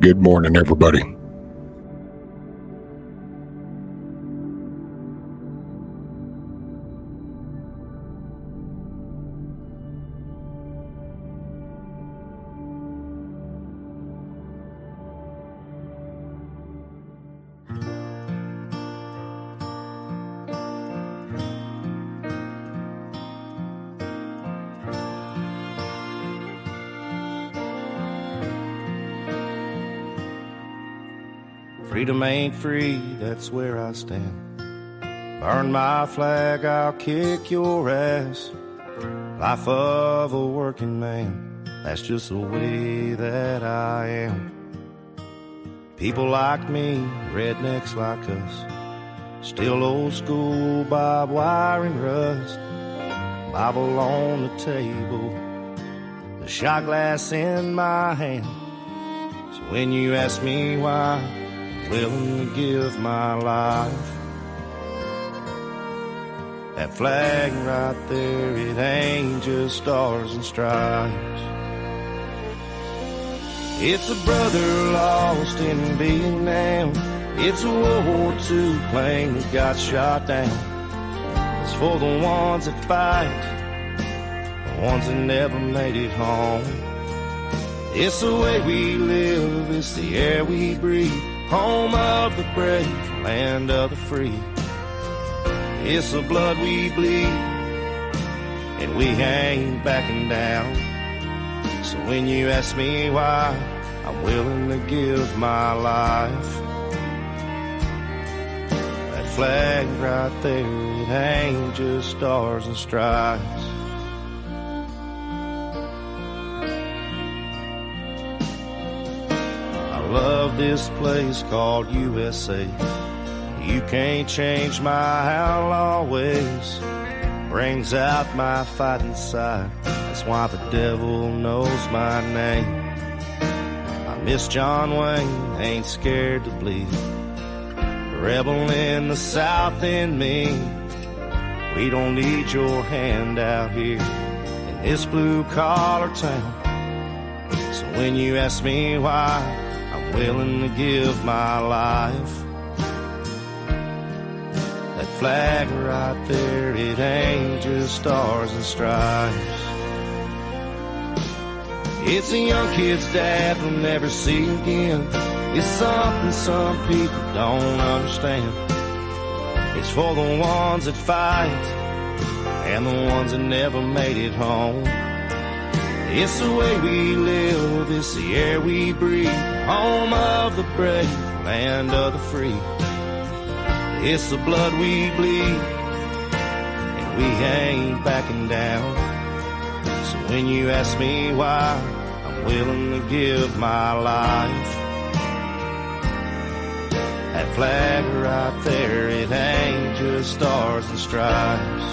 Good morning, everybody. Freedom ain't free, that's where I stand. Burn my flag, I'll kick your ass. Life of a working man, that's just the way that I am. People like me, rednecks like us, still old school barbed wire and rust. Bible on the table, shot glass in my hand. So when you ask me why, I'm willing to give my life. That flag right there, it ain't just stars and stripes. It's a brother lost in Vietnam. It's a World War II plane that got shot down. It's for the ones that fight, the ones that never made it home. It's the way we live, it's the air we breathe. Home of the brave, land of the free. It's the blood we bleed, and we ain't backing down. So when you ask me why, I'm willing to give my life. That flag right there, it ain't just stars and stripes. I love this place called USA. You can't change my how always. Brings out my fighting side. That's why the devil knows my name. I miss John Wayne, ain't scared to bleed. Rebel in the South in me. We don't need your hand out here in this blue-collar town. So when you ask me why, I'm willing to give my life. That flag right there, it ain't just stars and stripes. It's a young kid's dad we'll never see again. It's something some people don't understand. It's for the ones that fight and the ones that never made it home. It's the way we live, it's the air we breathe. Home of the brave, land of the free. It's the blood we bleed, and we ain't backing down. So when you ask me why, I'm willing to give my life. That flag right there, it ain't just stars and stripes.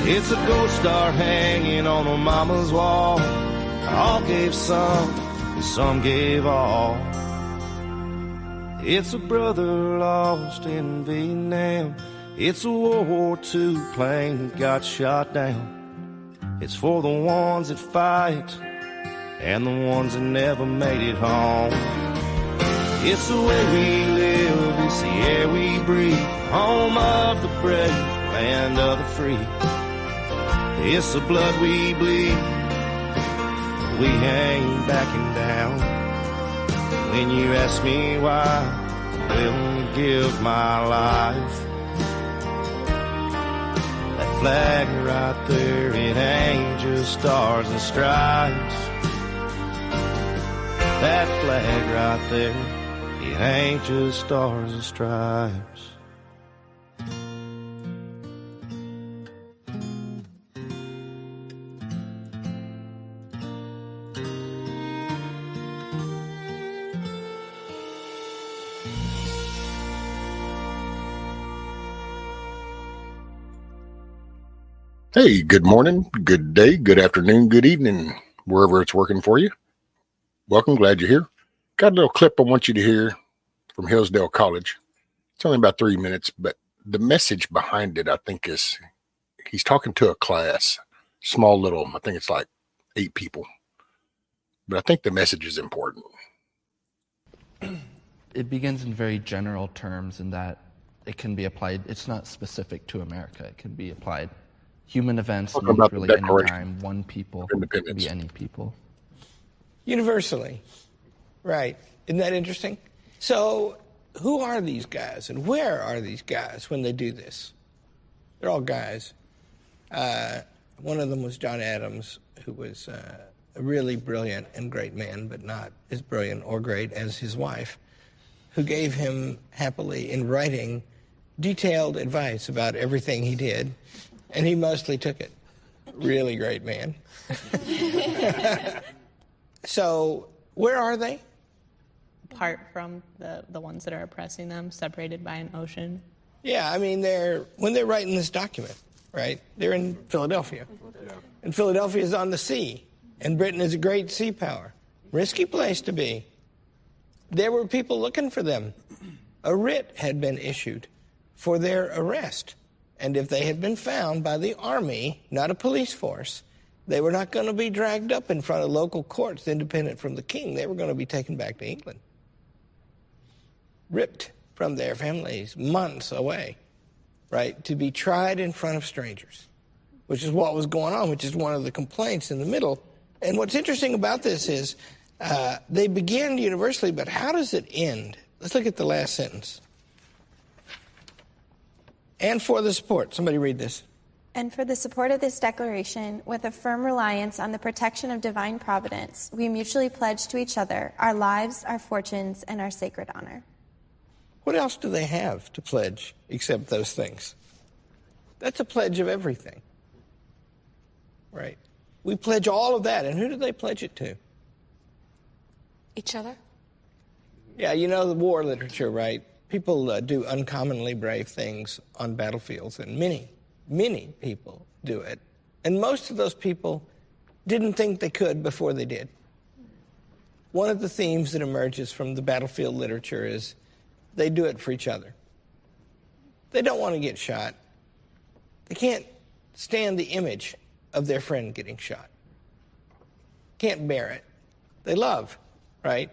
It's a gold star hanging on a mama's wall. All gave some, and some gave all. It's a brother lost in Vietnam. It's a World War II plane that got shot down. It's for the ones that fight and the ones that never made it home. It's the way we live, it's the air we breathe. Home of the brave, land of the free. It's the blood we bleed, we ain't backing down. When you ask me why, I'm willing to give my life. That flag right there, it ain't just stars and stripes. That flag right there, it ain't just stars and stripes. Hey, good morning, good day, good afternoon, good evening, wherever it's working for you. Welcome, glad you're here. Got a little clip I want you to hear from Hillsdale College. It's only about 3 minutes, but the message behind it, I think, is he's talking to a class, small little, I think it's like 8 people. But I think the message is important. It begins in very general terms in that it can be applied, it's not specific to America, it can be applied. Human events means really any time, one people, can be any people. Universally. Right. Isn't that interesting? So who are these guys and where are these guys when they do this? They're all guys. One of them was John Adams, who was a really brilliant and great man, but not as brilliant or great as his wife, who gave him happily in writing detailed advice about everything he did. And he mostly took it. Really great man. So where are they? Apart from the ones that are oppressing them, separated by an ocean. Yeah, I mean, when they're writing this document, right? They're in Philadelphia. And Philadelphia is on the sea. And Britain is a great sea power. Risky place to be. There were people looking for them. A writ had been issued for their arrest. And if they had been found by the army, not a police force, they were not going to be dragged up in front of local courts independent from the king. They were going to be taken back to England. Ripped from their families months away, right, to be tried in front of strangers, which is what was going on, which is one of the complaints in the middle. And what's interesting about this is they begin universally, but how does it end? Let's look at the last sentence. And for the support. Somebody read this. And for the support of this declaration, with a firm reliance on the protection of divine providence, we mutually pledge to each other our lives, our fortunes, and our sacred honor. What else do they have to pledge except those things? That's a pledge of everything. Right? We pledge all of that. And who do they pledge it to? Each other? Yeah, you know the war literature, right? People do uncommonly brave things on battlefields, and many people do it. And most of those people didn't think they could before they did. One of the themes that emerges from the battlefield literature is they do it for each other. They don't want to get shot. They can't stand the image of their friend getting shot. Can't bear it. They love, right?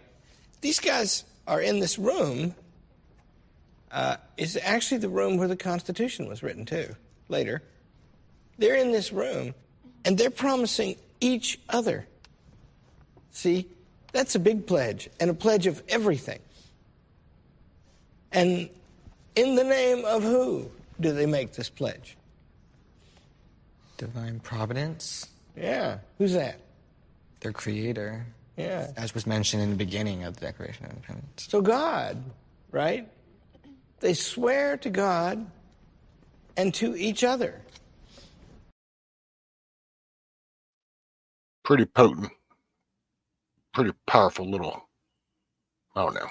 These guys are in this room. It's actually the room where the Constitution was written too, later. They're in this room, and they're promising each other. See, that's a big pledge, and a pledge of everything. And in the name of who do they make this pledge? Divine providence. Yeah, who's that? Their creator. Yeah. As was mentioned in the beginning of the Declaration of Independence. So God, right? They swear to God and to each other. Pretty potent. Pretty powerful little, I don't know.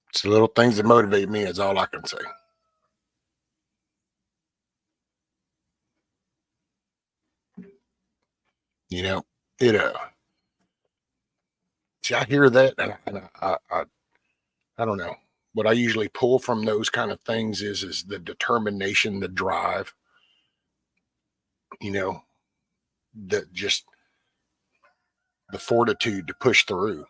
It's the little things that motivate me is all I can say. You know, see, I hear that, and I don't know. What I usually pull from those kind of things is the determination, the drive, you know, the fortitude to push through.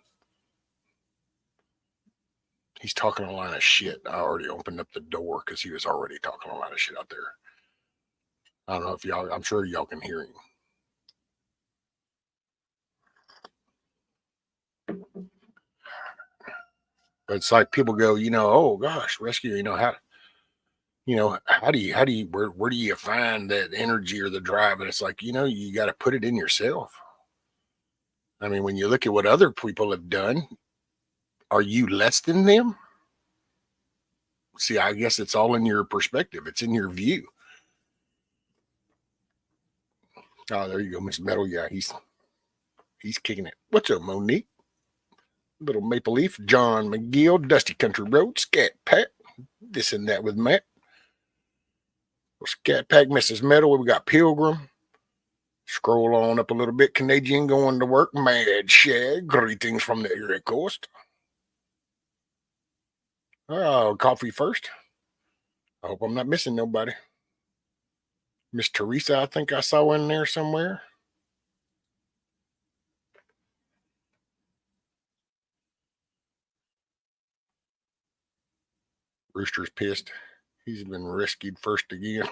He's talking a line of shit. I already opened up the door because he was already talking a line of shit out there. I don't know if y'all, I'm sure y'all can hear him. But it's like people go, you know, oh gosh, rescue, you know, how do you, where do you find that energy or the drive? And it's like, you know, you got to put it in yourself. I mean, when you look at what other people have done, are you less than them? See, I guess it's all in your perspective. It's in your view. Oh, there you go, Mr. Metal. Yeah, he's kicking it. What's up, Monique? Little Maple Leaf, John McGill, Dusty Country Road, Scat Pack, this and that with Matt. Scat Pack, Mrs. Metal. We got Pilgrim. Scroll on up a little bit. Canadian going to work. Mad Shag. Greetings from the Erie Coast. Oh, coffee first. I hope I'm not missing nobody. Miss Teresa, I think I saw in there somewhere. Rooster's pissed. He's been rescued first again.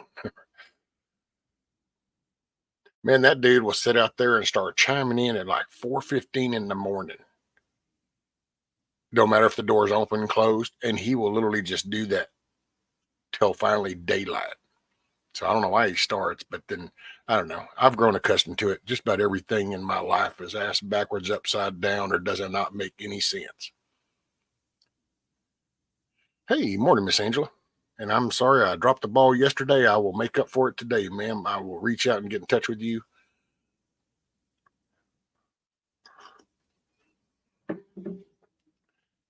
Man, that dude will sit out there and start chiming in at like 4:15 in the morning. Don't matter if the door's open and closed, and he will literally just do that till finally daylight. So I don't know why he starts, but then I don't know. I've grown accustomed to it. Just about everything in my life is ass backwards, upside down, or does it not make any sense? Hey, morning, Miss Angela. And I'm sorry I dropped the ball yesterday. I will make up for it today, ma'am. I will reach out and get in touch with you.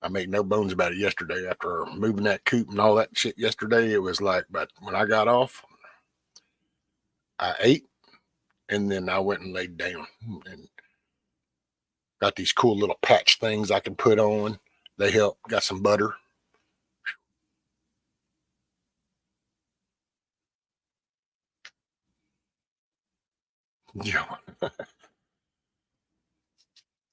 I made no bones about it yesterday. After moving that coop and all that shit yesterday, it was like, but when I got off, I ate, and then I went and laid down and got these cool little patch things I can put on. They help. Got some butter. Yeah.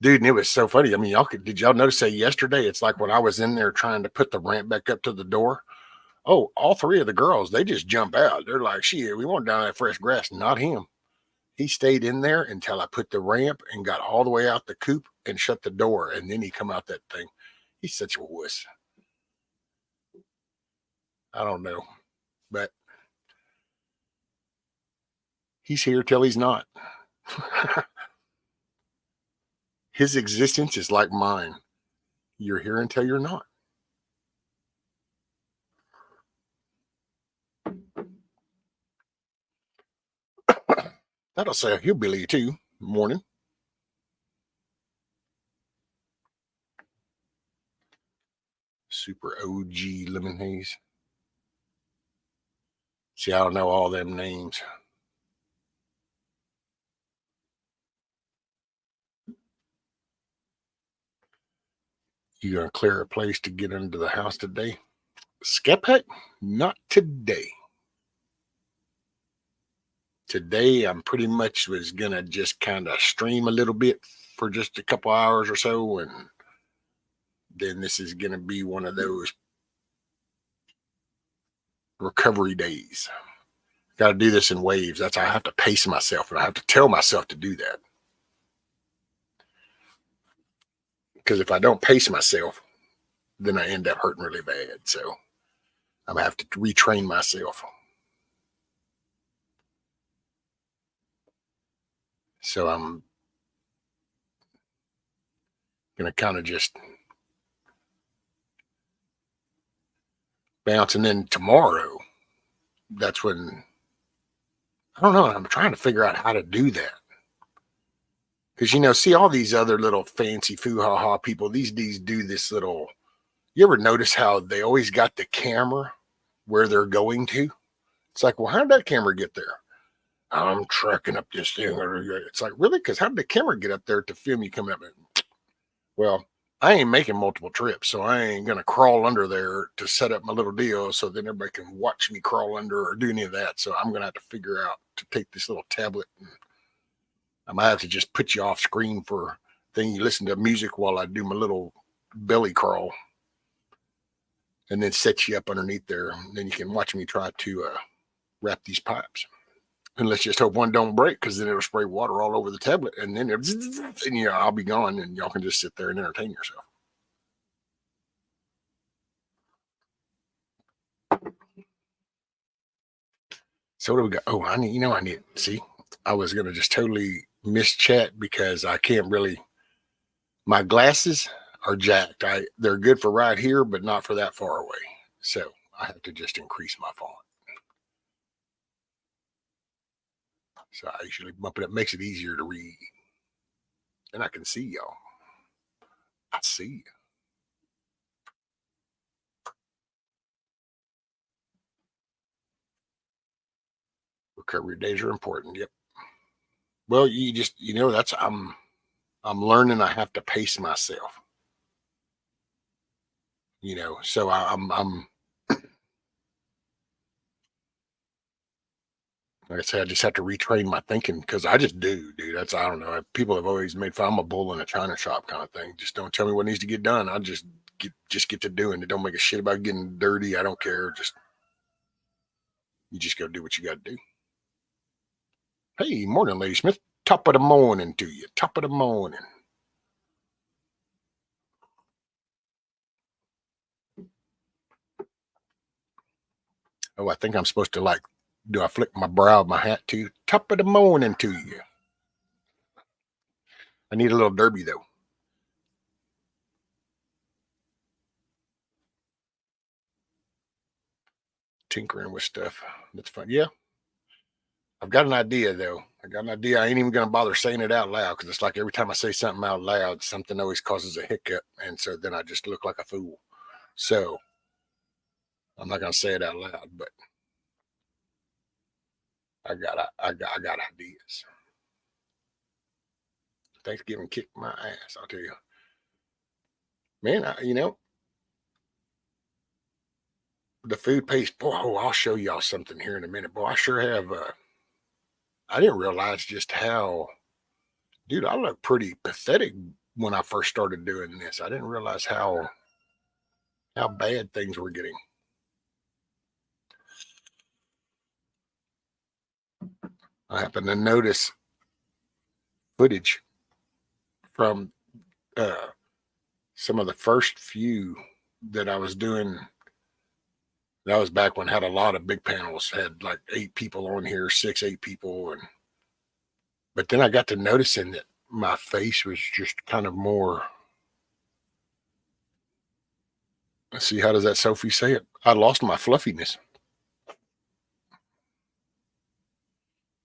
Dude, and it was so funny. I mean, did y'all notice that yesterday? It's like when I was in there trying to put the ramp back up to the door. Oh, all three of the girls, they just jump out. They're like, shit, we want down that fresh grass. Not him. He stayed in there until I put the ramp and got all the way out the coop and shut the door. And then he come out that thing. He's such a wuss. I don't know. But he's here till he's not. His existence is like mine. You're here until you're not. That'll say a hillbilly too. Morning. Super OG lemon haze. See, I don't know all them names. You gonna clear a place to get into the house today? Skep Hut? Not today. Today, I'm pretty much was gonna just kind of stream a little bit for just a couple hours or so, and then this is gonna be one of those recovery days. Got to do this in waves. That's how I have to pace myself, and I have to tell myself to do that. Because if I don't pace myself, then I end up hurting really bad. So I'm gonna have to retrain myself. So I'm gonna kind of just bounce, and then tomorrow, that's when I don't know. I'm trying to figure out how to do that. Because, see all these other little fancy foo-ha-ha people, these do this little, you ever notice how they always got the camera where they're going to? It's like, well, how did that camera get there? I'm tracking up this thing. It's like, really? Because how did the camera get up there to film you coming up? Well, I ain't making multiple trips, so I ain't going to crawl under there to set up my little deal so then everybody can watch me crawl under or do any of that. So I'm going to have to figure out to take this little tablet, and I might have to just put you off screen for thing. You listen to music while I do my little belly crawl, and then set you up underneath there. And then you can watch me try to wrap these pipes. And let's just hope one don't break, because then it'll spray water all over the tablet, and then and I'll be gone, and y'all can just sit there and entertain yourself. So what do we got? Oh, I need. See, I was gonna just totally miss chat because I can't really. My glasses are jacked. They're good for right here, but not for that far away. So I have to just increase my font. So I usually bump it up, makes it easier to read, and I can see y'all. I see you. Recovery days are important. Yep. Well, you just that's I'm learning I have to pace myself. So I'm like I said, I just have to retrain my thinking, because I just do, dude. I don't know. People have always made fun. I'm a bull in a china shop kind of thing. Just don't tell me what needs to get done. I just get to doing it. Don't make a shit about getting dirty. I don't care. You just go do what you got to do. Hey, morning, Lady Smith. Top of the morning to you. Top of the morning. Oh, I think I'm supposed to do I flick my brow of my hat too? Top of the morning to you. I need a little derby though. Tinkering with stuff. That's fun. Yeah. I've got an idea though. I ain't even gonna bother saying it out loud, because it's like every time I say something out loud, something always causes a hiccup, and so then I just look like a fool. So I'm not gonna say it out loud, but I got ideas. Thanksgiving kicked my ass, I'll tell you. Man, the food paste, boy, I'll show y'all something here in a minute. Boy, I sure have. I didn't realize just how, dude, I look pretty pathetic when I first started doing this. I didn't realize how bad things were getting. I happened to notice footage from some of the first few that I was doing. That was back when I had a lot of big panels, had like 8 people on here, 8 people. But then I got to noticing that my face was just kind of more, let's see, how does that Sophie say it? I lost my fluffiness.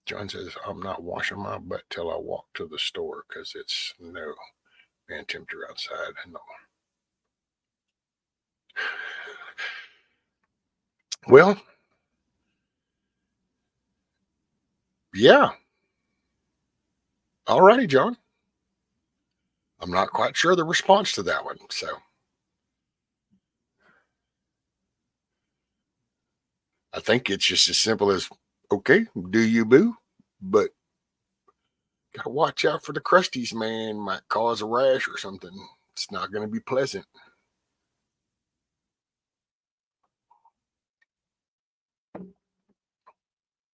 John says, I'm not washing my butt till I walk to the store because it's no man temperature outside. No. Well, yeah. All righty, John. I'm not quite sure the response to that one. So I think it's just as simple as, okay, do you boo? But gotta watch out for the crusties, man. Might cause a rash or something. It's not going to be pleasant.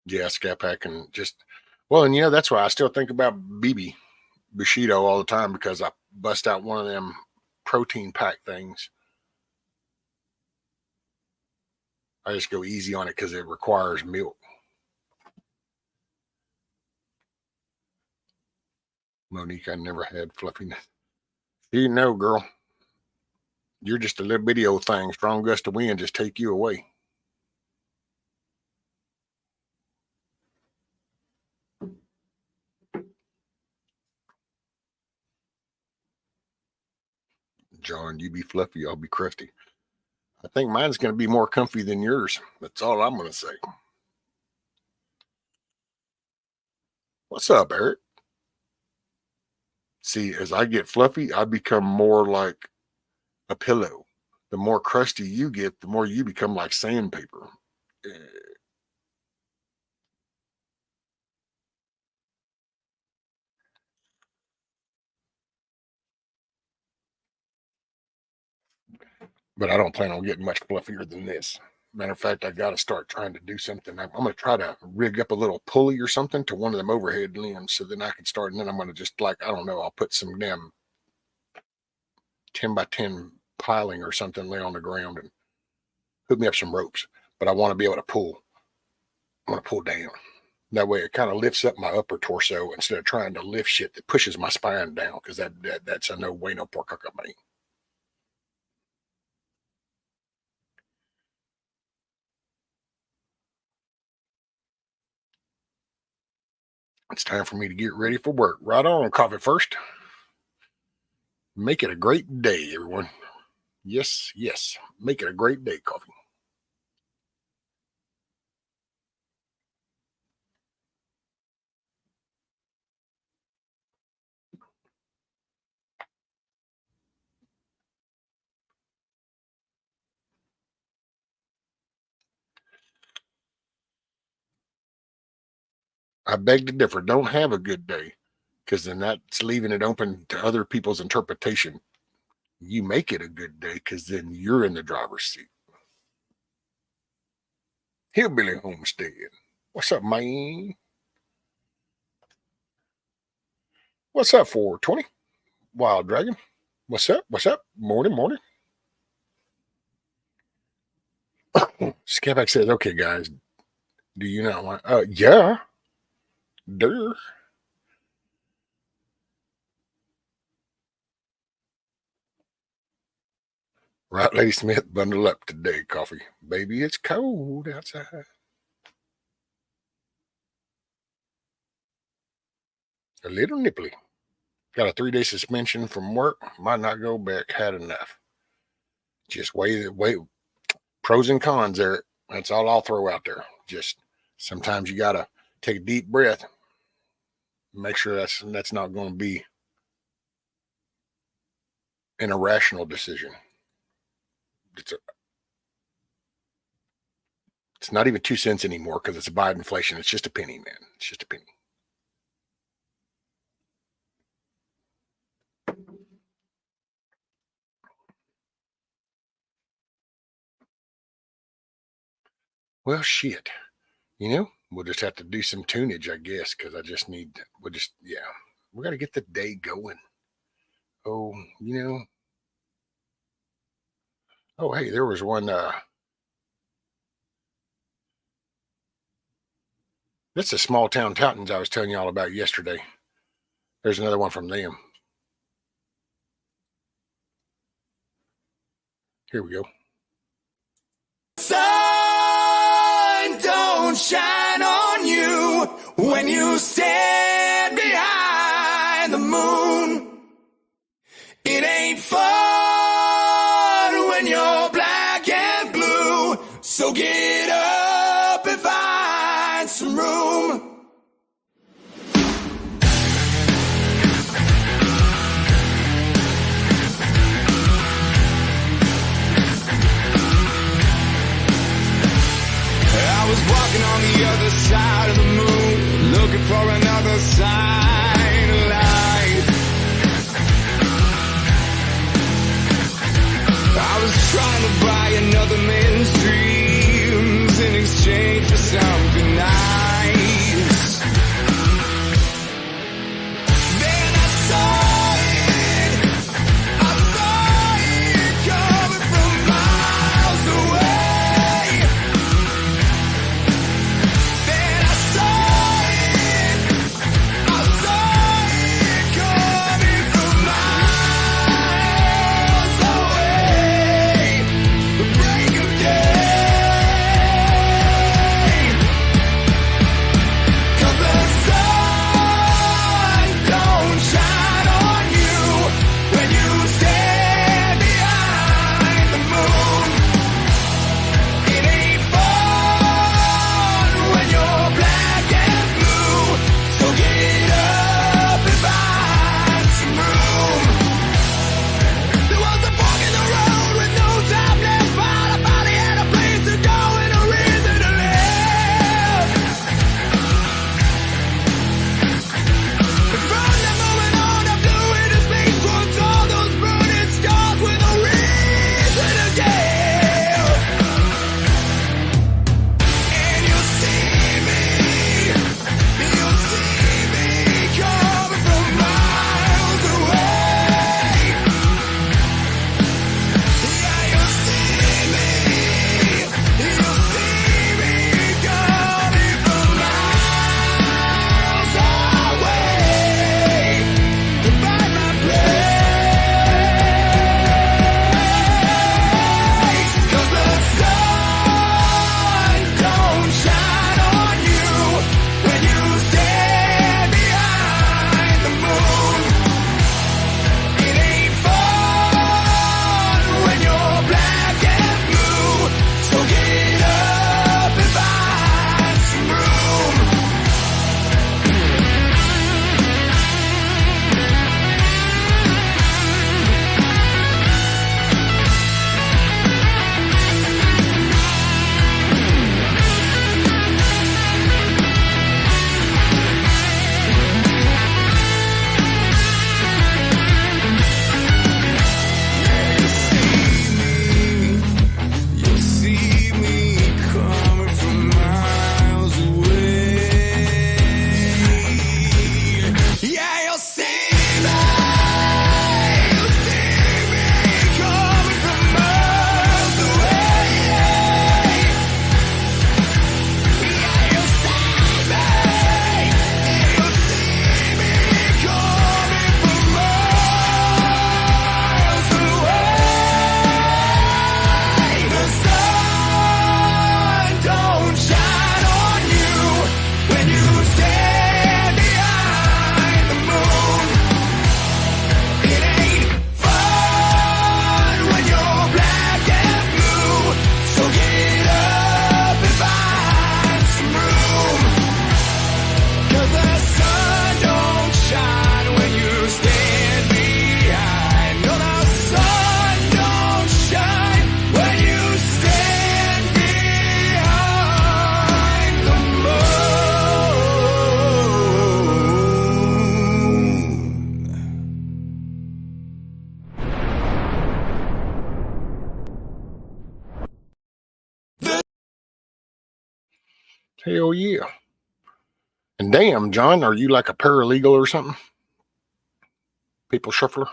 Yeah, Scat Pack and just, well, and that's why I still think about BB Bushido all the time, because I bust out one of them protein pack things. I just go easy on it because it requires milk. Monique, I never had fluffiness. You know, girl, you're just a little bitty old thing. Strong gust of wind just take you away. John, you be fluffy, I'll be crusty. I think mine's going to be more comfy than yours. That's all I'm going to say. What's up, Eric? See, as I get fluffy, I become more like a pillow. The more crusty you get, the more you become like sandpaper. But I don't plan on getting much fluffier than this. Matter of fact, I got to start trying to do something. I'm going to try to rig up a little pulley or something to one of them overhead limbs, so then I can start. And then I'm going to just, like, I don't know, I'll put some damn 10 by 10 piling or something, lay on the ground and hook me up some ropes. But I want to be able to pull. I want to pull down. That way it kind of lifts up my upper torso instead of trying to lift shit that pushes my spine down, because that's a no way, no pork company. It's time for me to get ready for work. Right on, coffee first. Make it a great day, everyone. Yes, yes. Make it a great day, coffee. I beg to differ. Don't have a good day, because then that's leaving it open to other people's interpretation. You make it a good day, because then you're in the driver's seat. Hillbilly Homestead. What's up, man? What's up, 420? Wild Dragon. What's up? What's up? Morning, morning. Scabback says, okay, guys, do you not want, yeah. Duh. Right, Lady Smith, bundle up today, coffee. Baby, it's cold outside. A little nipply. Got a 3-day suspension from work. Might not go back. Had enough. Just wait. Pros and cons there. That's all I'll throw out there. Just sometimes you gotta Take a deep breath. Make sure that's not going to be an irrational decision. It's not even 2 cents anymore because it's a Biden inflation. It's just a penny, man. It's just a penny. Well, shit. We'll just have to do some tunage, I guess, because we got to get the day going. Oh, oh, hey, there was one, that's the small town Toutons I was telling you all about yesterday. There's another one from them. Here we go. Sun don't shine on you when you stand behind the moon. It ain't fun when you're black and blue. So get up and find some room. I was walking on the other side of the moon, looking for another sign of life. I was trying to buy another man's dreams in exchange for something nice. Then I saw it coming from miles away. Then I saw it coming from miles away. The break of day. Hell yeah. And damn, John, are you like a paralegal or something? People shuffler?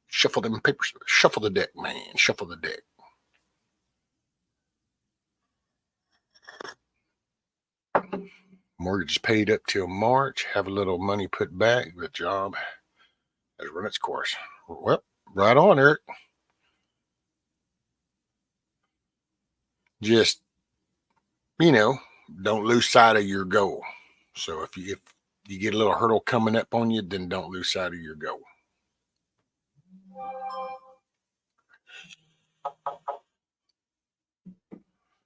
Shuffle them papers. Shuffle the deck, man. Shuffle the deck. Mortgage is paid up till March. Have a little money put back. The job has run its course. Well, right on, Eric. Just, don't lose sight of your goal. So if you get a little hurdle coming up on you, then don't lose sight of your goal.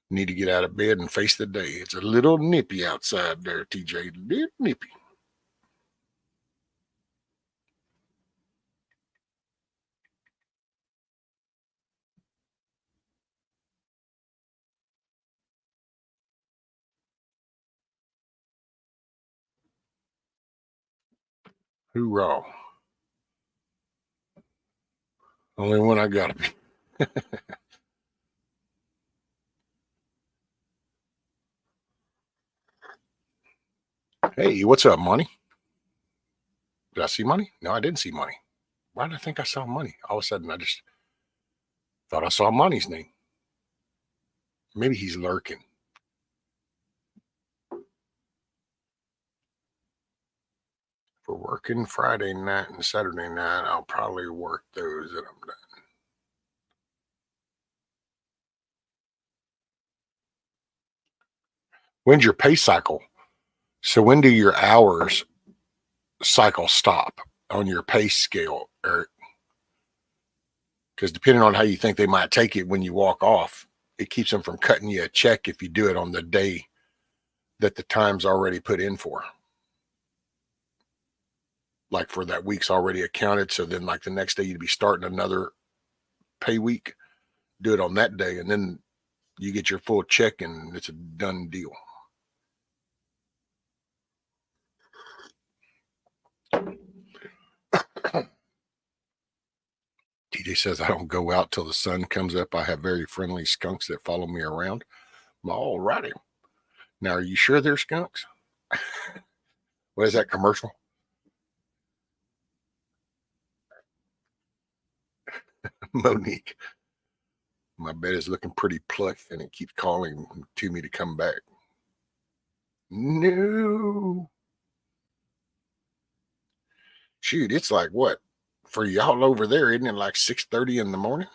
Need to get out of bed and face the day. It's a little nippy outside there, TJ. Little nippy. Hoorah. Only one I got. Hey, what's up, Money? Did I see Money? No, I didn't see Money. Why did I think I saw Money? All of a sudden, I just thought I saw Money's name. Maybe he's lurking. For working Friday night and Saturday night, I'll probably work those that I'm done. When's your pay cycle? So when do your hours cycle stop on your pay scale, Eric? Because depending on how you think they might take it when you walk off, it keeps them from cutting you a check if you do it on the day that the time's already put in for. Like for that week's already accounted. So then like the next day you'd be starting another pay week, do it on that day, and then you get your full check and it's a done deal. TJ says, I don't go out till the sun comes up. I have very friendly skunks that follow me around. All righty. Now, are you sure they're skunks? What is that commercial? Monique, my bed is looking pretty plush and it keeps calling to me to come back. No. Shoot, it's like what? For y'all over there, isn't it like 6:30 in the morning?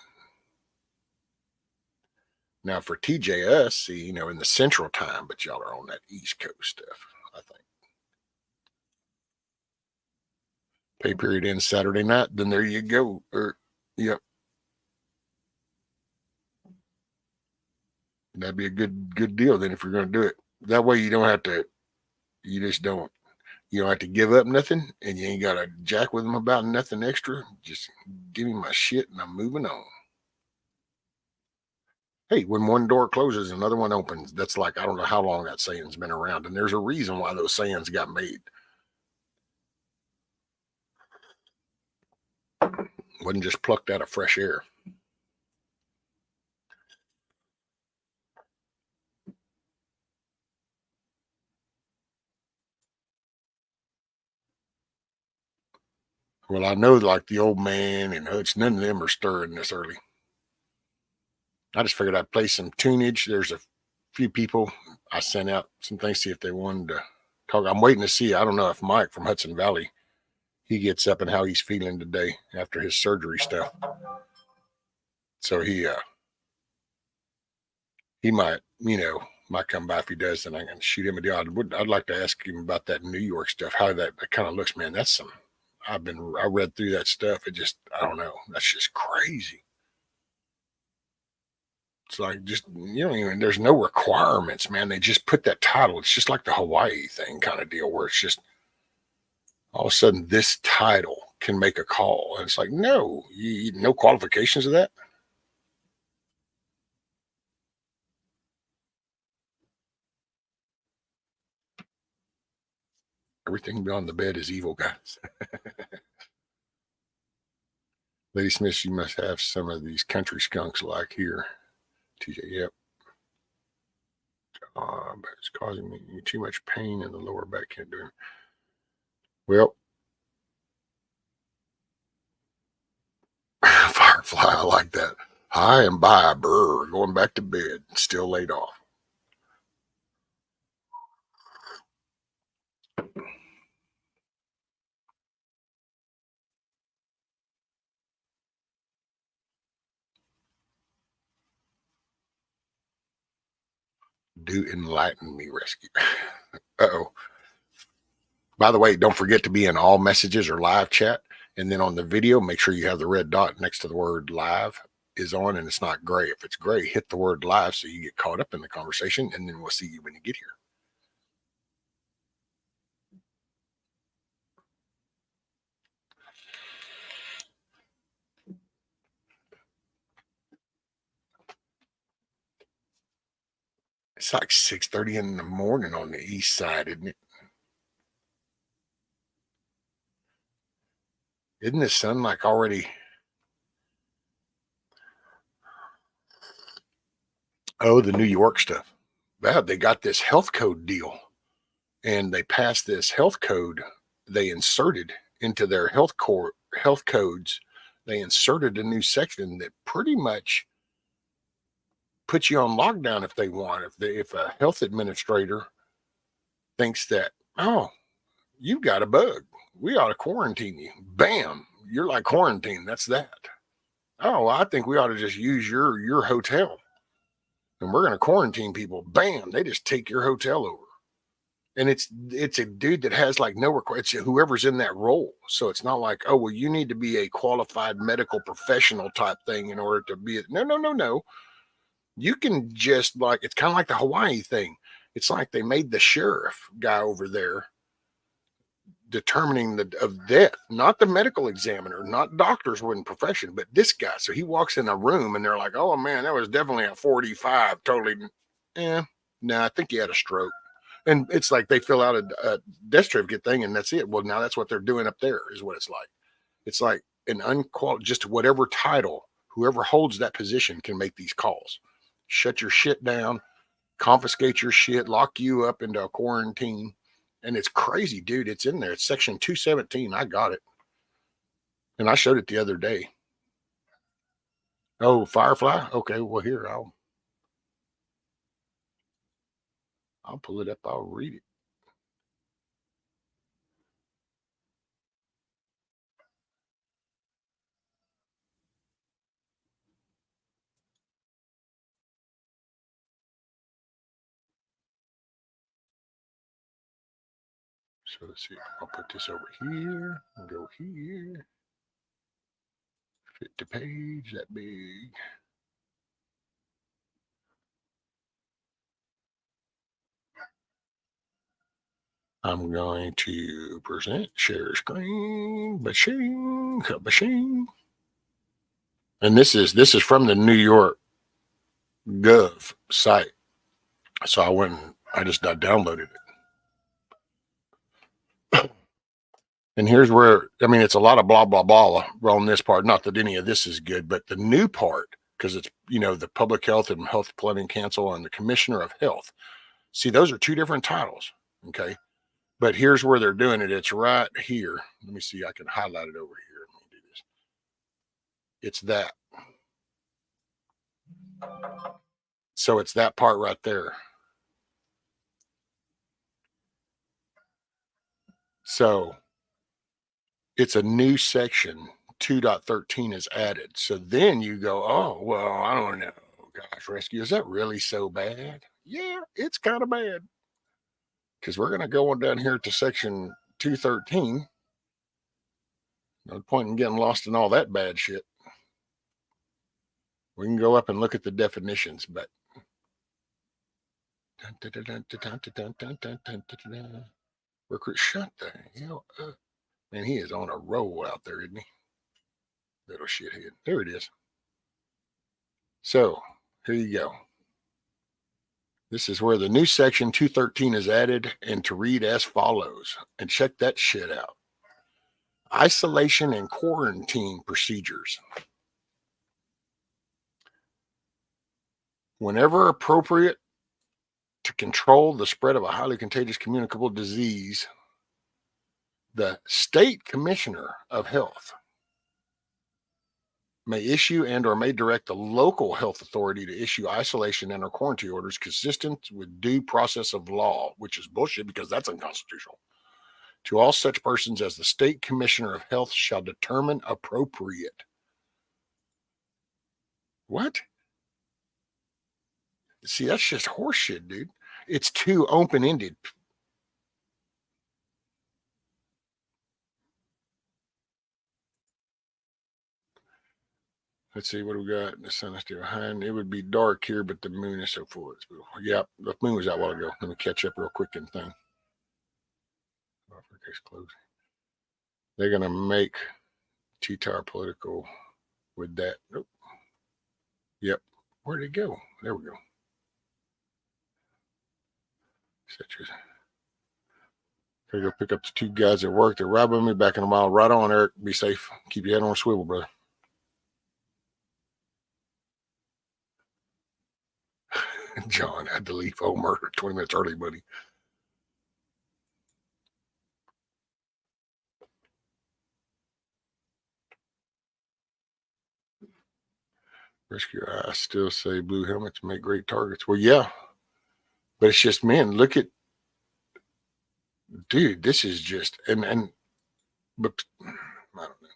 Now for TJ, us, see, in the central time, but y'all are on that East Coast stuff, I think. Pay period ends Saturday night, then there you go. Yep. That'd be a good deal then if you're going to do it. That way you don't have to, you don't have to give up nothing and you ain't got to jack with them about nothing extra. Just give me my shit and I'm moving on. Hey, when one door closes, another one opens. That's like, I don't know how long that saying's been around. And there's a reason why those sayings got made. Wasn't just plucked out of fresh air. Well, I know like the old man and Hutch, none of them are stirring this early. I just figured I'd play some tunage. There's a few people I sent out some things, see if they wanted to talk. I'm waiting to see. I don't know if Mike from Hudson Valley, he gets up and how he's feeling today after his surgery stuff. So he might, might come by. If he does, then I can shoot him a deal. I'd like to ask him about that New York stuff, how that kind of looks, man. That's some, I read through that stuff. It just, I don't know. That's just crazy. It's like just, there's no requirements, man. They just put that title. It's just like the Hawaii thing kind of deal where it's just all of a sudden this title can make a call. And it's like, no, no qualifications of that. Everything beyond the bed is evil, guys. Lady Smith, you must have some of these country skunks like here. TJ, yep. but it's causing me too much pain in the lower back. Can't do it. Well, Firefly, I like that. Hi and bye, brr. Going back to bed. Still laid off. Do enlighten me, rescue. Uh-oh. By the way, don't forget to be in all messages or live chat. And then on the video, make sure you have the red dot next to the word live is on and it's not gray. If it's gray, hit the word live so you get caught up in the conversation, and then we'll see you when you get here. It's like 6:30 in the morning on the east side, isn't it? Isn't the sun like already? Oh, the New York stuff. Wow, they got this health code deal, and they passed this health code. They inserted into their health codes. They inserted a new section that pretty much puts you on lockdown if they want. If a health administrator thinks that, oh, you've got a bug, we ought to quarantine you. Bam, you're like quarantine. That's that. Oh, I think we ought to just use your hotel, and we're going to quarantine people. Bam, they just take your hotel over. And it's a dude that has like no it's whoever's in that role. So it's not like, oh, well, you need to be a qualified medical professional type thing in order to be no. You can just like, it's kind of like the Hawaii thing. It's like they made the sheriff guy over there determining of death, not the medical examiner, not doctors wouldn't profession, but this guy. So he walks in a room and they're like, oh man, that was definitely a 45. Totally. No, I think he had a stroke. And it's like they fill out a death certificate thing and that's it. Well, now that's what they're doing up there is what it's like. It's like an unqualified, just whatever title, whoever holds that position can make these calls. Shut your shit down, confiscate your shit, lock you up into a quarantine. And it's crazy, dude. It's in there. It's section 217. I got it. And I showed it the other day. Oh, Firefly? Okay, well, here, I'll pull it up. I'll read it. So let's see. I'll put this over here and go here. Fit the page that big. I'm going to present, share screen, bashing. And this is from the New York Gov site. So I went and I downloaded it. And here's where, I mean, it's a lot of blah, blah, blah on this part. Not that any of this is good, but the new part, because it's, the Public Health and Health Planning Council and the Commissioner of Health. See, those are two different titles. Okay. But here's where they're doing it. It's right here. Let me see. I can highlight it over here. Let me do this. It's that. So it's that part right there. So it's a new section. 2.13 is added. So then you go, oh, well, I don't know. Gosh, rescue, is that really so bad? Yeah, it's kind of bad. Because we're going to go on down here to section 213. No point in getting lost in all that bad shit. We can go up and look at the definitions, but recruit, shut the hell up. Man, he is on a roll out there, isn't he? Little shithead. There it is. So here you go. This is where the new section 213 is added and to read as follows. And check that shit out. Isolation and quarantine procedures. Whenever appropriate, to control the spread of a highly contagious communicable disease, the state commissioner of health may issue and or may direct the local health authority to issue isolation and or quarantine orders consistent with due process of law, which is bullshit because that's unconstitutional, to all such persons as the state commissioner of health shall determine appropriate. What? See, that's just horseshit, dude. It's too open-ended. Let's see, what do we got? The sun is still behind. It would be dark here, but the moon is so full. It's beautiful. Yep, the moon was out a while ago. Let me catch up real quick and thing. They're going to make T-Tower political with that. Nope. Yep. Where'd it go? There we go. Gotta go pick up the 2 guys at work. They're robbing me. Back in a mile. Right on, Eric. Be safe. Keep your head on a swivel, brother. John had to leave Homer 20 minutes early, buddy. Rescue, I still say blue helmets make great targets. Well, yeah. But it's just, man, look at, dude, this is just, but I don't know.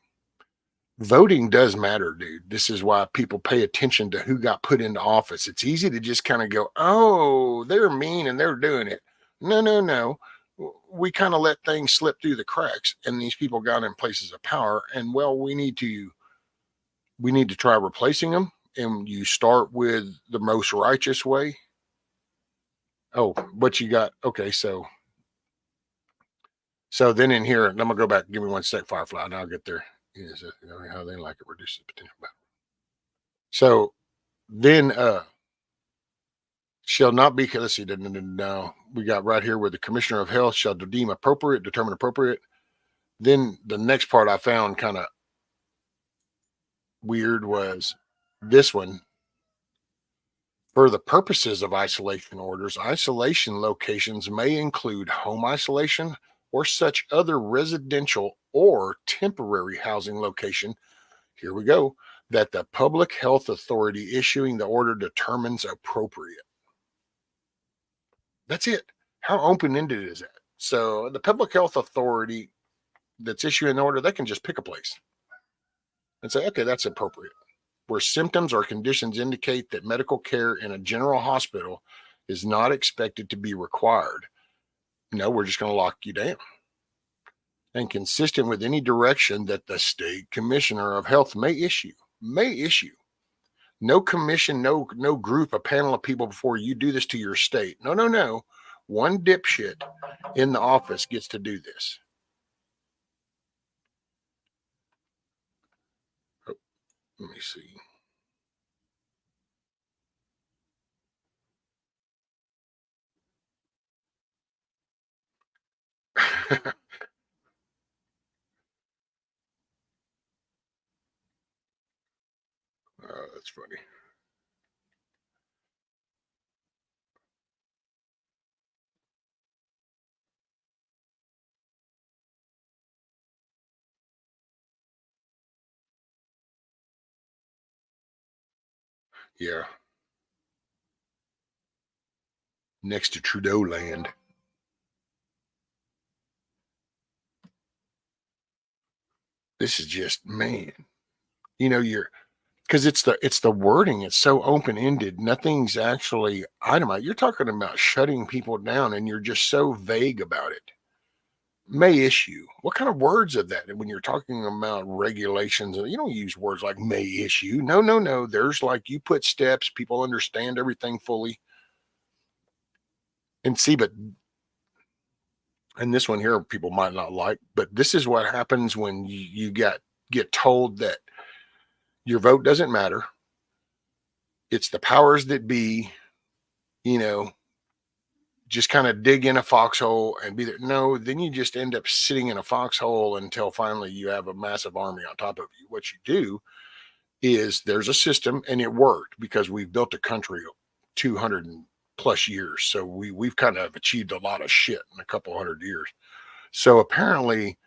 Voting does matter, dude. This is why people pay attention to who got put into office. It's easy to just kind of go, oh, they're mean and they're doing it. No. We kind of let things slip through the cracks, and these people got in places of power. And well, we need to try replacing them. And you start with the most righteous way. Oh, what you got? Okay, so then in here, I'm gonna go back. Give me 1 sec, Firefly, and I'll get there. Is it, how they like it reduces potential battle. So then shall not be, let's see, no, we got right here where the commissioner of health shall determine appropriate. Then the next part I found kind of weird was this one. For the purposes of isolation orders, isolation locations may include home isolation or such other residential or temporary housing location. Here we go. That the public health authority issuing the order determines appropriate. That's it. How open-ended is that? So the public health authority that's issuing the order, they can just pick a place and say, okay, that's appropriate. Where symptoms or conditions indicate that medical care in a general hospital is not expected to be required. No, we're just going to lock you down. And consistent with any direction that the state commissioner of health may issue. No commission, no group, a panel of people before you do this to your state. No. One dipshit in the office gets to do this. Oh, let me see. That's funny. Yeah. Next to Trudeau land. This is just, man. Because it's the wording. It's so open-ended. Nothing's actually itemized. You're talking about shutting people down, and you're just so vague about it. May issue. What kind of words are that? When you're talking about regulations, you don't use words like may issue. No. There's like, you put steps, people understand everything fully. And see, and this one here, people might not like, but this is what happens when you get told that your vote doesn't matter. It's the powers that be, just kind of dig in a foxhole and be there. No, then you just end up sitting in a foxhole until finally you have a massive army on top of you. What you do is there's a system, and it worked because we've built a country 200 and plus years. So we've kind of achieved a lot of shit in a couple 100 years. So apparently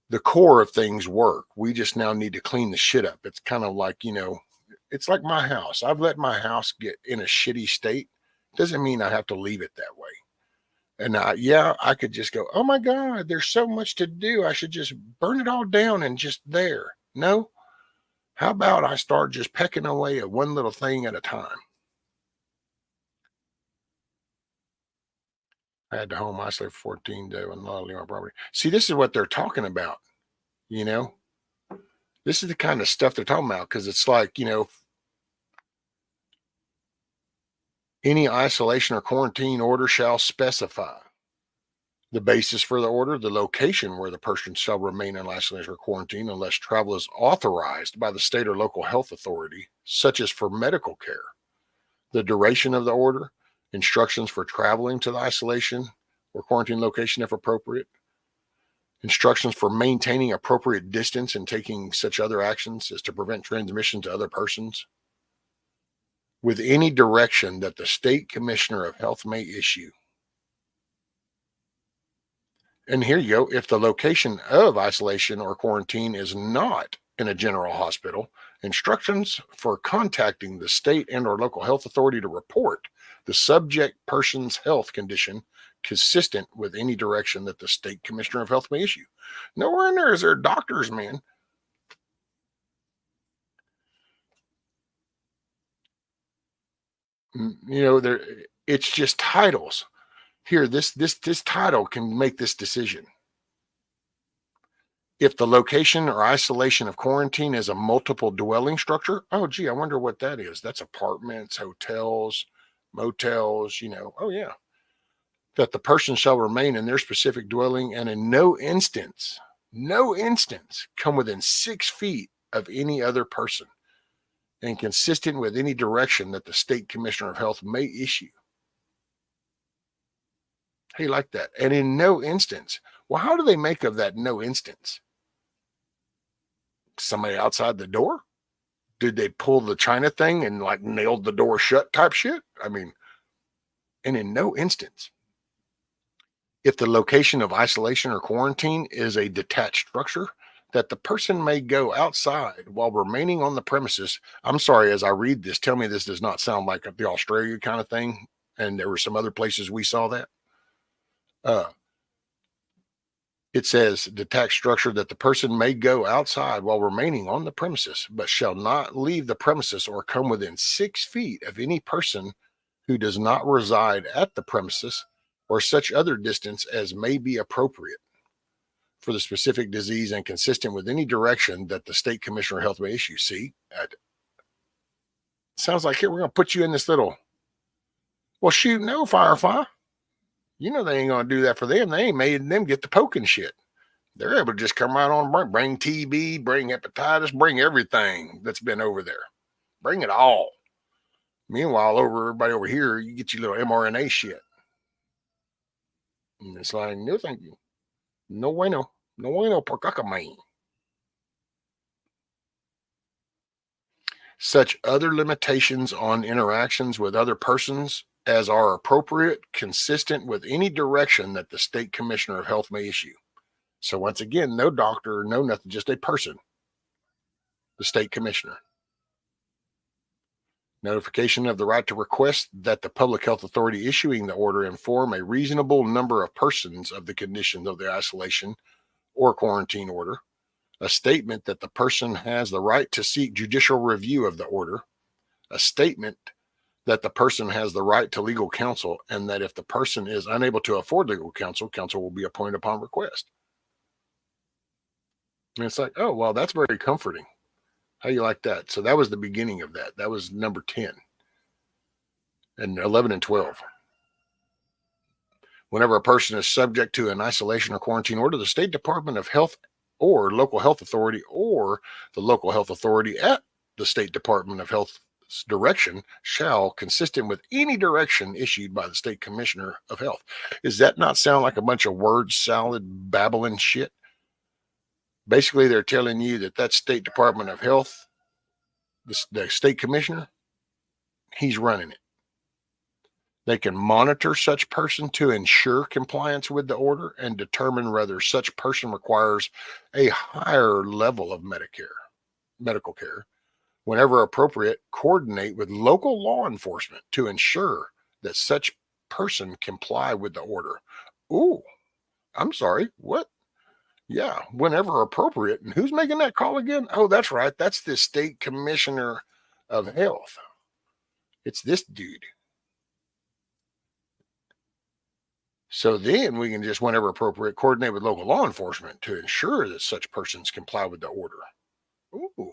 the core of things work. We just now need to clean the shit up. It's kind of like, it's like my house. I've let my house get in a shitty state. Doesn't mean I have to leave it that way. And I could just go, oh my God, there's so much to do. I should just burn it all down and just there. No. How about I start just pecking away at one little thing at a time? I had to home isolate for 14 days and not leave my property. See, this is what they're talking about. This is the kind of stuff they're talking about, because it's like, any isolation or quarantine order shall specify the basis for the order, the location where the person shall remain in isolation or quarantine unless travel is authorized by the state or local health authority, such as for medical care, the duration of the order, instructions for traveling to the isolation or quarantine location if appropriate, instructions for maintaining appropriate distance and taking such other actions as to prevent transmission to other persons, with any direction that the state commissioner of health may issue. And here you go. If the location of isolation or quarantine is not in a general hospital, instructions for contacting the state and or local health authority to report the subject person's health condition consistent with any direction that the state commissioner of health may issue. Nowhere in there is there doctors, man. It's just titles. Here, this title can make this decision. If the location or isolation of quarantine is a multiple dwelling structure, oh, gee, I wonder what that is. That's apartments, hotels, motels, oh, yeah. That the person shall remain in their specific dwelling and in no instance come within 6 feet of any other person and consistent with any direction that the state commissioner of health may issue. Hey, like that. And in no instance. Well, how do they make of that no instance? Somebody outside the door? Did they pull the China thing and like nailed the door shut type shit? I mean, and in no instance. If the location of isolation or quarantine is a detached structure, that the person may go outside while remaining on the premises. I'm sorry, as I read this, tell me this does not sound like the Australia kind of thing. And there were some other places we saw that. It says detached structure, that the person may go outside while remaining on the premises, but shall not leave the premises or come within 6 feet of any person who does not reside at the premises, or such other distance as may be appropriate for the specific disease and consistent with any direction that the state commissioner of health may issue. See, sounds like, here, we're going to put you in this little, well, shoot, no, Firefly. They ain't going to do that for them. They ain't made them get the poking shit. They're able to just come right on, bring TB, bring hepatitis, bring everything that's been over there. Bring it all. Meanwhile, everybody over here, you get your little mRNA shit. And it's like, no, thank you. No bueno. No bueno por cacamay. Such other limitations on interactions with other persons as are appropriate, consistent with any direction that the state commissioner of health may issue. So once again, no doctor, no nothing, just a person, the state commissioner. Notification of the right to request that the public health authority issuing the order inform a reasonable number of persons of the conditions of the isolation or quarantine order. A statement that the person has the right to seek judicial review of the order. A statement that the person has the right to legal counsel, and that if the person is unable to afford legal counsel, counsel will be appointed upon request. And it's like, oh, well, that's very comforting. How you like that? So that was the beginning of that. That was number 10 and 11 and 12. Whenever a person is subject to an isolation or quarantine order, the State Department of Health or local health authority, or the local health authority at the State Department of Health's direction, shall, consistent with any direction issued by the State Commissioner of Health. Does that not sound like a bunch of word salad babbling shit? Basically, they're telling you that State Department of Health, the state commissioner, he's running it. They can monitor such person to ensure compliance with the order and determine whether such person requires a higher level of medical care. Whenever appropriate, coordinate with local law enforcement to ensure that such person comply with the order. Ooh, I'm sorry. What? Yeah, whenever appropriate. And who's making that call again? Oh, that's right. That's the state commissioner of health. It's this dude. So then we can just, whenever appropriate, coordinate with local law enforcement to ensure that such persons comply with the order. Ooh.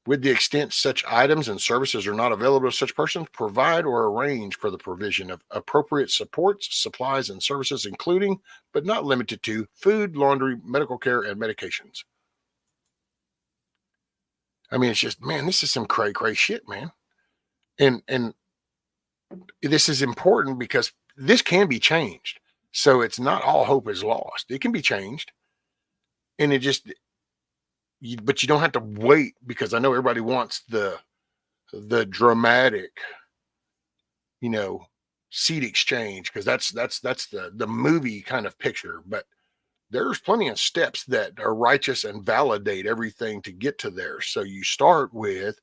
With the extent such items and services are not available to such persons, provide or arrange for the provision of appropriate supports, supplies, and services, including, but not limited to, food, laundry, medical care, and medications. I mean, it's just, man, this is some cray shit, man. And this is important because this can be changed. So it's not all hope is lost. It can be changed. And it just, but you don't have to wait, because I know everybody wants the dramatic, seat exchange, because that's the movie kind of picture. But there's plenty of steps that are righteous and validate everything to get to there. So you start with,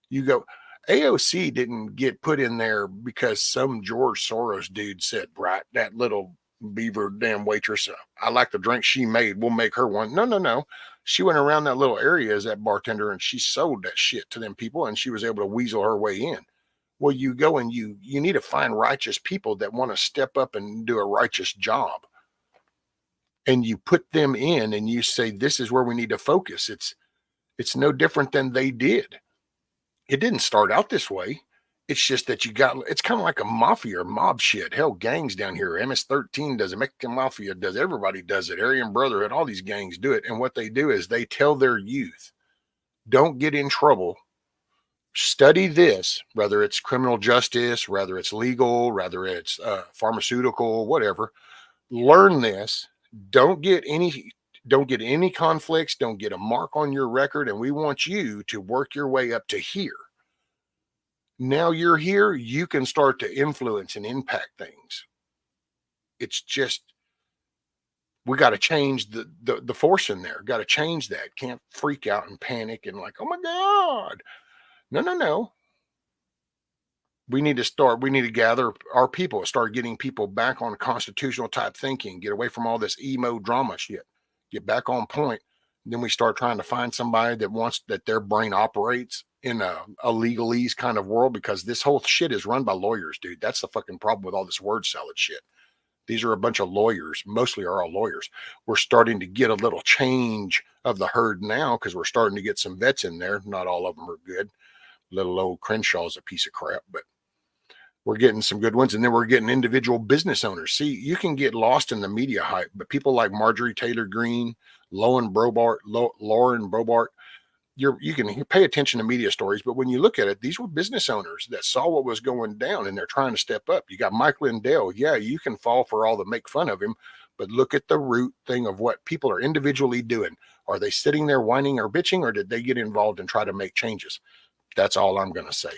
you go, AOC didn't get put in there because some George Soros dude said, right, that little beaver damn waitress, I like the drink she made, we'll make her one. No. She went around that little area as that bartender, and she sold that shit to them people, and she was able to weasel her way in. Well, you go and you need to find righteous people that want to step up and do a righteous job. And you put them in and you say, this is where we need to focus. It's no different than they did. It didn't start out this way. It's just that it's kind of like a mafia or mob shit. Hell, gangs down here, MS-13 does it, Mexican Mafia does it, everybody does it, Aryan Brotherhood, all these gangs do it. And what they do is they tell their youth, don't get in trouble. Study this, whether it's criminal justice, whether it's legal, whether it's pharmaceutical, whatever. Learn this. Don't get any conflicts. Don't get a mark on your record. And we want you to work your way up to here. Now you're here, you can start to influence and impact things. It's just, we got to change the force in there. Got to change that. Can't freak out and panic and like, oh my God. No. We need to gather our people, start getting people back on constitutional type thinking, get away from all this emo drama shit, get back on point. Then we start trying to find somebody that their brain operates in a legalese kind of world, because this whole shit is run by lawyers, dude. That's the fucking problem with all this word salad shit. These are a bunch of lawyers, mostly are all lawyers. We're starting to get a little change of the herd now, because we're starting to get some vets in there. Not all of them are good. Little old Crenshaw's a piece of crap, but we're getting some good ones. And then we're getting individual business owners. See, you can get lost in the media hype, but people like Marjorie Taylor Greene, Lauren Brobart, you can pay attention to media stories, but when you look at it, these were business owners that saw what was going down and they're trying to step up. You got Mike Lindell. Yeah, you can fall for all the make fun of him, but look at the root thing of what people are individually doing. Are they sitting there whining or bitching, or did they get involved and try to make changes? That's all I'm going to say.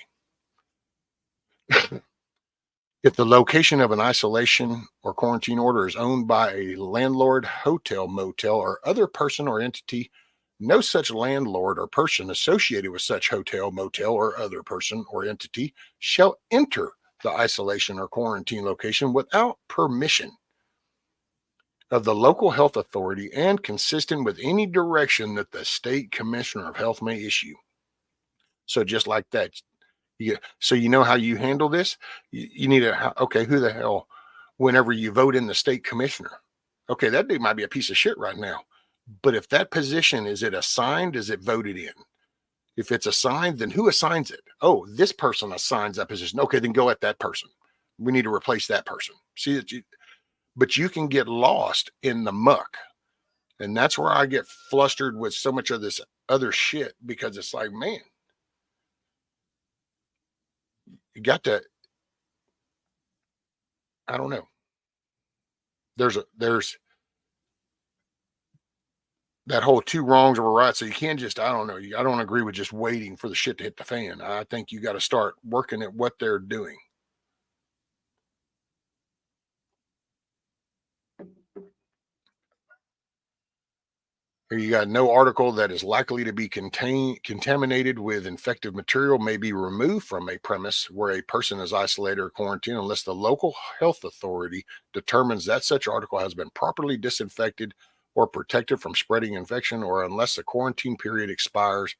If the location of an isolation or quarantine order is owned by a landlord, hotel, motel, or other person or entity, no such landlord or person associated with such hotel, motel, or other person or entity shall enter the isolation or quarantine location without permission of the local health authority and consistent with any direction that the state commissioner of health may issue. So just like that. So you know how you handle this? You need okay, who the hell, whenever you vote in the state commissioner, okay, that dude might be a piece of shit right now. But if that position, is it assigned? Is it voted in? If it's assigned, then who assigns it? Oh, this person assigns that position. Okay, then go at that person. We need to replace that person. See that but you can get lost in the muck. And that's where I get flustered with so much of this other shit, because it's like, man, you got to, I don't know. There's that whole two wrongs of a right. So you can't just, I don't know. I don't agree with just waiting for the shit to hit the fan. I think you got to start working at what they're doing. Here you got no article that is likely to be contaminated with infective material may be removed from a premise where a person is isolated or quarantined unless the local health authority determines that such article has been properly disinfected or protected from spreading infection, or unless the quarantine period expires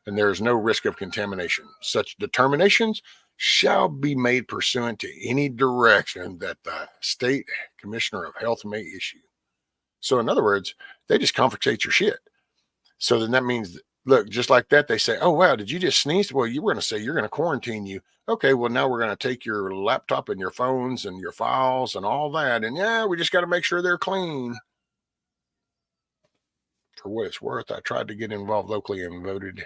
and there is no risk of contamination. Such determinations shall be made pursuant to any direction that the state commissioner of health may issue. So in other words, they just confiscate your shit. So then that means, look, just like that, they say, oh, wow, did you just sneeze? Well, you were going to say you're going to quarantine you. Okay, well, now we're going to take your laptop and your phones and your files and all that. And yeah, we just got to make sure they're clean. For what it's worth, I tried to get involved locally and voted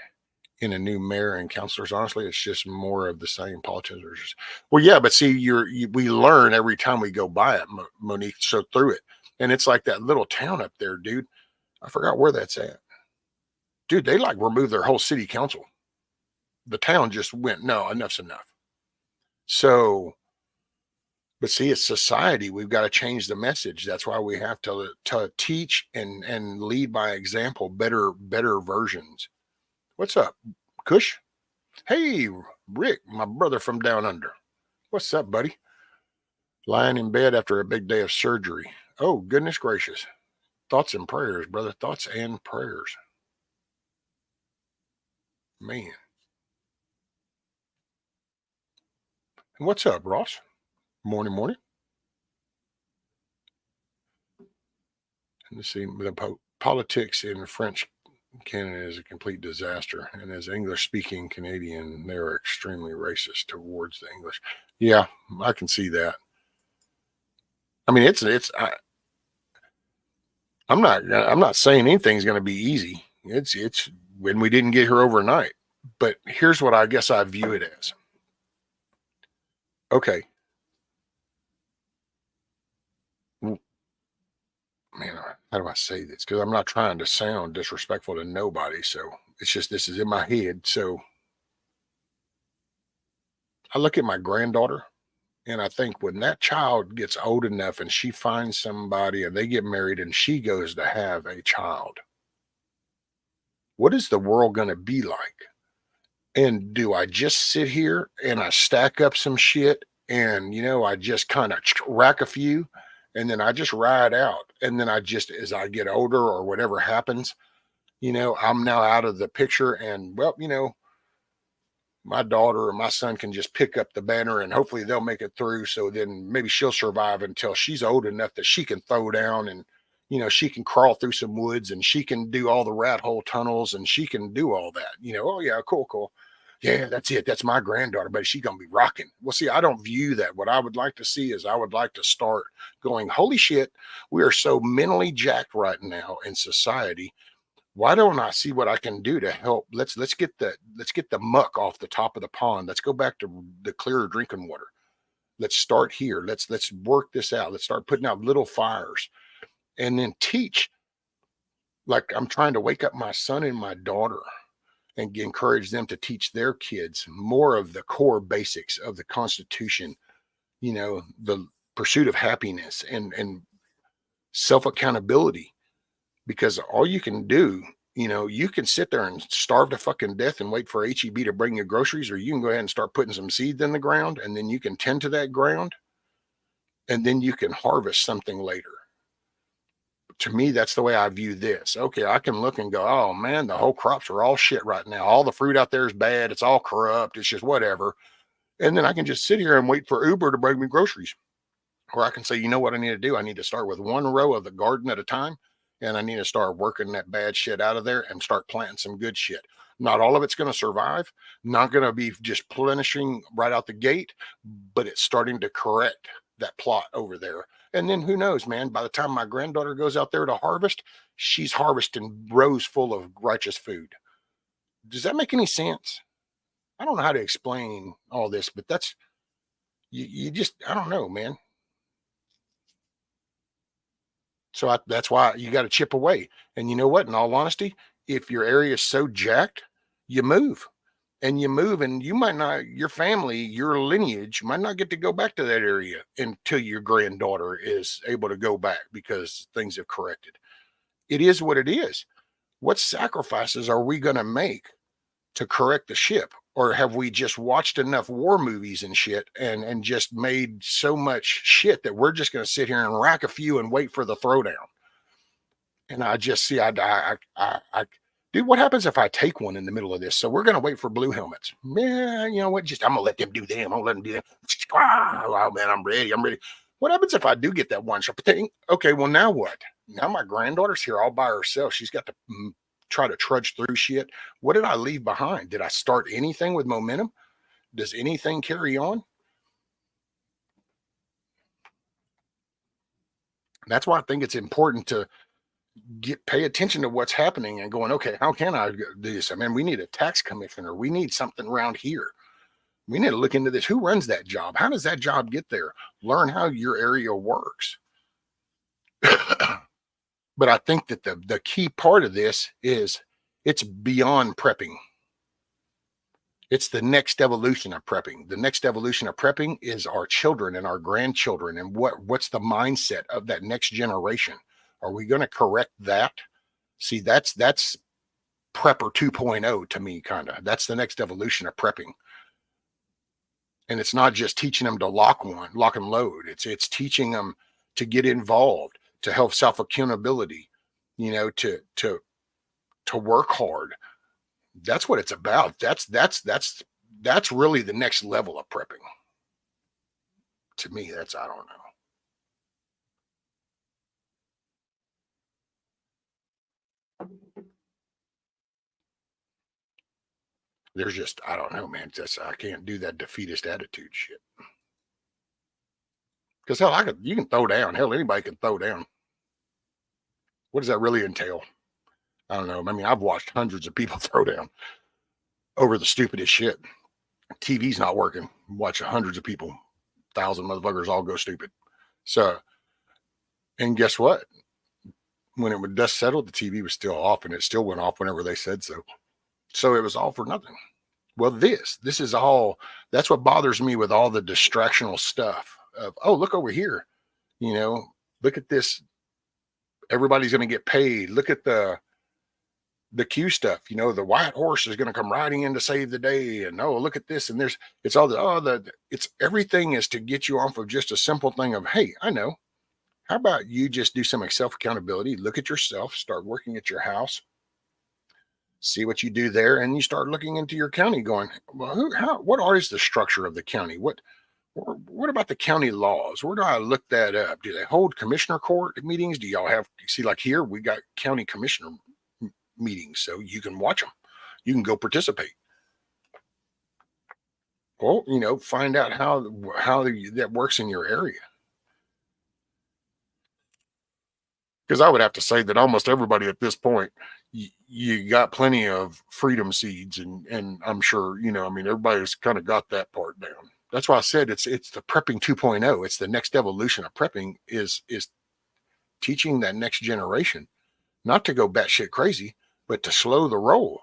in a new mayor and councilors. Honestly, it's just more of the same. Politicians. Well, yeah, but see, we learn every time we go by it, Monique. So through it. And it's like that little town up there, dude. I forgot where that's at. Dude, they like removed their whole city council. The town just went, no, enough's enough. So, but see, it's society. We've got to change the message. That's why we have to teach and lead by example, better versions. What's up, Kush? Hey, Rick, my brother from down under. What's up, buddy? Lying in bed after a big day of surgery. Oh, goodness gracious. Thoughts and prayers, brother. Thoughts and prayers. Man. And what's up, Ross? Morning. Let's see. The politics in French Canada is a complete disaster. And as English-speaking Canadian, they are extremely racist towards the English. Yeah, I can see that. I mean, I'm not saying anything's going to be easy. It's when we didn't get here overnight. But here's what I guess I view it as. Okay. Man, how do I say this? Because I'm not trying to sound disrespectful to nobody. So it's just, this is in my head. So I look at my granddaughter and I think when that child gets old enough and she finds somebody and they get married and she goes to have a child, what is the world going to be like? And do I just sit here and I stack up some shit and, I just kind of rack a few and then I just ride out. And then I just, as I get older or whatever happens, I'm now out of the picture and, well, my daughter or my son can just pick up the banner and hopefully they'll make it through. So then maybe she'll survive until she's old enough that she can throw down and, she can crawl through some woods and she can do all the rat hole tunnels and she can do all that, oh yeah, cool. Yeah, that's it. That's my granddaughter, but she's going to be rocking. Well, see, I don't view that. What I would like to see is I would like to start going, holy shit, we are so mentally jacked right now in society. Why don't I see what I can do to help? Let's get the muck off the top of the pond. Let's go back to the clearer drinking water. Let's start here. Let's work this out. Let's start putting out little fires and then teach. Like I'm trying to wake up my son and my daughter and encourage them to teach their kids more of the core basics of the Constitution, the pursuit of happiness and self-accountability. Because all you can do, you can sit there and starve to fucking death and wait for HEB to bring you groceries, or you can go ahead and start putting some seeds in the ground and then you can tend to that ground and then you can harvest something later. To me, that's the way I view this. Okay, I can look and go, oh man, the whole crops are all shit right now. All the fruit out there is bad. It's all corrupt. It's just whatever. And then I can just sit here and wait for Uber to bring me groceries. Or I can say, you know what I need to do? I need to start with one row of the garden at a time. And I need to start working that bad shit out of there and start planting some good shit. Not all of it's going to survive. Not going to be just plenishing right out the gate, but it's starting to correct that plot over there. And then who knows, man, by the time my granddaughter goes out there to harvest, she's harvesting rows full of righteous food. Does that make any sense? I don't know how to explain all this, but that's, you just, I don't know, man. So that's why you got to chip away. And you know what? In all honesty, if your area is so jacked, you move. And you might not, your family, your lineage might not get to go back to that area until your granddaughter is able to go back because things have corrected. It is what it is. What sacrifices are we going to make to correct the ship? Or have we just watched enough war movies and shit and just made so much shit that we're just going to sit here and rack a few and wait for the throwdown? And I just see, dude, what happens if I take one in the middle of this? So we're going to wait for blue helmets. Yeah, you know what? Just, I'm going to let them do them. I'm going to let them do them. Oh, man, I'm ready. I'm ready. What happens if I do get that one shot? Okay, well, now what? Now my granddaughter's here all by herself. She's got to try to trudge through shit. What did I leave behind? Did I start anything with momentum? Does anything carry on? That's why I think it's important to pay attention to what's happening and going, okay, how can I do this? I mean, we need a tax commissioner. We need something around here. We need to look into this. Who runs that job? How does that job get there? Learn how your area works. But I think that the key part of this is it's beyond prepping. It's the next evolution of prepping. The next evolution of prepping is our children and our grandchildren. And what's the mindset of that next generation? Are we going to correct that? See, that's prepper 2.0 to me, kind of. That's the next evolution of prepping. And it's not just teaching them to lock and load. It's teaching them to get involved, to help self-accountability, you know, to work hard. That's what it's about. That's really the next level of prepping. To me, I don't know. There's just, I don't know, man. I can't do that defeatist attitude shit. Because hell, you can throw down. Hell, anybody can throw down. What does that really entail? I don't know. I mean, I've watched hundreds of people throw down over the stupidest shit. TV's not working. Watch hundreds of people, 1,000 motherfuckers all go stupid. So, and guess what? When it was dust settled, the TV was still off, and it still went off whenever they said so. So it was all for nothing. Well, this is all, that's what bothers me with all the distractional stuff of, oh, look over here, you know, look at this. Everybody's going to get paid. Look at the Q stuff, you know, the white horse is going to come riding in to save the day. And oh, look at this. And it's all it's everything is to get you off of just a simple thing of, hey, I know. How about you just do some self-accountability, look at yourself, start working at your house, see what you do there, and you start looking into your county going, well, what is the structure of the county? What about the county laws? Where do I look that up? Do they hold commissioner court meetings? Do y'all have, see, like here, we got county commissioner meetings, so you can watch them. You can go participate. Well, you know, find out how that works in your area. Because I would have to say that almost everybody at this point, you got plenty of freedom seeds, and I'm sure, you know, I mean, everybody's kind of got that part down. That's why I said it's the prepping 2.0. It's the next evolution of prepping is teaching that next generation not to go batshit crazy, but to slow the roll.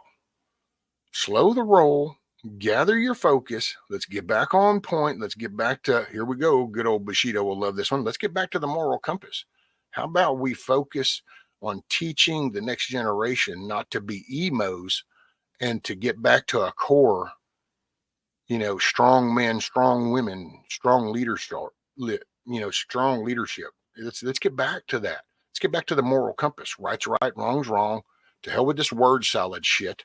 Slow the roll, gather your focus. Let's get back on point. Let's get back to, here we go. Good old Bushido will love this one. Let's get back to the moral compass. How about we focus on teaching the next generation not to be emos and to get back to a core, you know, strong men, strong women, strong leadership, you know, strong leadership. Let's get back to that. Let's get back to the moral compass. Right's right, wrong's wrong. To hell with this word salad shit.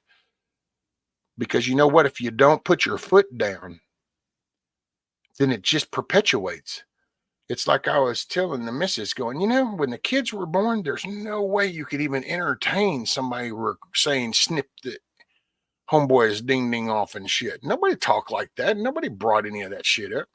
Because you know what? If you don't put your foot down, then it just perpetuates. It's like I was telling the missus going, you know, when the kids were born, there's no way you could even entertain somebody were saying snip the homeboys ding ding off and shit. Nobody talked like that. Nobody brought any of that shit up.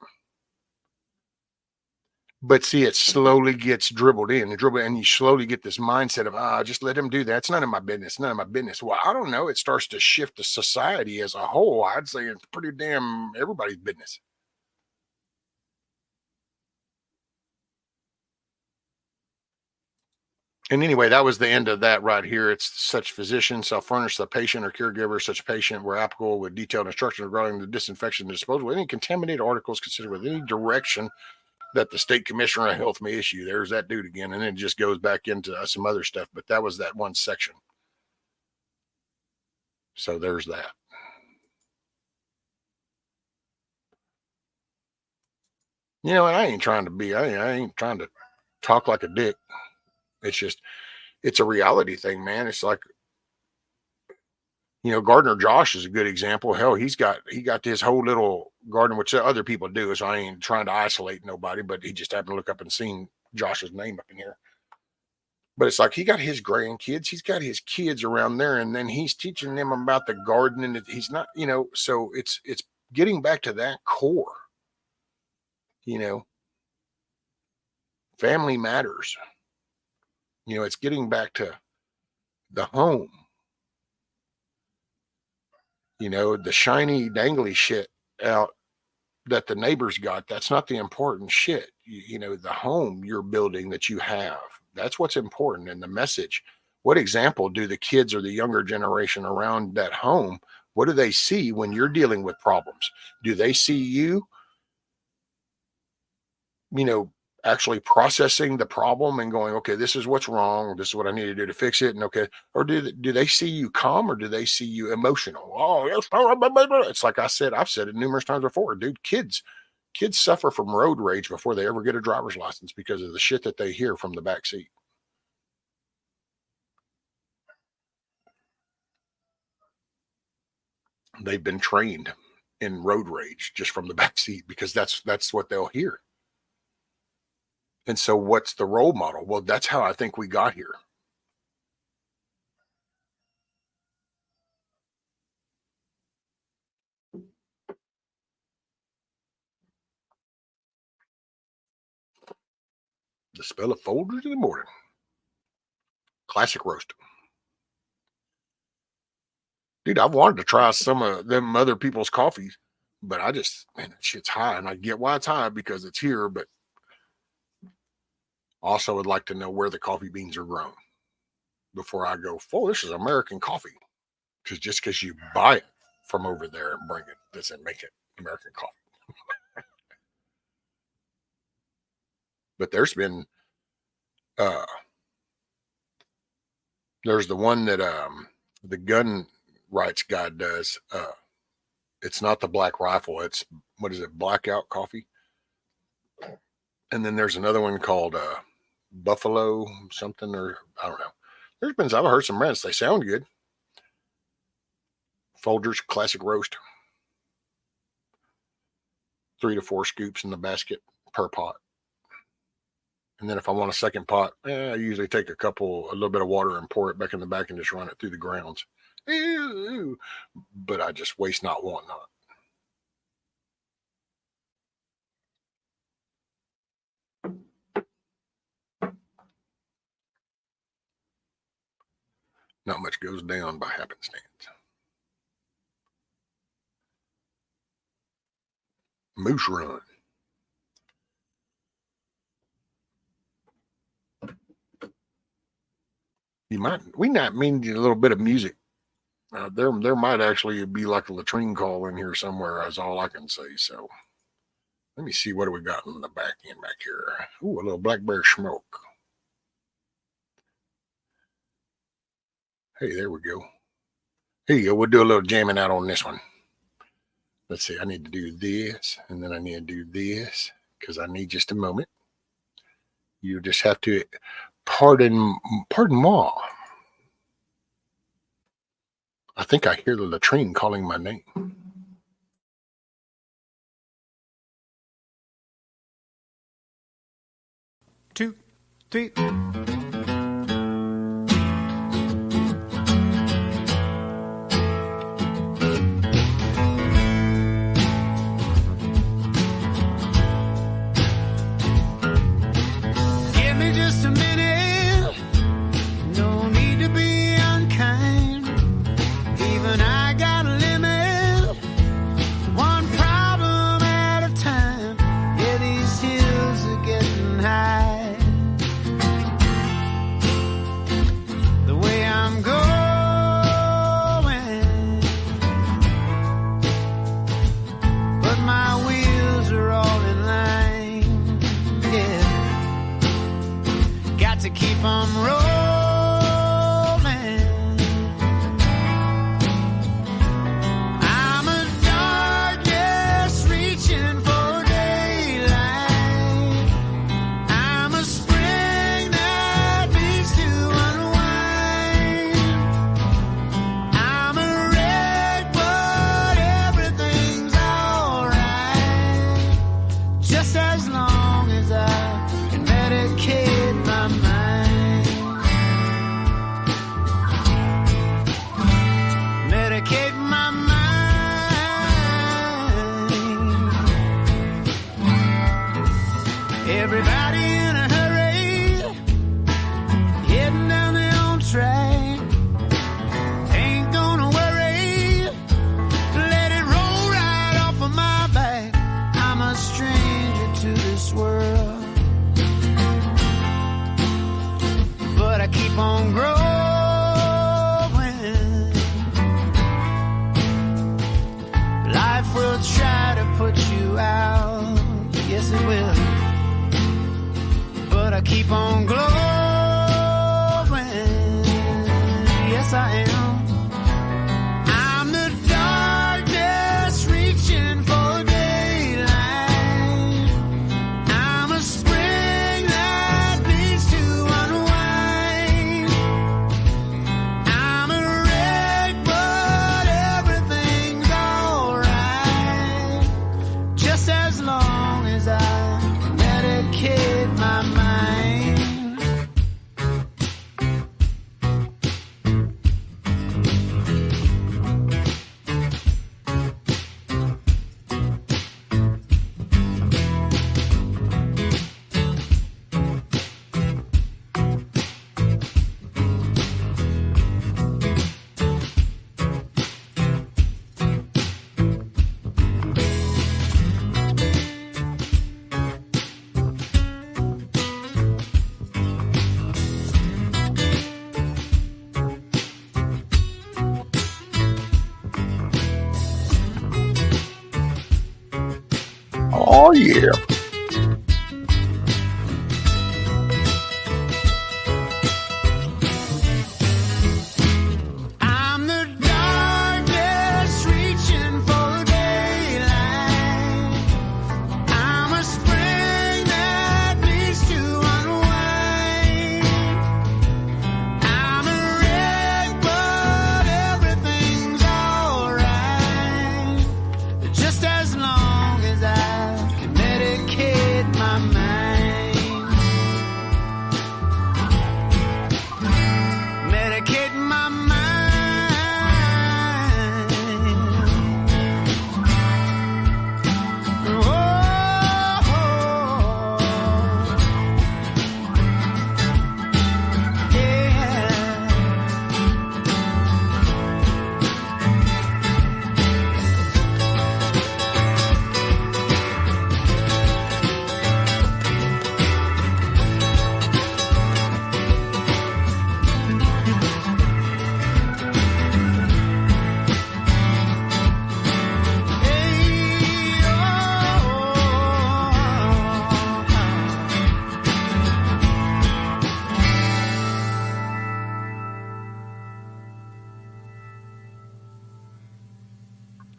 But see, it slowly gets dribbled in and you slowly get this mindset of, just let him do that. It's none of my business. None of my business. Well, I don't know. It starts to shift the society as a whole. I'd say it's pretty damn everybody's business. And anyway, that was the end of that right here. It's such physician shall furnish the patient or caregiver such patient where applicable with detailed instructions regarding the disinfection and disposal of any contaminated articles considered with any direction that the state commissioner of health may issue. There's that dude again. And then it just goes back into some other stuff. But that was that one section. So there's that. You know, and I ain't trying to talk like a dick. It's just, it's a reality thing, man. It's like, you know, Gardner Josh is a good example. Hell, he got this whole little garden, which other people do. So I ain't trying to isolate nobody, but he just happened to look up and seen Josh's name up in here. But it's like he got his grandkids, he's got his kids around there, and then he's teaching them about the garden, and he's not, you know. So it's getting back to that core. You know, family matters. You know, it's getting back to the home. You know, the shiny, dangly shit out that the neighbors got, that's not the important shit. You know, the home you're building that you have, that's what's important. And the message, what example do the kids or the younger generation around that home, what do they see when you're dealing with problems? Do they see you, you know, actually processing the problem and going, okay, this is what's wrong, this is what I need to do to fix it, and okay, or do they see you calm, or do they see you emotional? Oh, it's like I've said it numerous times before, dude. Kids suffer from road rage before they ever get a driver's license because of the shit that they hear from the back seat. They've been trained in road rage just from the back seat because that's what they'll hear. And so what's the role model? Well, that's how I think we got here. The smell of Folgers in the morning. Classic roast. Dude, I've wanted to try some of them other people's coffees, but I just, man, that shit's high. And I get why it's high because it's here, but also would like to know where the coffee beans are grown before I go, oh, this is American coffee. Because just because you buy it from over there and bring it doesn't make it American coffee. But there's been, there's the one that the gun rights guy does. It's not the Black Rifle. It's, what is it, Blackout Coffee? And then there's another one called Buffalo something, or I don't know. There's been, I've heard some brands, they sound good. Folgers Classic Roast. 3 to 4 scoops in the basket per pot. And then if I want a second pot, I usually take a little bit of water and pour it back in the back and just run it through the grounds. Ew. But I just waste not, want not. Not much goes down by happenstance. Moose Run. We might need a little bit of music. There might actually be like a latrine call in here somewhere. That's all I can say. So let me see, what do we got in the back end back here? Ooh, a little Black Bear Smoke. Hey, there we go. Here you go. We'll do a little jamming out on this one. Let's see. I need to do this, and then I need to do this because I need just a moment. You just have to pardon ma. I think I hear the latrine calling my name. Two, three. put you out. Yes, it will. But I keep on glowing. Yes, I am. I'm the darkness reaching for daylight. I'm a spring that needs to unwind. I'm a wreck, but everything's alright. Just as long as I medicate my mind. Oh, yeah. I'm the darkness reaching for daylight. I'm a spring that needs to unwind. I'm a wreck, but everything's alright. Just as long as I can medicate my mind. Medicate my mind. Oh, yeah. Hey,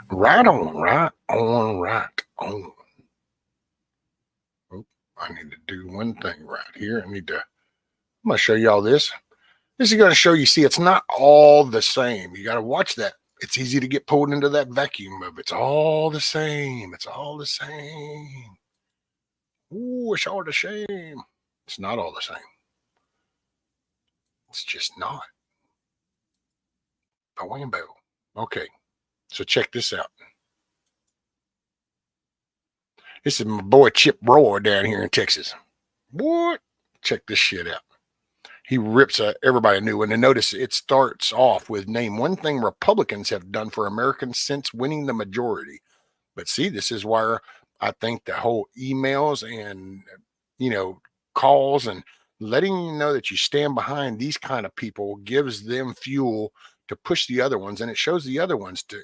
Right on, right on, right on. Oh, I need to do one thing right here. I'm going to show you all this. This is going to show you, see, it's not all the same. You got to watch that. It's easy to get pulled into that vacuum of it's all the same. It's all the same. Ooh, it's all the same. It's not all the same. It's just not. Bambo. Okay, so check this out. This is my boy Chip Roy down here in Texas. What? Check this shit out. He rips everybody new. And notice it starts off with name one thing Republicans have done for Americans since winning the majority. But see, this is where I think the whole emails and, calls and letting you know that you stand behind these kind of people gives them fuel to push the other ones. And it shows the other ones to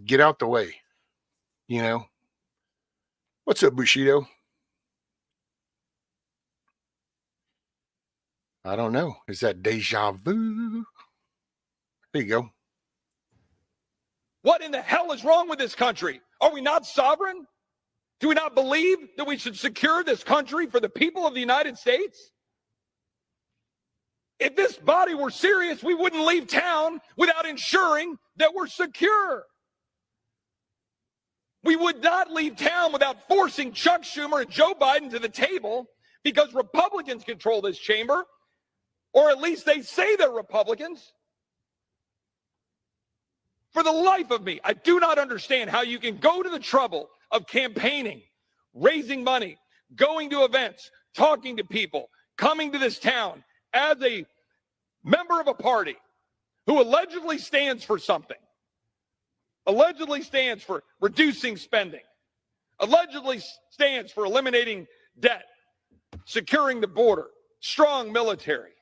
get out the way. What's up, Bushido? I don't know. Is that deja vu? There you go. What in the hell is wrong with this country? Are we not sovereign? Do we not believe that we should secure this country for the people of the United States? If this body were serious, we wouldn't leave town without ensuring that we're secure. We would not leave town without forcing Chuck Schumer and Joe Biden to the table because Republicans control this chamber, or at least they say they're Republicans. For the life of me, I do not understand how you can go to the trouble of campaigning, raising money, going to events, talking to people, coming to this town as a member of a party who allegedly stands for something, allegedly stands for reducing spending, allegedly stands for eliminating debt, securing the border, strong military,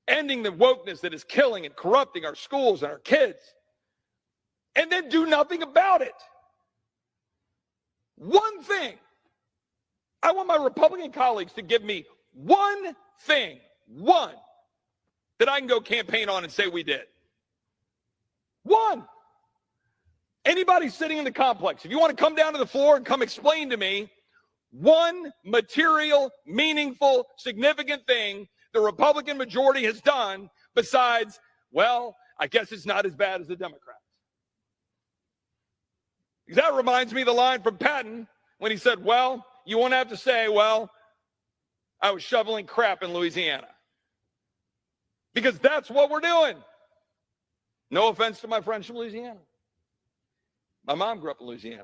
ending the wokeness that is killing and corrupting our schools and our kids, and then do nothing about it. One thing. I want my Republican colleagues to give me one thing, one, that I can go campaign on and say we did. One. Anybody sitting in the complex, if you want to come down to the floor and come explain to me one material, meaningful, significant thing the Republican majority has done besides, well, I guess it's not as bad as the Democrats. Because that reminds me of the line from Patton when he said, well, you won't have to say, well, I was shoveling crap in Louisiana. Because that's what we're doing. No offense to my friends from Louisiana. My mom grew up in Louisiana.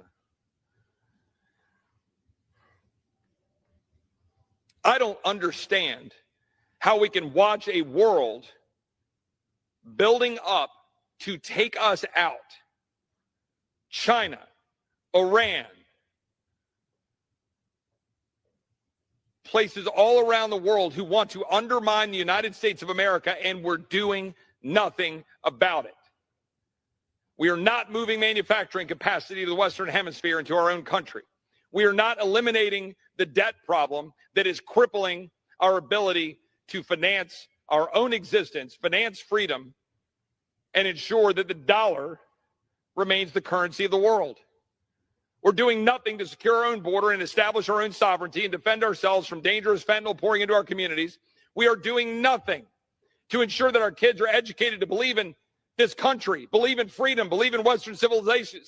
I don't understand how we can watch a world building up to take us out. China, Iran, places all around the world who want to undermine the United States of America, and we're doing nothing about it. We are not moving manufacturing capacity to the Western Hemisphere into our own country. We are not eliminating the debt problem that is crippling our ability to finance our own existence, finance freedom, and ensure that the dollar remains the currency of the world. We're doing nothing to secure our own border and establish our own sovereignty and defend ourselves from dangerous fentanyl pouring into our communities. We are doing nothing to ensure that our kids are educated to believe in this country, believe in freedom, believe in Western civilization.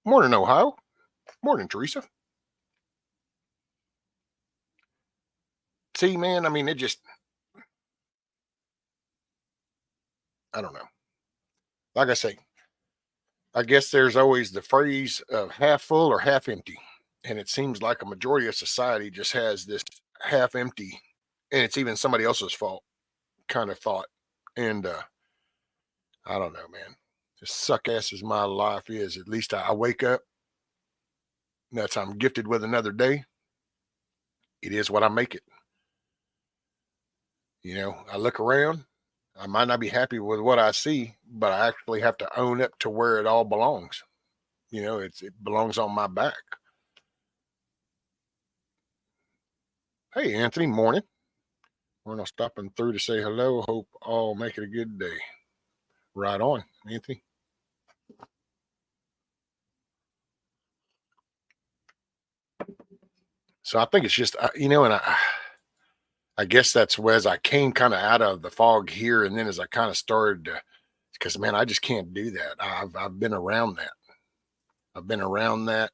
Morning, Ohio. Morning, Teresa. See, man, I mean, I don't know. Like I say, I guess there's always the phrase of half full or half empty. And it seems like a majority of society just has this half empty, and it's even somebody else's fault kind of thought. And I don't know, man. As suck ass as my life is, at least I wake up. That's I'm gifted with another day. It is what I make it. You know, I look around. I might not be happy with what I see, but I actually have to own up to where it all belongs. You know, it belongs on my back. Hey, Anthony, morning. We're not stopping through to say hello. Hope all make it a good day. Right on, Anthony. So I think it's just, you know, and I guess that's as I came kind of out of the fog here, and then as I kind of started to, because man, I just can't do that. I've been around that. I've been around that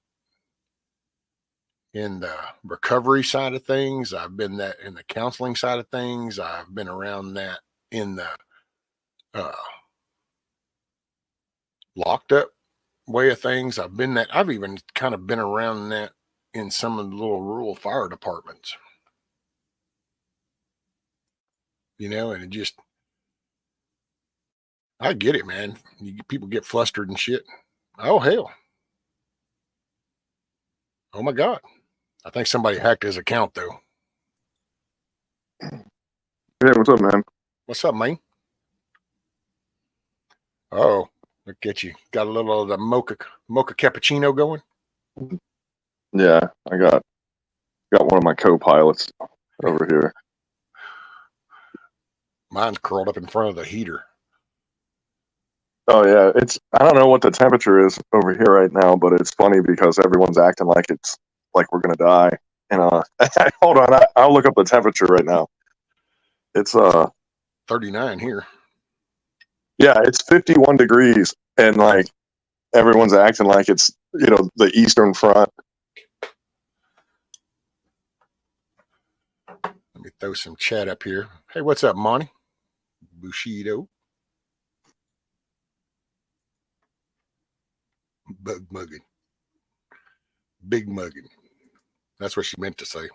in the recovery side of things. I've been that in the counseling side of things. I've been around that in the locked up way of things. I've even kind of been around that in some of the little rural fire departments. You know, and it just, I get it, man. People get flustered and shit. Oh, hell. Oh, my God. I think somebody hacked his account, though. Hey, what's up, man? What's up, man? Oh, look at you. Got a little of the mocha cappuccino going? Yeah, I got one of my co-pilots over here. Mine's curled up in front of the heater. Oh yeah, I don't know what the temperature is over here right now, but it's funny because everyone's acting like it's like we're gonna die. And hold on, I'll look up the temperature right now. It's 39 here. Yeah, it's 51 degrees, and like everyone's acting like it's, you know, the Eastern Front. Let me throw some chat up here. Hey, what's up, Monty? Bushido. Bug mugging. Big mugging. That's what she meant to say.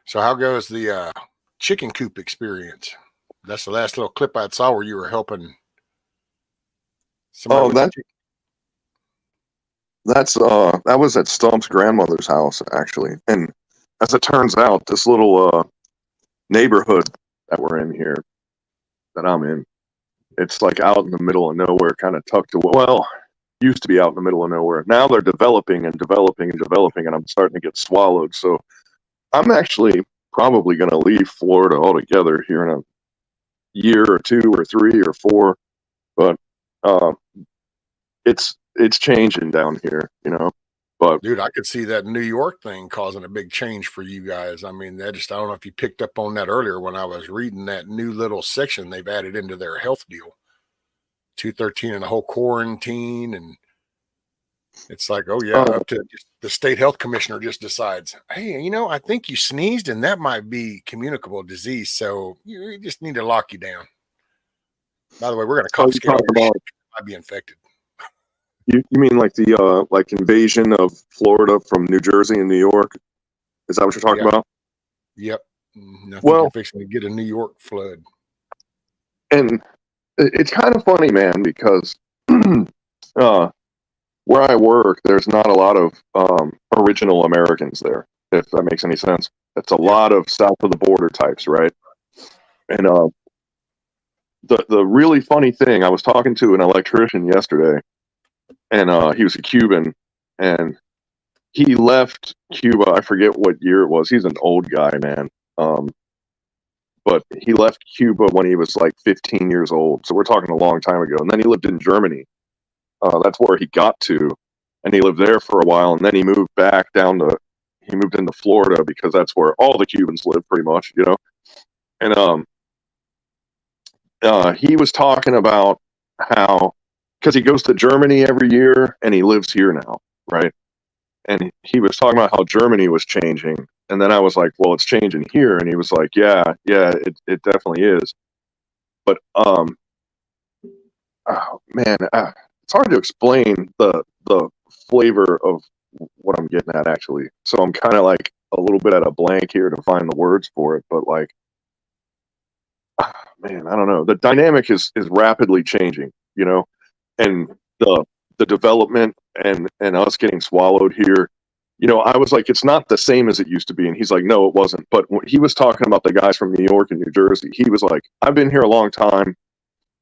So how goes the chicken coop experience? That's the last little clip I saw where you were helping That was at Stump's grandmother's house, actually. And as it turns out, this little neighborhood that we're in here, that I'm in, it's like out in the middle of nowhere, kind of tucked away. Well, used to be out in the middle of nowhere. Now they're developing and developing and developing, and I'm starting to get swallowed. So I'm actually probably going to leave Florida altogether here in a year or 2 or 3 or 4. But it's changing down here, you know. But dude, I could see that New York thing causing a big change for you guys. I mean, I don't know if you picked up on that earlier when I was reading that new little section they've added into their health deal. 213 and the whole quarantine, and it's like, oh yeah, up to just the state health commissioner just decides, hey, you know, I think you sneezed and that might be communicable disease, so you just need to lock you down. By the way, we're going to confiscate all your shit. You might be infected. You mean like the like invasion of Florida from New Jersey and New York? Is that what you're talking about? Yep. I think you're fixing to get a New York flood. And it's kind of funny, man, because where I work, there's not a lot of original Americans there, if that makes any sense. It's a lot of south of the border types, right? And the really funny thing, I was talking to an electrician yesterday, and he was a Cuban, and he left Cuba. I forget what year it was. He's an old guy, man. But he left Cuba when he was like 15 years old. So we're talking a long time ago. And then he lived in Germany. That's where he got to. And he lived there for a while. And then he moved back he moved into Florida because that's where all the Cubans live pretty much, you know. And he was talking about how, because he goes to Germany every year and he lives here now, right? And he was talking about how Germany was changing. And then I was like, well, it's changing here. And he was like, yeah, it definitely is. But, oh, man, it's hard to explain the flavor of what I'm getting at, actually. So I'm kind of like a little bit at a blank here to find the words for it. But like, man, I don't know. The dynamic is rapidly changing, you know, and the development and us getting swallowed here. You know, I was like, it's not the same as it used to be. And he's like, no, it wasn't. But when he was talking about the guys from New York and New Jersey, he was like, I've been here a long time.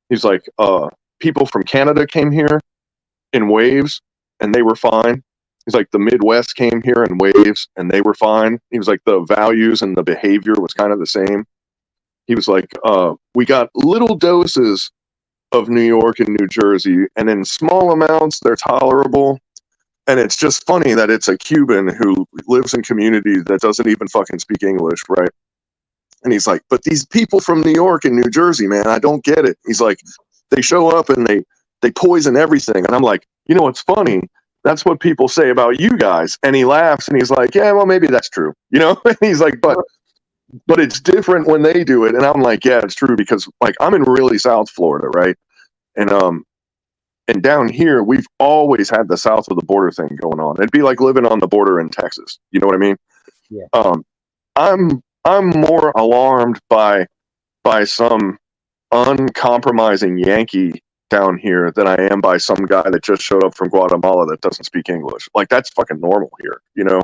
He's like, people from Canada came here in waves and they were fine. He's like, the Midwest came here in waves and they were fine. He was like, the values and the behavior was kind of the same. He was like, we got little doses of New York and New Jersey, and in small amounts, they're tolerable. And it's just funny that it's a Cuban who lives in community that doesn't even fucking speak English, right? And he's like, but these people from New York and New Jersey, man, I don't get it. He's like, they show up and they poison everything. And I'm like, you know what's funny? That's what people say about you guys. And he laughs and he's like, yeah, well, maybe that's true. You know? And he's like, but it's different when they do it. And I'm like, yeah, it's true, because like I'm in really South Florida, right? And down here, we've always had the south of the border thing going on. It'd be like living on the border in Texas. You know what I mean? Yeah. I'm more alarmed by some uncompromising Yankee down here than I am by some guy that just showed up from Guatemala that doesn't speak English. Like, that's fucking normal here, you know?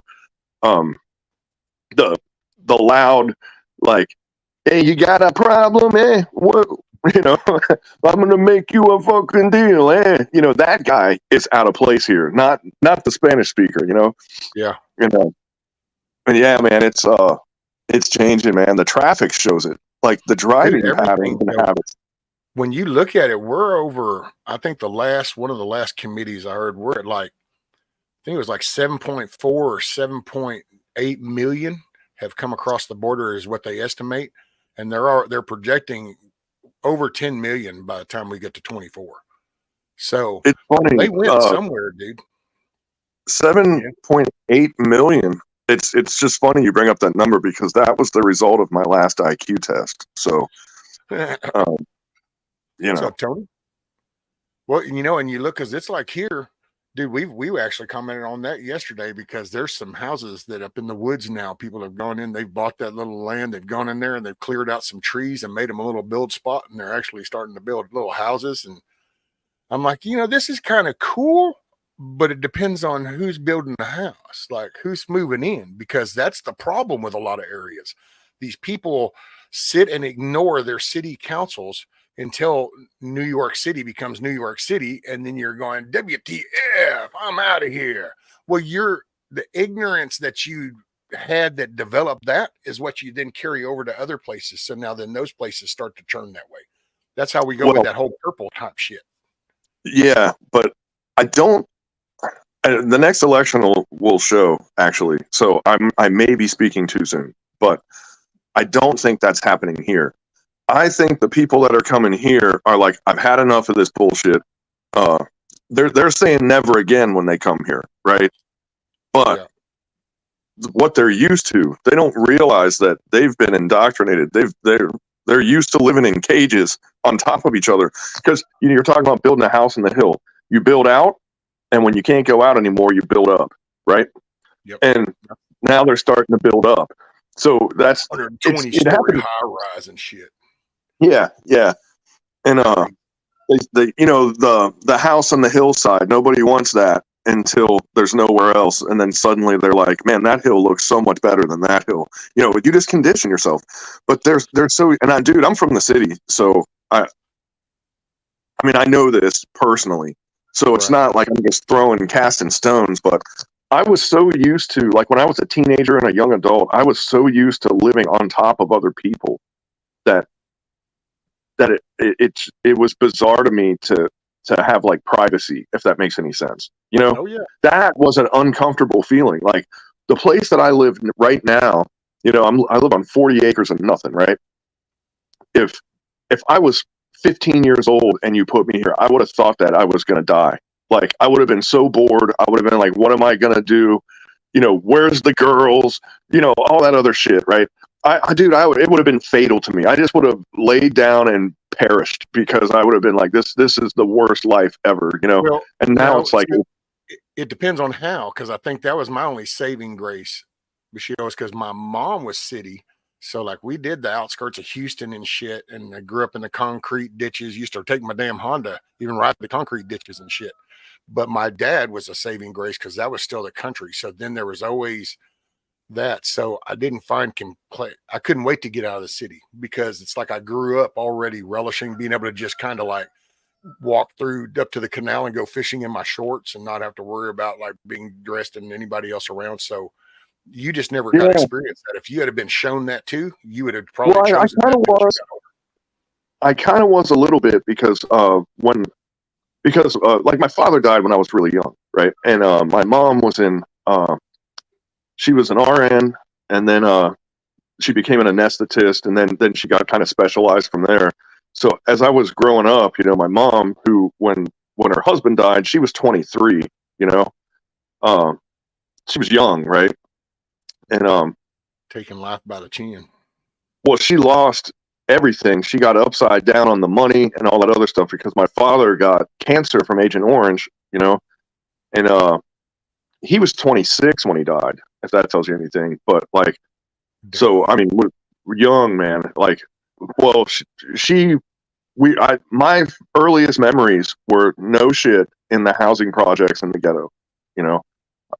The loud, like, hey, you got a problem, eh? What? You know, I'm gonna make you a fucking deal, eh? You know, that guy is out of place here. Not the Spanish speaker, you know. Yeah. You know, and yeah, man, it's changing, man. The traffic shows it. Like the driving patterns and habits. When you look at it, we're over. I think one of the last committees I heard, we're at like, I think it was like 7.4 or 7.8 million have come across the border is what they estimate, and they're projecting over 10 million by the time we get to 24. So it's funny. They went somewhere, dude. 7.8 million. It's just funny you bring up that number, because that was the result of my last IQ test. So, you What's know, up, Tony? Well, you know, and you look, because it's like here, dude, we actually commented on that yesterday, because there's some houses that up in the woods now, people have gone in, they've bought that little land, they've gone in there and they've cleared out some trees and made them a little build spot, and they're actually starting to build little houses. And I'm like, this is kind of cool, but it depends on who's building the house, like who's moving in, because that's the problem with a lot of areas. These people sit and ignore their city councils until New York City becomes New York City, and then you're going, WTF, I'm out of here. Well, the ignorance that you had that developed that is what you then carry over to other places. So now then those places start to turn that way. That's how we go with that whole purple type shit. Yeah, but I don't. The next election will show, actually. So I may be speaking too soon, but I don't think that's happening here. I think the people that are coming here are like, I've had enough of this bullshit. They're saying never again when they come here, right? But what they're used to, they don't realize that they've been indoctrinated. They're used to living in cages on top of each other. Because you're talking about building a house in the hill. You build out, and when you can't go out anymore, you build up, right? Yep. And now they're starting to build up. So that's 120-story high rise and shit. Yeah, yeah. And the house on the hillside, nobody wants that until there's nowhere else, and then suddenly they're like, man, that hill looks so much better than that hill. You just condition yourself. But there's so, and I'm from the city, so I know this personally. So it's not like I'm just casting stones, but I was so used to, like when I was a teenager and a young adult, I was so used to living on top of other people that it was bizarre to me to have like privacy, if that makes any sense. That was an uncomfortable feeling. Like the place that I live right now, I live on 40 acres of nothing, right? If I was 15 years old and you put me here, I would have thought that I was going to die. Like I would have been so bored. I would have been like, what am I going to do? Where's the girls? All that other shit, right? It would have been fatal to me. I just would have laid down and perished because I would have been like, this is the worst life ever, Well, and now it's like, it depends on how, because I think that was my only saving grace, because my mom was city. So like we did the outskirts of Houston and shit, and I grew up in the concrete ditches, used to take my damn Honda, even ride the concrete ditches and shit. But my dad was a saving grace because that was still the country. So then there was always that. So I didn't find I couldn't wait to get out of the city, because it's like I grew up already relishing being able to just kind of like walk through up to the canal and go fishing in my shorts and not have to worry about like being dressed and anybody else around. So you just never got to experience that. If you had been shown that too, you would have probably chosen that. I kind of was a little bit, because like my father died when I was really young, right? And my mom was she was an RN, and then she became an anesthetist, and then she got kind of specialized from there. So as I was growing up, my mom, who when her husband died, she was 23, she was young, right? And taking life by the chin. Well, she lost everything. She got upside down on the money and all that other stuff because my father got cancer from Agent Orange, and he was 26 when he died, if that tells you anything. But like, so I mean, we're young, man. Like, well, my earliest memories were no shit in the housing projects in the ghetto.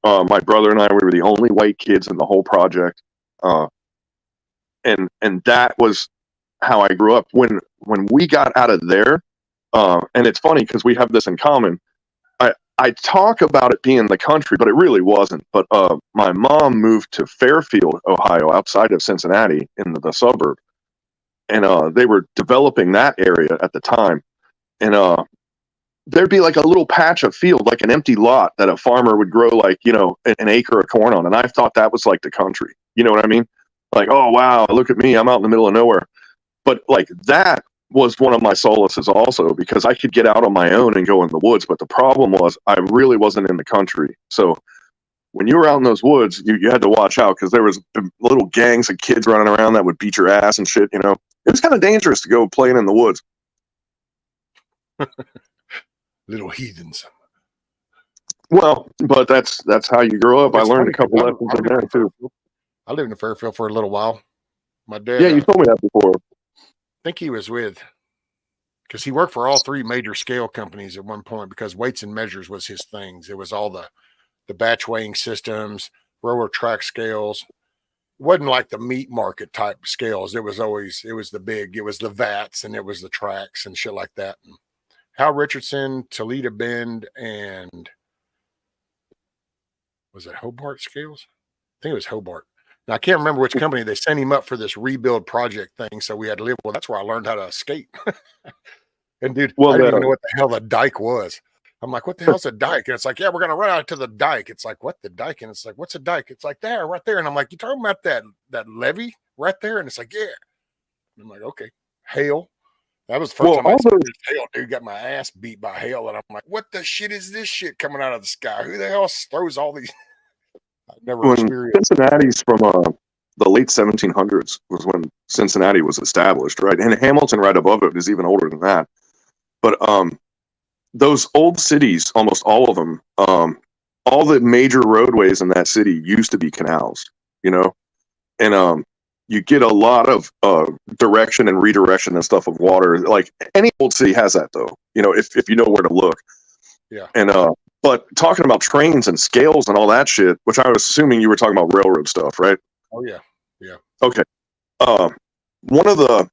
My brother and I, we were the only white kids in the whole project, and that was how I grew up. When we got out of there, and it's funny because we have this in common. I talk about it being the country, but it really wasn't. But my mom moved to Fairfield, Ohio, outside of Cincinnati, in the suburb, and they were developing that area at the time. And there'd be like a little patch of field, like an empty lot that a farmer would grow like, an acre of corn on. And I thought that was like the country. You know what I mean? Like, oh, wow, look at me. I'm out in the middle of nowhere. But like that was one of my solaces also, because I could get out on my own and go in the woods. But the problem was I really wasn't in the country. So when you were out in those woods, you had to watch out, because there was little gangs of kids running around that would beat your ass and shit. It was kind of dangerous to go playing in the woods. Little heathens. Well, but that's how you grow up. I learned a couple lessons in there too. I lived in Fairfield for a little while. My dad. Yeah, you told me that before. I think he was with because he worked for all three major scale companies at one point because weights and measures was his things. It was all the batch weighing systems, railroad track scales. It wasn't like the meat market type scales. It was the VATs and it was the tracks and shit like that. And Hal Richardson, Toledo Bend, and was it Hobart scales? I think it was Hobart. Now, I can't remember which company. They sent him up for this rebuild project thing, so we had to live. Well, that's where I learned how to skate. And dude, I didn't even know what the hell a dike was. I'm like, what the hell's a dike? And it's like, yeah, we're gonna run out to the dike. It's like, what, the dike? And it's like, what's a dike? It's like there, right there. And I'm like, you talking about that levee right there? And it's like, yeah. And I'm like, okay, hail. That was the first time I experienced hail, dude. Got my ass beat by hail, and I'm like, what the shit is this shit coming out of the sky? Who the hell throws all these? I've never experienced. Cincinnati's from the late 1700s was when Cincinnati was established, right? And Hamilton, right above it, is even older than that. But those old cities, almost all of them, all the major roadways in that city used to be canals, you know, and you get a lot of direction and redirection and stuff of water. Like any old city has that, though, you know, if you know where to look. Yeah. And but talking about trains and scales and all that shit, which I was assuming you were talking about railroad stuff, right? Oh yeah, yeah. Okay. One of the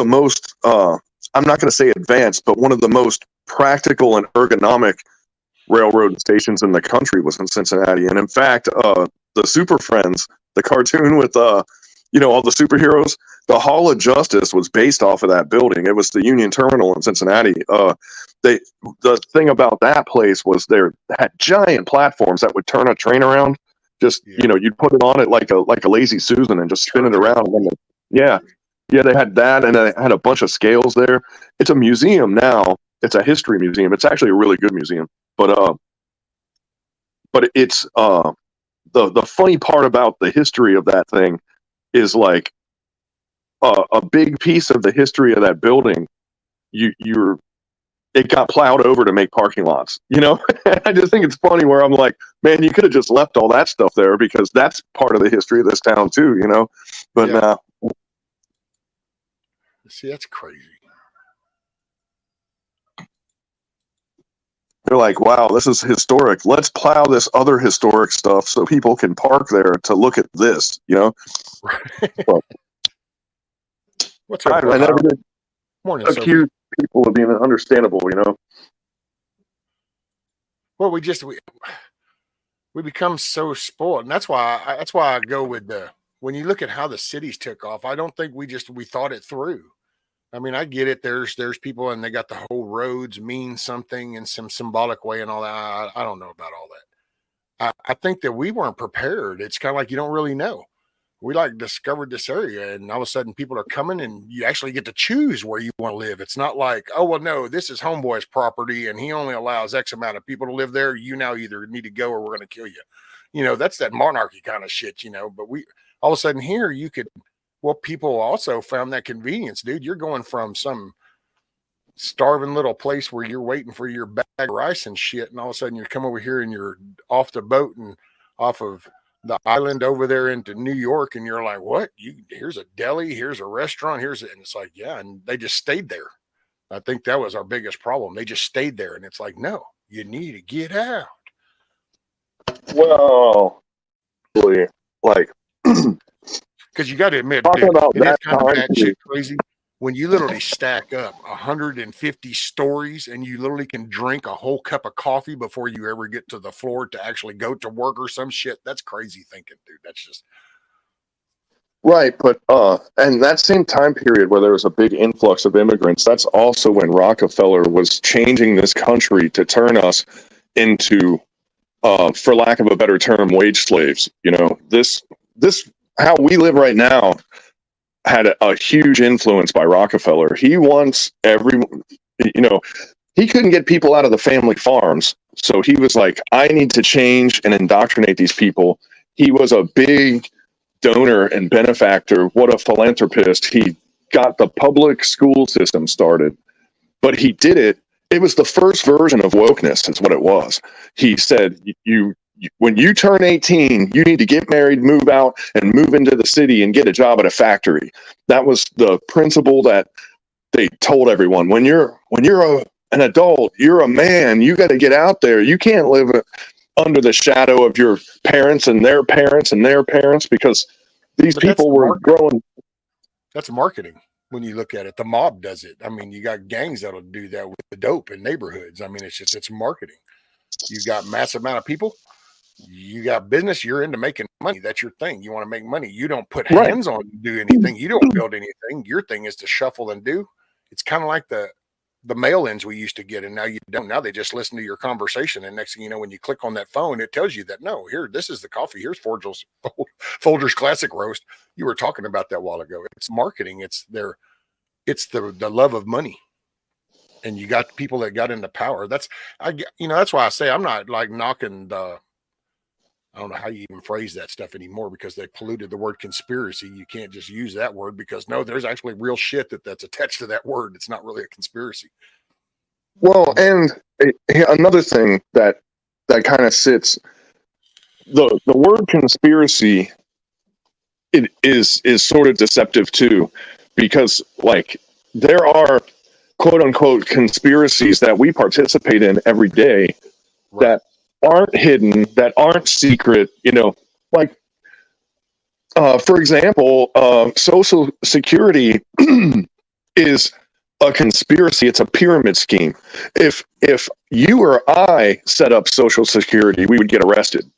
most I'm not going to say advanced, but one of the most practical and ergonomic railroad stations in the country was in Cincinnati. And in fact, the Super Friends, the cartoon with all the superheroes, the Hall of Justice was based off of that building. It was the Union Terminal in Cincinnati. The thing about that place was they had giant platforms that would turn a train around. Just you'd put it on it like a lazy Susan and just spin it around. Yeah, they had that, and they had a bunch of scales there. It's a museum now. It's a history museum. It's actually a really good museum. But it's the funny part about the history of that thing is like a big piece of the history of that building. It got plowed over to make parking lots, you know? I just think it's funny where I'm like, man, you could have just left all that stuff there because that's part of the history of this town too, you know? But yeah. See, that's crazy. They're like, wow, this is historic. Let's plow this other historic stuff so people can park there to look at this, you know? Well, what's up? I never did Morning, accuse people of being understandable, you know? Well, we become so spoiled, and that's why I go with when you look at how the cities took off, I don't think we thought it through. I mean, I get it. There's people, and they got the whole roads mean something in some symbolic way and all that. I don't know about all that. I think that we weren't prepared. It's kind of like you don't really know. We discovered this area, and all of a sudden people are coming, and you actually get to choose where you want to live. It's not like, oh, well, no, this is Homeboy's property, and he only allows X amount of people to live there. You now either need to go or we're going to kill you. You know, that's that monarchy kind of shit, you know. But all of a sudden here you could. Well, people also found that convenience, dude. You're going from some starving little place where you're waiting for your bag of rice and shit, and all of a sudden you come over here and you're off the boat and off of the island over there into New York, and you're like, what? Here's a deli, here's a restaurant, and it's like, yeah, and they just stayed there. I think that was our biggest problem. They just stayed there, and it's like, no, you need to get out. Well, like. Because you got to admit, dude, it is kind of batshit crazy when you literally stack up 150 stories and you literally can drink a whole cup of coffee before you ever get to the floor to actually go to work or some shit. That's crazy thinking, dude. That's just right. But and that same time period where there was a big influx of immigrants, that's also when Rockefeller was changing this country to turn us into, for lack of a better term, wage slaves. You know, this how we live right now had a huge influence by Rockefeller. He wants he couldn't get people out of the family farms. So he was like, I need to change and indoctrinate these people. He was a big donor and benefactor. What a philanthropist. He got the public school system started, but he did it. It was the first version of wokeness is what it was. He said, when you turn 18, you need to get married, move out, and move into the city and get a job at a factory. That was the principle that they told everyone, when you're an adult, you're a man, you got to get out there. You can't live under the shadow of your parents and their parents and their parents, because these people were growing. That's marketing. When you look at it, the mob does it. I mean, you got gangs that'll do that with the dope in neighborhoods. I mean, it's marketing. You got massive amount of people. You got business. You're into making money. That's your thing. You want to make money. You don't put hands on and do anything. You don't build anything. Your thing is to shuffle and do. It's kind of like the mail-ins we used to get, and now you don't. Now they just listen to your conversation, and next thing you know, when you click on that phone, it tells you that, no, here, this is the coffee. Here's Folger's Classic Roast. You were talking about that a while ago. It's marketing. It's the love of money. And you got people that got into power. That's why I say I'm not like knocking I don't know how you even phrase that stuff anymore, because they polluted the word conspiracy. You can't just use that word, because no, there's actually real shit that's attached to that word. It's not really a conspiracy. Well, and another thing that kind of sits, the word conspiracy, it is sort of deceptive too, because like there are quote unquote conspiracies that we participate in every day that aren't hidden, that aren't secret, like for example, Social Security is a conspiracy. It's a pyramid scheme. If you or I set up Social Security, we would get arrested,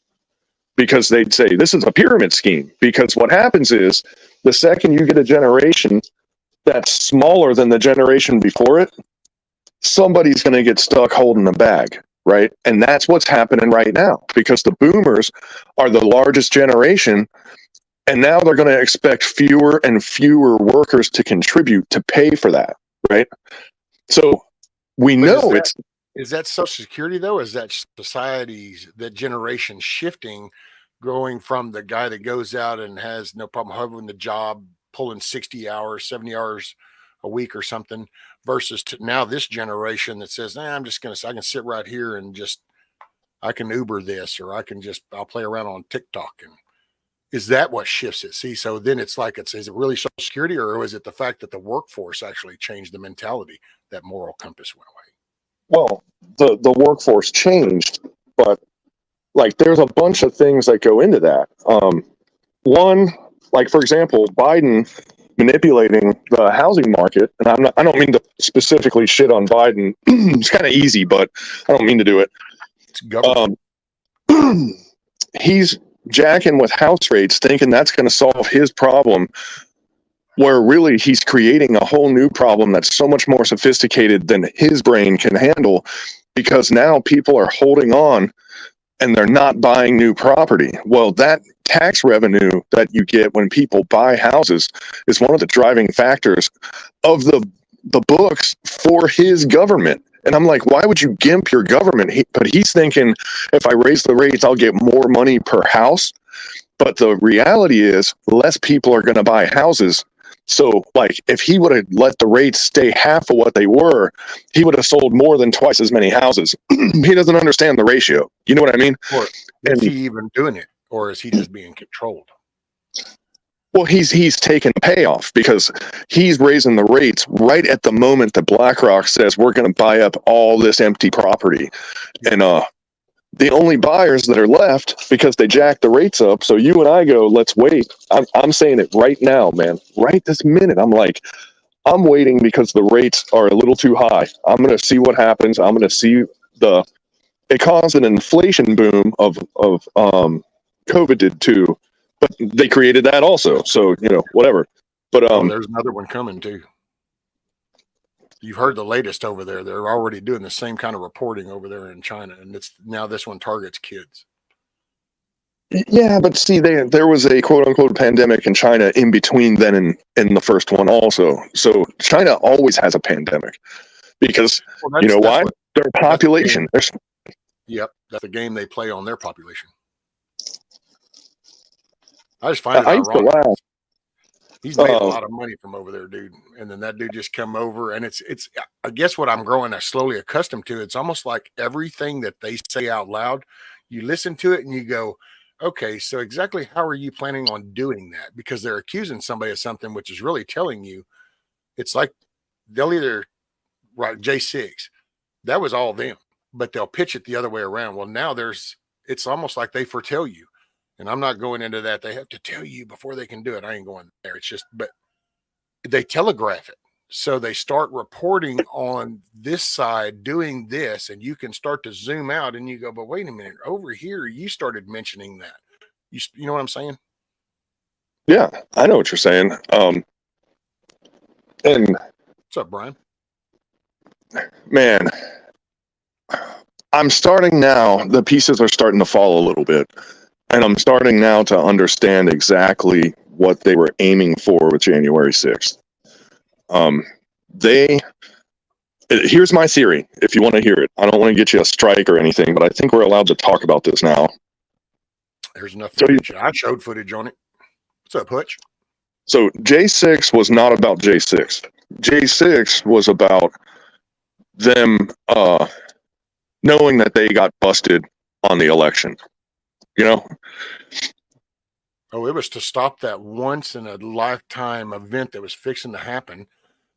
because they'd say this is a pyramid scheme. Because what happens is, the second you get a generation that's smaller than the generation before it, somebody's going to get stuck holding the bag, right? And that's what's happening right now, because the boomers are the largest generation, and now they're going to expect fewer and fewer workers to contribute to pay for that, right? So we know is that Social Security though? Is that society's, that generation shifting, growing from the guy that goes out and has no problem having the job, pulling 60 hours, 70 hours a week or something, versus to now this generation that says, I can sit right here and I can Uber this, or I'll play around on TikTok. And is that what shifts it? See, so then it's like, is it really Social Security, or is it the fact that the workforce actually changed the mentality, that moral compass went away? Well, the workforce changed, but like there's a bunch of things that go into that. One, like for example, Biden manipulating the housing market, and I don't mean to specifically shit on Biden. It's kind of easy, but I don't mean to do it. It's government. He's jacking with house rates, thinking that's going to solve his problem, where really he's creating a whole new problem that's so much more sophisticated than his brain can handle, because now people are holding on and they're not buying new property. Well, that tax revenue that you get when people buy houses is one of the driving factors of the books for his government. And I'm like, why would you gimp your government? But he's thinking, if I raise the rates, I'll get more money per house. But the reality is, less people are going to buy houses. So, like, if he would have let the rates stay half of what they were, he would have sold more than twice as many houses. He doesn't understand the ratio. You know what I mean? Or is he even doing it, or is he just being controlled? Well, he's taking a payoff, because he's raising the rates right at the moment that BlackRock says we're going to buy up all this empty property. And the only buyers that are left, because they jacked the rates up. So you and I go, let's wait. I'm saying it right now, man. Right this minute. I'm like, I'm waiting because the rates are a little too high. I'm going to see what happens. I'm going to see it caused an inflation boom of COVID did too, but they created that also. So, whatever. But there's another one coming too. You've heard the latest over there. They're already doing the same kind of reporting over there in China, and it's now this one targets kids. Yeah, but see, there was a quote unquote pandemic in China in between then and the first one also. So China always has a pandemic, because you know why? Their population. Yep, that's the game they play on their population. I just find it ironic. He's made a lot of money from over there, dude. And then that dude just come over, and it's I guess what I'm growing slowly accustomed to, it's almost like everything that they say out loud, you listen to it and you go, okay, so exactly how are you planning on doing that? Because they're accusing somebody of something, which is really telling you, it's like they'll either right J6, that was all them, but they'll pitch it the other way around. Well, now it's almost like they foretell you, and I'm not going into that. They have to tell you before they can do it. I ain't going there. It's just, but they telegraph it. So they start reporting on this side doing this, and you can start to zoom out and you go, but wait a minute, over here, you started mentioning that. You know what I'm saying? Yeah, I know what you're saying. And what's up, Brian? Man, I'm starting now. The pieces are starting to fall a little bit, and I'm starting now to understand exactly what they were aiming for with January 6th. Here's my theory, if you want to hear it. I don't want to get you a strike or anything, but I think we're allowed to talk about this now. There's enough footage. I showed footage on it. What's up, Hutch? So J6 was not about J6. J6 was about them knowing that they got busted on the election. You know? Oh, it was to stop that once in a lifetime event that was fixing to happen,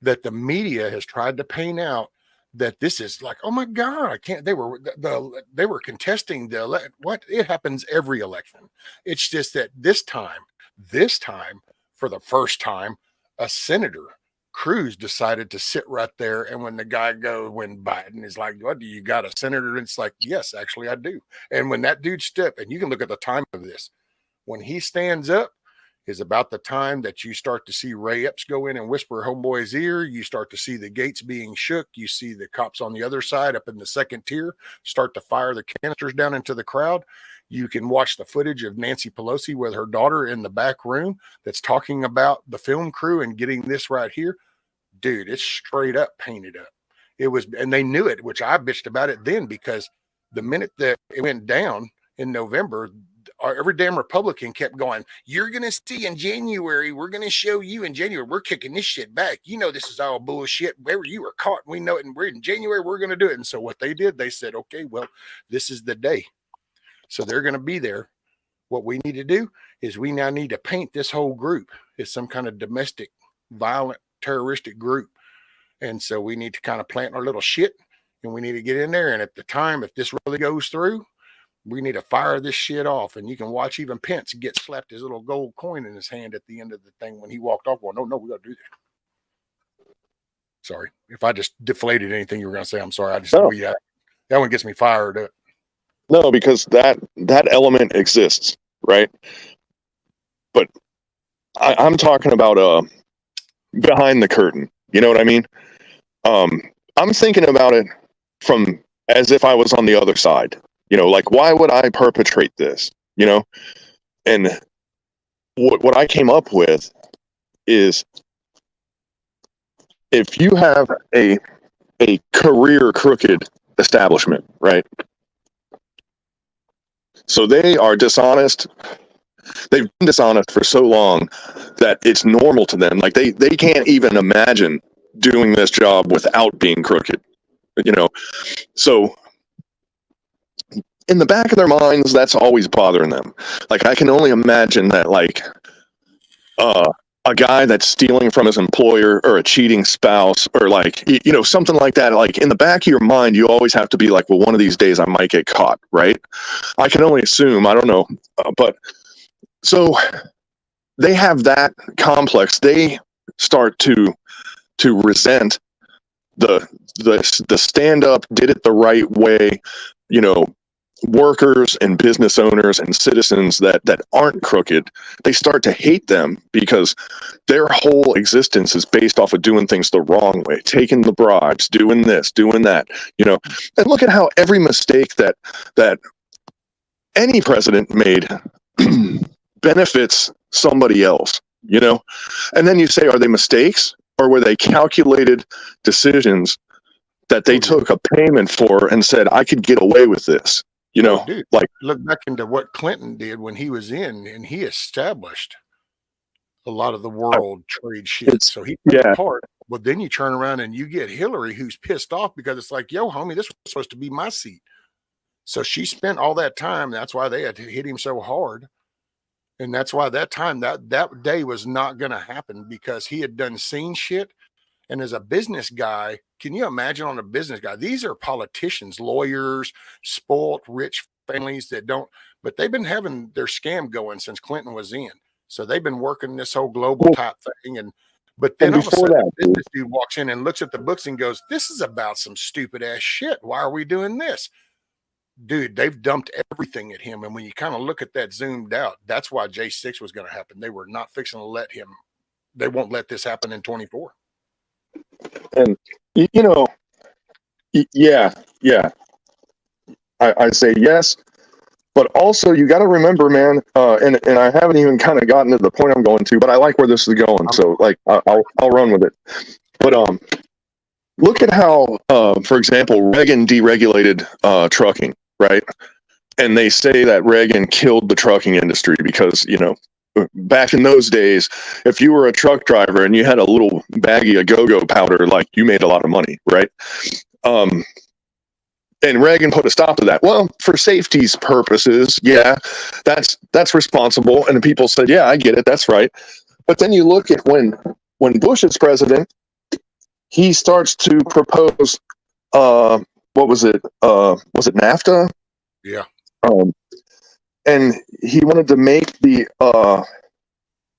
that the media has tried to paint out that this is like, oh my God, I can't. They were contesting what it happens every election. It's just that this time, for the first time, a senator, Cruz, decided to sit right there. And when when Biden is like, what, do you got a senator? And it's like, yes, actually I do. And when that dude stepped, and you can look at the time of this, when he stands up is about the time that you start to see Ray Epps go in and whisper homeboy's ear. You start to see the gates being shook. You see the cops on the other side up in the second tier start to fire the canisters down into the crowd. You can watch the footage of Nancy Pelosi with her daughter in the back room that's talking about the film crew and getting this right here. Dude, it's straight up painted up. It was, and they knew it, which I bitched about it then, because the minute that it went down in November, every damn Republican kept going, you're going to see in January, we're going to show you in January, we're kicking this shit back. You know, this is all bullshit. Wherever you were caught, we know it. And we're in January, we're going to do it. And so what they did, they said, okay, well, this is the day. So they're going to be there. What we need to do is we now need to paint this whole group as some kind of domestic, violent, terroristic group. And so we need to kind of plant our little shit, and we need to get in there. And at the time, if this really goes through, we need to fire this shit off. And you can watch even Pence get slapped his little gold coin in his hand at the end of the thing when he walked off. Well, no, we got to do that. Sorry. If I just deflated anything you were going to say, I'm sorry. That one gets me fired up. No, because that element exists, right? But I'm talking about behind the curtain. You know what I mean? I'm thinking about it from as if I was on the other side. You know, like, why would I perpetrate this? You know? And what I came up with is, if you have a career crooked establishment, right? So they are dishonest. They've been dishonest for so long that it's normal to them. Like they can't even imagine doing this job without being crooked, you know? So in the back of their minds, that's always bothering them. Like, I can only imagine that, like, a guy that's stealing from his employer, or a cheating spouse, or like, you know, something like that. Like, in the back of your mind, you always have to be like, well, one of these days I might get caught, right? I can only assume, I don't know. But so they have that complex. They start to resent the stand up, did it the right way, you know, workers and business owners and citizens that aren't crooked. They start to hate them because their whole existence is based off of doing things the wrong way, taking the bribes, doing this, doing that, you know. And look at how every mistake that any president made benefits somebody else, you know. And then you say, are they mistakes, or were they calculated decisions that they took a payment for and said, I could get away with this? You know, dude, like, look back into what Clinton did when he was in, and he established a lot of the world trade shit. So he played a part. But then you turn around and you get Hillary, who's pissed off because it's like, yo, homie, this was supposed to be my seat. So she spent all that time. That's why they had to hit him so hard. And that's why that time, that day was not going to happen, because he had done scene shit. And as a business guy, can you imagine on a business guy? These are politicians, lawyers, spoiled, rich families that don't, but they've been having their scam going since Clinton was in. So they've been working this whole global type thing. But then all of a sudden, that business dude walks in and looks at the books and goes, "This is about some stupid ass shit. Why are we doing this?" Dude, they've dumped everything at him. And when you kind of look at that zoomed out, that's why J6 was going to happen. They were not fixing to let him, they won't let this happen in 24. And, yeah. I say yes. But also, you got to remember, man, and I haven't even kind of gotten to the point I'm going to, but I like where this is going. So, like, I'll run with it. But look at how, for example, Reagan deregulated trucking, right? And they say that Reagan killed the trucking industry because, back in those days, if you were a truck driver and you had a little baggie of go-go powder, like, you made a lot of money, right? And Reagan put a stop to that. Well, for safety's purposes, yeah, that's responsible. And the people said, yeah, I get it, that's right. But then you look at when Bush is president, he starts to propose, what was it? Was it NAFTA? Yeah. And he wanted to make the,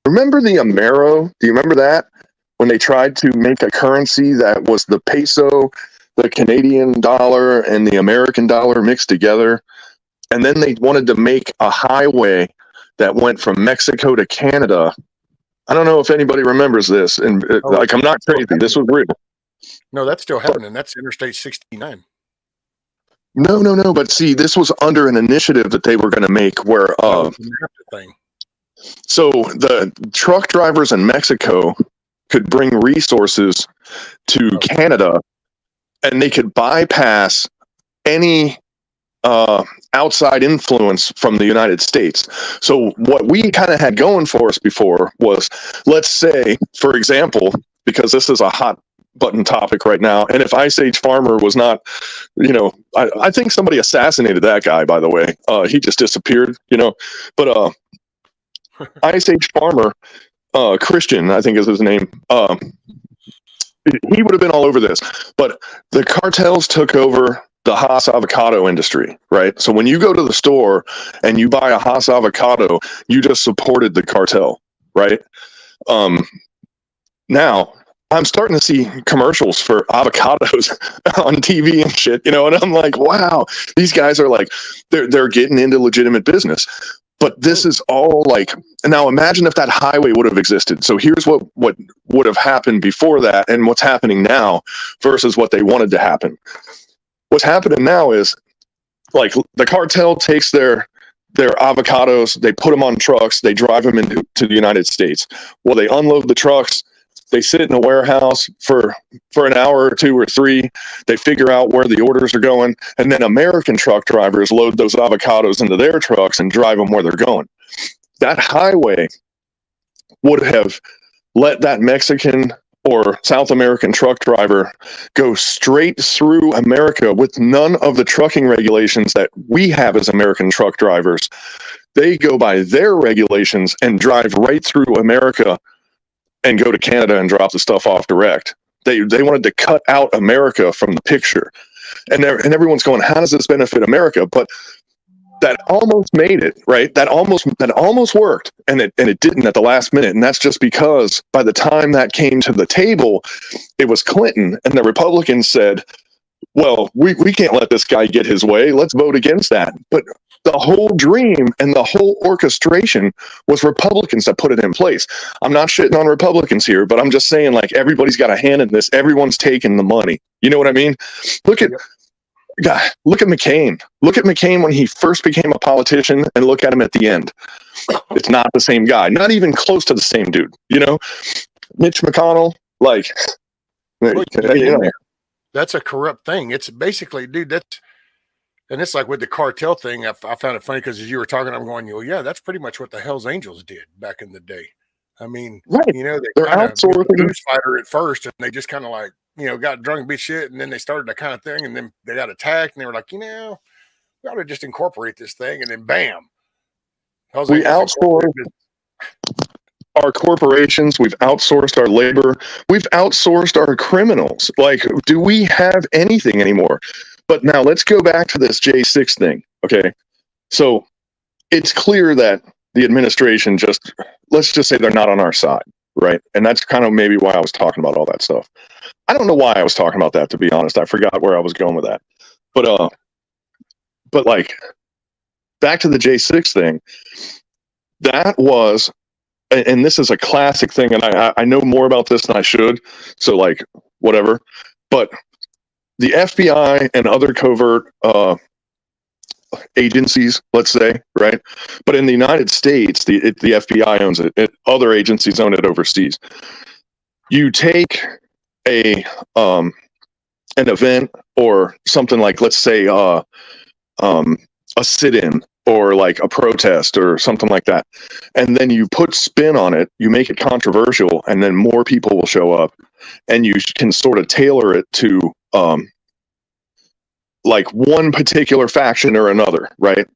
remember the Amero? Do you remember that? When they tried to make a currency that was the peso, the Canadian dollar, and the American dollar mixed together. And then they wanted to make a highway that went from Mexico to Canada. I don't know if anybody remembers this. And I'm not crazy. This was real. No, that's still happening. That's Interstate 69. No. But see, this was under an initiative that they were going to make where, so the truck drivers in Mexico could bring resources to Canada, and they could bypass any outside influence from the United States. So what we kind of had going for us before was, let's say, for example, because this is a hot button topic right now, and if Ice Age Farmer was not, I think somebody assassinated that guy, by the way. He just disappeared, but Ice Age Farmer, Christian, I think is his name, he would have been all over this. But the cartels took over the Haas avocado industry, right? So when you go to the store and you buy a Haas avocado, you just supported the cartel, right? Now I'm starting to see commercials for avocados on TV and shit, and I'm like, wow, these guys are like, they're getting into legitimate business. But this is all like, now imagine if that highway would have existed. So here's what would have happened before that and what's happening now versus what they wanted to happen. What's happening now is, like, the cartel takes their avocados, they put them on trucks, they drive them into the United States. Well, they unload the trucks, they sit in a warehouse for an hour or two or three. They figure out where the orders are going. And then American truck drivers load those avocados into their trucks and drive them where they're going. That highway would have let that Mexican or South American truck driver go straight through America with none of the trucking regulations that we have as American truck drivers. They go by their regulations and drive right through America and go to Canada and drop the stuff off direct. They wanted to cut out America from the picture. And everyone's going, how does this benefit America? But that almost made it, right? That almost worked. And it didn't at the last minute. And that's just because by the time that came to the table, it was Clinton, and the Republicans said, well, we can't let this guy get his way. Let's vote against that. But the whole dream and the whole orchestration was Republicans that put it in place. I'm not shitting on Republicans here, but I'm just saying, like, everybody's got a hand in this. Everyone's taking the money. You know what I mean? Look at McCain. Look at McCain when he first became a politician, and look at him at the end. It's not the same guy. Not even close to the same dude. Mitch McConnell, like, that's a corrupt thing. It's basically, dude, and it's like with the cartel thing, I found it funny because as you were talking, I'm going, yeah, that's pretty much what the Hells Angels did back in the day. I mean, right. They kind of booze fighter at first, and they just kind of like, got drunk and beat shit, and then they started that kind of thing, and then they got attacked, and they were like, we ought to just incorporate this thing, and then bam. We outsourced. our corporations, we've outsourced our labor, we've outsourced our criminals. Like, do we have anything anymore? But now let's go back to this J6 thing. Okay. So it's clear that the administration let's just say they're not on our side, right? And that's kind of maybe why I was talking about all that stuff. I don't know why I was talking about that, to be honest. I forgot where I was going with that. But like, back to the J6 thing, that was, and this is a classic thing, and I know more about this than I should, so like, whatever. But the FBI and other covert agencies, let's say, right? But in the United States, the FBI owns it. Other agencies own it overseas. You take an event or something like, let's say, a sit-in or like a protest or something like that, and then you put spin on it, you make it controversial, and then more people will show up, and you can sort of tailor it to like one particular faction or another, right?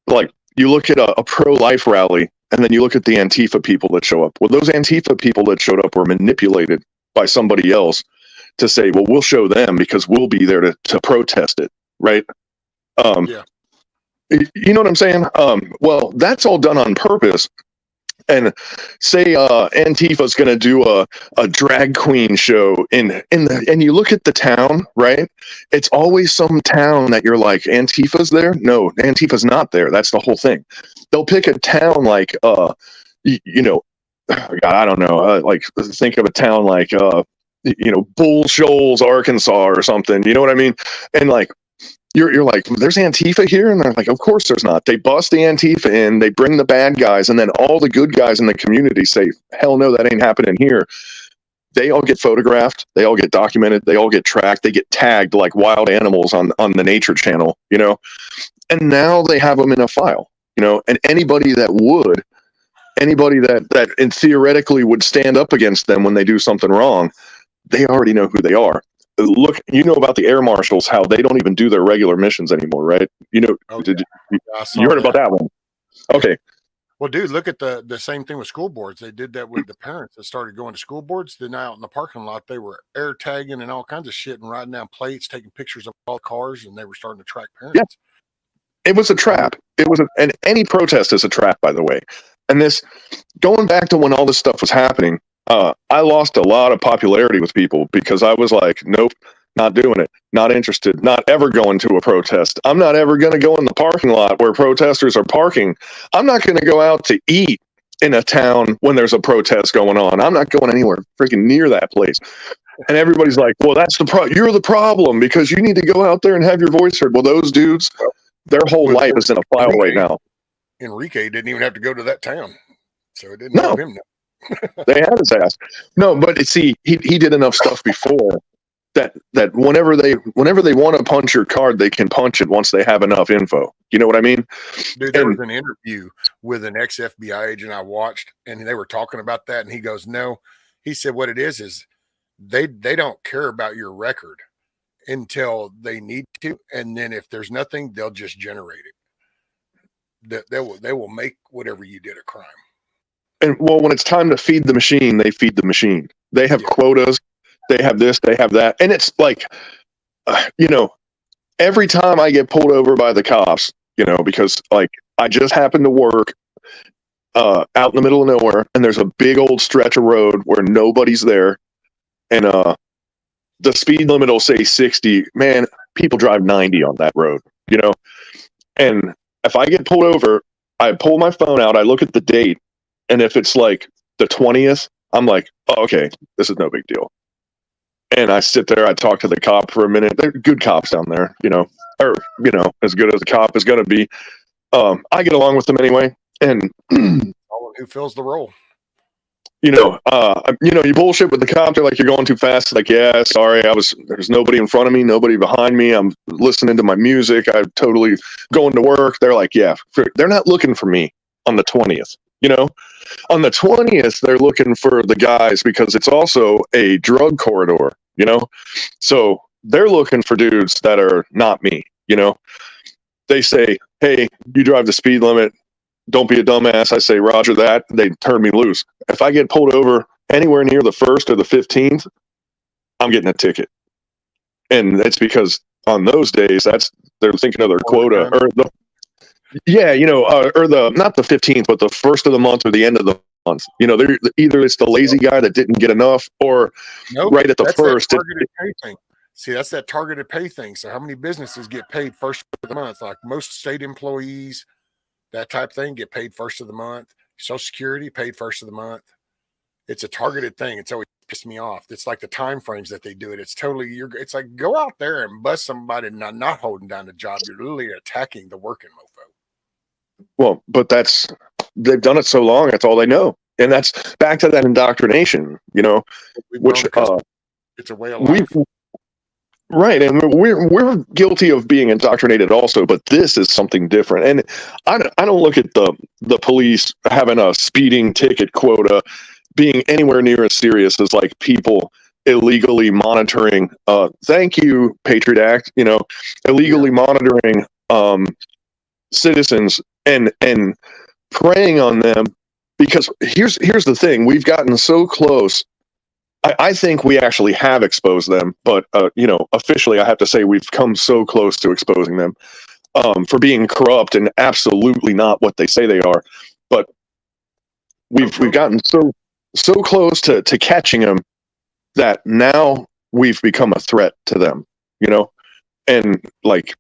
Like, you look at a pro-life rally, and then you look at the Antifa people that show up. Well, those Antifa people that showed up were manipulated by somebody else to say, well, we'll show them because we'll be there to protest it, right? Yeah. You know what I'm saying? Well, that's all done on purpose. And say Antifa's going to do a drag queen show and you look at the town, right? It's always some town that you're like, Antifa's there? No, Antifa's not there. That's the whole thing. They'll pick a town like, you know, God, I don't know. Like, think of a town like, you know, Bull Shoals, Arkansas or something. You know what I mean? And like, you're like, there's Antifa here? And they're like, of course there's not. They bust the Antifa in, they bring the bad guys, and then all the good guys in the community say, hell no, that ain't happening here. They all get photographed, they all get documented, they all get tracked, they get tagged like wild animals on the Nature Channel, you know? And now they have them in a file, you know? And anybody that in theoretically would stand up against them when they do something wrong, they already know who they are. Look, you know about the air marshals, how they don't even do their regular missions anymore, right? You know, you heard about that one. Okay. Well, dude, look at the same thing with school boards. They did that with the parents that started going to school boards. Then out in the parking lot, they were air tagging and all kinds of shit and writing down plates, taking pictures of all cars, and they were starting to track parents. Yeah. It was a trap. And any protest is a trap, by the way. And this, going back to when all this stuff was happening, I lost a lot of popularity with people because I was like, nope, not doing it, not interested, not ever going to a protest. I'm not ever going to go in the parking lot where protesters are parking. I'm not going to go out to eat in a town when there's a protest going on. I'm not going anywhere freaking near that place. And everybody's like, well, that's you're the problem because you need to go out there and have your voice heard. Well, those dudes, their whole life is in a file right now. Enrique didn't even have to go to that town. So it didn't help him now. They had his ass. No, but see, he did enough stuff before that whenever they want to punch your card, they can punch it once they have enough info. You know what I mean? Dude, there was an interview with an ex-FBI agent I watched, and they were talking about that, and he goes, no. He said what it is they don't care about your record until they need to, and then if there's nothing, they'll just generate it. They will make whatever you did a crime. And well, when it's time to feed the machine, they feed the machine. They have quotas. They have this, they have that. And it's like, you know, every time I get pulled over by the cops, you know, because like I just happened to work out in the middle of nowhere and there's a big old stretch of road where nobody's there. And the speed limit will say 60. Man, people drive 90 on that road, you know? And if I get pulled over, I pull my phone out, I look at the date. And if it's like the 20th, I'm like, oh, okay, this is no big deal. And I sit there, I talk to the cop for a minute. They're good cops down there, you know, or, you know, as good as a cop is going to be. I get along with them anyway. And who fills the role? You know, you bullshit with the cop. They're like, you're going too fast. Like, yeah, sorry. There's nobody in front of me, nobody behind me. I'm listening to my music. I'm totally going to work. They're like, yeah, they're not looking for me on the 20th. You know, on the 20th, they're looking for the guys because it's also a drug corridor, you know? So they're looking for dudes that are not me, you know? They say, hey, you drive the speed limit. don't be a dumbass. I say, Roger that. They turn me loose. If I get pulled over anywhere near the 1st or the 15th, I'm getting a ticket. And that's because on those days, they're thinking of their quota or or the not the 15th, but the 1st of the month or the end of the month. They're either it's the lazy guy that didn't get enough, or right at the first. Targeted pay thing. See, that's that targeted pay thing. So how many businesses get paid first of the month? Like most state employees, that type of thing, get paid first of the month. Social Security paid first of the month. It's a targeted thing. It's always pissed me off. It's like the time frames that they do it. It's totally it's like go out there and bust somebody not holding down the job. You're literally attacking the working mofo. Well, but they've done it so long, that's all they know. And that's back to that indoctrination, which it's a way of life. Right, and we're guilty of being indoctrinated also, but this is something different. And I don't look at the police having a speeding ticket quota being anywhere near as serious as like people illegally monitoring. Thank you, Patriot Act. Illegally monitoring citizens and preying on them, because here's the thing: we've gotten so close. I think we actually have exposed them, but officially, I have to say we've come so close to exposing them for being corrupt and absolutely not what they say they are. But we've gotten so close to catching them that now we've become a threat to them. And like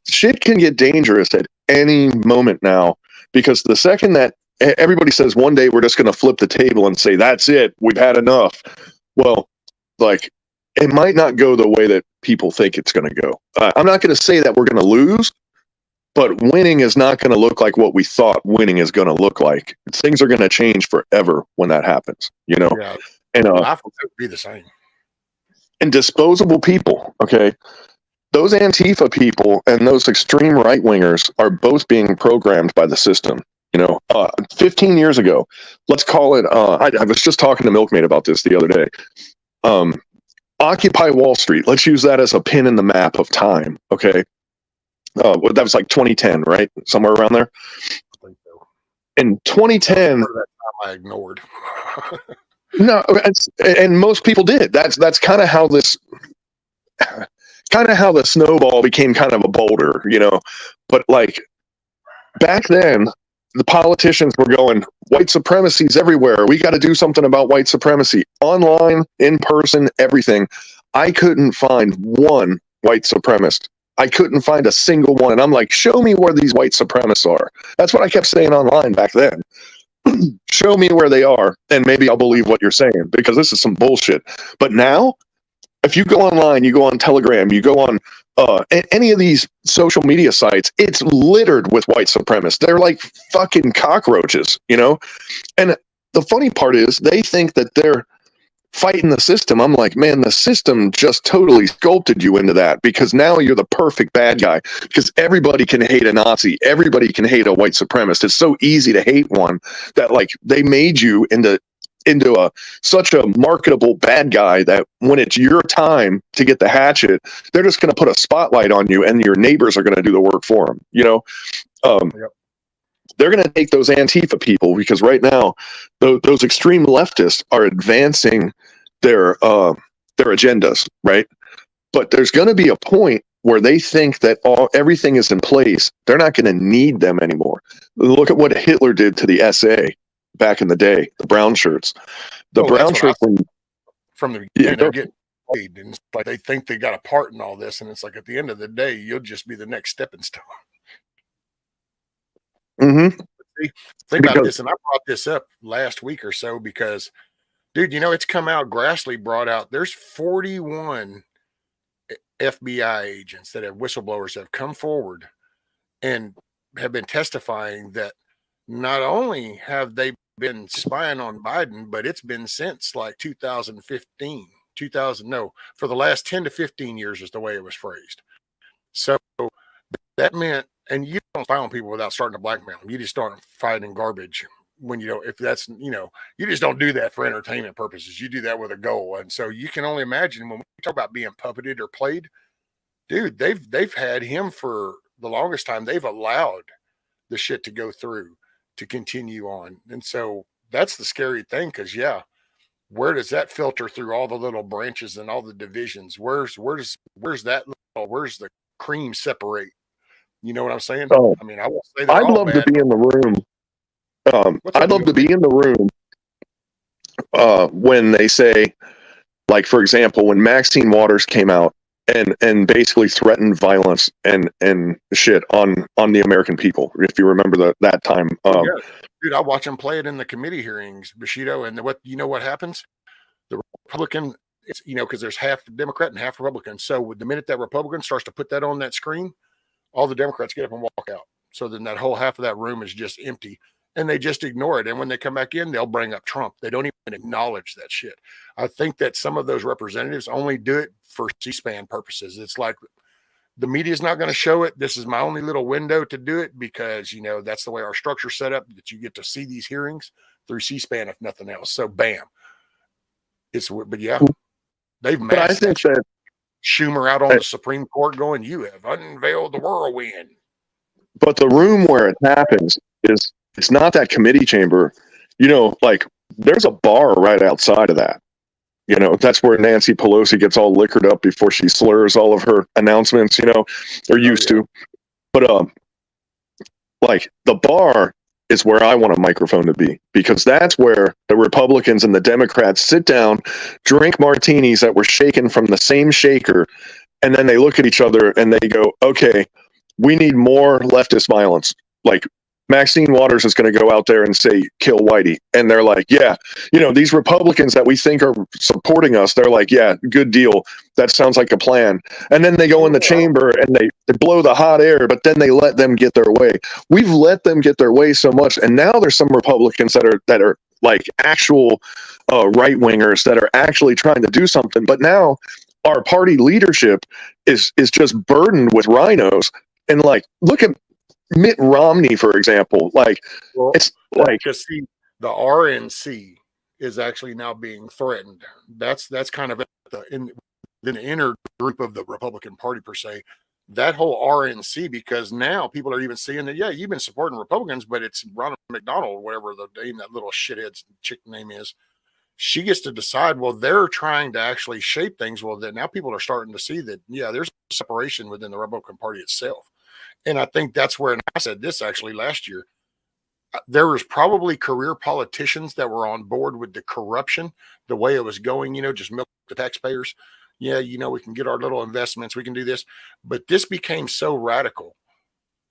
shit can get dangerous at any moment now, because the second that everybody says one day we're just going to flip the table and say, that's it, we've had enough. Well, like, it might not go the way that people think it's going to go. I'm not going to say that we're going to lose, but winning is not going to look like what we thought winning is going to look like. Things are going to change forever when that happens, Yeah. And I think it would be the same. And disposable people, okay? Those Antifa people and those extreme right wingers are both being programmed by the system. 15 years ago, let's call it, I was just talking to Milkmaid about this the other day. Occupy Wall Street. Let's use that as a pin in the map of time. Okay. That was like 2010, right? Somewhere around there. I think so. In 2010, that time I ignored. No, and most people did. That's kind of how the snowball became kind of a boulder, But like back then, the politicians were going, white supremacy's everywhere. We got to do something about white supremacy. Online, in person, everything. I couldn't find one white supremacist. I couldn't find a single one. And I'm like, show me where these white supremacists are. That's what I kept saying online back then. Show me where they are, and maybe I'll believe what you're saying, because this is some bullshit. But now, if you go online, you go on Telegram, you go on any of these social media sites, it's littered with white supremacists. They're like fucking cockroaches, And the funny part is they think that they're fighting the system. I'm like, man, the system just totally sculpted you into that, because now you're the perfect bad guy, because everybody can hate a Nazi. Everybody can hate a white supremacist. It's so easy to hate one that like they made you into such a marketable bad guy that when it's your time to get the hatchet, they're just going to put a spotlight on you, and your neighbors are going to do the work for them. Yep. They're going to take those Antifa people, because right now those extreme leftists are advancing their agendas, right? But there's going to be a point where they think that everything is in place. They're not going to need them anymore. Look at what Hitler did to the SA back in the day, the brown shirts. The brown shirts from the beginning, they're getting paid, and it's like they think they got a part in all this, and it's like at the end of the day, you'll just be the next stepping stone. Mm-hmm. Think about this, and I brought this up last week or so because, dude, it's come out. Grassley brought out there's 41 FBI agents that have whistleblowers that have come forward and have been testifying that not only have they been spying on Biden, but it's been since like 2015, for the last 10 to 15 years is the way it was phrased. So that meant, and you don't spy on people without starting to blackmail them. You just start fighting garbage when if that's, you just don't do that for entertainment purposes. You do that with a goal. And so you can only imagine when we talk about being puppeted or played, dude, they've had him for the longest time. They've allowed the shit to go through to continue on. And so that's the scary thing, because where does that filter through all the little branches and all the divisions? Where's that where's the cream separate? You know what I'm saying? Oh, I mean, I won't say they're I'd all love to bad. be in the room. I'd love to be in the room when they say, like, for example, when Maxine Waters came out and basically threatened violence and shit on the American people. If you remember that time, Yeah, dude, I watch them play it in the committee hearings, Bushido, and what happens? The Republican, it's because there's half Democrat and half Republican. So the minute that Republican starts to put that on that screen, all the Democrats get up and walk out. So then that whole half of that room is just empty, and they just ignore it. And when they come back in, they'll bring up Trump. They don't even acknowledge that shit. I think that some of those representatives only do it for C-SPAN purposes. It's like, the media is not going to show it. This is my only little window to do it, because that's the way our structure's set up, that you get to see these hearings through C-SPAN, if nothing else. So bam, but yeah, they've masked. But I think that Schumer out on the Supreme Court going, "You have unveiled the whirlwind." But the room where it happens it's not that committee chamber. Like, there's a bar right outside of that. That's where Nancy Pelosi gets all liquored up before she slurs all of her announcements, or used to. But like, the bar is where I want a microphone to be, because that's where the Republicans and the Democrats sit down, drink martinis that were shaken from the same shaker, and then they look at each other and they go, okay, we need more leftist violence. Like, Maxine Waters is going to go out there and say, kill Whitey. And they're like, yeah, these Republicans that we think are supporting us, they're like, yeah, good deal. That sounds like a plan. And then they go in the chamber and they blow the hot air, but then they let them get their way. We've let them get their way so much. And now there's some Republicans that are like actual right wingers that are actually trying to do something. But now our party leadership is just burdened with rhinos. And like, look at Mitt Romney, for example. Like, it's like, see, the RNC is actually now being threatened. That's kind of in the inner group of the Republican Party, per se. That whole RNC, because now people are even seeing that, yeah, you've been supporting Republicans, but it's Ronald McDonald, whatever the name, that little shithead chick name is. She gets to decide. Well, they're trying to actually shape things. Well, then now people are starting to see that, yeah, there's a separation within the Republican Party itself. And I think that's where, and I said this actually last year, there was probably career politicians that were on board with the corruption, the way it was going, just milk the taxpayers. Yeah, we can get our little investments, we can do this. But this became so radical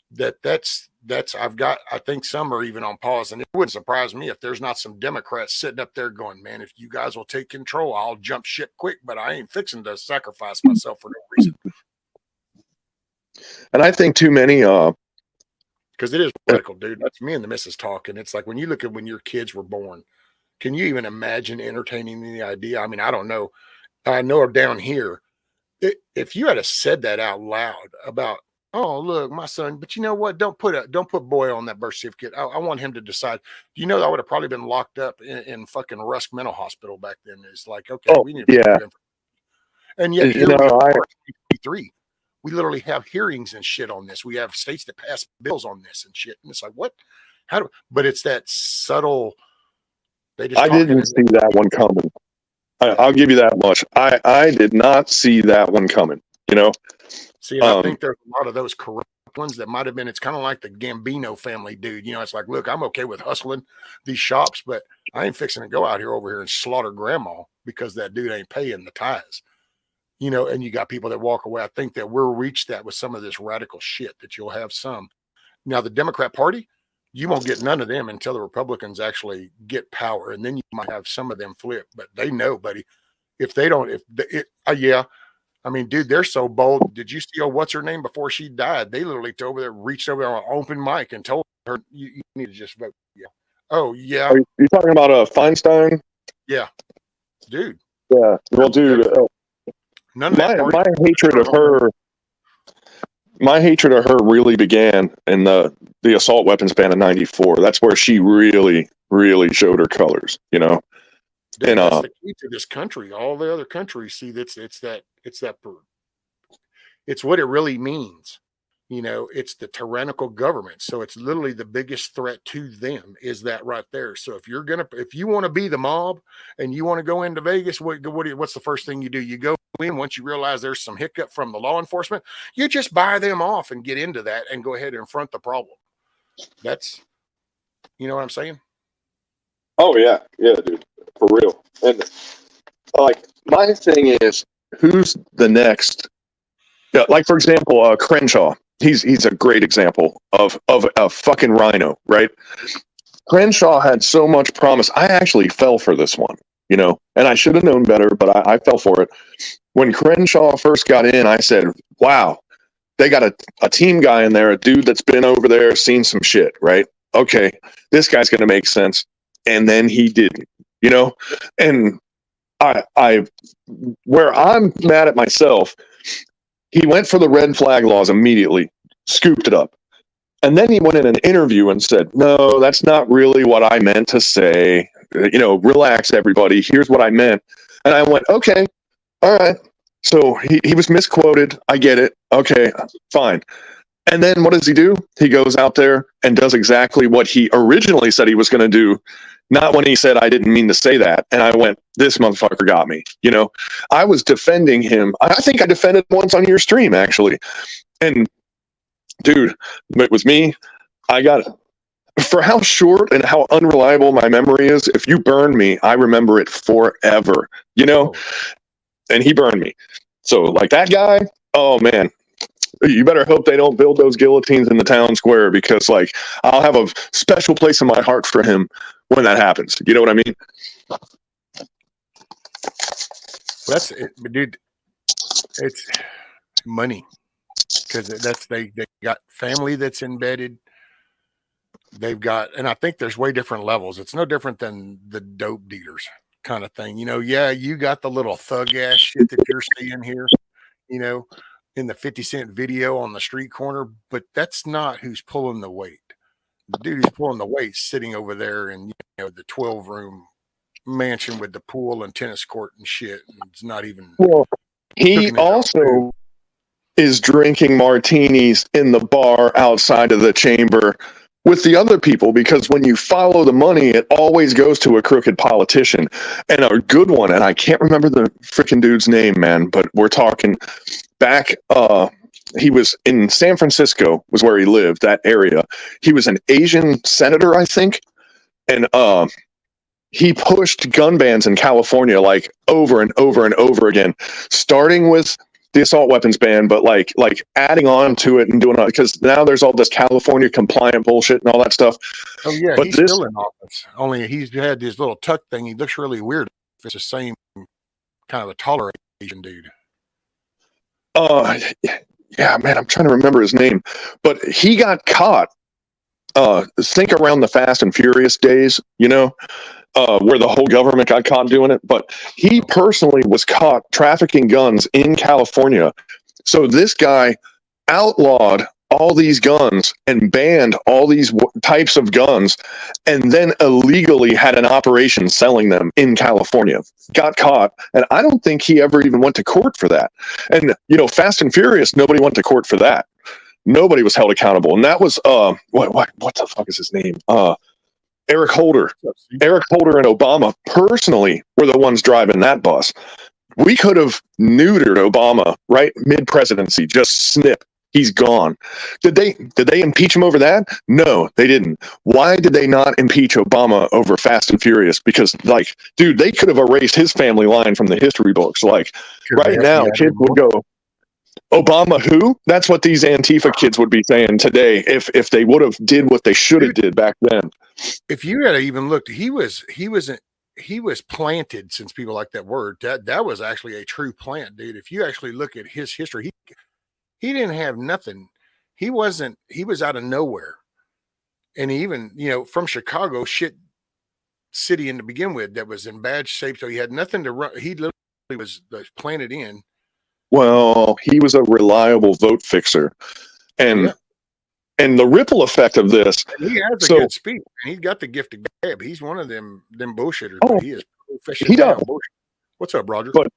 that's I think some are even on pause. And it wouldn't surprise me if there's not some Democrats sitting up there going, man, if you guys will take control, I'll jump ship quick, but I ain't fixing to sacrifice myself for no reason. And I think too many, because it is radical, dude. That's me and the missus talking. It's like, when you look at when your kids were born, can you even imagine entertaining the idea? I mean, I don't know. I know down here, if you had said that out loud about, oh, look, my son, but you know what? Don't put boy on that birth certificate. I want him to decide. I would have probably been locked up in fucking Rusk Mental Hospital back then. It's like, okay, we need to put him. And yet, here we literally have hearings and shit on this. We have states that pass bills on this and shit. And it's like, what? But it's that subtle. I didn't see that one coming. I'll give you that much. I did not see that one coming, See, I think there's a lot of those corrupt ones that might have been, it's kind of like the Gambino family dude. It's like, look, I'm okay with hustling these shops, but I ain't fixing to go out here over here and slaughter grandma because that dude ain't paying the tithes. And you got people that walk away. I think that we'll reach that with some of this radical shit, that you'll have some. Now, the Democrat Party, you won't get none of them until the Republicans actually get power. And then you might have some of them flip, but they know, buddy, if they don't, yeah. I mean, dude, they're so bold. Did you see, what's her name before she died? They literally reached over there on an open mic and told her, you need to just vote. Yeah. Oh, yeah. Are you talking about Feinstein? Yeah. Dude. Yeah. Well, dude, my hatred of her really began in the assault weapons ban in '94. That's where she really, really showed her colors, Dude, and that's the key to this country. All the other countries see it's what it really means You know, it's the tyrannical government. So it's literally the biggest threat to them is that right there. So if you want to be the mob and you want to go into Vegas, what's the first thing you do? You go in once you realize there's some hiccup from the law enforcement, you just buy them off and get into that and go ahead and front the problem. That's, you know what I'm saying? Oh yeah, dude, for real. And like my thing is, who's the next? Yeah, like for example, Crenshaw. He's a great example of a fucking rhino, right? Crenshaw had so much promise. I actually fell for this one, you know, and I should have known better, but I fell for it. When Crenshaw first got in, I said, "Wow, they got a team guy in there, a dude that's been over there, seen some shit, right? Okay, this guy's gonna make sense." And then he didn't, you know, and I where I'm mad at myself. He went for the red flag laws immediately, scooped it up. And then he went in an interview and said, "No, that's not really what I meant to say. You know, relax, everybody. Here's what I meant." And I went, "Okay, all right." So he was misquoted. I get it. Okay, fine. And then what does he do? He goes out there and does exactly what he originally said he was going to do. Not when he said, "I didn't mean to say that." And I went, this motherfucker got me. You know, I was defending him. I think I defended once on your stream, actually. And dude, it was me. I got it. For how short and how unreliable my memory is, if you burn me, I remember it forever, you know? And he burned me. So like that guy, oh man, you better hope they don't build those guillotines in the town square, because like I'll have a special place in my heart for him when that happens. You know what I mean? That's it, dude. It's money, because they got family that's embedded. They've got, and I think there's way different levels. It's no different than the dope dealers kind of thing. You know, yeah, you got the little thug ass shit that you're seeing here, you know, in the 50 cent video on the street corner, but that's not who's pulling the weight. The dude who's pulling the weight sitting over there in, you know, the 12-room mansion with the pool and tennis court and shit. And it's not even. Well, he also is drinking martinis in the bar outside of the chamber with the other people, because when you follow the money, it always goes to a crooked politician, and a good one. And I can't remember the freaking dude's name, man, but we're talking back. He was in San Francisco, was where he lived, that area. He was an Asian senator, I think. And he pushed gun bans in California like over and over and over again, starting with the assault weapons ban, but like adding on to it and doing it, because now there's all this California compliant bullshit and all that stuff. Oh yeah, but he's still in office. Only he's had this little tuck thing. He looks really weird. It's the same kind of a taller Asian dude. Yeah, man, I'm trying to remember his name, but he got caught. Think around the Fast and Furious days, you know, where the whole government got caught doing it. But he personally was caught trafficking guns in California. So this guy outlawed all these guns and banned all these types of guns, and then illegally had an operation selling them in California. Got caught, and I don't think he ever even went to court for that. And, you know, Fast and Furious, nobody went to court for that. Nobody was held accountable. And that was, what the fuck is his name? Eric Holder. Eric Holder and Obama personally were the ones driving that bus. We could have neutered Obama right mid-presidency, just snip. He's gone. Did they impeach him over that? No, they didn't. Why did they not impeach Obama over Fast and Furious? Because, like, dude, they could have erased his family line from the history books. Like, right now, kids would go, "Obama who?" That's what these Antifa kids would be saying today if they would have did what they should have did back then. If you had even looked, he was planted, since people like that word. That was actually a true plant, dude. If you actually look at his history, he didn't have nothing. He was out of nowhere. And even, you know, from Chicago, shit city to begin with, that was in bad shape. So he had nothing to run. He literally was planted in. Well, he was a reliable vote fixer. And and the ripple effect of this. And he has a good speech. And he's got the gift of gab. He's one of them bullshitters. Oh, he does. What's up, Roger? But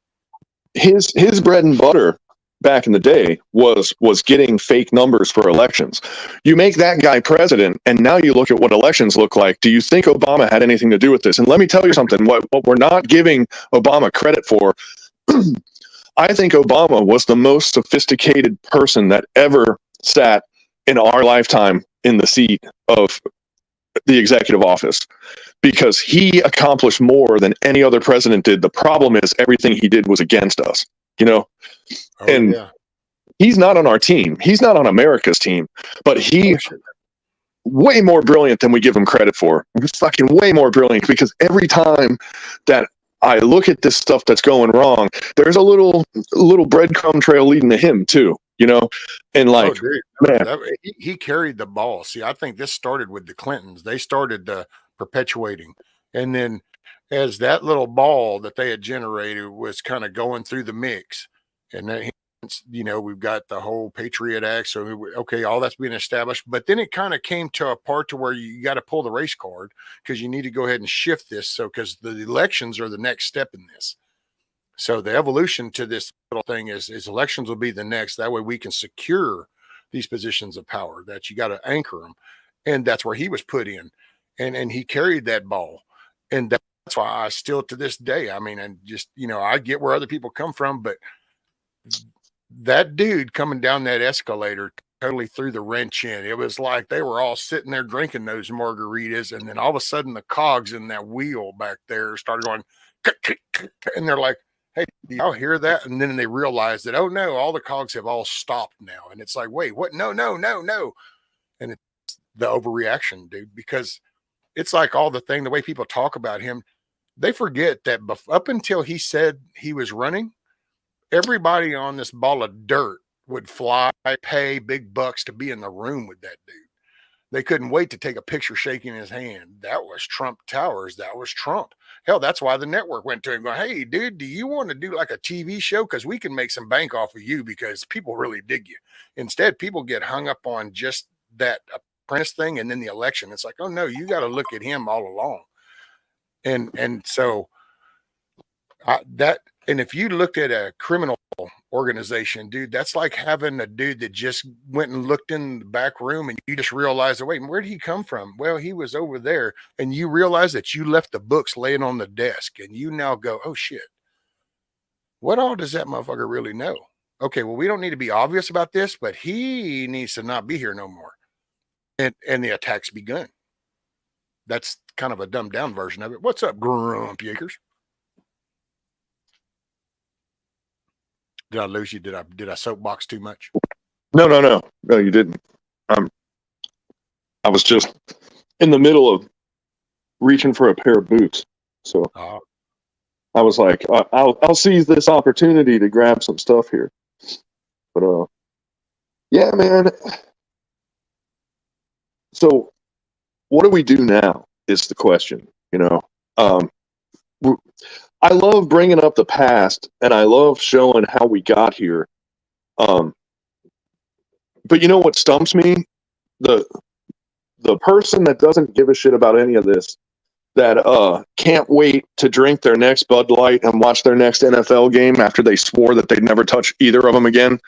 his bread and butter back in the day was getting fake numbers for elections. You make that guy president, and now you look at what elections look like. Do you think Obama had anything to do with this? And let me tell you something, what we're not giving Obama credit for, I think Obama was the most sophisticated person that ever sat in our lifetime in the seat of the executive office, because he accomplished more than any other president did. The problem is everything he did was against us, you know? And he's not on our team. He's not on America's team, but he way more brilliant than we give him credit for. He's fucking way more brilliant, because every time that I look at this stuff that's going wrong, there's a little breadcrumb trail leading to him too, you know? And like, man, he carried the ball. See, I think this started with the Clintons. They started perpetuating. And then as that little ball that they had generated was kind of going through the mix, and then, you know, we've got the whole Patriot Act. So, okay, all that's being established. But then it kind of came to a part to where you got to pull the race card, because you need to go ahead and shift this. So, because the elections are the next step in this. So the evolution to this little thing is elections will be the next. That way we can secure these positions of power, that you got to anchor them. And that's where he was put in. And he carried that ball. And that's why I still, to this day, I mean, and just, you know, I get where other people come from, but that dude coming down that escalator totally threw the wrench in. It was like they were all sitting there drinking those margaritas, and then all of a sudden the cogs in that wheel back there started going, and they're like, hey, do y'all hear that? And then they realized that, oh no, all the cogs have all stopped now. And it's like, wait, what? No. And it's the overreaction, dude, because it's like all the way people talk about him, they forget that up until he said he was running, everybody on this ball of dirt would fly, pay big bucks to be in the room with that dude. They couldn't wait to take a picture shaking his hand. That was Trump Towers. That was Trump. Hell, that's why the network went to him going, hey, dude, do you want to do like a TV show? Because we can make some bank off of you, because people really dig you. Instead, people get hung up on just that apprentice thing and then the election. It's like, oh, no, you got to look at him all along. And so and if you looked at a criminal organization, dude, that's like having a dude that just went and looked in the back room, and you just realize, wait, where did he come from? Well, he was over there. And you realize that you left the books laying on the desk, and you now go, oh shit, what all does that motherfucker really know? Okay, well, we don't need to be obvious about this, but he needs to not be here no more. And the attack's begun. That's kind of a dumbed down version of it. What's up, Grumpy Acres? Did I lose you? Did I soapbox too much? No, you didn't. I was just in the middle of reaching for a pair of boots, so I was like, I'll seize this opportunity to grab some stuff here. But yeah, man. So what do we do now is the question, you know. I love bringing up the past, and I love showing how we got here. But you know what stumps me? The person that doesn't give a shit about any of this, that can't wait to drink their next Bud Light and watch their next NFL game after they swore that they'd never touch either of them again.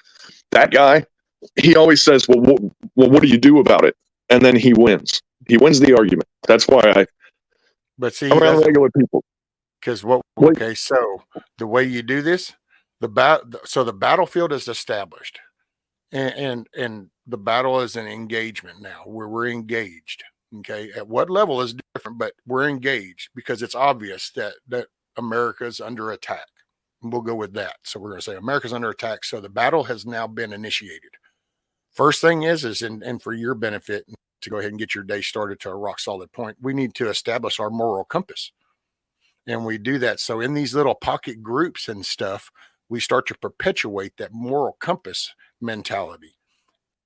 That guy, he always says, well, what do you do about it? And then he wins. He wins the argument. That's why But see, I'm around regular people. Because okay, so the way you do this, the battlefield is established, and the battle is an engagement now, where we're engaged. Okay, at what level is different, but we're engaged because it's obvious that America's under attack. And we'll go with that. So we're going to say America's under attack. So the battle has now been initiated. First thing is and for your benefit, to go ahead and get your day started to a rock solid point, we need to establish our moral compass. And we do that. So in these little pocket groups and stuff, we start to perpetuate that moral compass mentality.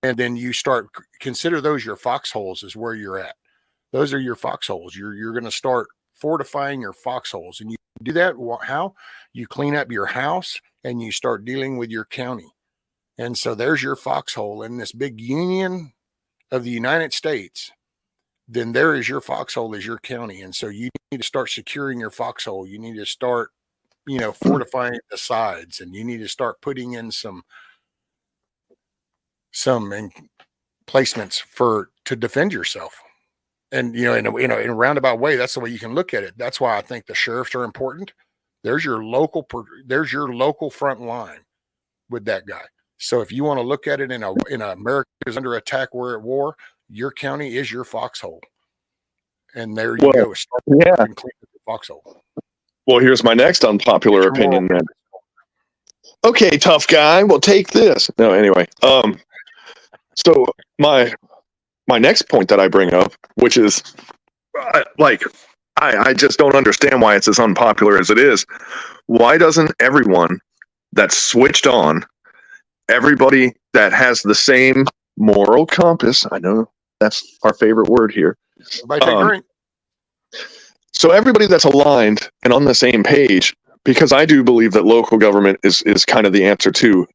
And then you start, consider those your foxholes is where you're at. Those are your foxholes. You're going to start fortifying your foxholes. And you do that, how? You clean up your house and you start dealing with your county. And so there's your foxhole in this big union of the United States. Then there is your foxhole, is your county. And so you need to start securing your foxhole. You need to start, fortifying the sides, and you need to start putting in some some placements to defend yourself. And, in a roundabout way, that's the way you can look at it. That's why I think the sheriffs are important. There's your local front line with that guy. So if you want to look at it in America is under attack, we're at war, your county is your foxhole. And there you go. Yeah. Foxhole. Well, here's my next unpopular opinion then. Okay, tough guy, well, take this. No, anyway. So my next point that I bring up, which is I just don't understand why it's as unpopular as it is. Why doesn't everyone that's switched on, everybody that has the same moral compass, I know that's our favorite word here. Everybody take a drink. So everybody that's aligned and on the same page, because I do believe that local government is kind of the answer to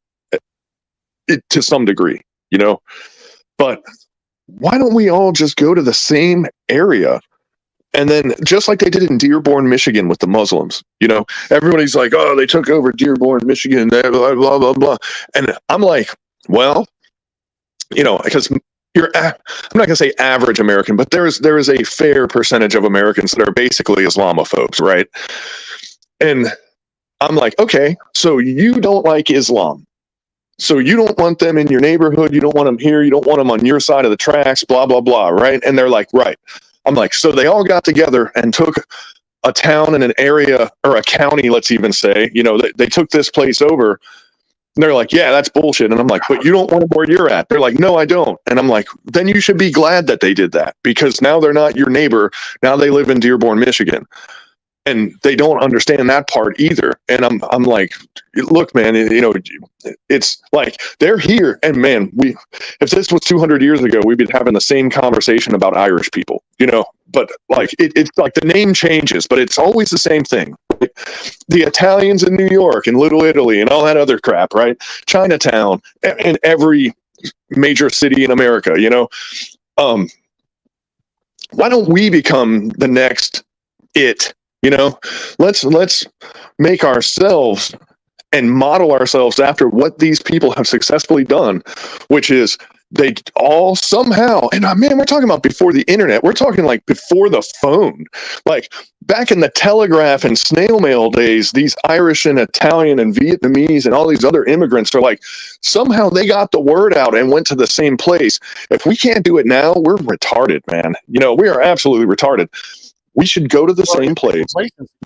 some degree, but why don't we all just go to the same area? And then just like they did in Dearborn, Michigan with the Muslims, everybody's like, oh, they took over Dearborn, Michigan, blah, blah, blah, blah. And I'm like, well, because I'm not going to say average American, but there is a fair percentage of Americans that are basically Islamophobes, right? And I'm like, okay, so you don't like Islam. So you don't want them in your neighborhood. You don't want them here. You don't want them on your side of the tracks, blah, blah, blah, right? And they're like, right. I'm like, so they all got together and took a town and an area, or a county, let's even say, they took this place over. And they're like, yeah, that's bullshit. And I'm like, but you don't want them where you're at. They're like, no, I don't. And I'm like, then you should be glad that they did that, because now they're not your neighbor. Now they live in Dearborn, Michigan. And they don't understand that part either. And I'm like, look, man, it's like they're here. And man, if this was 200 years ago, we'd be having the same conversation about Irish people, but like it's like the name changes, but it's always the same thing. Right? The Italians in New York and Little Italy and all that other crap, right? Chinatown and every major city in America, why don't we become the next it? Let's make ourselves and model ourselves after what these people have successfully done, which is they all somehow, and man, we're talking about before the internet, we're talking like before the phone, like back in the telegraph and snail mail days, these Irish and Italian and Vietnamese and all these other immigrants are like, somehow they got the word out and went to the same place. If we can't do it now, we're retarded, man. We are absolutely retarded. We should go to the same place.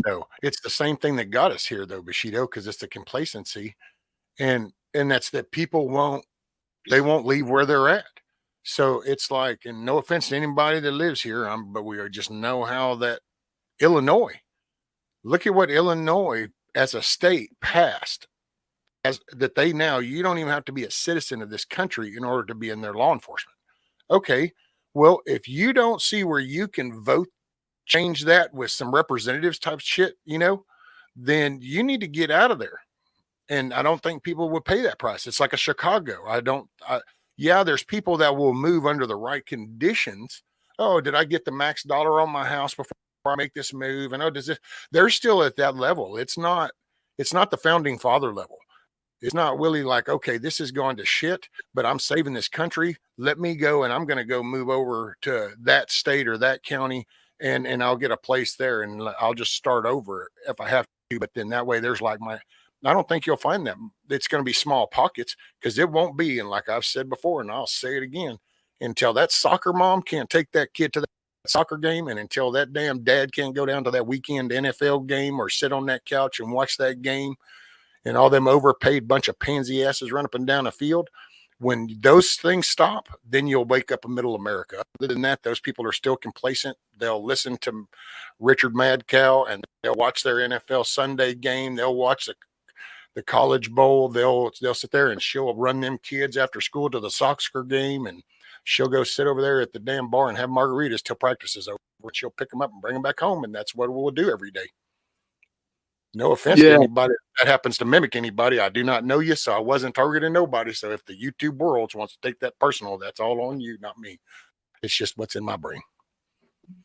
Though it's the same thing that got us here, though, Bushido, because it's the complacency, and that's that people won't leave where they're at. So it's like, and no offense to anybody that lives here, but we just know how that Illinois. Look at what Illinois as a state passed, as that they now you don't even have to be a citizen of this country in order to be in their law enforcement. Okay, well, if you don't see where you can vote. Change that with some representatives type shit, then you need to get out of there. And I don't think people would pay that price. It's like a Chicago. Yeah, there's people that will move under the right conditions. Oh, did I get the max dollar on my house before I make this move? And they're still at that level. It's not the founding father level. It's not really like, okay, this is going to shit, but I'm saving this country. Let me go and I'm going to go move over to that state or that county. And I'll get a place there and I'll just start over if I have to. But then that way there's like I don't think you'll find that. It's going to be small pockets, because it won't be. And like I've said before, and I'll say it again, until that soccer mom can't take that kid to that soccer game, and until that damn dad can't go down to that weekend NFL game or sit on that couch and watch that game, and all them overpaid bunch of pansy asses run up and down the field, when those things stop, then you'll wake up in middle America. Other than that, those people are still complacent. They'll listen to Richard Madcow and they'll watch their NFL Sunday game. They'll watch the College Bowl. They'll sit there and she'll run them kids after school to the soccer game, and she'll go sit over there at the damn bar and have margaritas till practice is over. She'll pick them up and bring them back home, and that's what we'll do every day. No offense to anybody that happens to mimic anybody. I do not know you, so I wasn't targeting nobody. So if the YouTube world wants to take that personal, that's all on you, not me. It's just what's in my brain.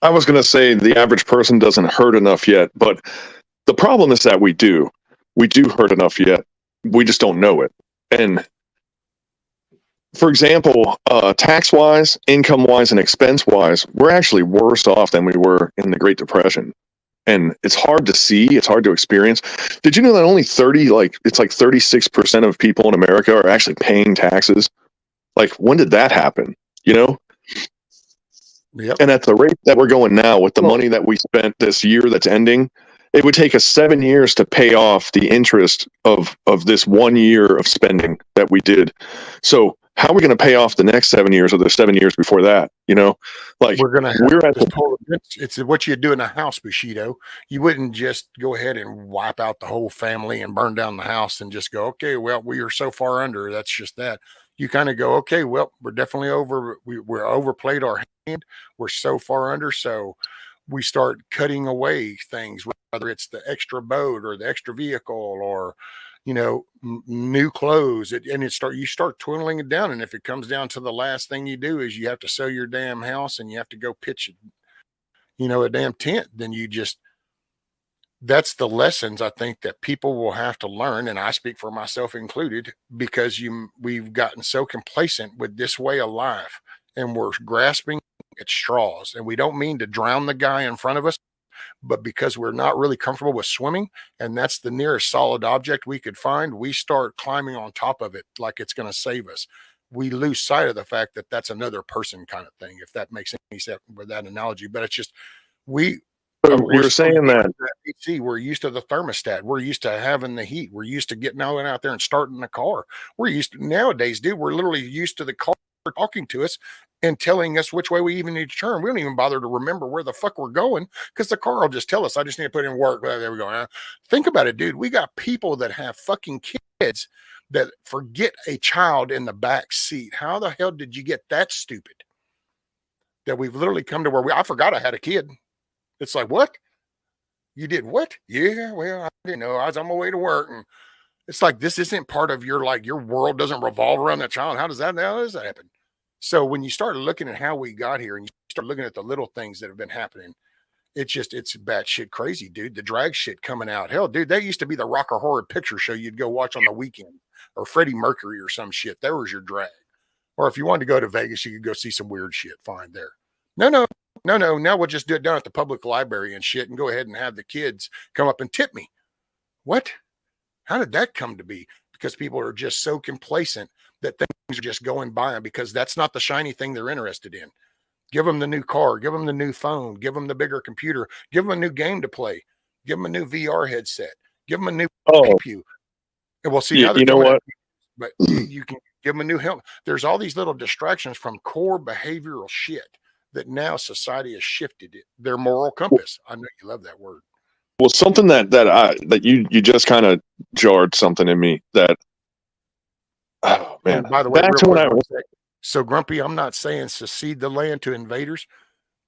I was going to say the average person doesn't hurt enough yet, but the problem is that we do hurt enough yet. We just don't know it. And for example, tax wise, income wise, and expense wise, we're actually worse off than we were in the Great Depression. And it's hard to see, it's hard to experience. Did you know that only 36% of people in America are actually paying taxes? Like, when did that happen? You know? Yep. And at the rate that we're going now, with the money that we spent this year that's ending, it would take us 7 years to pay off the interest of this 1 year of spending that we did. So how are we going to pay off the next 7 years or the 7 years before that? You know, like we're at the it's what you do in a house, Bushido. You wouldn't just go ahead and wipe out the whole family and burn down the house and just go, okay, well, we are so far under. That's just that. You kind of go, okay, well, we're definitely we're overplayed our hand. We're so far under. So we start cutting away things, whether it's the extra boat or the extra vehicle or, you know, new clothes. You start twiddling it down. And if it comes down to the last thing you do is you have to sell your damn house and you have to go pitch, a damn tent, then that's the lessons I think that people will have to learn. And I speak for myself included, because we've gotten so complacent with this way of life and we're grasping at straws. And we don't mean to drown the guy in front of us, but because we're not really comfortable with swimming, and that's the nearest solid object we could find, we start climbing on top of it like it's going to save us. We lose sight of the fact that that's another person kind of thing, if that makes any sense with that analogy. But it's just, you're saying that AC, we're used to the thermostat. We're used to having the heat. We're used to getting out there and starting the car. We're used to nowadays, dude, we're literally used to the car talking to us and telling us which way we even need to turn. We don't even bother to remember where the fuck we're going, because the car will just tell us, I just need to put in work. Well, there we go. Think about it, dude. We got people that have fucking kids that forget a child in the back seat. How the hell did you get that stupid? That we've literally come to where I forgot I had a kid. It's like, what? You did what? Yeah, well, I didn't know. I was on my way to work. And it's like, this isn't part of your world doesn't revolve around that child. How does that happen? So when you start looking at how we got here and you start looking at the little things that have been happening, it's batshit crazy, dude. The drag shit coming out. Hell, dude, that used to be the Rocker Horror Picture Show you'd go watch on the weekend, or Freddie Mercury or some shit. There was your drag. Or if you wanted to go to Vegas, you could go see some weird shit. Fine there. No. Now we'll just do it down at the public library and shit and go ahead and have the kids come up and tip me. What? How did that come to be? Because people are just so complacent that things are just going by them, because that's not the shiny thing they're interested in. Give them the new car, give them the new phone, give them the bigger computer, give them a new game to play, give them a new VR headset, give them a new GPU. And we'll see. You know what? But you can give them a new helmet. There's all these little distractions from core behavioral shit that now society has shifted their moral compass. I know you love that word. Well, something that you just kind of jarred something in me that, oh man. And by the way, so Grumpy, I'm not saying secede the land to invaders.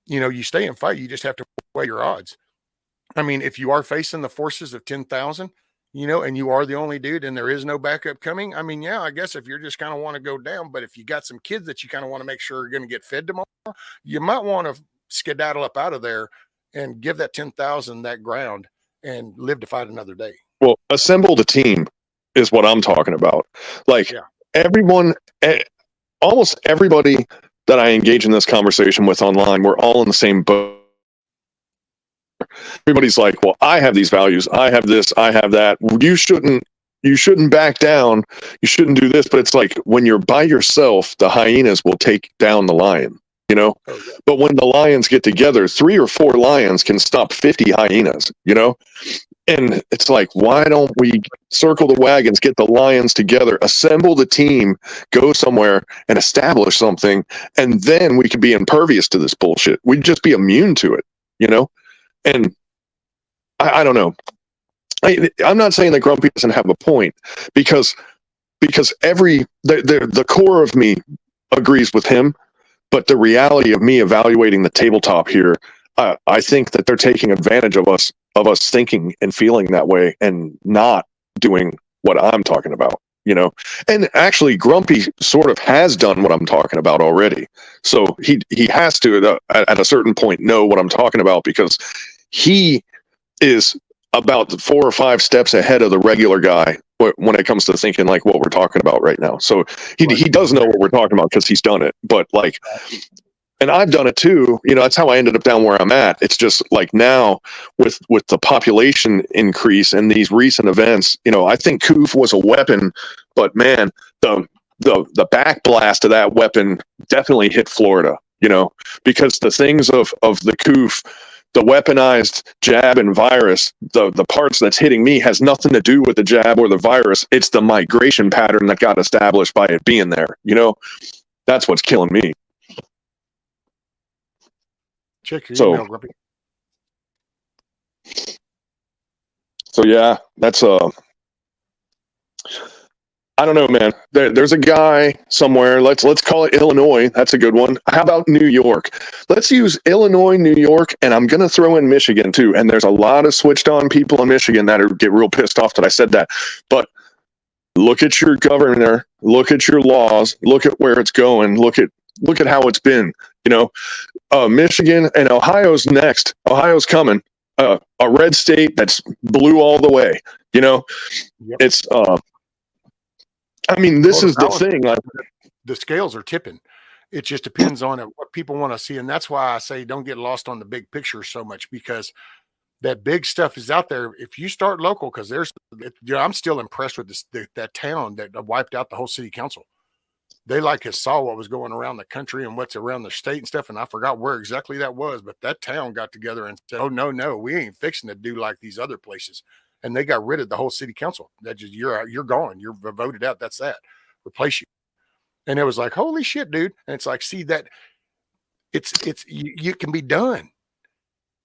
You stay and fight. You just have to weigh your odds. I mean, if you are facing the forces of 10,000, and you are the only dude and there is no backup coming, I mean, yeah, I guess if you're just kind of want to go down, but if you got some kids that you kind of want to make sure are going to get fed tomorrow, you might want to skedaddle up out of there and give that 10,000 that ground and live to fight another day. Well, assemble the team is what I'm talking about. Everyone, almost everybody that I engage in this conversation with online, we're all in the same boat. Everybody's like, well, I have these values. I have this, I have that. You shouldn't back down. You shouldn't do this. But it's like, when you're by yourself, the hyenas will take down the lion, But when the lions get together, 3 or 4 lions can stop 50 hyenas, And it's like, why don't we circle the wagons, get the lions together, assemble the team, go somewhere and establish something, and then we could be impervious to this bullshit. We'd just be immune to it, And I don't know. I'm not saying that Grumpy doesn't have a point, because the core of me agrees with him, but the reality of me evaluating the tabletop here, I think that they're taking advantage of us thinking and feeling that way and not doing what I'm talking about, And actually, Grumpy sort of has done what I'm talking about already. So he has to, at a certain point, know what I'm talking about, because he is about 4 or 5 steps ahead of the regular guy when it comes to thinking like what we're talking about right now. So he does know what we're talking about because he's done it. But like, and I've done it too. You know, that's how I ended up down where I'm at. It's just like now with the population increase and these recent events, you know, I think COOF was a weapon, but man, the backblast of that weapon definitely hit Florida, you know, because the things of the COOF, the weaponized jab and virus, the parts that's hitting me has nothing to do with the jab or the virus. It's the migration pattern that got established by it being there. You know, that's what's killing me. Check your email, Grumpy. So yeah, that's I don't know, man. There's a guy somewhere. Let's call it Illinois. That's a good one. How about New York? Let's use Illinois, New York, and I'm gonna throw in Michigan too. And there's a lot of switched on people in Michigan that get real pissed off that I said that. But look at your governor. Look at your laws. Look at where it's going. Look at how it's been. You know, Michigan and Ohio's next. Ohio's coming. A red state that's blue all the way. You know, it's. I mean, this is the thing. The scales are tipping. It just depends on what people want to see, and that's why I say don't get lost on the big picture so much, because that big stuff is out there. If you start local, because I'm still impressed with that town that wiped out the whole city council. They saw what was going around the country and what's around the state and stuff, and I forgot where exactly that was, but that town got together and said, "Oh no, we ain't fixing to do like these other places." And they got rid of the whole city council. That just you're gone. You're voted out. That's that. Replace you. And it was like, holy shit, dude. And it's like, see that you can be done.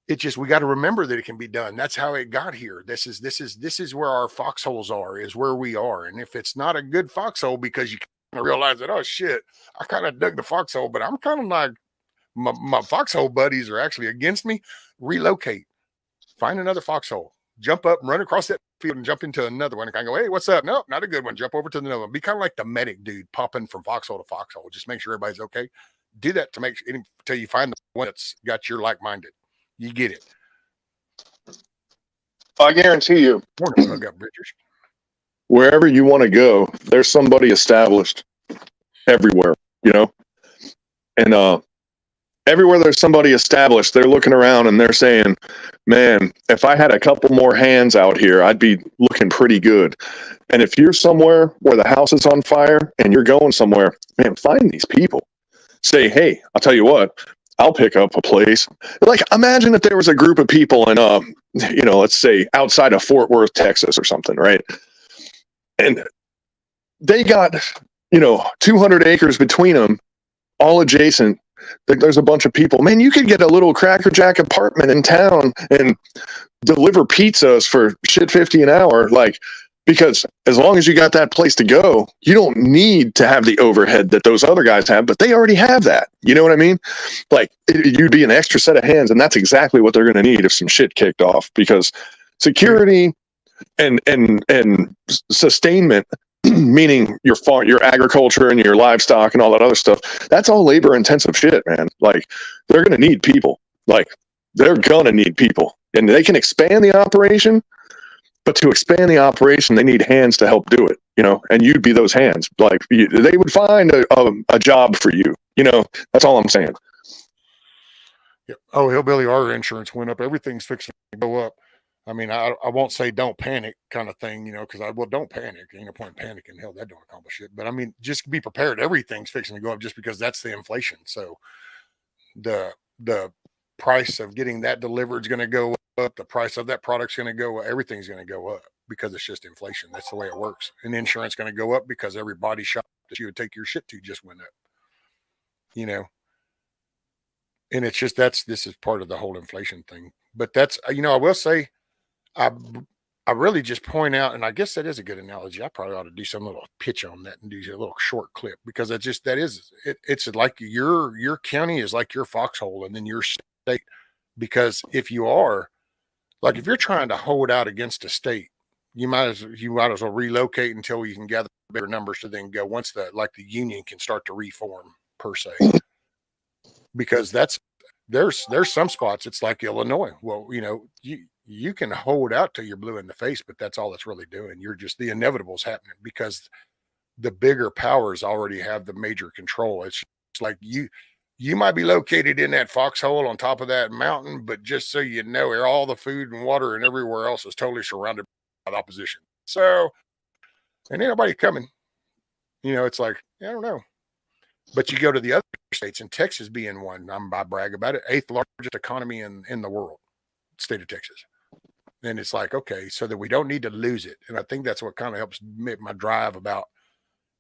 It's just we got to remember that it can be done. That's how it got here. This is where our foxholes are, is where we are. And if it's not a good foxhole, because you kind of realize that, oh shit, I kind of dug the foxhole, but I'm kind of like my foxhole buddies are actually against me. Relocate. Find another foxhole. Jump up and run across that field and jump into another one and kind of go, hey, what's up? No, not a good one. Jump over to the other one. Be kind of like the medic dude popping from foxhole to foxhole. Just make sure everybody's okay. Do that until you find the one that's got your like-minded. You get it. I guarantee you, wherever you want to go, there's somebody established everywhere, you know? And everywhere there's somebody established, they're looking around and they're saying, man, if I had a couple more hands out here, I'd be looking pretty good. And if you're somewhere where the house is on fire and you're going somewhere, man, find these people. Say, hey, I'll tell you what, I'll pick up a place. Like, imagine if there was a group of people in, you know, let's say outside of Fort Worth, Texas or something, right? And they got, you know, 200 acres between them, all adjacent. There's a bunch of people. Man, you could get a little Cracker Jack apartment in town and deliver pizzas for shit 50 an hour. Like, because as long as you got that place to go, you don't need to have the overhead that those other guys have, but they already have that. You know what I mean? Like, you'd be an extra set of hands, and that's exactly what they're going to need if some shit kicked off, because security and sustainment, meaning your agriculture and your livestock and all that other stuff, that's all labor intensive shit, man. Like, they're going to need people. Like, they're going to need people, and they can expand the operation, but to expand the operation, they need hands to help do it, you know, and you'd be those hands. Like, they would find a job for you, you know. That's all I'm saying. Yeah. Oh, Hillbilly, our insurance went up. Everything's fixing to go up. I mean, I won't say don't panic kind of thing, you know, because don't panic. Ain't no point in panicking. Hell, that don't accomplish it. But I mean, just be prepared. Everything's fixing to go up just because that's the inflation. So the price of getting that delivered is going to go up. The price of that product's going to go up. Everything's going to go up because it's just inflation. That's the way it works. And insurance going to go up because every body shop that you would take your shit to just went up, you know. And it's just, this is part of the whole inflation thing. But that's, you know, I will say, I really just point out, and I guess that is a good analogy. I probably ought to do some little pitch on that and do a little short clip, because it's like your county is like your foxhole, and then your state. Because if you're trying to hold out against a state, you might as well relocate until you can gather bigger numbers to then go once the union can start to reform per se. Because there's some spots it's like Illinois. Well, you know, you can hold out till you're blue in the face, but that's all it's really doing. You're just, the inevitable's happening because the bigger powers already have the major control. It's like you might be located in that foxhole on top of that mountain, but just so you know, all the food and water and everywhere else is totally surrounded by the opposition. So, and ain't nobody coming. It's like, I don't know. But you go to the other states, and Texas being one, I brag about it, 8th largest economy in the world, state of Texas. And it's like, okay, so that we don't need to lose it. And I think that's what kind of helps my drive about,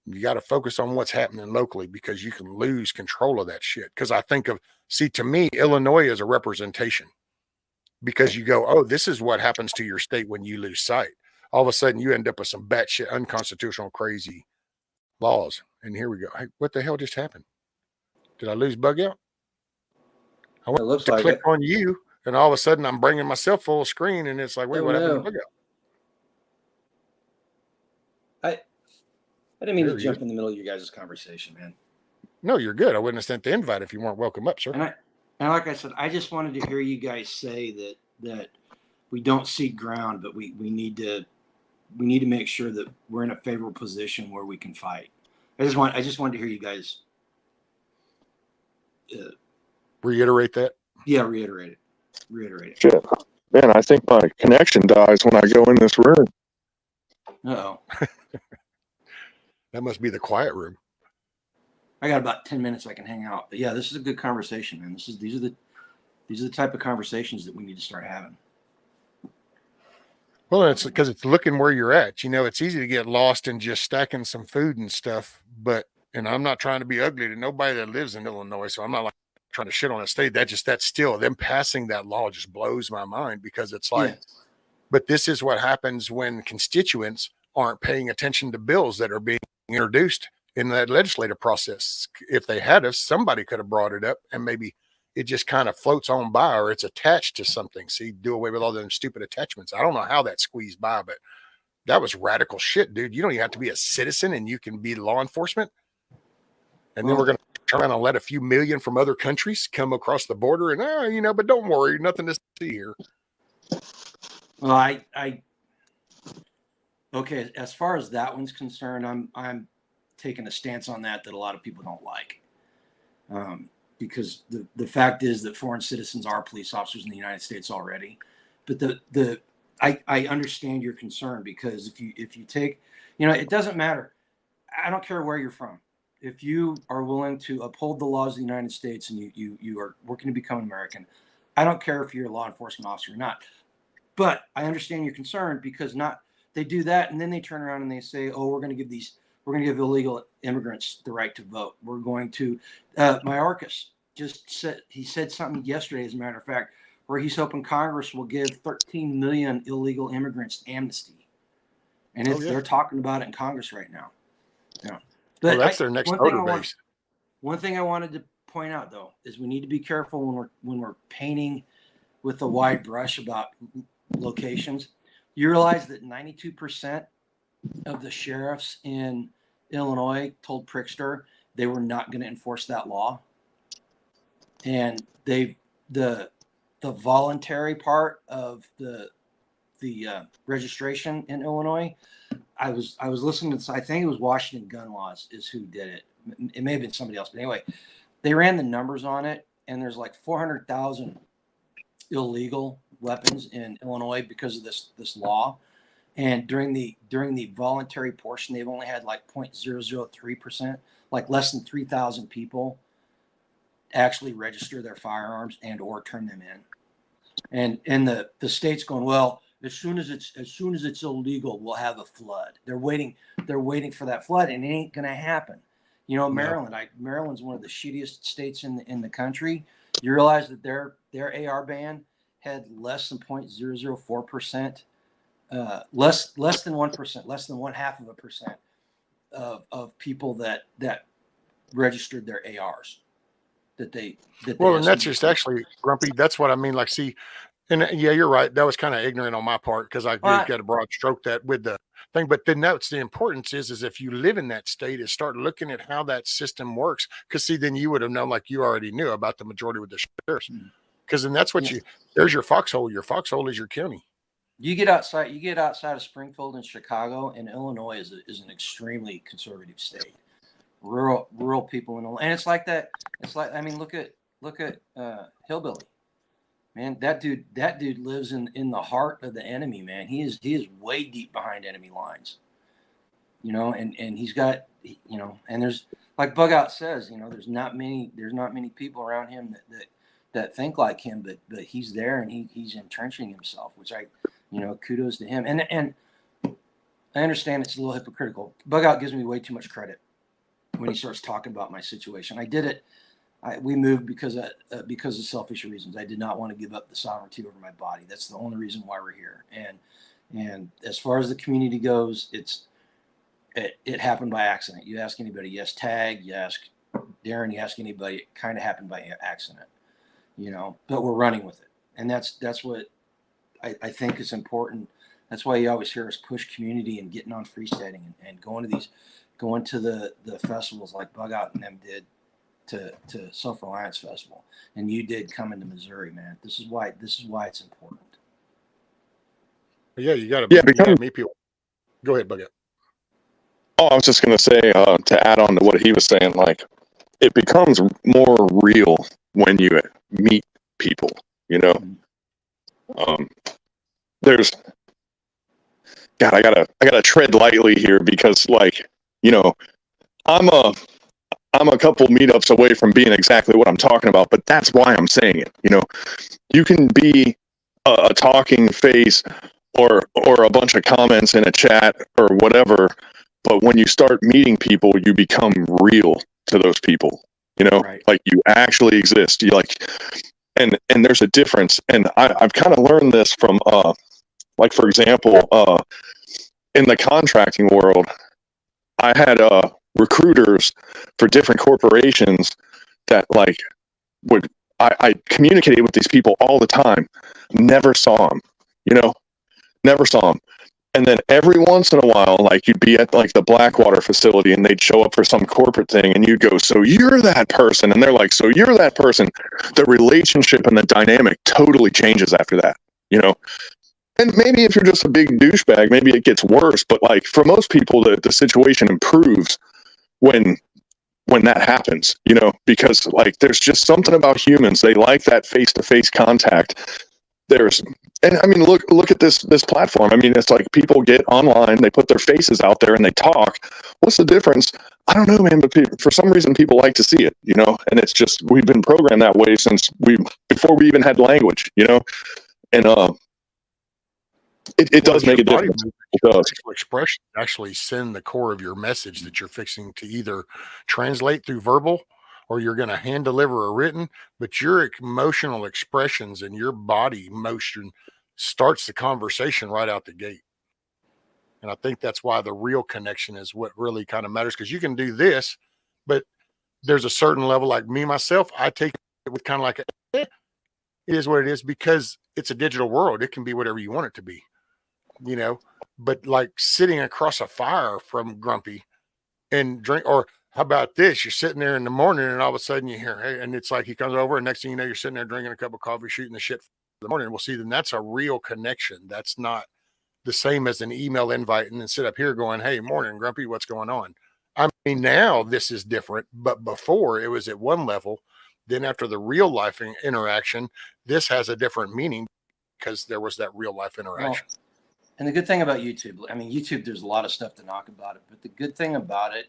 you got to focus on what's happening locally, because you can lose control of that shit. Because I think to me, Illinois is a representation, because you go, oh, this is what happens to your state when you lose sight. All of a sudden you end up with some batshit unconstitutional crazy laws. And here we go. Hey, what the hell just happened? Did I lose bug out? I went to click on you, and all of a sudden I'm bringing myself full screen, and it's like, wait, what happened to bug out? I didn't mean to jump in the middle of you guys' conversation, man. No, you're good. I wouldn't have sent the invite if you weren't welcome up, sir. And like I said, I just wanted to hear you guys say that we don't seek ground, but we need to make sure that we're in a favorable position where we can fight. I just wanted to hear you guys reiterate that. Yeah, reiterate it. Shit, man, I think my connection dies when I go in this room. Uh-oh. That must be the quiet room. I got about 10 minutes I can hang out. But yeah, this is a good conversation, man. These are the type of conversations that we need to start having. Well, it's because it's looking where you're at. It's easy to get lost in just stacking some food and stuff. And I'm not trying to be ugly to nobody that lives in Illinois, so I'm not like trying to shit on a state. That's still, them passing that law just blows my mind, because it's like, but this is what happens when constituents aren't paying attention to bills that are being introduced in that legislative process. If they had us, somebody could have brought it up, and maybe it just kind of floats on by, or it's attached to something. See, do away with all them stupid attachments. I don't know how that squeezed by, but that was radical shit, dude. You don't even have to be a citizen, and you can be law enforcement. And then we're going to turn around and let a few million from other countries come across the border, and but don't worry, nothing to see here. Well, okay, as far as that one's concerned, I'm taking a stance on that a lot of people don't like. Because the fact is that foreign citizens are police officers in the United States already. But I understand your concern, because if you take, it doesn't matter. I don't care where you're from. If you are willing to uphold the laws of the United States and you are working to become an American, I don't care if you're a law enforcement officer or not. But I understand your concern, because they do that, and then they turn around and they say, oh, we're going to give illegal immigrants the right to vote. We're going to, Mayorkas just said something yesterday, as a matter of fact, where he's hoping Congress will give 13 million illegal immigrants amnesty. And they're talking about it in Congress right now. Yeah. But that's their next voter base. One thing I wanted to point out, though, is we need to be careful when we're painting with a wide brush about locations. You realize that 92% of the sheriffs in Illinois told Prickster they were not going to enforce that law, and the voluntary part of the registration in Illinois. I was listening to, I think it was Washington Gun Laws is who did it. It may have been somebody else, but anyway, they ran the numbers on it, and there's like 400,000 illegal weapons in Illinois because of this law. And during the voluntary portion, they've only had like 0.003%, like less than 3,000 people actually register their firearms and or turn them in. And the state's going, well, as soon as it's illegal, we'll have a flood. They're waiting for that flood, and it ain't gonna happen. Maryland, Maryland's one of the shittiest states in the country. You realize that their AR ban had less than 0.004%. Less than 1%, less than 0.5% of people that registered their ARs. And that's just actually, Grumpy. That's what I mean. Like, see, and yeah, you're right. That was kind of ignorant on my part, because I got a broad stroke that with the thing. But then that's the importance is if you live in that state, is start looking at how that system works. Because see, then you would have known, like you already knew about the majority with the sheriffs. Because then that's what there's your foxhole. Your foxhole is your county. You get outside of Springfield and Chicago, and Illinois is an extremely conservative state. Rural people in Illinois, and it's like that. It's like, I mean, look at Hillbilly, man. That dude lives in the heart of the enemy, man. He is way deep behind enemy lines, and he's got, and there's, like Bug Out says, there's not many people around him that think like him, but he's there and he's entrenching himself, which kudos to him. And I understand it's a little hypocritical. Bug Out gives me way too much credit when he starts talking about my situation. I did it. We moved because of selfish reasons. I did not want to give up the sovereignty over my body. That's the only reason why we're here. And as far as the community goes, it happened by accident. You ask anybody, you ask Tag, you ask Darren, you ask anybody, it kind of happened by accident, but we're running with it. And that's what I think is important. That's why you always hear us push community and getting on freestanding and going to the festivals like Bug Out and them did to Self-Reliance Festival. And you did come into Missouri, man. This is why it's important. Yeah, you gotta meet people. Go ahead, Bug Out. Oh, I was just gonna say, to add on to what he was saying, like, it becomes more real when you meet people, there's, God, I gotta tread lightly here because, like, I'm a couple meetups away from being exactly what I'm talking about, but that's why I'm saying it. You can be a talking face or a bunch of comments in a chat or whatever, but when you start meeting people, you become real to those people. Right. Like, you actually exist. You and there's a difference. And I've kind of learned this from, like, for example, in the contracting world, I had recruiters for different corporations that, like, I communicated with these people all the time, never saw them, never saw them. And then every once in a while, like, you'd be at, like, the Blackwater facility and they'd show up for some corporate thing and you'd go, so you're that person. And they're like, so you're that person. The relationship and the dynamic totally changes after that, And maybe if you're just a big douchebag, maybe it gets worse. But, like, for most people, the situation improves when that happens, because, like, there's just something about humans. They like that face-to-face contact. And I mean, look at this platform. I mean, it's like people get online, they put their faces out there and they talk. What's the difference? I don't know, man, but for some reason people like to see it, and it's just, we've been programmed that way since before we even had language, and it does make a difference. It does. Expression actually send the core of your message that you're fixing to either translate through verbal or you're going to hand deliver a written, but your emotional expressions and your body motion starts the conversation right out the gate. And I think that's why the real connection is what really kind of matters, because you can do this, but there's a certain level, like me, myself, I take it with kind of like it is what it is, because it's a digital world. It can be whatever you want it to be, but like sitting across a fire from Grumpy and drink, or how about this? You're sitting there in the morning and all of a sudden you hear, hey, and it's like he comes over and next thing you know, you're sitting there drinking a cup of coffee, shooting the shit for the morning. Well, see, then that's a real connection. That's not the same as an email invite and then sit up here going, hey, morning, Grumpy, what's going on? I mean, now this is different, but before it was at one level. Then after the real life interaction, this has a different meaning because there was that real life interaction. Well, and the good thing about YouTube, I mean, YouTube, there's a lot of stuff to knock about it, but the good thing about it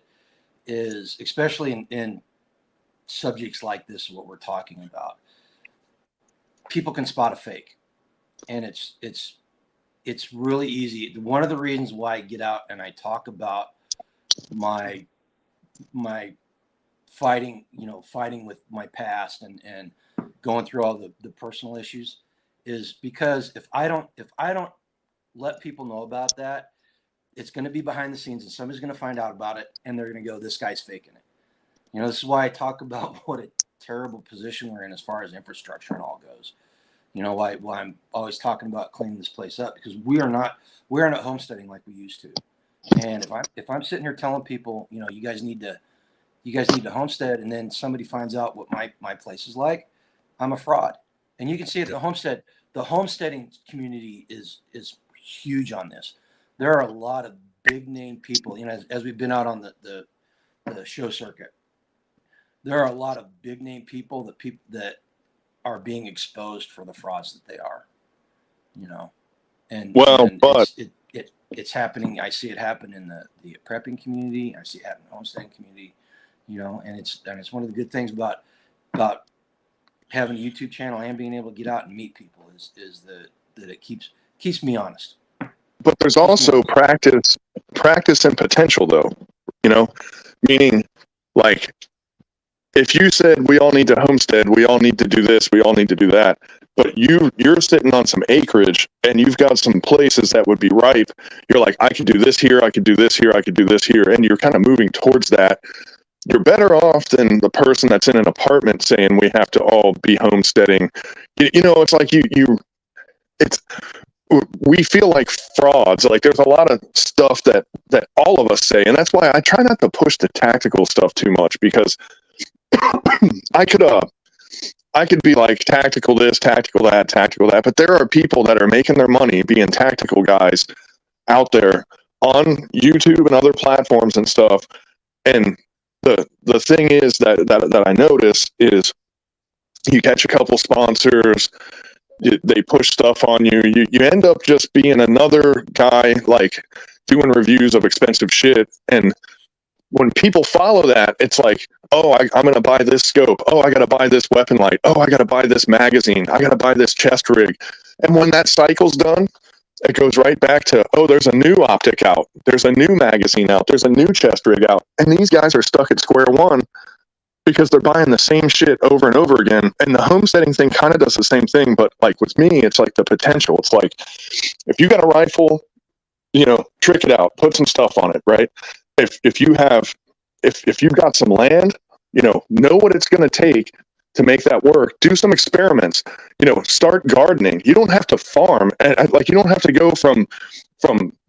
is, especially in subjects like this, what we're talking about, people can spot a fake, and it's really easy. One of the reasons why I get out and I talk about my fighting with my past and going through all the personal issues is because if I don't let people know about that, it's going to be behind the scenes and somebody's going to find out about it and they're going to go, this guy's faking it. This is why I talk about what a terrible position we're in as far as infrastructure and all goes. Why I'm always talking about cleaning this place up, because we're not homesteading like we used to. And if I'm sitting here telling people, you guys need to homestead, and then somebody finds out what my place is like, I'm a fraud. And you can see at the homestead, the homesteading community is huge on this. There are a lot of big name people, as we've been out on the show circuit. There are a lot of big name people that are being exposed for the frauds that they are, and it's happening. I see it happen in the prepping community. I see it happen in the homesteading community, and it's one of the good things about having a YouTube channel and being able to get out and meet people is that it keeps me honest. But there's also practice and potential, though, meaning like if you said we all need to homestead, we all need to do this, we all need to do that, but you're sitting on some acreage and you've got some places that would be ripe. You're like, I could do this here, I could do this here, I could do this here, and you're kind of moving towards that. You're better off than the person that's in an apartment saying we have to all be homesteading. It's like we feel like frauds. Like there's a lot of stuff that all of us say, and that's why I try not to push the tactical stuff too much, because I could be like tactical this, tactical that, but there are people that are making their money being tactical guys out there on YouTube and other platforms and stuff. And the thing is that I notice is you catch a couple sponsors, they push stuff on you. You end up just being another guy like doing reviews of expensive shit. And when people follow that, it's like, oh, I'm going to buy this scope. Oh, I got to buy this weapon light. Oh, I got to buy this magazine. I got to buy this chest rig. And when that cycle's done, it goes right back to, oh, there's a new optic out. There's a new magazine out. There's a new chest rig out. And these guys are stuck at square one because they're buying the same shit over and over again. And the homesteading thing kind of does the same thing. But like with me, it's like the potential. It's like, if you got a rifle, trick it out, put some stuff on it, right? If you've got some land, know what it's going to take to make that work. Do some experiments, start gardening. You don't have to farm, and like, you don't have to go from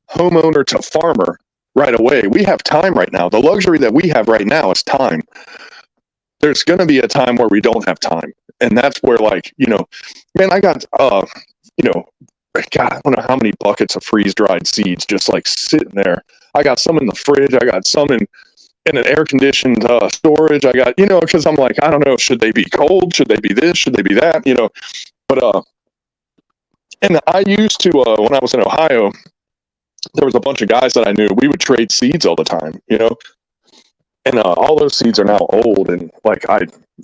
homeowner to farmer right away. We have time right now. The luxury that we have right now is time. There's going to be a time where we don't have time. And that's where, like, man, I got, God, I don't know how many buckets of freeze-dried seeds just like sitting there. I got some in the fridge. I got some in an air-conditioned storage. I got, because I'm like, I don't know, should they be cold? Should they be this? Should they be that? But, and I used to, when I was in Ohio, there was a bunch of guys that I knew. We would trade seeds all the time, and all those seeds are now old, and like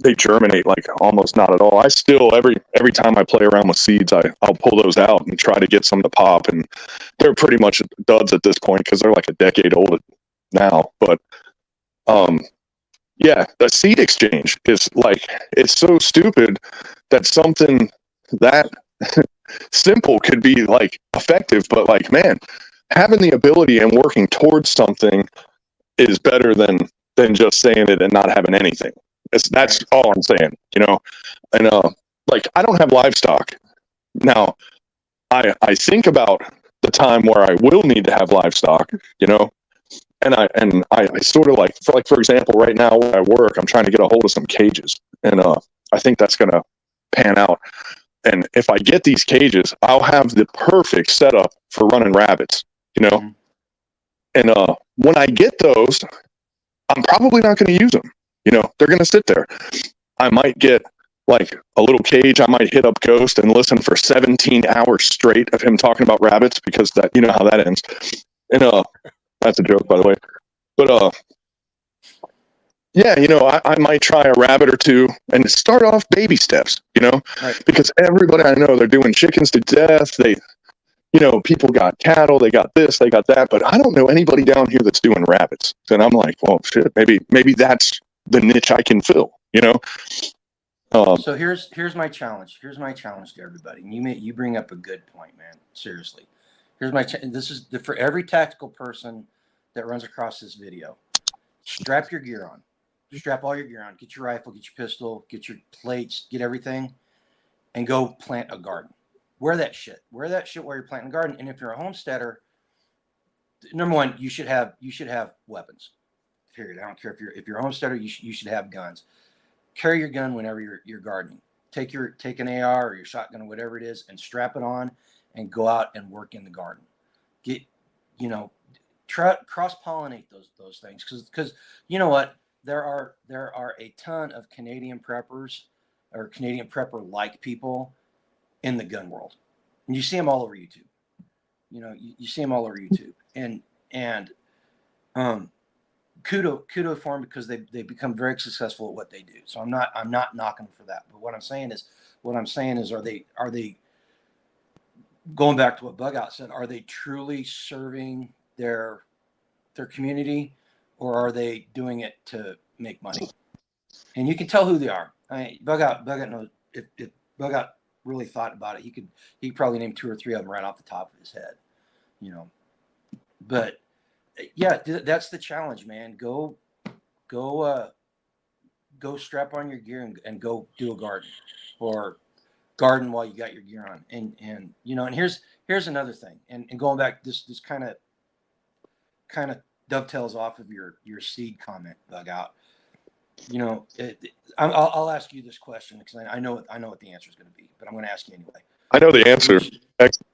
they germinate like almost not at all. I still, every time I play around with seeds, I'll pull those out and try to get some to pop, and they're pretty much duds at this point because they're like a decade old now. But yeah, the seed exchange is like, it's so stupid that something that simple could be like effective, but like, man, having the ability and working towards something is better than just saying it and not having anything. That's all I'm saying, and like, I don't have livestock now. I think about the time where I will need to have livestock, and I sort of like, for example, right now where I work, I'm trying to get a hold of some cages, and I think that's going to pan out. And if I get these cages, I'll have the perfect setup for running rabbits, and when I get those, I'm probably not going to use them. They're going to sit there. I might get like a little cage. I might hit up Ghost and listen for 17 hours straight of him talking about rabbits, because that, how that ends. And that's a joke, by the way. But yeah, I might try a rabbit or two and start off baby steps, right. Because everybody I know, they're doing chickens to death. They, people got cattle, they got this, they got that, but I don't know anybody down here that's doing rabbits. And I'm like, well, shit, maybe that's the niche I can fill, So here's my challenge. Here's my challenge to everybody. And you bring up a good point, man. Seriously. Here's my this is for every tactical person that runs across this video. Strap your gear on. Strap all your gear on. Get your rifle, get your pistol, get your plates, get everything, and go plant a garden. Wear that shit. Wear that shit while you're planting a garden. And if you're a homesteader, number one, you should have weapons. Period. I don't care if you're a homesteader, you should have guns. Carry your gun whenever you're gardening. take an AR or your shotgun or whatever it is and strap it on and go out and work in the garden. Try cross-pollinate those things because you know what, there are a ton of Canadian preppers or Canadian prepper-like people in the gun world, and you see them all over YouTube. You see them all over YouTube, and kudo for them because they become very successful at what they do. So I'm not knocking them for that. But what I'm saying is, are they going back to what Bug Out said? Are they truly serving their community, or are they doing it to make money? And you can tell who they are. Bug Out knows. If Bug Out really thought about it, he could probably name 2 or 3 of them right off the top of his head. But yeah, that's the challenge, man. Go strap on your gear and go do a garden, or garden while you got your gear on. And here's another thing. And going back, this kind of dovetails off of your seed comment, Bug Out. I'll ask you this question because I know what the answer is going to be, but I'm going to ask you anyway. I know the answer.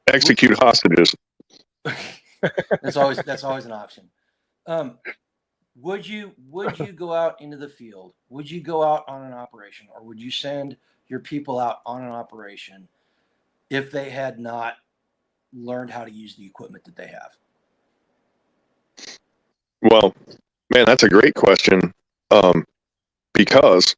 Execute hostages. That's always an option. Would you go out into the field? Would you go out on an operation, or would you send your people out on an operation if they had not learned how to use the equipment that they have? Well, man, that's a great question. Because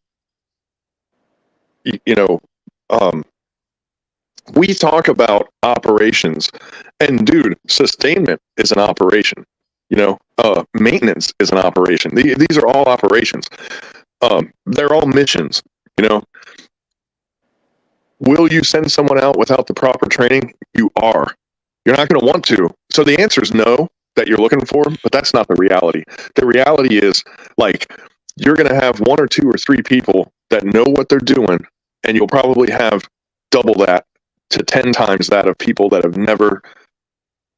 we talk about operations, and dude, sustainment is an operation. Maintenance is an operation. These are all operations. They're all missions. Will you send someone out without the proper training? You are. You're not going to want to. So the answer is no, that you're looking for, but that's not the reality. The reality is, you're going to have 1 or 2 or 3 people that know what they're doing, and you'll probably have double that to 10 times that of people that have never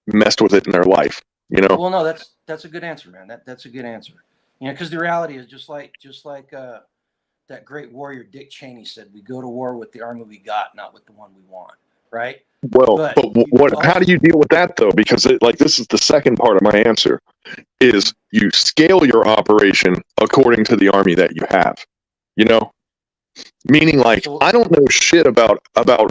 messed with it in their life. Well, no, that's a good answer, man. That's a good answer. Because the reality is just like that great warrior Dick Cheney said, we go to war with the army we got, not with the one we want. Right? Well, but how do you deal with that though? Because this is the second part of my answer, is you scale your operation according to the army that you have, meaning I don't know shit about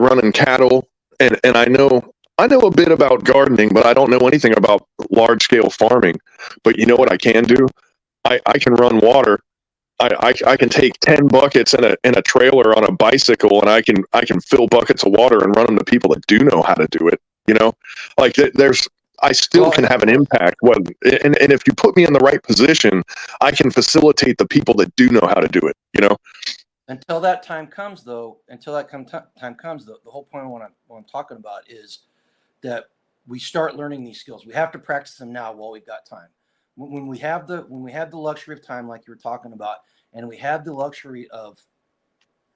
running cattle, and I know a bit about gardening, but I don't know anything about large scale farming. But you know what I can do? I can run water. I can take 10 buckets in a trailer on a bicycle, and I can fill buckets of water and run them to people that do know how to do it. I still can have an impact. And if you put me in the right position, I can facilitate the people that do know how to do it. Until that time comes, though. The whole point of what I'm talking about is that we start learning these skills. We have to practice them now while we've got time. When we have the luxury of time, like you were talking about, and we have the luxury of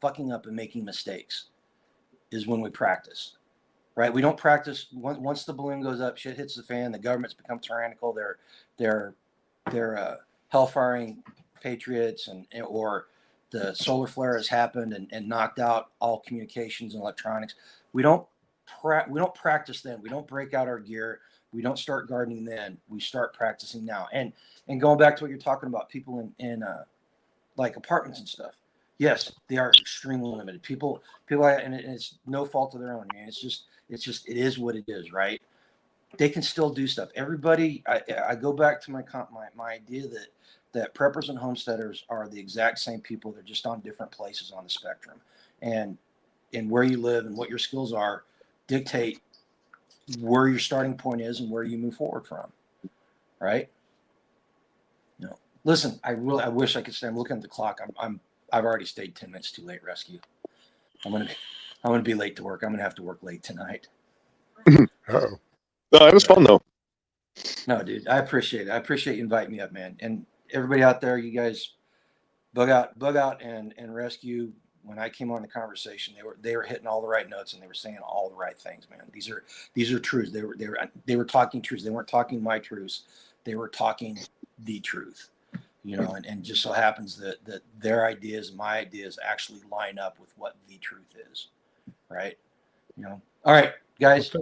fucking up and making mistakes, is when we practice, right? We don't practice once the balloon goes up, shit hits the fan, the government's become tyrannical. They're hellfiring patriots, or the solar flare has happened and knocked out all communications and electronics. We don't practice then. We don't break out our gear. We don't start gardening then. We start practicing now. And going back to what you're talking about, people in apartments and stuff. Yes, they are extremely limited. People, and it's no fault of their own, man. It is what it is, right? They can still do stuff. Everybody, I go back to my idea that preppers and homesteaders are the exact same people. They're just on different places on the spectrum, and where you live and what your skills are dictate where your starting point is and where you move forward from, right? Listen, I wish I could say. I'm looking at the clock. I've already stayed 10 minutes too late. Rescue. I'm gonna be late to work. I'm gonna have to work late tonight. Oh, it was fun though. No, dude, I appreciate it. I appreciate you inviting me up, man. And everybody out there, you guys, Bug Out, and Rescue. When I came on the conversation, they were hitting all the right notes and they were saying all the right things, man. These are truths. They were talking truths. They weren't talking my truths. They were talking the truth. you know, and just so happens that their ideas and my ideas actually line up with what the truth is, right? You know. All right, guys,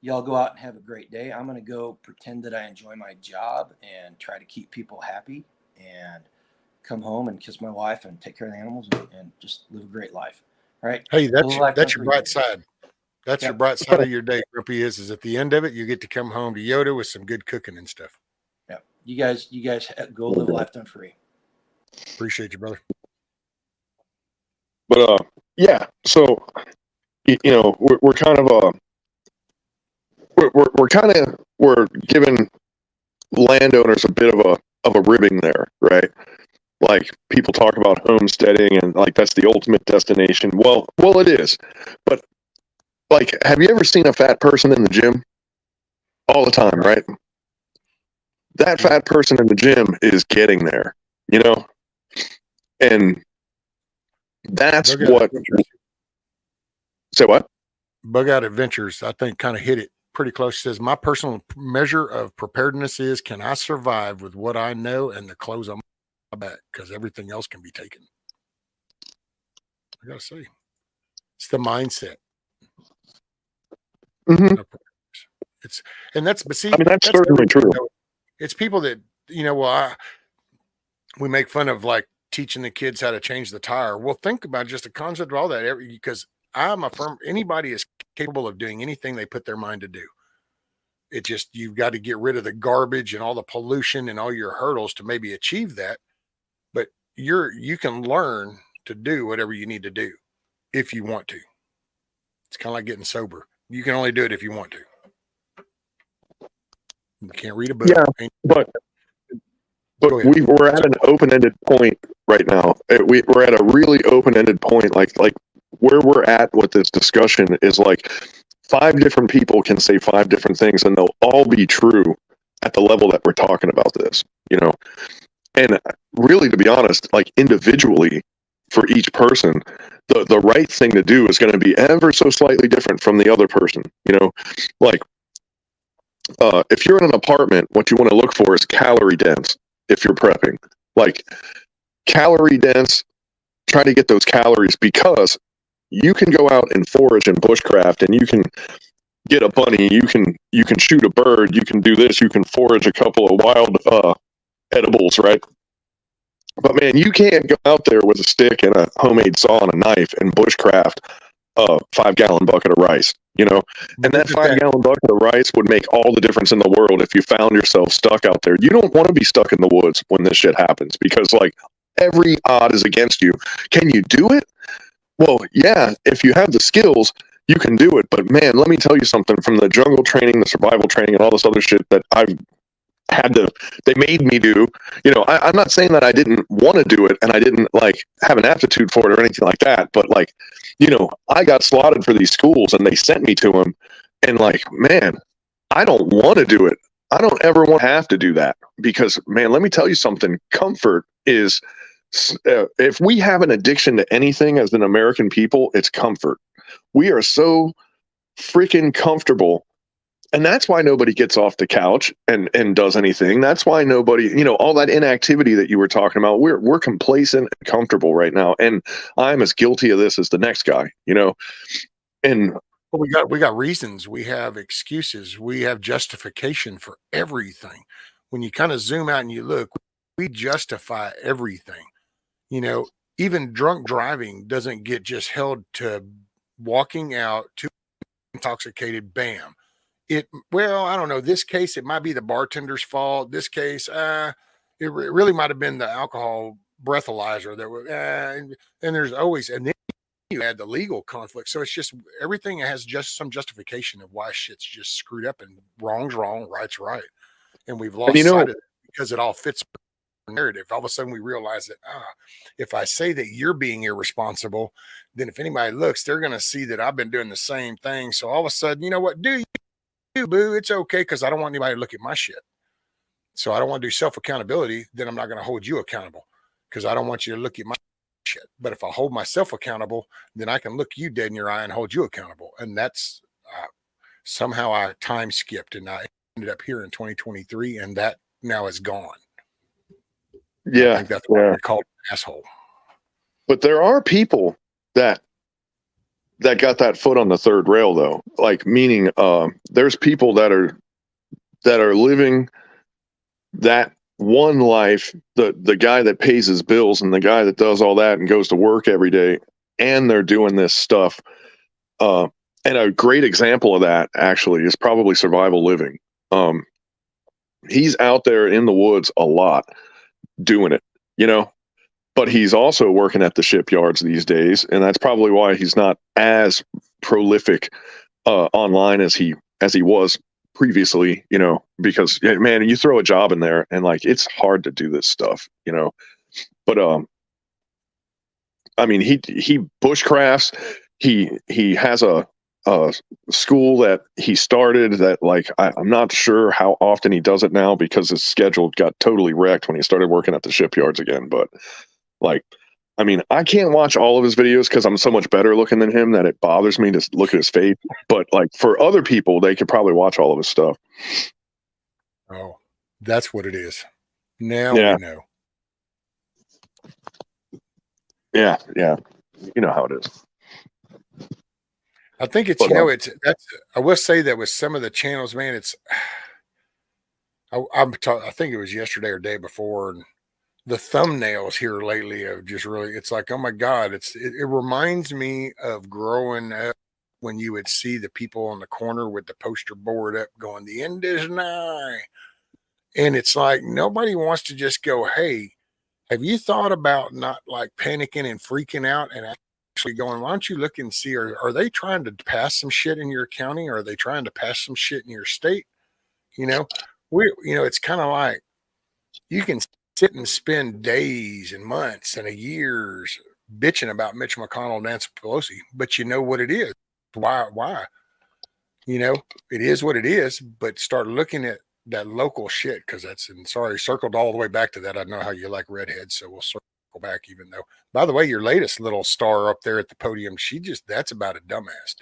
y'all go out and have a great day. I'm going to go pretend that I enjoy my job and try to keep people happy and come home and kiss my wife and take care of the animals and just live a great life. All right. Hey, that's your bright side. That's your bright side of your day, Grumpy, is at the end of it, you get to come home to Yoda with some good cooking and stuff. Yeah. You guys go live a lifetime free. Appreciate you, brother. But yeah, so you know, we're kind of we're giving landowners a bit of a ribbing there, right? Like people talk about homesteading and like that's the ultimate destination. Well, it is. But like, have you ever seen a fat person in the gym? All the time, right? That fat person in the gym is getting there, you know? And that's what. Say what? Bug Out Adventures, I think, kind of hit it pretty close. She says, my personal measure of preparedness is, can I survive with what I know and the clothes on my back? Because everything else can be taken. I got to say, it's the mindset. Mm-hmm. But see, I mean, that's certainly true. You know, it's people that, you know, we make fun of like teaching the kids how to change the tire. Well, think about just the concept of all that, because I'm a firm, anybody is capable of doing anything they put their mind to do. It just, you've got to get rid of the garbage and all the pollution and all your hurdles to maybe achieve that. But you can learn to do whatever you need to do if you want to. It's kind of like getting sober. You can only do it if you want to. You can't read a book. Yeah, but we're at an open-ended point right now. We're at a really open-ended point. Like where we're at with this discussion is like 5 different people can say 5 different things, and they'll all be true at the level that we're talking about this. You know, and really, to be honest, like individually for each person, the right thing to do is going to be ever so slightly different from the other person. You know, like. If you're in an apartment, what you want to look for is calorie dense. If you're prepping, like calorie dense, try to get those calories, because you can go out and forage and bushcraft, and you can get a bunny, you can shoot a bird, you can do this, you can forage a couple of wild edibles, right? But man, you can't go out there with a stick and a homemade saw and a knife and bushcraft a 5-gallon bucket of rice, you know, and that 5-gallon bucket of rice would make all the difference in the world if you found yourself stuck out there. You don't want to be stuck in the woods when this shit happens, because like every odd is against you. Can you do it? Well, yeah, if you have the skills, you can do it. But man, let me tell you something, from the jungle training, the survival training, and all this other shit that I've they made me do, you know, I'm not saying that I didn't want to do it and I didn't like have an aptitude for it or anything like that, but like, you know, I got slotted for these schools and they sent me to them, and like, man, I don't want to do it. I don't ever want to have to do that, because man, let me tell you something, comfort is, if we have an addiction to anything as an American people, it's comfort. We are so freaking comfortable. And that's why nobody gets off the couch and does anything. That's why nobody, you know, all that inactivity that you were talking about, we're complacent and comfortable right now. And I'm as guilty of this as the next guy, you know. And well, we got reasons, we have excuses, we have justification for everything. When you kind of zoom out and you look, we justify everything. You know, even drunk driving doesn't get just held to walking out too intoxicated, bam. Well, I don't know. This case, it might be the bartender's fault. This case, it really might have been the alcohol breathalyzer that was, and there's always, and then you add the legal conflict. So it's just, everything has just some justification of why shit's just screwed up, and wrong's wrong, right's right. And we've lost sight of it because it all fits the narrative. All of a sudden we realize that, if I say that you're being irresponsible, then if anybody looks, they're going to see that I've been doing the same thing. So all of a sudden, you know what, boo, it's okay, because I don't want anybody to look at my shit. So I don't want to do self-accountability. Then I'm not going to hold you accountable, because I don't want you to look at my shit. But if I hold myself accountable, then I can look you dead in your eye and hold you accountable. And that's somehow I time skipped, and I ended up here in 2023, and that now is gone. Yeah, I think that's why we call it an asshole. But there are people that got that foot on the third rail, though. Like, meaning, there's people that are living that one life, the guy that pays his bills and the guy that does all that and goes to work every day, and they're doing this stuff. And a great example of that actually is probably Survival Living. He's out there in the woods a lot doing it, but he's also working at the shipyards these days, and that's probably why he's not as prolific online as he was previously, because man, you throw a job in there and like it's hard to do this stuff, but I mean, he bushcrafts. He has a school that he started that, like, I'm not sure how often he does it now because his schedule got totally wrecked when he started working at the shipyards again. But like, I mean, I can't watch all of his videos because I'm so much better looking than him that it bothers me to look at his face. But like, for other people, they could probably watch all of his stuff. Oh, that's what it is. Now we know. Yeah. You know how it is. I think it's, I will say that with some of the channels, man, it's, I think it was yesterday or day before, and the thumbnails here lately have just really, it's like, oh my God, it reminds me of growing up when you would see the people on the corner with the poster board up going, the end is nigh. And it's like, nobody wants to just go, hey, have you thought about not like panicking and freaking out and actually going, why don't you look and see, are they trying to pass some shit in your county? Or are they trying to pass some shit in your state? It's kind of like you can sit and spend days and months and years bitching about Mitch McConnell and Nancy Pelosi, but you know what it is. Why? It is what it is, but start looking at that local shit, because circled all the way back to that. I know how you like redheads, so we'll circle back, even though, by the way, your latest little star up there at the podium, that's about a dumbass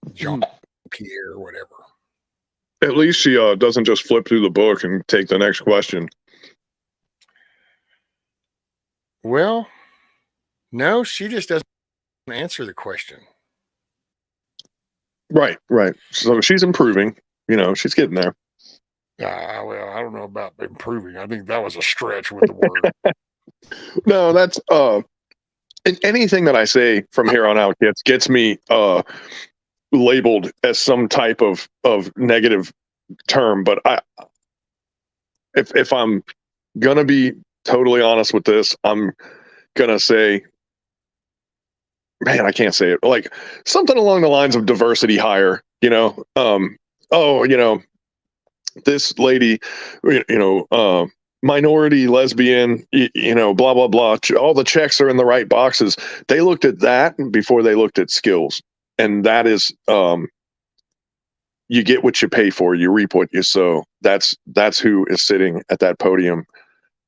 dude. Jean Pierre or whatever. At least she doesn't just flip through the book and take the next question. Well, no, she just doesn't answer the question. Right. So she's improving. She's getting there. Well, I don't know about improving. I think that was a stretch with the word. No, that's anything that I say from here on out gets me labeled as some type of negative term. But if I'm gonna be totally honest with this, I'm gonna say, man, I can't say it, like something along the lines of diversity hire. This lady, minority, lesbian, blah, blah, blah. All the checks are in the right boxes. They looked at that before they looked at skills. And that is, you get what you pay for, you reap what you sow. That's who is sitting at that podium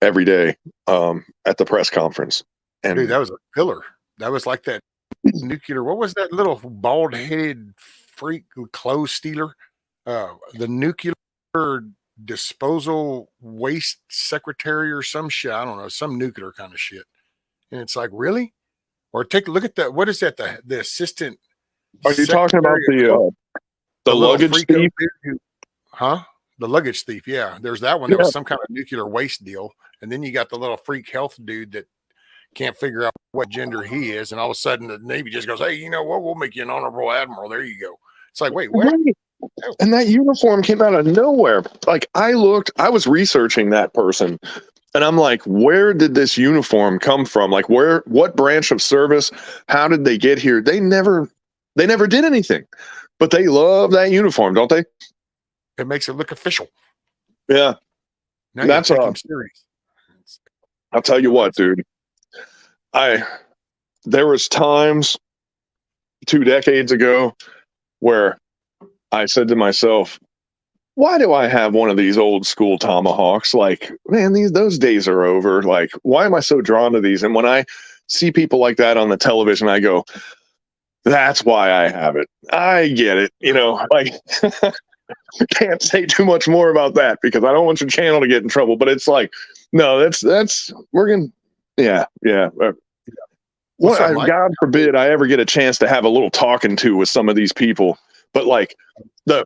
every day at the press conference. And dude, that was a pillar. That was like that nuclear. What was that little bald-headed freak clothes stealer? The nuclear disposal waste secretary or some shit. I don't know, some nuclear kind of shit. And it's like, really? Or take a look at that. What is that? The assistant. Are you talking about the luggage thief? The luggage thief. Yeah. There's that one. There was some kind of nuclear waste deal. And then you got the little freak health dude that can't figure out what gender he is. And all of a sudden the Navy just goes, hey, you know what? We'll make you an honorable admiral. There you go. It's like, wait, what? And that uniform came out of nowhere. Like, I was researching that person, and I'm like, where did this uniform come from? Like, what branch of service? How did they get here? They never did anything, but they love that uniform, don't they? It makes it look official. Yeah. Now that's serious. I'll tell you what, dude. There was times 2 decades ago where I said to myself, why do I have one of these old school tomahawks? Like, man, those days are over. Like, why am I so drawn to these? And when I see people like that on the television, I go, that's why I have it. I get it. Like, can't say too much more about that because I don't want your channel to get in trouble. But it's like, no, we're gonna, yeah. What's up, Mike? God forbid I ever get a chance to have a little talking to with some of these people. But like the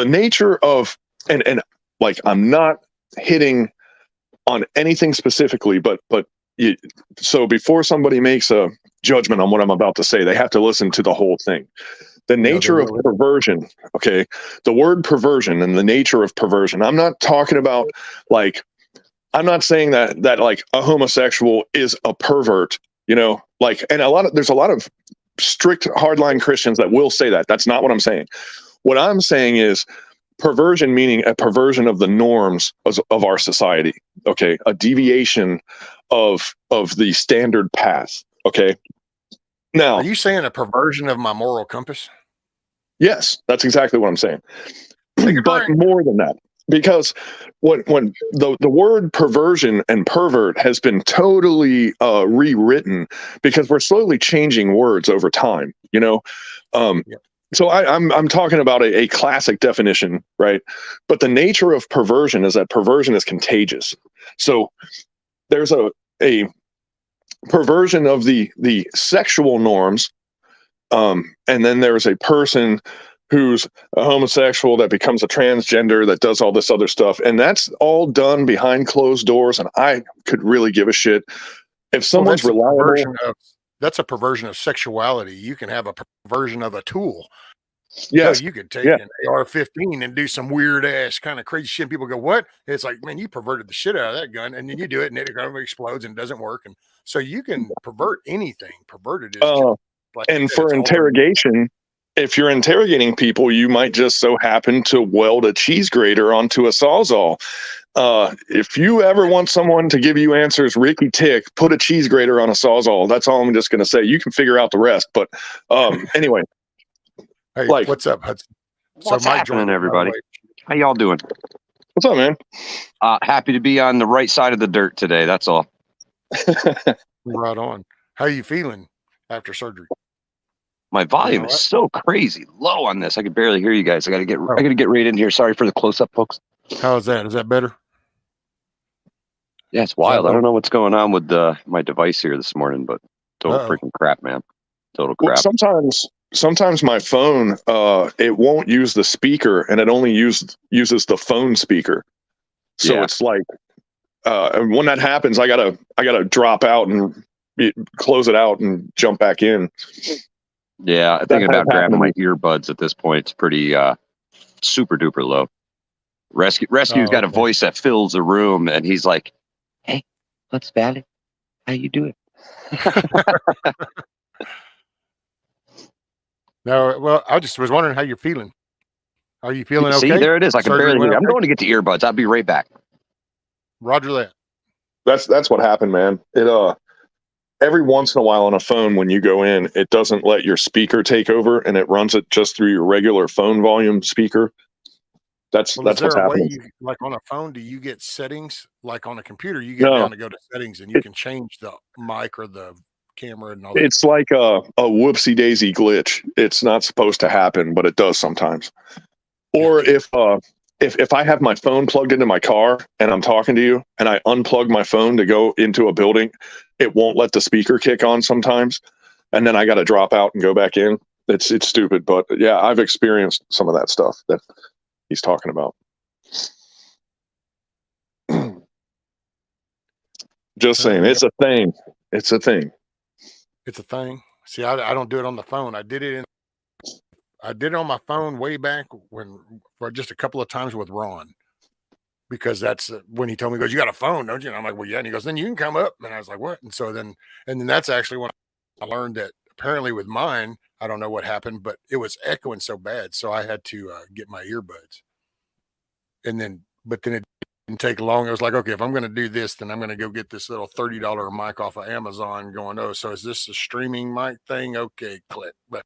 nature of and like I'm not hitting on anything specifically, but so before somebody makes a judgment on what I'm about to say, they have to listen to the whole thing. The nature of perversion, okay? The word perversion and the nature of perversion. I'm not talking about like, I'm not saying that like a homosexual is a pervert, you know, like, and there's a lot of strict hardline Christians that will say that. That's not what I'm saying. What I'm saying is perversion, meaning a perversion of the norms of our society. Okay. A deviation of the standard path. Okay. Now, are you saying a perversion of my moral compass? Yes, that's exactly what I'm saying. But more than that, because when the word perversion and pervert has been totally rewritten because we're slowly changing words over time, you know. So I'm talking about a classic definition, right? But the nature of perversion is that perversion is contagious. So there's a perversion of the sexual norms, and then there's a person who's a homosexual that becomes a transgender that does all this other stuff, and that's all done behind closed doors. And I could really give a shit if someone's reliable. That's a perversion of sexuality. You can have a perversion of a tool. Yes, you could take an AR-15 and do some weird ass kind of crazy shit. People go, "What?" It's like, man, you perverted the shit out of that gun, and then you do it, and it kind of explodes and doesn't work. And so you can pervert anything. Perverted is and for interrogation. If you're interrogating people, you might just so happen to weld a cheese grater onto a Sawzall. If you ever want someone to give you answers, Ricky Tick, put a cheese grater on a Sawzall. That's all I'm just going to say. You can figure out the rest. But anyway. Hey, like, what's up, Hudson? What's happening, everybody? How y'all doing? What's up, man? Happy to be on the right side of the dirt today. That's all. Right on. How are you feeling after surgery? My volume is so crazy low on this. I can barely hear you guys. I gotta get right in here. Sorry for the close up, folks. How is that? Is that better? Yeah, it's wild. I don't know what's going on with my device here this morning, but total freaking crap, man. Total crap. Well, sometimes my phone it won't use the speaker, and it only uses the phone speaker. So it's like when that happens, I gotta drop out and close it out and jump back in. Yeah, I think about grabbing my earbuds at this point. It's pretty super duper low. Rescue's got a voice that fills the room, and he's like, "Hey, what's Valley? How you doing?" No, well, I just was wondering how you're feeling. Are you feeling okay? See, there it is. I can barely hear. I'm going to get the earbuds. I'll be right back. Roger that. That's what happened, man. It every once in a while on a phone, when you go in, it doesn't let your speaker take over, and it runs it just through your regular phone volume speaker. That's what's happening. Like on a phone, do you get settings? Like on a computer, you get down to go to settings, and you can change the mic or the camera and all that. It's like a whoopsie daisy glitch. It's not supposed to happen, but it does sometimes. Or if I have my phone plugged into my car and I'm talking to you and I unplug my phone to go into a building, it won't let the speaker kick on sometimes, and then I got to drop out and go back in. It's stupid, but yeah, I've experienced some of that stuff that he's talking about. Just saying, it's a thing. It's a thing. It's a thing. See, I don't do it on the phone. I did it on my phone way back for just a couple of times with Ron, because that's when he told me, he goes, "You got a phone, don't you?" And I'm like, "Well, yeah." And he goes, "Then you can come up." And I was like, "What?" And so then that's actually when I learned that apparently with mine, I don't know what happened, but it was echoing so bad. So I had to get my earbuds. But then it didn't take long. I was like, okay, if I'm going to do this, then I'm going to go get this little $30 mic off of Amazon going, "Oh, so is this a streaming mic thing?" Okay, click. But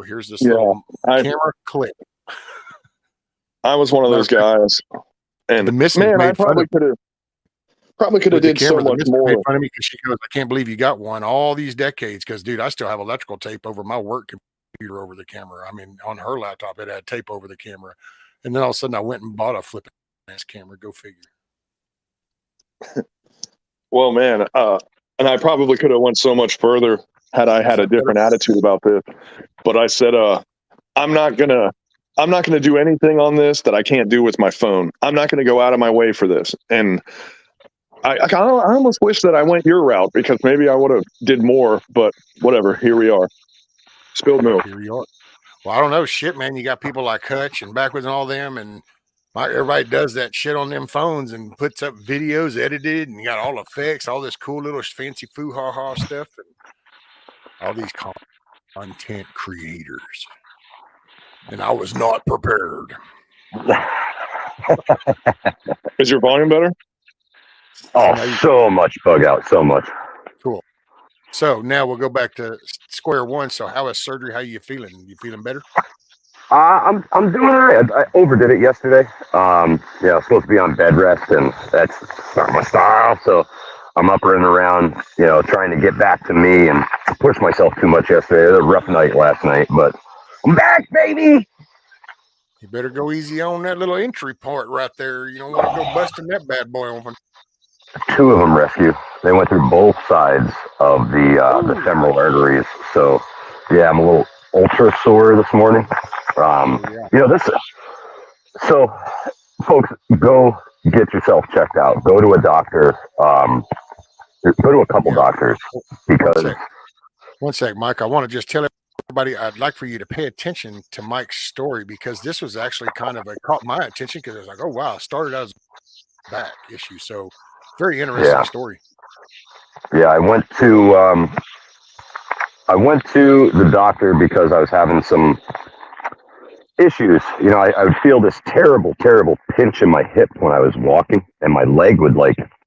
here's this little camera, click. I was one of those guys, and man, I probably could have did so much more. Made fun of me because she goes, "I can't believe you got one all these decades." Because, dude, I still have electrical tape over my work. over the camera. I mean, on her laptop, it had tape over the camera. And then all of a sudden I went and bought a flipping ass camera. Go figure. Well, man, and I probably could have went so much further had I had a different attitude about this. But I said, I'm not gonna do anything on this that I can't do with my phone. I'm not gonna go out of my way for this. And I almost wish that I went your route, because maybe I would have did more. But whatever, here we are. Spilled milk. Here you are. Well, I don't know. Shit, man. You got people like Hutch and Backwards and all them, and everybody does that shit on them phones and puts up videos edited, and you got all effects, all this cool little fancy foo-ha-ha stuff, and all these content creators. And I was not prepared. Is your volume better? Oh, so much bug out, so much. Cool. So now we'll go back to square one. So how is surgery? How you feeling? You feeling better? I'm doing all right. I overdid it yesterday. Yeah, I was supposed to be on bed rest, and that's not my style. So I'm up and around, trying to get back to me, and push myself too much yesterday. It was a rough night last night, but I'm back, baby. You better go easy on that little entry part right there. You don't want to go busting that bad boy open. 2 of them rescue. They went through both sides of the femoral arteries. So yeah, I'm a little ultra sore this morning. So folks, go get yourself checked out. Go to a doctor. Go to a couple doctors, because one sec, Mike. I want to just tell everybody, I'd like for you to pay attention to Mike's story, because this was actually kind of caught my attention, because I was like, oh wow, it started out as a back issue. So very interesting story. Yeah, I went to the doctor because I was having some issues. I would feel this terrible pinch in my hip when I was walking, and my leg would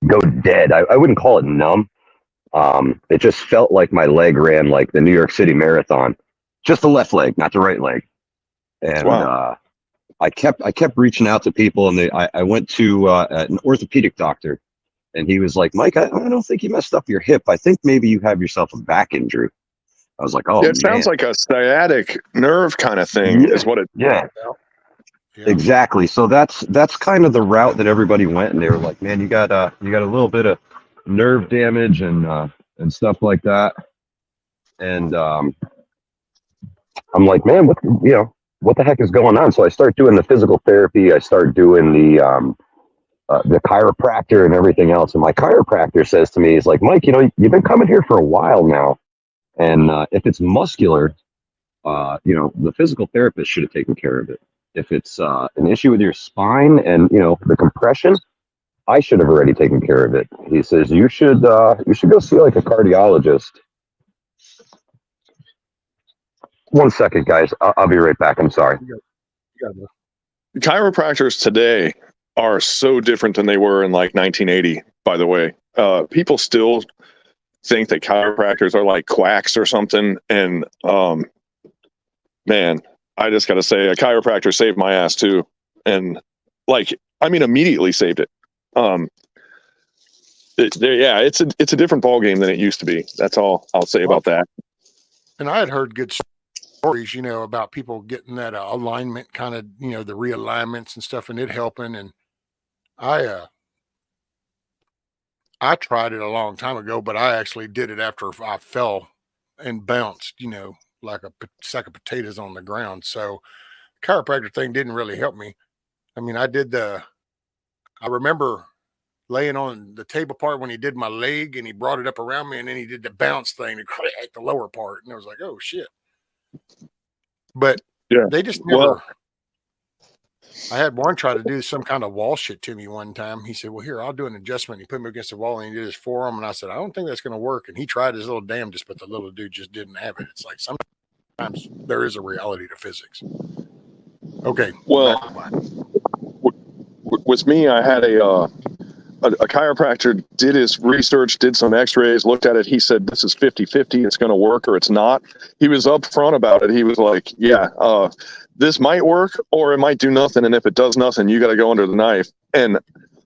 go dead. I wouldn't call it numb. It just felt like my leg ran like the New York City Marathon. Just the left leg, not the right leg. And I kept reaching out to people, and I went to an orthopedic doctor, and he was like, Mike, I don't think you messed up your hip. I think maybe you have yourself a back injury. I was like, oh, it sounds like a sciatic nerve kind of thing, is what it. Yeah, exactly. So that's kind of the route that everybody went, and they were like, man, you got a little bit of nerve damage and stuff like that. And I'm like, man, what the heck is going on? So I start doing the physical therapy. I start doing the chiropractor and everything else. And my chiropractor says to me, he's like, Mike, you've been coming here for a while now. And if it's muscular, the physical therapist should have taken care of it. If it's an issue with your spine and, the compression, I should have already taken care of it. He says, you should go see a cardiologist. One second, guys. I'll be right back. I'm sorry. Chiropractors today are so different than they were in 1980, by the way. People still think that chiropractors are like quacks or something. And man, I just got to say, a chiropractor saved my ass too. And immediately saved it. It's a different ball game than it used to be. That's all I'll say about that. And I had heard good stories, about people getting that alignment kind of, the realignments and stuff, and it helping. And I tried it a long time ago, but I actually did it after I fell and bounced, like a sack of potatoes on the ground. So chiropractor thing didn't really help me. I mean, I remember laying on the table part when he did my leg, and he brought it up around me, and then he did the bounce thing to crack the lower part. And I was like, oh shit. But they just never. I had one try to do some kind of wall shit to me one time. He said, well, here, I'll do an adjustment. He put me against the wall, and he did his forearm. And I said, I don't think that's going to work. And he tried his little damnedest, but the little dude just didn't have it. It's like sometimes there is a reality to physics. Okay. Well, with me, I had a chiropractor did his research, did some x-rays, looked at it. He said, this is 50-50. It's going to work or it's not. He was upfront about it. He was like, this might work or it might do nothing. And if it does nothing, you got to go under the knife. And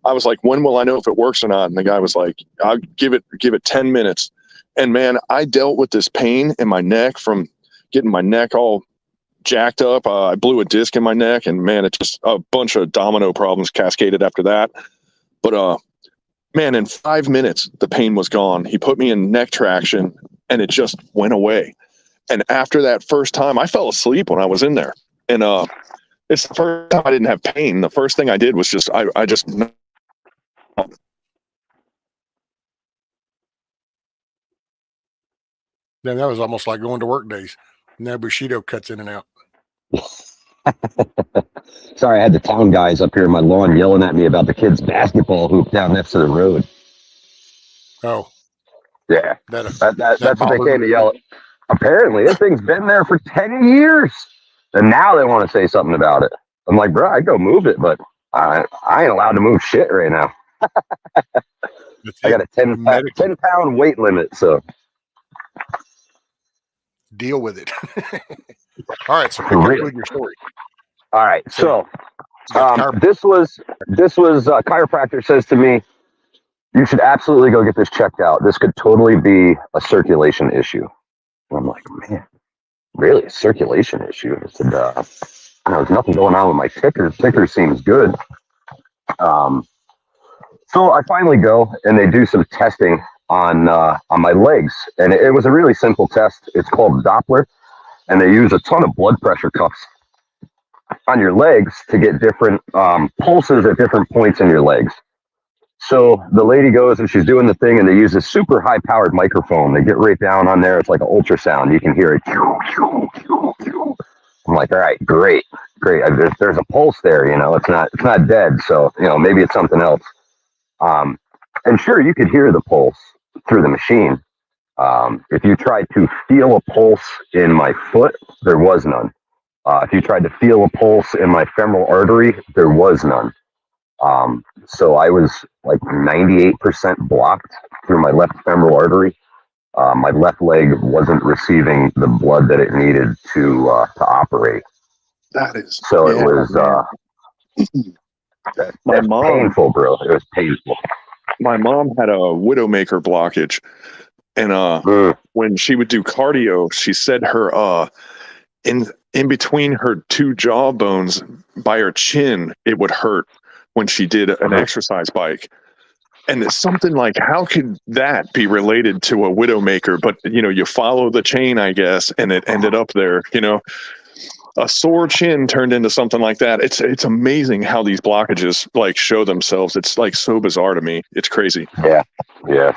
I was like, when will I know if it works or not? And the guy was like, I'll give it 10 minutes. And man, I dealt with this pain in my neck from getting my neck all jacked up. I blew a disc in my neck, and man, it just a bunch of domino problems cascaded after that. But man, in 5 minutes, the pain was gone. He put me in neck traction, and it just went away. And after that first time, I fell asleep when I was in there. And it's the first time I didn't have pain. The first thing I did was just I just. Then that was almost like going to work days. Now Bushido cuts in and out. Sorry, I had the town guys up here in my lawn yelling at me about the kids' basketball hoop down next to the road. Oh. Yeah. That's what they came to yell at. Apparently, this thing's been there for 10 years. And now they want to say something about it. I'm like, bro, I'd go move it, but I ain't allowed to move shit right now. I got a 10-pound weight limit, so. Deal with it. All right, so conclude your story. All right, so this was chiropractor says to me, you should absolutely go get this checked out. This could totally be a circulation issue. And I'm like, man, really, a circulation issue? I said, there's nothing going on with my ticker. Ticker seems good. So I finally go and they do some testing on my legs, and it was a really simple test. It's called Doppler, and they use a ton of blood pressure cuffs on your legs to get different pulses at different points in your legs. So the lady goes and she's doing the thing, and they use a super high powered microphone. They get right down on there. It's like an ultrasound. You can hear it. I'm like, all right, great. There's a pulse there. It's not dead. So maybe it's something else. And sure, you could hear the pulse through the machine. If you tried to feel a pulse in my foot, there was none. If you tried to feel a pulse in my femoral artery, there was none. So I was like 98% blocked through my left femoral artery. My left leg wasn't receiving the blood that it needed to operate. That is so. It was painful, bro. It was painful. My mom had a widowmaker blockage, and when she would do cardio, she said her in between her two jaw bones by her chin, it would hurt when she did an exercise bike. And it's something like, how could that be related to a widowmaker? But you follow the chain, I guess, and it ended up there. A sore chin turned into something like that. It's amazing how these blockages like show themselves. It's like so bizarre to me. It's crazy. Yeah.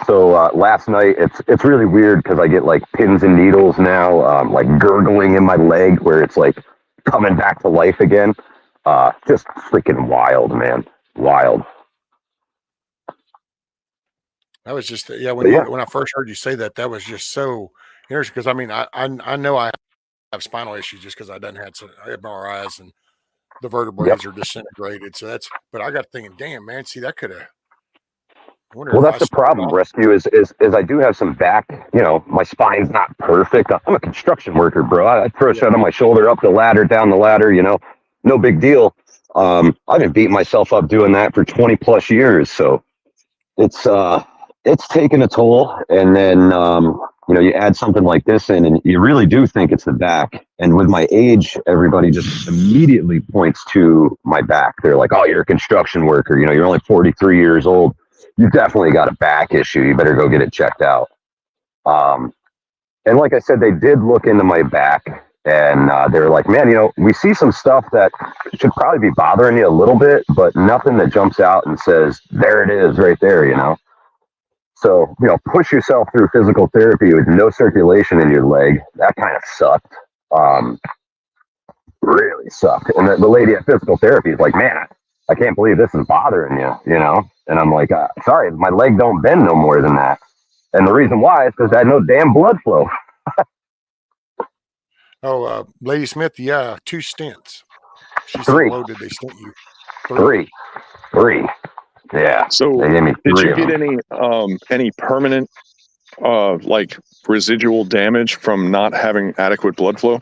So last night, it's really weird because I get like pins and needles now, like gurgling in my leg where it's like coming back to life again. Just freaking wild, man. Wild. That was just when I first heard you say that was just so interesting, because I mean I know I have spinal issues just because I done had some MRIs and the vertebrae are disintegrated. So but I got thinking, damn man, see that could have. Well, that's the problem, Rescue, is I do have some back, my spine's not perfect. I'm a construction worker, bro. I throw a shot on my shoulder, up the ladder, down the ladder, no big deal. I've been beating myself up doing that for 20 plus years. So it's taken a toll. And then, you add something like this in and you really do think it's the back. And with my age, everybody just immediately points to my back. They're like, oh, you're a construction worker. You're only 43 years old. You've definitely got a back issue. You better go get it checked out. And like I said, they did look into my back, and they were like, man, we see some stuff that should probably be bothering you a little bit, but nothing that jumps out and says, there it is right there, So, push yourself through physical therapy with no circulation in your leg. That kind of sucked. Really sucked. And the lady at physical therapy is like, man, I can't believe this is bothering you, And I'm like, sorry, my leg don't bend no more than that. And the reason why is because I had no damn blood flow. Lady Smith, 2 stents. She said, 3. "Whoa, did they stent you?" 3. Yeah. So did you get any permanent like residual damage from not having adequate blood flow?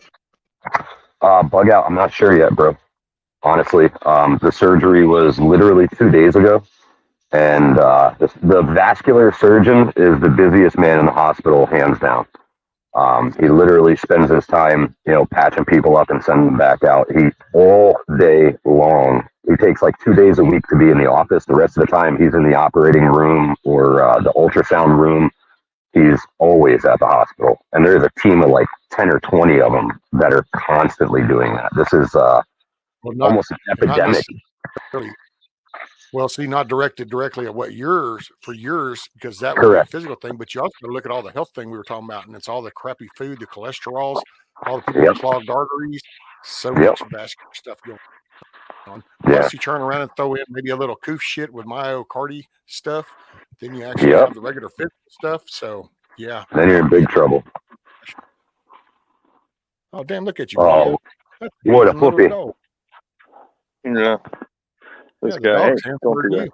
Bug out. I'm not sure yet, bro. Honestly, the surgery was literally 2 days ago, and the vascular surgeon is the busiest man in the hospital, hands down. He literally spends his time, patching people up and sending them back out. He all day long. He takes like 2 days a week to be in the office. The rest of the time, he's in the operating room or the ultrasound room. He's always at the hospital. And there's a team of like 10 or 20 of them that are constantly doing that. This is almost an epidemic. Well, see, not directed directly at what yours, because that would Correct. be a physical thing, but you also got to look at all the health thing we were talking about, and it's all the crappy food, the cholesterols, all the people with clogged arteries, so much vascular stuff going on. Plus, you turn around and throw in maybe a little coof shit with myocarditis stuff, then you actually have the regular physical stuff. So, yeah. Then you're in big trouble. Oh, damn, look at you. Oh, what a puppy. Yeah. This the guy, dog's don't do that.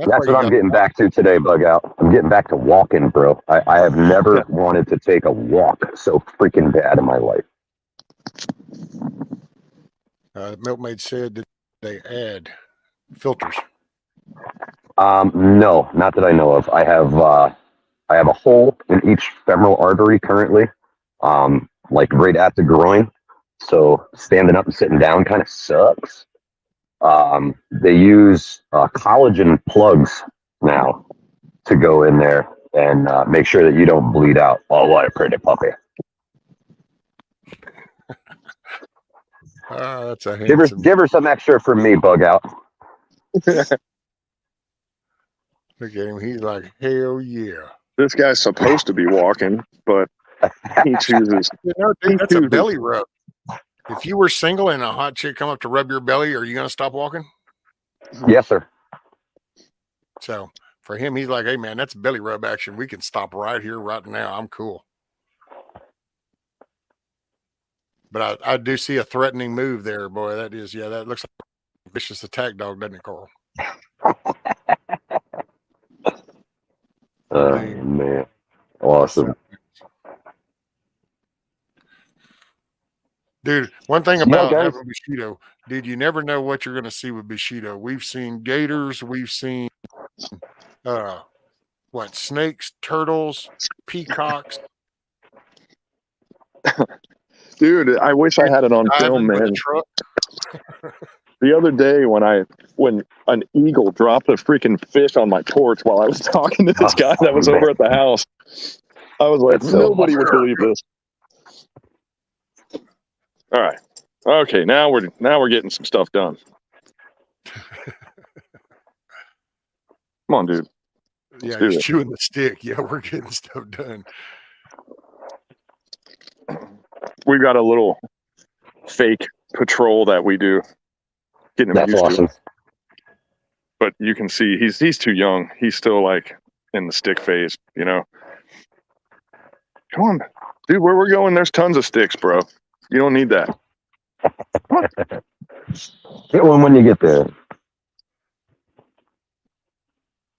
That's what I'm getting back to today, Bug Out. I'm getting back to walking, bro. I have never wanted to take a walk so freaking bad in my life. Milkmaid said that they add filters. No, not that I know of. I have a hole in each femoral artery currently, like right at the groin. So standing up and sitting down kind of sucks. They use collagen plugs now to go in there and make sure that you don't bleed out. Oh, what a pretty puppy. That's a give her some extra from me, Bug Out. Look at him. He's like, hell yeah. This guy's supposed to be walking, but he chooses. Dude, that's a belly rub. If you were single and a hot chick come up to rub your belly, are you going to stop walking? Yes, sir. So for him, he's like, hey, man, that's belly rub action. We can stop right here, right now. I'm cool. But I do see a threatening move there, boy. That is, that looks like a vicious attack dog, doesn't it, Carl? Man. Awesome. Dude, one thing about having Bushido, dude, you never know what you're going to see with Bushido. We've seen gators. We've seen, snakes, turtles, peacocks. Dude, I wish I had it on film, man. The other day when an eagle dropped a freaking fish on my porch while I was talking to this guy that was over at the house, I was like, nobody would believe this. All right. Okay, now we're getting some stuff done. Come on, dude. Yeah, he's chewing the stick. Yeah, we're getting stuff done. We've got a little fake patrol that we do. Getting him used to it. But you can see he's too young. He's still like in the stick phase, Come on, dude, where we're going, there's tons of sticks, bro. You don't need that. Get one when you get there.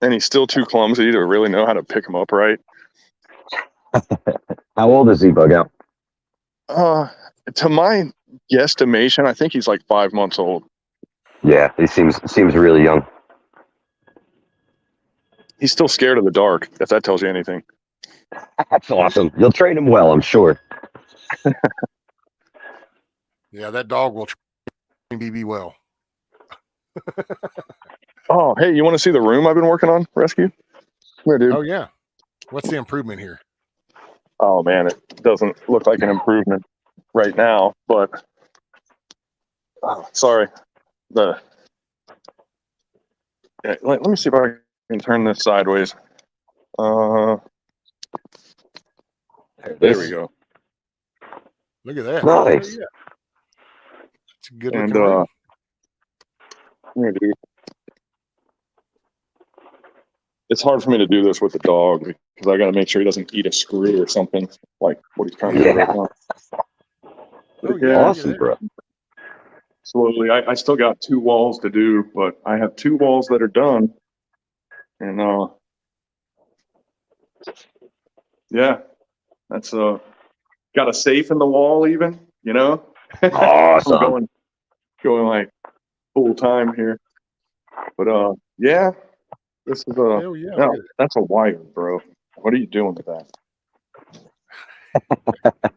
And he's still too clumsy to really know how to pick him up right. How old is he, Bug Out? To my guesstimation, I think he's like 5 months old. Yeah, he seems really young. He's still scared of the dark, if that tells you anything. That's awesome. You'll train him well, I'm sure. Yeah, that dog will train BB well. Oh, hey, you want to see the room I've been working on, Rescue? Come here, dude. Oh, yeah. What's the improvement here? Oh, man, it doesn't look like an improvement right now, but sorry. Let me see if I can turn this sideways. There we go. Look at that. Nice. Oh, yeah. That's a good and looking here, dude. It's hard for me to do this with the dog because I got to make sure he doesn't eat a screw or something like what he's trying to do right now. Oh, yeah. Awesome, bro. Slowly. I still got 2 walls to do, but I have 2 walls that are done. And yeah, that's got a safe in the wall even, Awesome. I'm going like full time here. But yeah, this is Hell yeah, no, that's a wire, bro. What are you doing with that?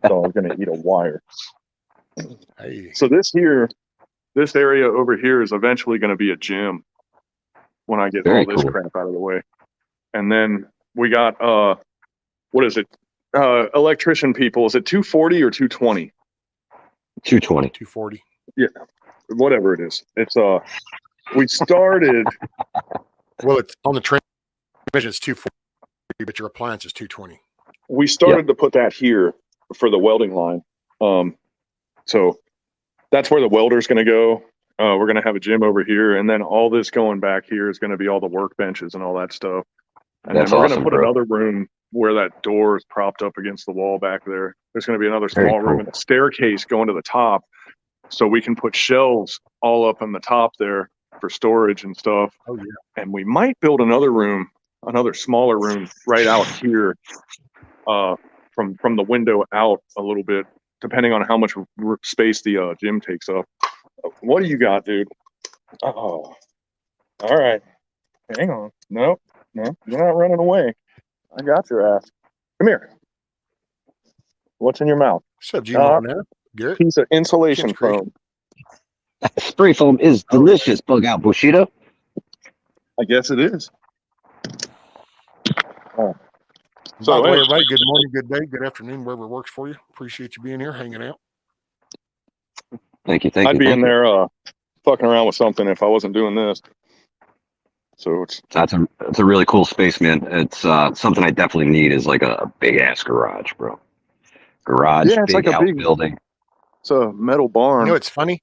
So I'm going to eat a wire. Hey. So this area over here is eventually going to be a gym when I get all this crap out of the way. And then we got, what is it? Electrician people. Is it 240 or 220? 220. 240. Yeah. Whatever it is. It's, we started. Well, it's on the transmission, it's 240, but your appliance is 220. We started to put that here for the welding line. So that's where the welder's going to go. We're going to have a gym over here, and then all this going back here is going to be all the workbenches and all that stuff. And That's then we're awesome, going to put bro. another room where that door is propped up against the wall back there. There's going to be another small room and a staircase going to the top, so we can put shelves all up on the top there for storage and stuff. Oh yeah. And we might build another room, another smaller room right out here, from the window out a little bit, depending on how much space the gym takes up. What do you got, dude? Oh, all right. Hang on. No, you're not running away. I got your ass. Come here. What's in your mouth? What's up, G-Man? Garrett? Piece of insulation foam. Spray foam is delicious, Bug Out Bushido. I guess it is. Oh. So, by the way, everybody, good morning, good day, good afternoon, wherever works for you. Appreciate you being here, hanging out. Thank you. I'd be in there fucking around with something if I wasn't doing this. So it's a really cool space, man. It's something I definitely need is like a big ass garage, bro. Garage, yeah, it's big like a big building. It's a metal barn. You know, it's funny.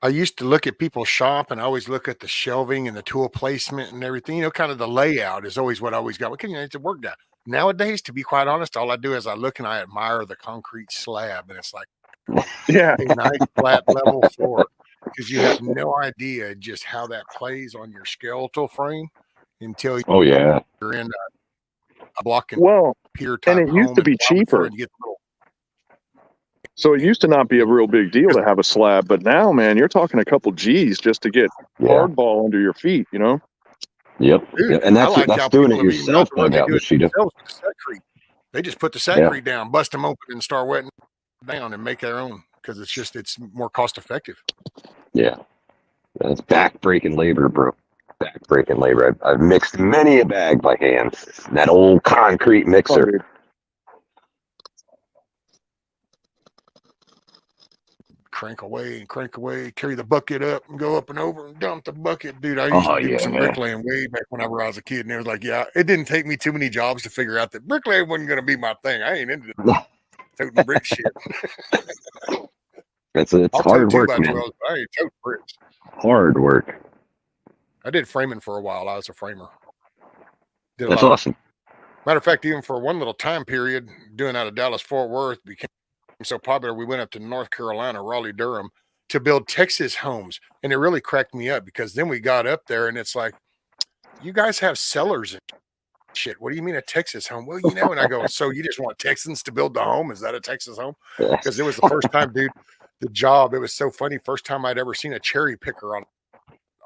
I used to look at people's shop and I always look at the shelving and the tool placement and everything. You know, kind of the layout is always what I always got. What can you it's a work out? Nowadays, to be quite honest, all I do is I look and I admire the concrete slab, and it's like, yeah, a nice flat level floor, because you have no idea just how that plays on your skeletal frame until you're in a block and pier type and it used to be cheaper. So it used to not be a real big deal to have a slab, but now, man, you're talking a couple G's just to get hardball under your feet, you know? Yep. Dude, and that's doing it yourself, Bug Out Bushido. They just put the secrete down, bust them open, and start wetting down and make their own, because it's more cost effective. Yeah. That's back-breaking labor, bro. Back-breaking labor. I've mixed many a bag by hand. That old concrete mixer. Crank away, carry the bucket up and go up and over and dump the bucket. Dude, I used to do some bricklaying way back whenever I was a kid, and it was like, it didn't take me too many jobs to figure out that bricklaying wasn't going to be my thing. I ain't into toting brick shit. It's hard work, man. I ain't toting bricks. Hard work. I did framing for a while. I was a framer. That's awesome. Matter of fact, even for one little time period, doing out of Dallas, Fort Worth, became so popular, we went up to North Carolina, Raleigh, Durham, to build Texas homes. And it really cracked me up, because then we got up there and it's like, you guys have cellars and shit. What do you mean a Texas home? Well, you know, and I go, so you just want Texans to build the home? Is that a Texas home? Because it was the first time, dude, the job, it was so funny. First time I'd ever seen a cherry picker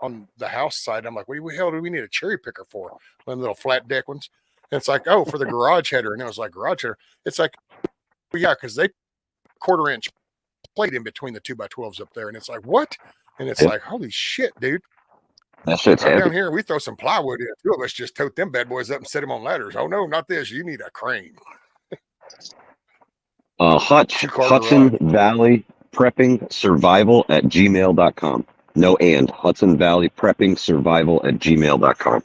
on the house side. I'm like, what the hell do we need a cherry picker for? One little flat deck ones. And it's like, oh, for the garage header. And it was like, garage header. It's like, well, yeah, because they 1/4 inch plate in between the 2x12s up there, and it's like, what? And it's like, holy shit, dude. That shit's heavy. Down here, we throw some plywood in. Two of us just tote them bad boys up and set them on ladders. Oh no, not this. You need a crane. Hudson Valley Prepping Survival at gmail.com. No and. Hudson Valley Prepping Survival at gmail.com.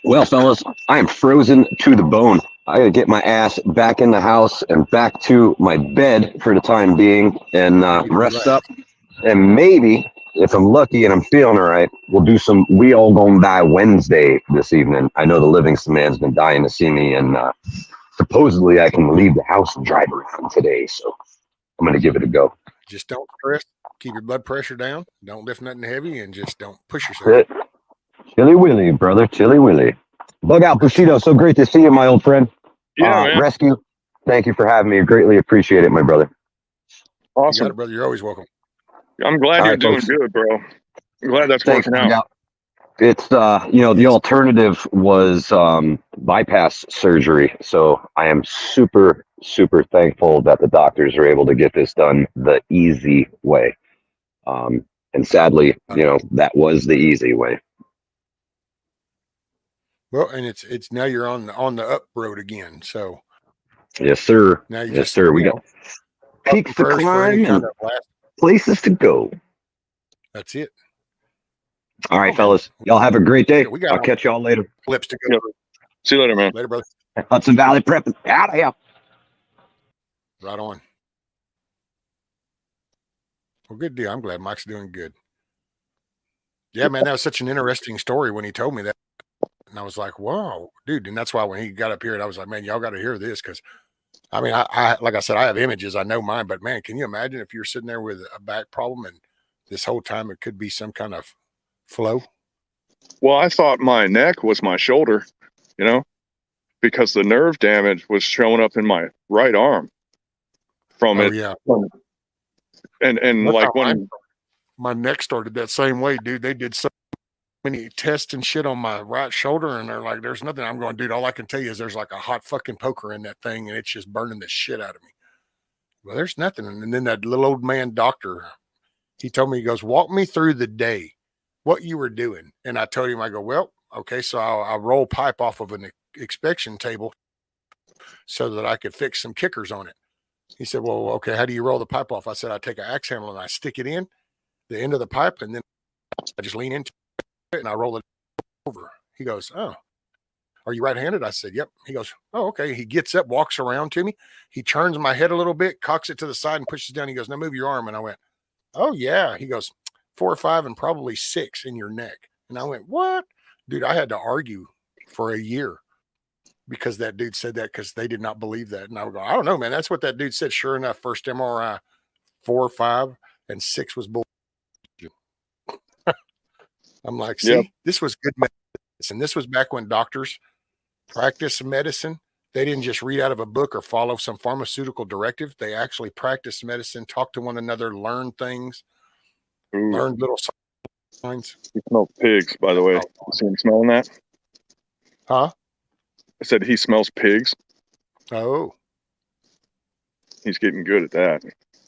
Well, fellas, I am frozen to the bone. I gotta get my ass back in the house and back to my bed for the time being, and rest up. And maybe, if I'm lucky and I'm feeling all right, we'll do some We All Gonna Die Wednesday this evening. I know the Livingston man's been dying to see me, and supposedly I can leave the house and drive around today, so I'm gonna give it a go. Just don't stress. Keep your blood pressure down. Don't lift nothing heavy, and just don't push yourself. Chilly Willy, brother. Chilly Willy. Bug Out Bushido. So great to see you, my old friend. Yeah, man. Rescue, thank you for having me. Greatly appreciate it, my brother. Awesome. You got it, brother. You're always welcome. I'm glad you're doing good, bro. I'm glad that's working out. It's the alternative was bypass surgery. So I am super, super thankful that the doctors are able to get this done the easy way. And sadly, that was the easy way. Well, and it's now you're on the up road again. So yes, sir. Now you Yes, just sir. We got peaks to climb and places to go. That's it. All right, fellas. Y'all have a great day. I'll catch y'all later. Clips to go. See you later, man. Later, brother. Hudson Valley prepping. Out of here. Right on. Well, good deal. I'm glad Mike's doing good. Yeah, man, that was such an interesting story when he told me that. And I was like, whoa, dude. And that's why when he got up here, I was like, man, y'all got to hear this. Cause I mean, I like I said, I have images. I know mine, but man, can you imagine if you're sitting there with a back problem and this whole time it could be some kind of flow? Well, I thought my neck was my shoulder, because the nerve damage was showing up in my right arm from it. Yeah. And That's like how when my neck started that same way, dude. They did so many tests and shit on my right shoulder, and they're like, there's nothing. I'm going, dude, all I can tell you is there's like a hot fucking poker in that thing, and it's just burning the shit out of me. Well, there's nothing. And then that little old man doctor, he told me, he goes, walk me through the day, what you were doing. And I told him, I go, well, okay, so I'll roll pipe off of an inspection table so that I could fix some kickers on it. He said, well, okay, how do you roll the pipe off? I said, I take an axe handle and I stick it in the end of the pipe, and then I just lean into it and I roll it over. He goes, oh, are you right-handed? I said, yep. He goes, oh, okay. He gets up, walks around to me. He turns my head a little bit, cocks it to the side and pushes down. He goes, now move your arm. And I went, oh yeah. He goes, 4 or 5 and probably 6 in your neck. And I went, what? Dude, I had to argue for a year because that dude said that, because they did not believe that. And I would go, I don't know, man. That's what that dude said. Sure enough, first MRI, 4, 5, and 6 was bull. I'm like, see, this was good medicine. This was back when doctors practiced medicine. They didn't just read out of a book or follow some pharmaceutical directive. They actually practiced medicine, talked to one another, learned things, learned little signs. He smells pigs, by the way. See him smelling that? Huh? I said he smells pigs. Oh. He's getting good at that.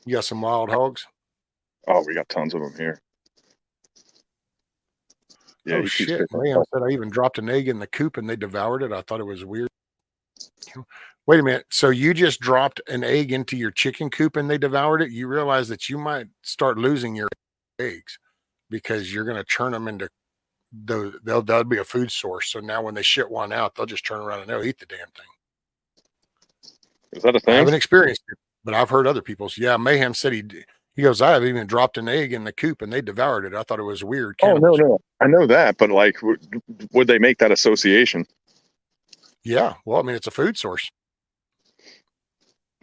You got some wild hogs? Oh, we got tons of them here. Yeah, oh shit, man. I said I even dropped an egg in the coop and they devoured it. I thought it was weird. Wait a minute. So you just dropped an egg into your chicken coop and they devoured it? You realize that you might start losing your eggs because you're going to turn them into that'll be a food source. So now when they shit one out, they'll just turn around and they'll eat the damn thing. Is that a thing? I haven't experienced it, but I've heard other people's. Yeah, Mayhem said he goes, I have even dropped an egg in the coop and they devoured it. I thought it was weird. Cannibals. Oh, no. I know that, but like, would they make that association? Yeah. Well, I mean, it's a food source.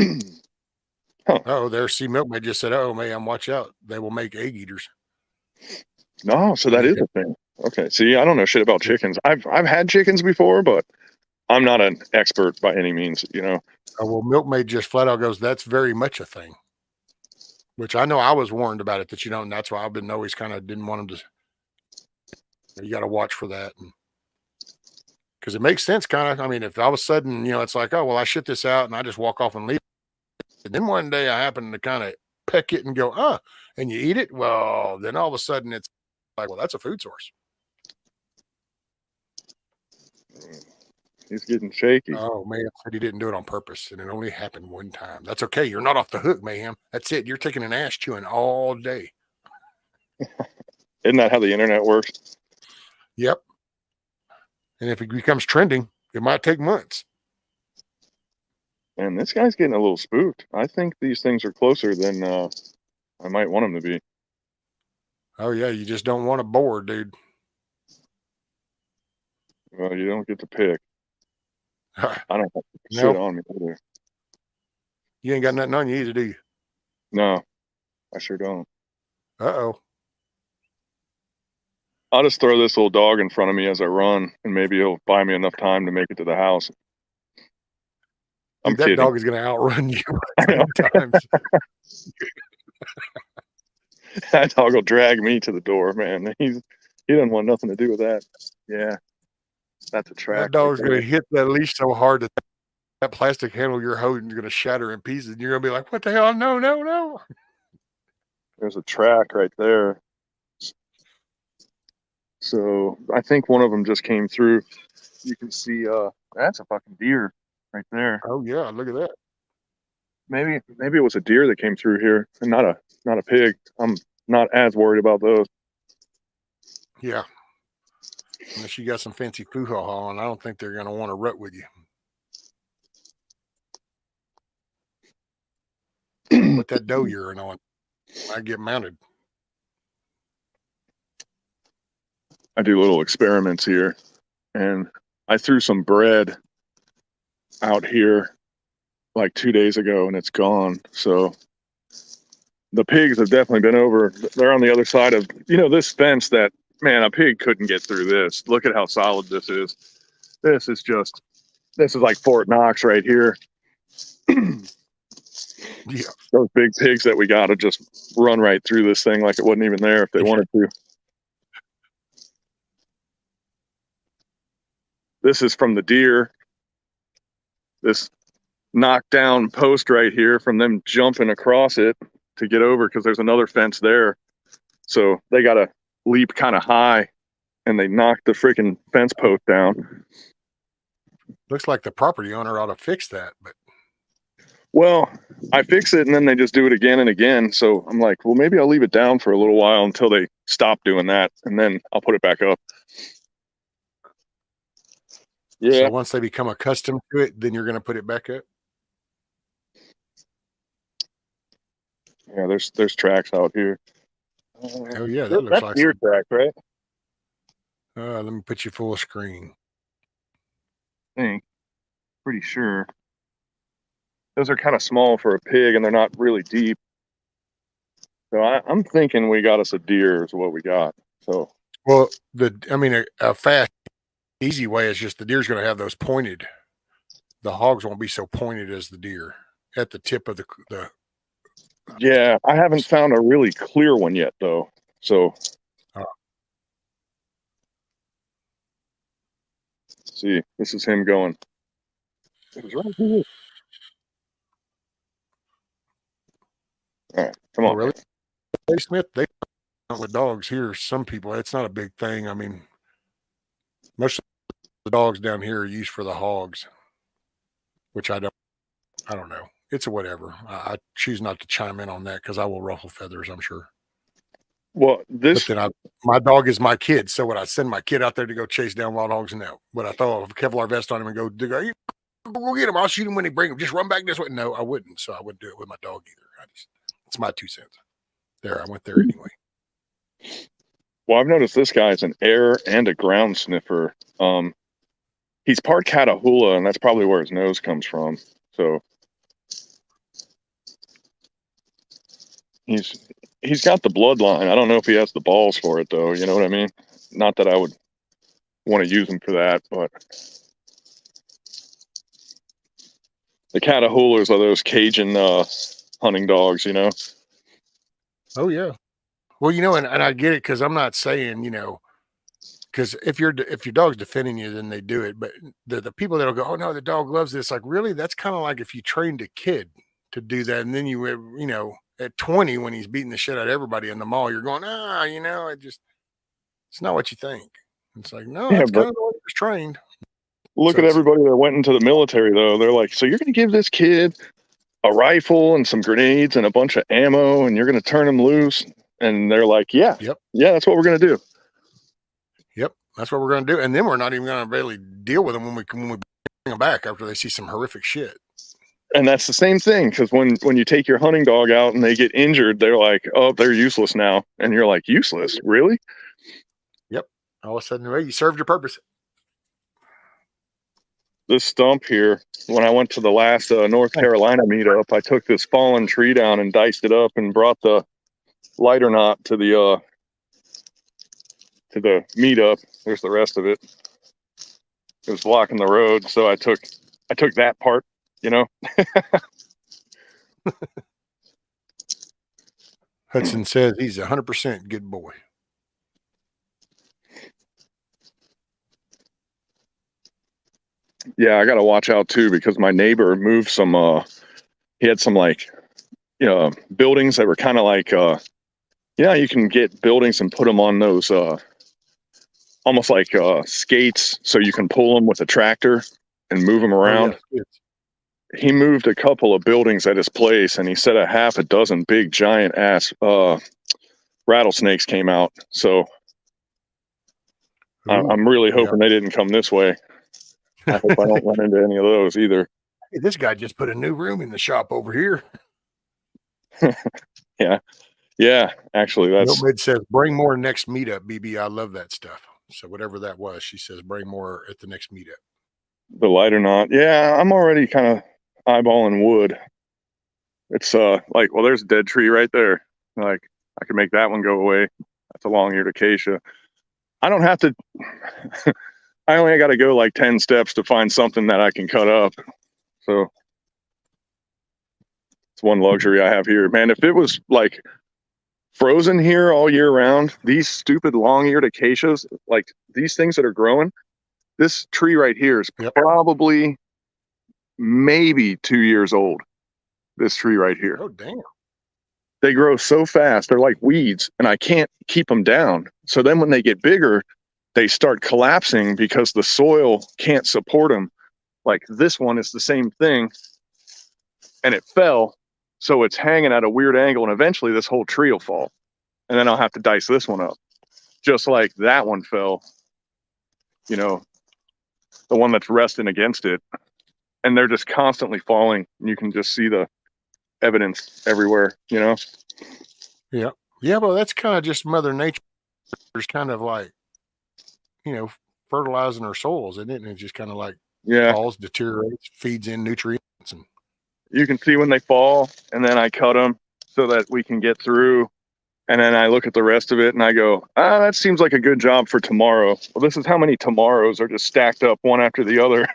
Huh. Oh, there. See, Milkmaid just said, oh, Mayhem, watch out. They will make egg eaters. No, so that is a thing. Okay. See, I don't know shit about chickens. I've had chickens before, but I'm not an expert by any means, Oh, well, Milkmaid just flat out goes, that's very much a thing. Which I know I was warned about it, that and that's why I've been always kind of didn't want them to. You got to watch for that, because it makes sense, kind of. I mean, if all of a sudden, it's like, oh well, I shit this out and I just walk off and leave, and then one day I happen to kind of peck it and go, and you eat it. Well, then all of a sudden it's like, well, that's a food source. He's getting shaky. Oh, Mayhem said he didn't do it on purpose, and it only happened one time. That's okay. You're not off the hook, Mayhem. That's it. You're taking an ass chewing all day. Isn't that how the internet works? Yep. And if it becomes trending, it might take months. And this guy's getting a little spooked. I think these things are closer than I might want them to be. Oh, yeah. You just don't want to bore, dude. Well, you don't get to pick. I don't have to sit on me either. You ain't got nothing on you either, do you? No, I sure don't. Uh-oh. I'll just throw this little dog in front of me as I run, and maybe he'll buy me enough time to make it to the house. Dude, that kidding. Dog is going to outrun you 10 times. That dog will drag me to the door, man. He doesn't want nothing to do with that. Yeah, that's a track. That dog's going to hit that leash so hard that that plastic handle you're holding is going to shatter in pieces. And you're going to be like, what the hell? No, no, no. There's a track right there. So I think one of them just came through. You can see that's a fucking deer right there. Oh yeah, look at that. Maybe it was a deer that came through here and not a pig. I'm not as worried about those. Yeah. Unless you got some fancy foo-ha on, I don't think they're going to want to rut with you. Put that doe urine on. I get mounted. I do little experiments here, and I threw some bread out here like 2 days ago, and it's gone. So the pigs have definitely been over. They're on the other side of, this fence that, man, a pig couldn't get through this. Look at how solid this is. This is like Fort Knox right here. Yeah. Those big pigs that we got to just run right through this thing like it wasn't even there if they wanted to. This is from the deer. This knocked down post right here from them jumping across it to get over because there's another fence there. So they got to leap kind of high and they knocked the freaking fence post down. Looks like the property owner ought to fix that, but. Well, I fix it and then they just do it again and again. So I'm like, well, maybe I'll leave it down for a little while until they stop doing that, and then I'll put it back up. Yeah. So once they become accustomed to it, then you're going to put it back up? Yeah, there's tracks out here. Oh, yeah, that looks that's like deer tracks, right? Let me put you full screen. I think. Pretty sure. Those are kind of small for a pig, and they're not really deep. So I'm thinking we got us a deer is what we got. So. Well, a fast, easy way is just the deer's going to have those pointed. The hogs won't be so pointed as the deer at the tip of the. Yeah, I haven't found a really clear one yet, though. So. See, this is him going. It was right here. All right, come on. Really? Hey, Smith, they hunt with dogs here. Some people, it's not a big thing. I mean, most of the dogs down here are used for the hogs, which I don't know. It's a whatever. I choose not to chime in on that because I will ruffle feathers, I'm sure. Well, but then my dog is my kid. So would I send my kid out there to go chase down wild hogs? No. Would I throw a Kevlar vest on him and go get him? I'll shoot him when they bring him. Just run back this way. No, I wouldn't. So I wouldn't do it with my dog either. It's my 2 cents. There, I went there anyway. Well, I've noticed this guy's an air and a ground sniffer. He's part Catahoula, and that's probably where his nose comes from. So he's got the bloodline. I don't know if he has the balls for it, though. You know what I mean? Not that I would want to use him for that, but the Catahoulas are those Cajun hunting dogs, Oh yeah. Well, and I get it because I'm not saying, because if your dog's defending you, then they do it. But the people that'll go, oh no, the dog loves this. Like, really? That's kind of like if you trained a kid to do that, and then you at 20 when he's beating the shit out of everybody in the mall, you're going, it's not what you think. It's like, no, that's kind of the way he was trained. Look at everybody that went into the military, though. They're like, so you're going to give this kid a rifle and some grenades and a bunch of ammo, and you're going to turn him loose? And they're like, yeah, that's what we're going to do. Yep, that's what we're going to do. And then we're not even going to really deal with them when we bring them back after they see some horrific shit. And that's the same thing, because when you take your hunting dog out and they get injured, they're like, oh, they're useless now. And you're like, useless? Really? Yep. All of a sudden, well, you served your purpose. This stump here, when I went to the last North Carolina meetup, I took this fallen tree down and diced it up and brought the lighter knot to the meetup. There's the rest of it. It was blocking the road, so I took that part, Hudson says he's 100% good boy. Yeah, I got to watch out too because my neighbor moved some. He had some like, buildings that were kind of like, you can get buildings and put them on those, almost like skates, so you can pull them with a tractor and move them around. Yeah. He moved a couple of buildings at his place, and he said a half a dozen big giant ass rattlesnakes came out. So I'm really hoping they didn't come this way. I hope I don't run into any of those either. Hey, this guy just put a new room in the shop over here. Yeah. Actually, that's. Milkmaid says, "Bring more next meetup, BB. I love that stuff." So whatever that was, she says, "Bring more at the next meetup." The light or not. Yeah, I'm already kind of eyeballing wood. It's like, well, there's a dead tree right there. Like, I can make that one go away. That's a long-eared acacia. I don't have to. I only got to go like 10 steps to find something that I can cut up. So it's one luxury I have here, man. If it was like frozen here all year round, these stupid long-eared acacias, like these things that are growing, this tree right here is probably maybe 2 years old. This tree right here. Oh, damn. They grow so fast. They're like weeds, and I can't keep them down. So then when they get bigger, they start collapsing because the soil can't support them. Like this one is the same thing, and it fell. So it's hanging at a weird angle, and eventually this whole tree will fall. And then I'll have to dice this one up. Just like that one fell, the one that's resting against it. And they're just constantly falling. And you can just see the evidence everywhere, Yeah. Yeah, well, that's kind of just Mother Nature's kind of like, fertilizing her soils, isn't it? And it just kind of like falls, deteriorates, feeds in nutrients. And you can see when they fall, and then I cut them so that we can get through. And then I look at the rest of it and I go, that seems like a good job for tomorrow. Well, this is how many tomorrows are just stacked up one after the other.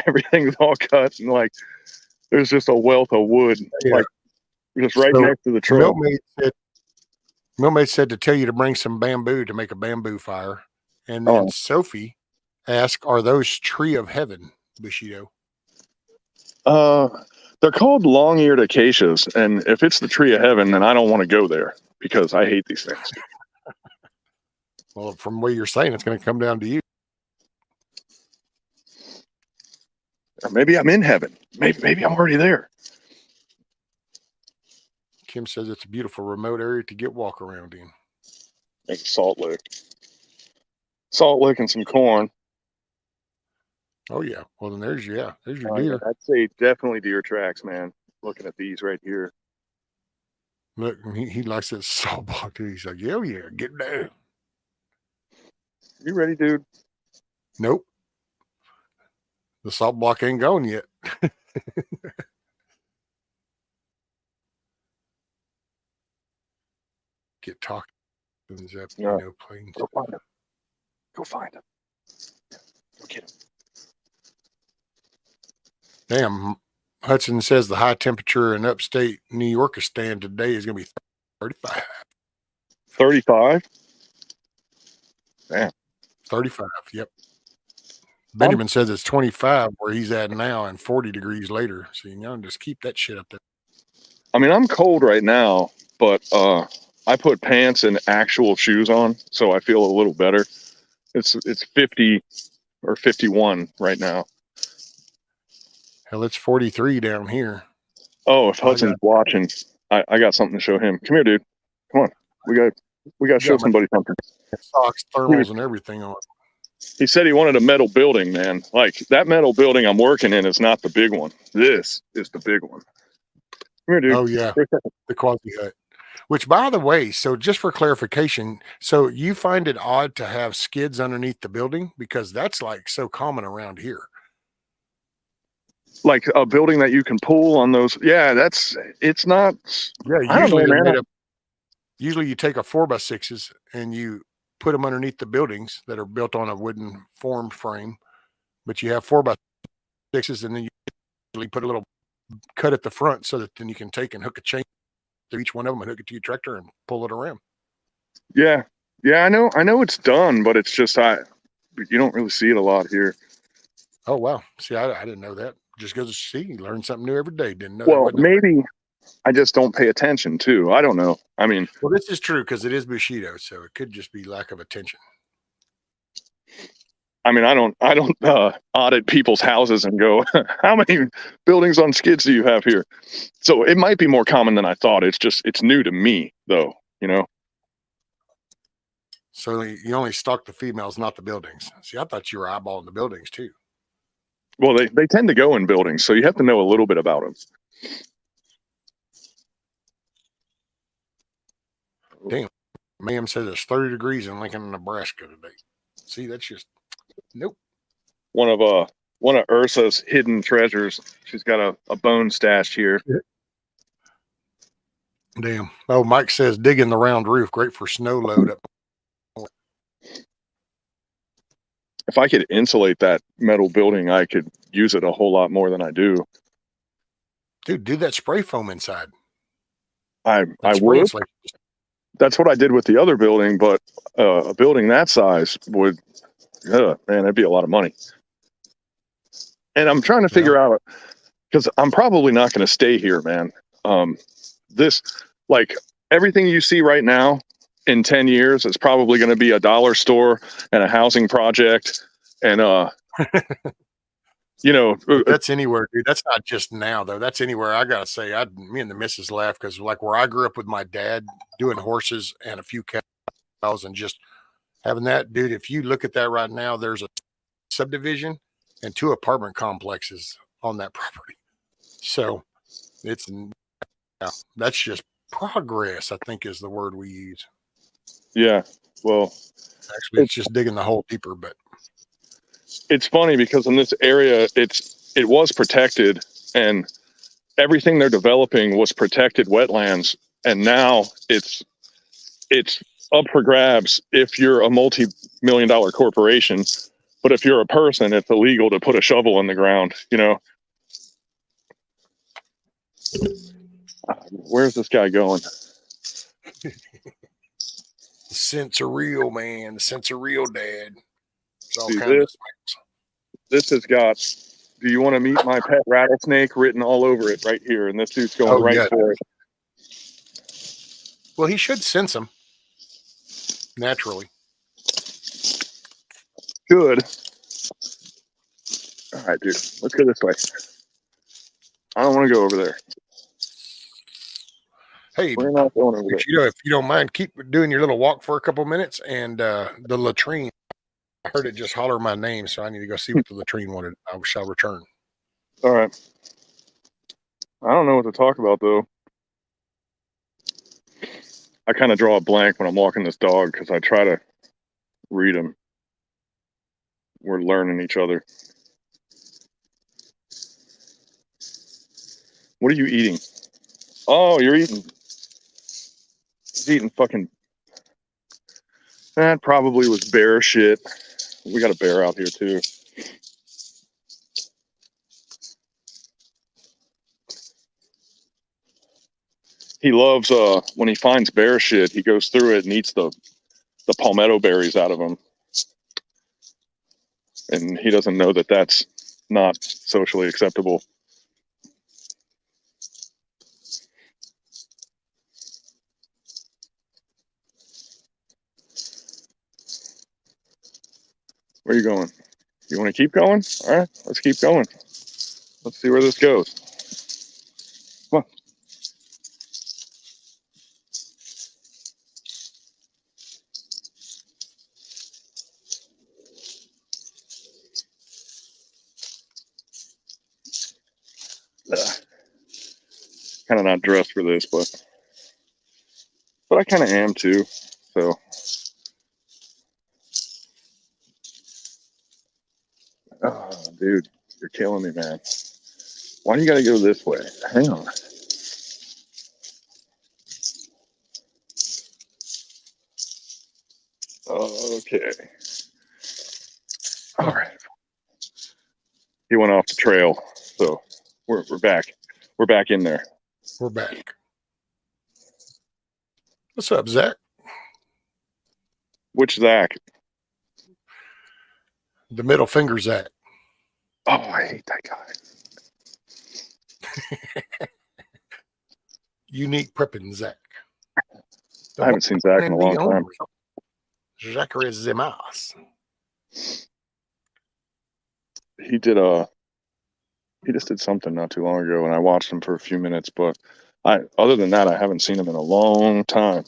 Everything's all cut, and like there's just a wealth of wood, like just right next to the truck. Milkmaid said to tell you to bring some bamboo to make a bamboo fire. And then Sophie asked, "Are those tree of heaven, Bushido?" They're called long-eared acacias, and if it's the tree of heaven, then I don't want to go there because I hate these things. Well, from what you're saying, it's going to come down to you. Or maybe I'm in heaven. Maybe I'm already there. Kim says it's a beautiful remote area to get walk around in. Make a salt lick. Salt lick and some corn. Oh yeah. Well, then there's your deer. I'd say definitely deer tracks, man. Looking at these right here. Look, he likes that salt block too. He's like, yeah, get down. You ready, dude? Nope. The salt block ain't gone yet. Get talking. Planes. Go find him. Go find him. Go get him. Damn. Hudson says the high temperature in upstate New York stand today is going to be 35. 35? Damn. 35, yep. Benjamin says it's 25 where he's at now and 40 degrees later. So you can just keep that shit up there. I mean, I'm cold right now, but I put pants and actual shoes on, so I feel a little better. It's 50 or 51 right now. Hell, it's 43 down here. Oh, if Hudson's watching, I got something to show him. Come here, dude. Come on. We got to show somebody something. Socks, thermals, and everything on. He said he wanted a metal building, man. Like, that metal building I'm working in is not the big one. This is the big one. Come here, dude. Oh, yeah. The quasi hut. Which, by the way, so just for clarification, so you find it odd to have skids underneath the building? Because that's like so common around here. Like a building that you can pull on those. Yeah, it's not. Yeah, usually you take a 4x6s and you put them underneath the buildings that are built on a wooden form frame, but you have 4x6s and then you usually put a little cut at the front so that then you can take and hook a chain to each one of them and hook it to your tractor and pull it around. Yeah, I know it's done, but it's just you don't really see it a lot here. Oh, wow. See, I didn't know that. Just goes to see, you learn something new every day. Didn't know that Well, wasn't a thing. maybe I just don't pay attention too. I don't know. I mean, well, this is true because it is Bushido, so it could just be lack of attention. I don't audit people's houses and go, how many buildings on skids do you have here? So it might be more common than I thought. It's new to me though, you know? So you only stalk the females, not the buildings. See, I thought you were eyeballing the buildings too. Well, they tend to go in buildings, so you have to know a little bit about them. Damn. Ma'am says it's 30 degrees in Lincoln, Nebraska today. See, that's just nope. One of Ursa's hidden treasures. She's got a bone stashed here. Damn. Oh, Mike says digging the round roof, great for snow load up. If I could insulate that metal building, I could use it a whole lot more than I do. Dude, do that spray foam inside. I would. That's what I did with the other building, but a building that size would, man, that'd be a lot of money. And I'm trying to figure out, because I'm probably not going to stay here, man. This, like everything you see right now in 10 years is probably going to be a dollar store and a housing project. And, that's anywhere, dude. That's not just now though. That's anywhere. I got to say, me and the missus laugh because like where I grew up with my dad doing horses and a few cows and just having that, dude, if you look at that right now, there's a subdivision and 2 apartment complexes on that property. So that's just progress, I think is the word we use. Yeah. Well, actually, it's just digging the hole deeper, but it's funny because in this area, it was protected and everything they're developing was protected wetlands. And now it's up for grabs if you're a multi-million-dollar corporation. But if you're a person, it's illegal to put a shovel in the ground, Where's this guy going? The scents are real, man. The scents are real, Dad. It's all kind of this has got, do you want to meet my pet rattlesnake written all over it right here? And this dude's going for it. Well, he should sense them naturally. Good. All right, dude. Let's go this way. I don't want to go over there. Hey, we're not going over there. If you don't mind, keep doing your little walk for a couple minutes. And the latrine, I heard it just holler my name, so I need to go see what the latrine wanted. I shall return. All right. I don't know what to talk about though. I kind of draw a blank when I'm walking this dog because I try to read him. We're learning each other. What are you eating? Oh, you're eating. He's eating fucking. That probably was bear shit. We got a bear out here too. He loves when he finds bear shit, he goes through it and eats the palmetto berries out of them. And he doesn't know that that's not socially acceptable. Where are you going? You want to keep going? All right, let's keep going. Let's see where this goes. Come on. Kind of not dressed for this, but I kind of am too. So, oh, dude, you're killing me, man. Why do you got to go this way? Hang on. Okay. All right. He went off the trail, so we're back. We're back in there. We're back. What's up, Zach? Which Zach? The middle finger Zach. Oh, I hate that guy. Unique prepping Zach. I haven't seen Zach in a long time. Zachary Zemas. He just did something not too long ago, and I watched him for a few minutes. But other than that, I haven't seen him in a long time.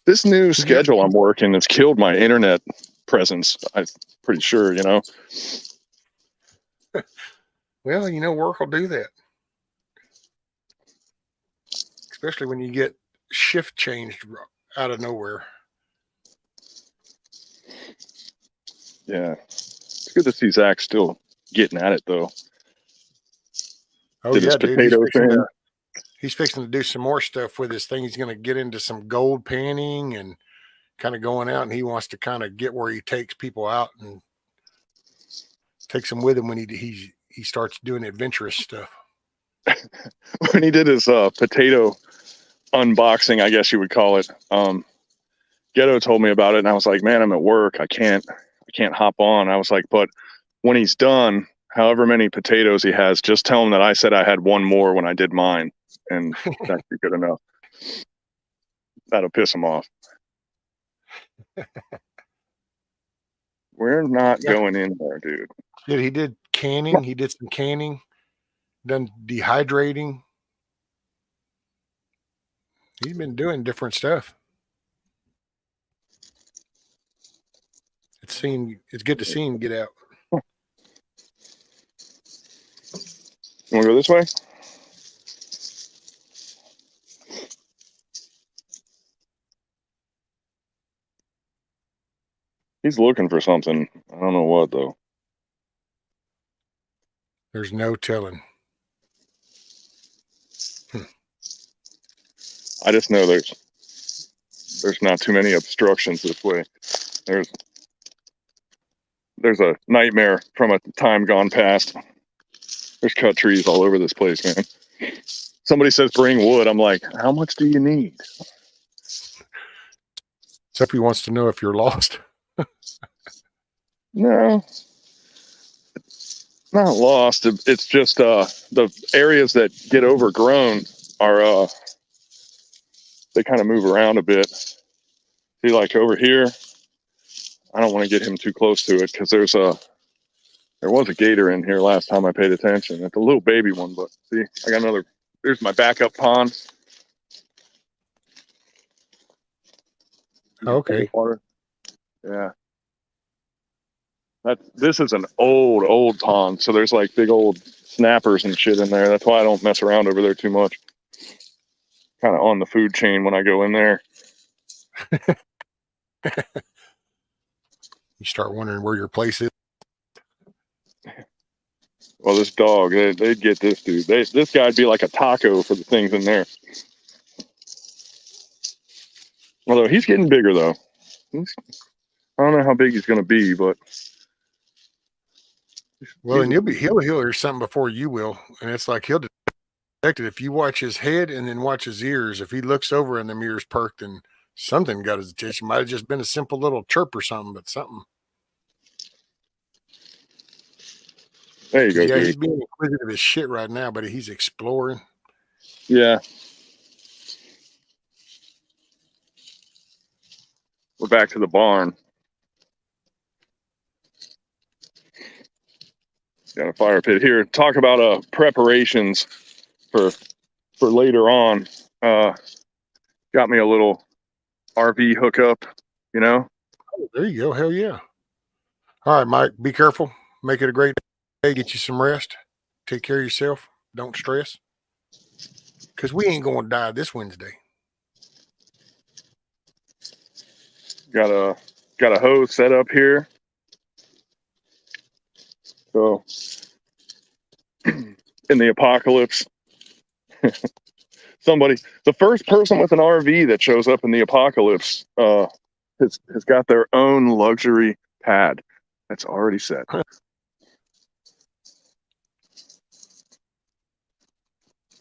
This new schedule I'm working has killed my internet presence. I'm pretty sure, Well, work will do that. Especially when you get shift changed out of nowhere. Yeah. It's good to see Zach still getting at it, though. Oh, yeah, dude. He's fixing to do some more stuff with his thing. He's going to get into some gold panning and kind of going out, and he wants to kind of get where he takes people out and takes them with him when he starts doing adventurous stuff. When he did his potato unboxing, I guess you would call it, Ghetto told me about it, and I was like, man, I'm at work. I can't hop on. I was like, but when he's done, however many potatoes he has, just tell him that I said I had one more when I did mine, and that should be good enough. That'll piss him off. We're not going in there, dude. He did canning. He did some canning, done dehydrating. He's been doing different stuff. It's good to see him get out. You want to go this way? He's looking for something. I don't know what, though. There's no telling. I just know there's not too many obstructions this way. There's a nightmare from a time gone past. There's cut trees all over this place, man. Somebody says bring wood. I'm like, how much do you need? Except he wants to know if you're lost. No, not lost. It's just the areas that get overgrown are they kind of move around a bit. See, like over here, I don't want to get him too close to it because there was a gator in here last time I paid attention. It's a little baby one, but see, I got another. There's my backup pond. Okay. Water. Yeah. This is an old pond, so there's like big old snappers and shit in there. That's why I don't mess around over there too much. Kind of on the food chain when I go in there. You start wondering where your place is. Well, this dog, they'd get this dude. This guy'd be like a taco for the things in there. Although he's getting bigger, though. I don't know how big he's going to be, but. Well, and he'll hear something before you will, and it's like he'll detect it. If you watch his head and then watch his ears, if he looks over and the ears perked, then something got his attention. Might have just been a simple little chirp or something, but something. There you go. Yeah, he's being inquisitive as shit right now, but he's exploring. Yeah. We're back to the barn. Got a fire pit here. Talk about preparations for later on. Got me a little RV hookup, Oh, there you go. Hell yeah. All right, Mike, be careful. Make it a great day. Get you some rest. Take care of yourself. Don't stress. Because we ain't going to die this Wednesday. Got a hose set up here. So in the apocalypse, the first person with an RV that shows up in the apocalypse has got their own luxury pad that's already set.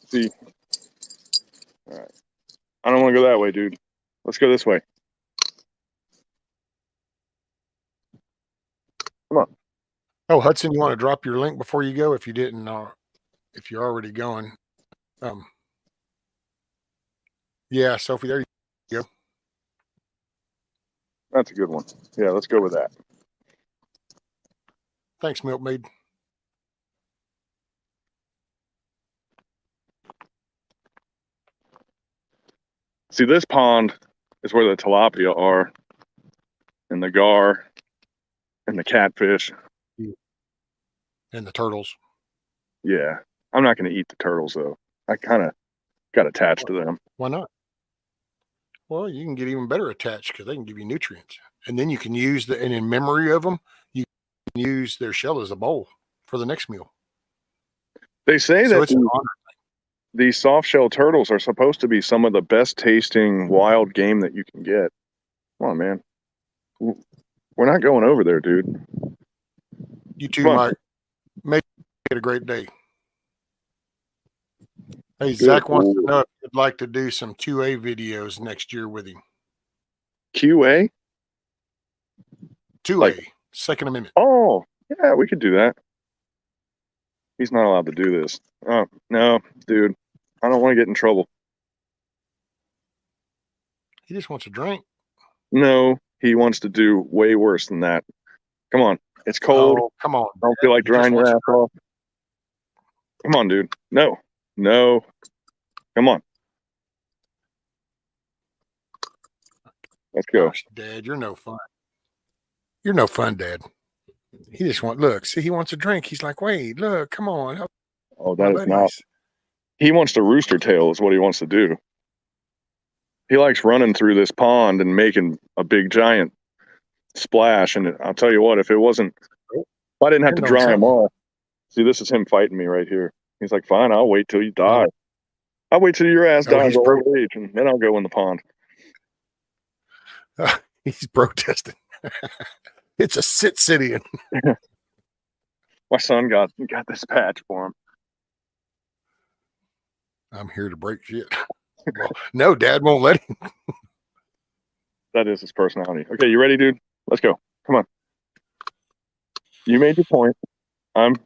See, all right. I don't want to go that way, dude. Let's go this way. Come on. Oh, Hudson, you want to drop your link before you go? If you didn't, if you're already going. Yeah, Sophie, there you go. That's a good one. Yeah, let's go with that. Thanks, Milkmaid. See, this pond is where the tilapia are, and the gar, and the catfish. And the turtles. Yeah. I'm not going to eat the turtles, though. I kind of got attached to them. Why not? Well, you can get even better attached because they can give you nutrients. And then you can use and in memory of them, you can use their shell as a bowl for the next meal. They say that these soft shell turtles are supposed to be some of the best tasting wild game that you can get. Come on, man. We're not going over there, dude. You two might make it a great day. Hey, Zach wants to know if you'd like to do some QA videos next year with him. QA? 2A, Second Amendment. Oh, yeah, we could do that. He's not allowed to do this. Oh, no, dude. I don't want to get in trouble. He just wants a drink. No, he wants to do way worse than that. Come on. It's cold. Oh, come on. I don't feel like drying your ass off. Come on, dude. No. No. Come on. Let's go. Gosh, Dad, you're no fun. You're no fun, Dad. He just look, see, he wants a drink. He's like, wait, look, come on. Oh, that is not. He wants to rooster tail is what he wants to do. He likes running through this pond and making a big giant splash. And I'll tell you what, if I didn't have to dry him off. See, this is him fighting me right here. He's like, fine, I'll wait till you die. I'll wait till your ass dies of old age, and then I'll go in the pond. He's protesting. It's a Sicilian. My son got this patch for him. I'm here to break shit. Well, no, Dad won't let him. That is his personality. Okay, you ready, dude? Let's go. Come on. You made your point. I've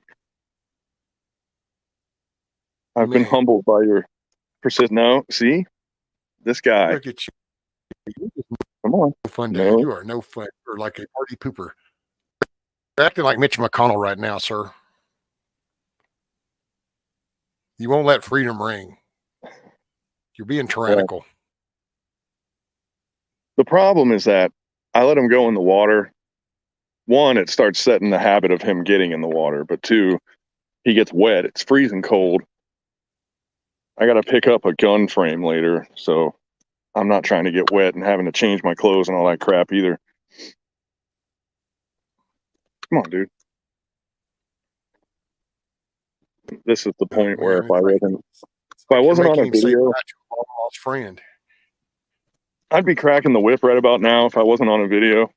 been humbled by your persistence. No, see? This guy. Look at you. Come on. No fun, Dad. No. You are no fun. You're like a party pooper. You're acting like Mitch McConnell right now, sir. You won't let freedom ring. You're being tyrannical. The problem is that I let him go in the water. One, it starts setting the habit of him getting in the water. But two, he gets wet. It's freezing cold. I got to pick up a gun frame later. So I'm not trying to get wet and having to change my clothes and all that crap either. Come on, dude. This is the point where if I wasn't on a video, friend, I'd be cracking the whip right about now if I wasn't on a video.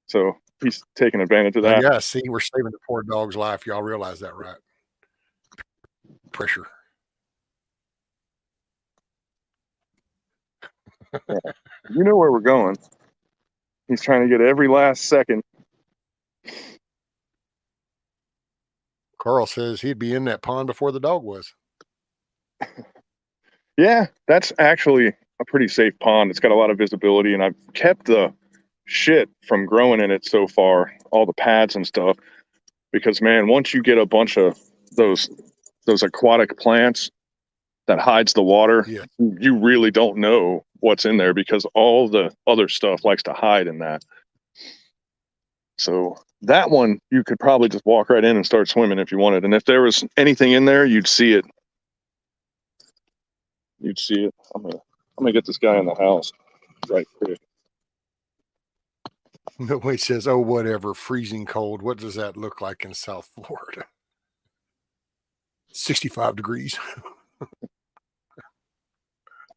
So he's taking advantage of that. Yeah, see, we're saving the poor dog's life. Y'all realize that, right? Pressure. Yeah. You know where we're going. He's trying to get every last second. Carl says he'd be in that pond before the dog was. Yeah, that's actually a pretty safe pond. It's got a lot of visibility, and I've kept the shit from growing in it so far, all the pads and stuff, because, man, once you get a bunch of those aquatic plants that hides the water, you really don't know what's in there because all the other stuff likes to hide in that. So that one, you could probably just walk right in and start swimming if you wanted. And if there was anything in there, you'd see it. You'd see it. I'm gonna get this guy in the house right quick. Nobody says, oh, whatever, freezing cold. What does that look like in South Florida? 65 degrees.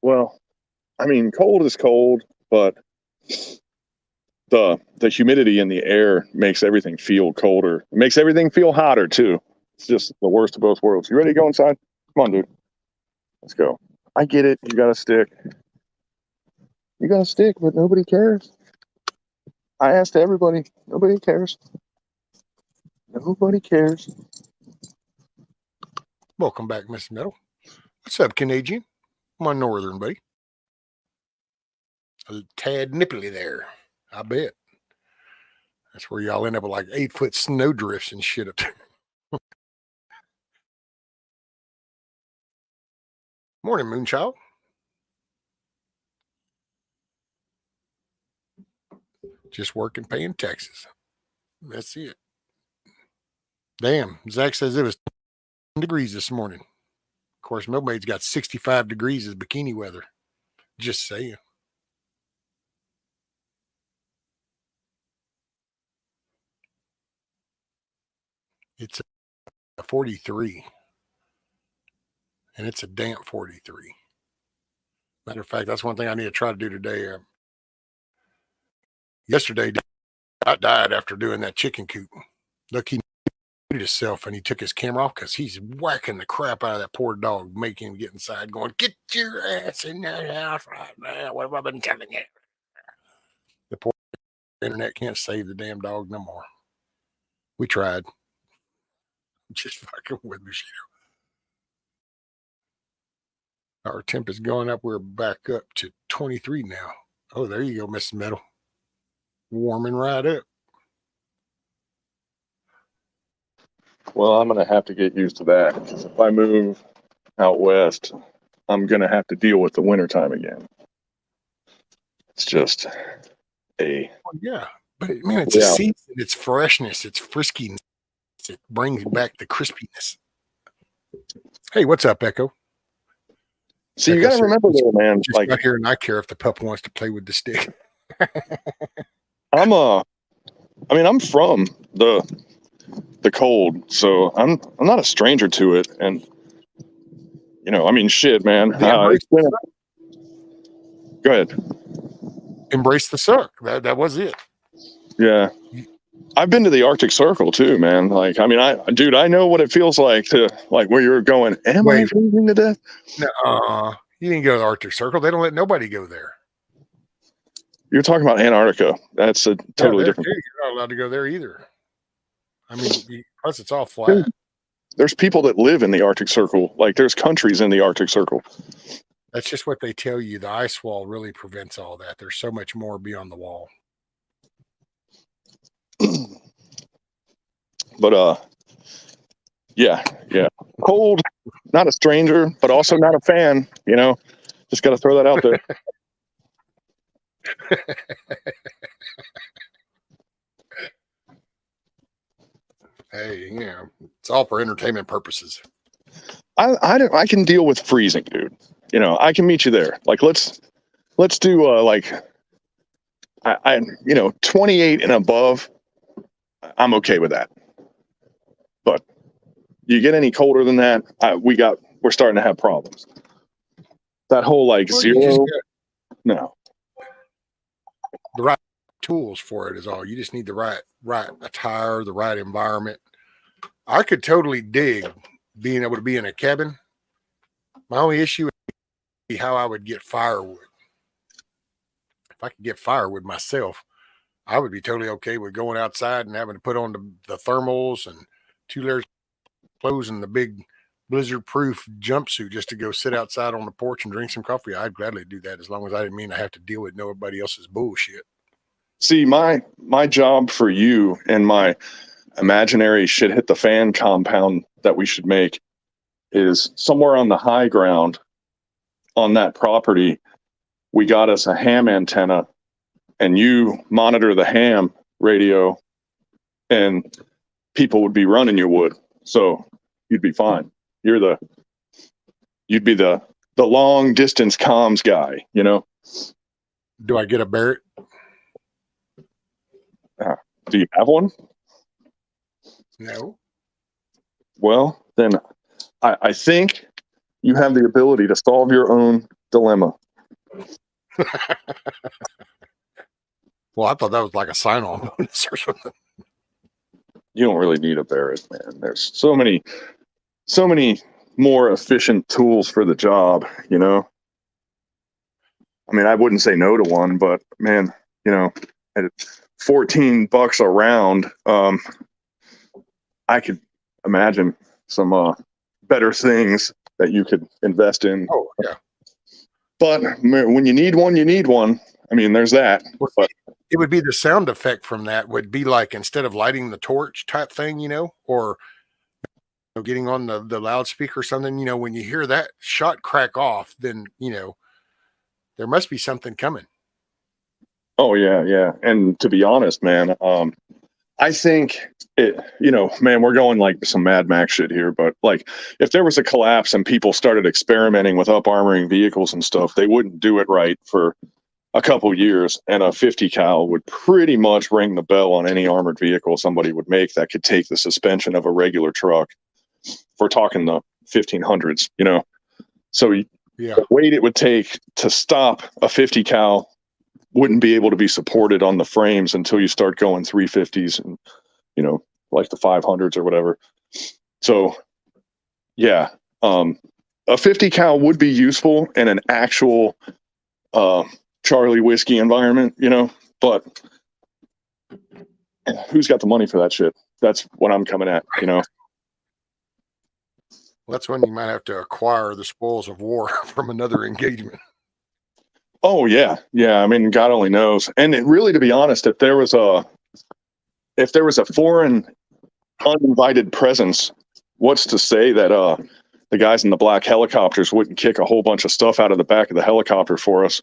Well, I mean, cold is cold, but the humidity in the air makes everything feel colder. It makes everything feel hotter, too. It's just the worst of both worlds. You ready to go inside? Come on, dude. Let's go. I get it. You got a stick. You got a stick, but nobody cares. I asked everybody. Nobody cares. Nobody cares. Welcome back, Miss Metal. What's up, Canadian? My northern buddy. A tad nipply there. I bet. That's where y'all end up with like 8-foot snow drifts and shit up there. Morning, Moonchild. Just working, paying taxes. That's it. Damn, Zach says it was 10 degrees this morning. Of course, Milkmaid's got 65 degrees as bikini weather. Just saying. It's a 43. And it's a damp 43. Matter of fact, that's one thing I need to try to do today. Yesterday, I died after doing that chicken coop. Look, he muted himself and he took his camera off because he's whacking the crap out of that poor dog, making him get inside, going, "Get your ass in that house right now. What have I been telling you?" The poor internet can't save the damn dog no more. We tried. Just fucking with me, Sheeto. Our temp is going up. We're back up to 23 now. Oh, there you go, Mrs. Metal. Warming right up. Well, I'm going to have to get used to that because if I move out west, I'm going to have to deal with the wintertime again. It's just a... Yeah, but man, it's a season. It's freshness. It's friskiness. It brings back the crispiness. Hey, what's up, Echo? So you got to remember though, man, just like here and I care if the pup wants to play with the stick. I'm from the cold, so I'm not a stranger to it, and shit, man. Go ahead. Embrace the suck. That was it. Yeah. I've been to the Arctic Circle too, man. Like, I know what it feels like to where you're going. Am I freezing to death? No, you didn't go to the Arctic Circle. They don't let nobody go there. You're talking about Antarctica. That's a totally different. You're not allowed to go there either. I mean, plus it's all flat. There's people that live in the Arctic Circle. Like, there's countries in the Arctic Circle. That's just what they tell you. The ice wall really prevents all that. There's so much more beyond the wall. But yeah. Cold, not a stranger, but also not a fan. Just got to throw that out there. Hey, it's all for entertainment purposes. I can deal with freezing, dude. I can meet you there. Like, let's do 28 and above. I'm okay with that. But you get any colder than that, we're starting to have problems. That whole zero, no. The right tools for it is all. You just need the right attire, the right environment. I could totally dig being able to be in a cabin. My only issue would be how I would get firewood. If I could get firewood myself, I would be totally okay with going outside and having to put on the thermals and 2 layers of clothes and the big blizzard-proof jumpsuit just to go sit outside on the porch and drink some coffee. I'd gladly do that as long as I didn't mean I have to deal with nobody else's bullshit. See, my job for you and my imaginary shit hit the fan compound that we should make is somewhere on the high ground on that property. We got us a ham antenna, and you monitor the ham radio, and people would be running your wood, so you'd be fine. You'd be the long distance comms guy, Do I get a Barrett? Do you have one? No. Well, then I think you have the ability to solve your own dilemma. Well, I thought that was like a sign-on bonus or something. You don't really need a Barrett, man. There's so many more efficient tools for the job, I mean, I wouldn't say no to one, but man, at $14 a round, I could imagine some better things that you could invest in. Oh yeah. But when you need one, you need one. I mean, there's that. But it would be the sound effect from that would be like, instead of lighting the torch type thing, or getting on the loudspeaker or something, when you hear that shot crack off, then, there must be something coming. Oh yeah, yeah. And to be honest, man, I think man, we're going like some Mad Max shit here, but like if there was a collapse and people started experimenting with up armoring vehicles and stuff, they wouldn't do it right for a couple years, and a 50 cal would pretty much ring the bell on any armored vehicle somebody would make that could take the suspension of a regular truck. If we're talking the 1500s, So the weight it would take to stop a 50 cal wouldn't be able to be supported on the frames until you start going 350s and, like the 500s or whatever. So, yeah, a 50 cal would be useful in an actual Charlie whiskey environment, but who's got the money for that shit? That's what I'm coming at, Well, that's when you might have to acquire the spoils of war from another engagement. Oh yeah. Yeah. I mean, God only knows. And really, to be honest, if there was a foreign uninvited presence, what's to say that the guys in the black helicopters wouldn't kick a whole bunch of stuff out of the back of the helicopter for us,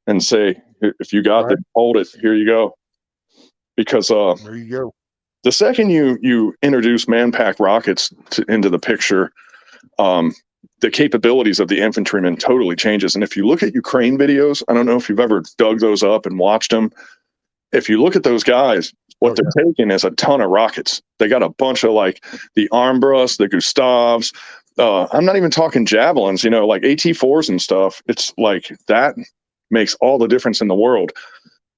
and say, if you got it, hold it, here you go. Because there you go. The second you introduce man-pack rockets into the picture, the capabilities of the infantryman totally changes. And if you look at Ukraine videos, I don't know if you've ever dug those up and watched them. If you look at those guys, what they're taking is a ton of rockets. They got a bunch of like the Armbrust, the Gustavs. I'm not even talking javelins, like AT-4s and stuff. It's like that makes all the difference in the world.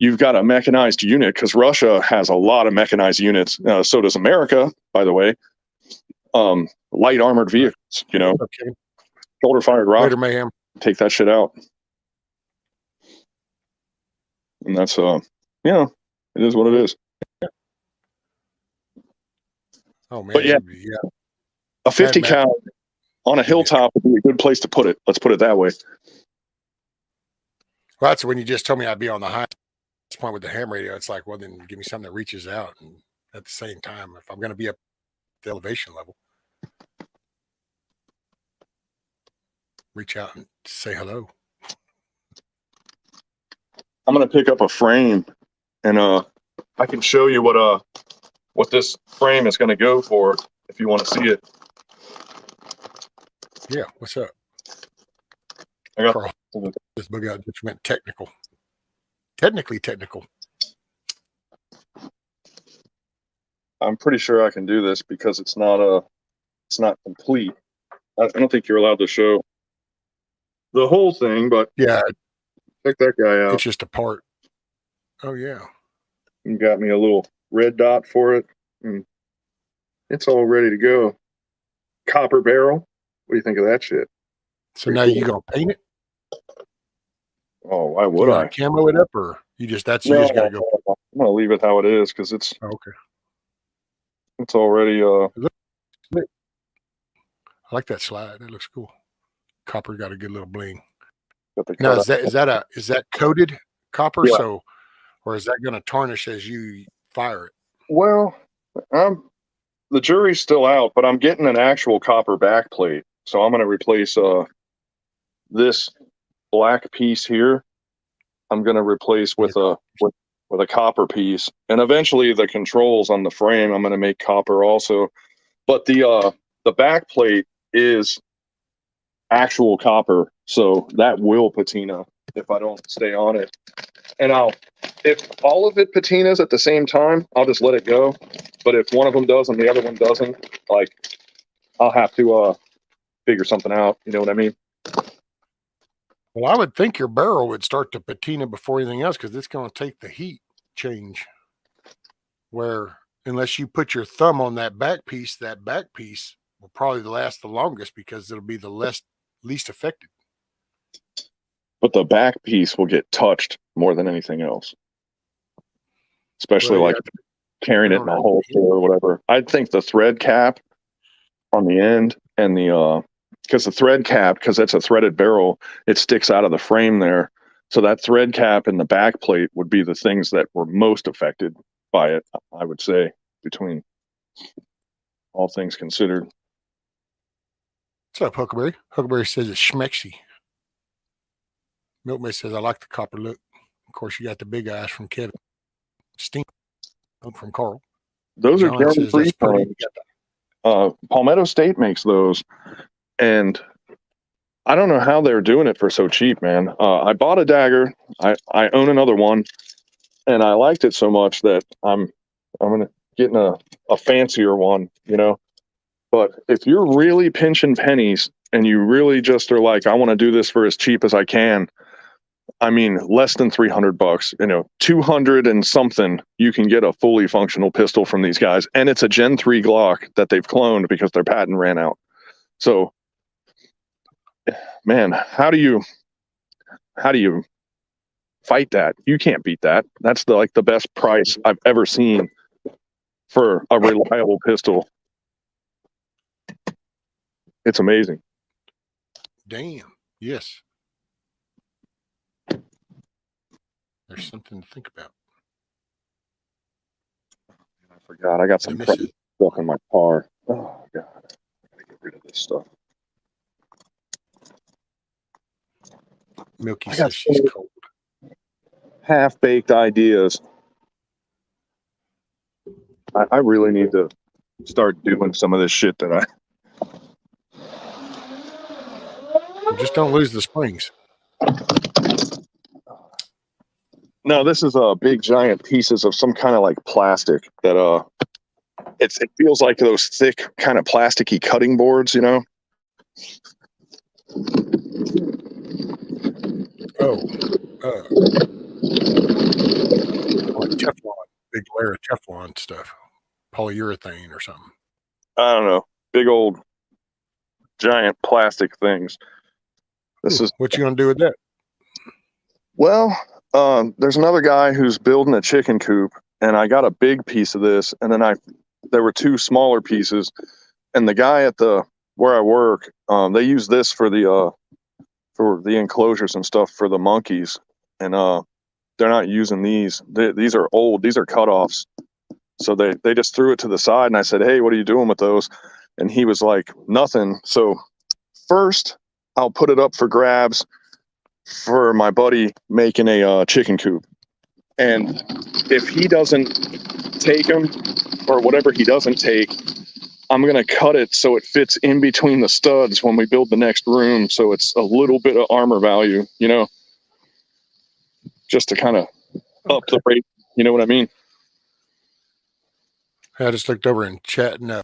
You've got a mechanized unit, because Russia has a lot of mechanized units. So does America, by the way. Light armored vehicles, shoulder fired rockets. Mayhem. Take that shit out. And that's it is what it is. Oh man. But yeah. A 50 cal on a hilltop would be a good place to put it. Let's put it that way. Well, that's when you just told me I'd be on the highest point with the ham radio. It's like, well, then give me something that reaches out, and at the same time, if I'm going to be up the elevation level, reach out and say hello. I'm going to pick up a frame, and I can show you what this frame is going to go for if you want to see it. Yeah, what's up? I got Carl, this bug out just went technical. Technically technical. I'm pretty sure I can do this because it's not complete. I don't think you're allowed to show the whole thing, but yeah, check that guy out. It's just a part. Oh yeah. You got me a little red dot for it, and it's all ready to go. Copper barrel. What do you think of that shit? So pretty now cool. You gonna paint it? Oh, why would I? Camo it up, or you just just gonna go? I'm gonna leave it how it is because it's okay. It's already I like that slide. That looks cool. Copper got a good little bling. Now is that coated copper? Yeah. So, or is that going to tarnish as you fire it? Well, the jury's still out, but I'm getting an actual copper backplate. So I'm going to replace this black piece here. I'm going to replace with a copper piece, and eventually the controls on the frame I'm going to make copper also. But the backplate is actual copper, so that will patina if I don't stay on it. And if all of it patinas at the same time, I'll just let it go. But if one of them does and the other one doesn't, like, I'll have to figure something out. You know what I mean? Well, I would think your barrel would start to patina before anything else, because it's going to take the heat change. Where unless you put your thumb on that back piece will probably last the longest because it'll be the least affected. But the back piece will get touched more than anything else. Especially carrying it in a holster or whatever. I think the thread cap on the end and because the thread cap, because that's a threaded barrel, it sticks out of the frame there. So that thread cap and the back plate would be the things that were most affected by it, I would say, between all things considered. What's up, Huckleberry? Huckleberry says it's schmexy. Milkman says, I like the copper look. Of course, you got the big eyes from Kevin. Stink from Carl. Those John are German says that's pretty. Palmetto State makes those. And I don't know how they're doing it for so cheap, man. I bought a dagger. I own another one, and I liked it so much that I'm gonna get a fancier one, you know. But if you're really pinching pennies and you really just are like, I want to do this for as cheap as I can, I mean, less than $300, you know, 200 and something, you can get a fully functional pistol from these guys, and it's a Gen 3 Glock that they've cloned because their patent ran out. So, man, how do you fight that? You can't beat that. That's the best price I've ever seen for a reliable pistol. It's amazing. Damn. Yes. There's something to think about. I forgot. I got some stuff in my car. Oh, God. I gotta get rid of this stuff. Milky says she's cold. Half-baked ideas. I really need to start doing some of this shit that Just don't lose the springs. No, this is big giant pieces of some kind of like plastic that it feels like those thick kind of plasticky cutting boards, you know. Like Teflon, big layer of Teflon stuff, polyurethane or something. I don't know, big old giant plastic things. What you gonna do with that? Well, there's another guy who's building a chicken coop, and I got a big piece of this, and then there were two smaller pieces, and the guy at where I work, they use this for the enclosures and stuff for the monkeys, and they're not using these. These are old. These are cutoffs. So they just threw it to the side, and I said, hey, what are you doing with those? And he was like, nothing. So first, I'll put it up for grabs for my buddy making a chicken coop. And if he doesn't take them, or whatever he doesn't take, I'm going to cut it so it fits in between the studs when we build the next room, so it's a little bit of armor value, you know, just to kind of up the rate, you know what I mean? I just looked over in chat, and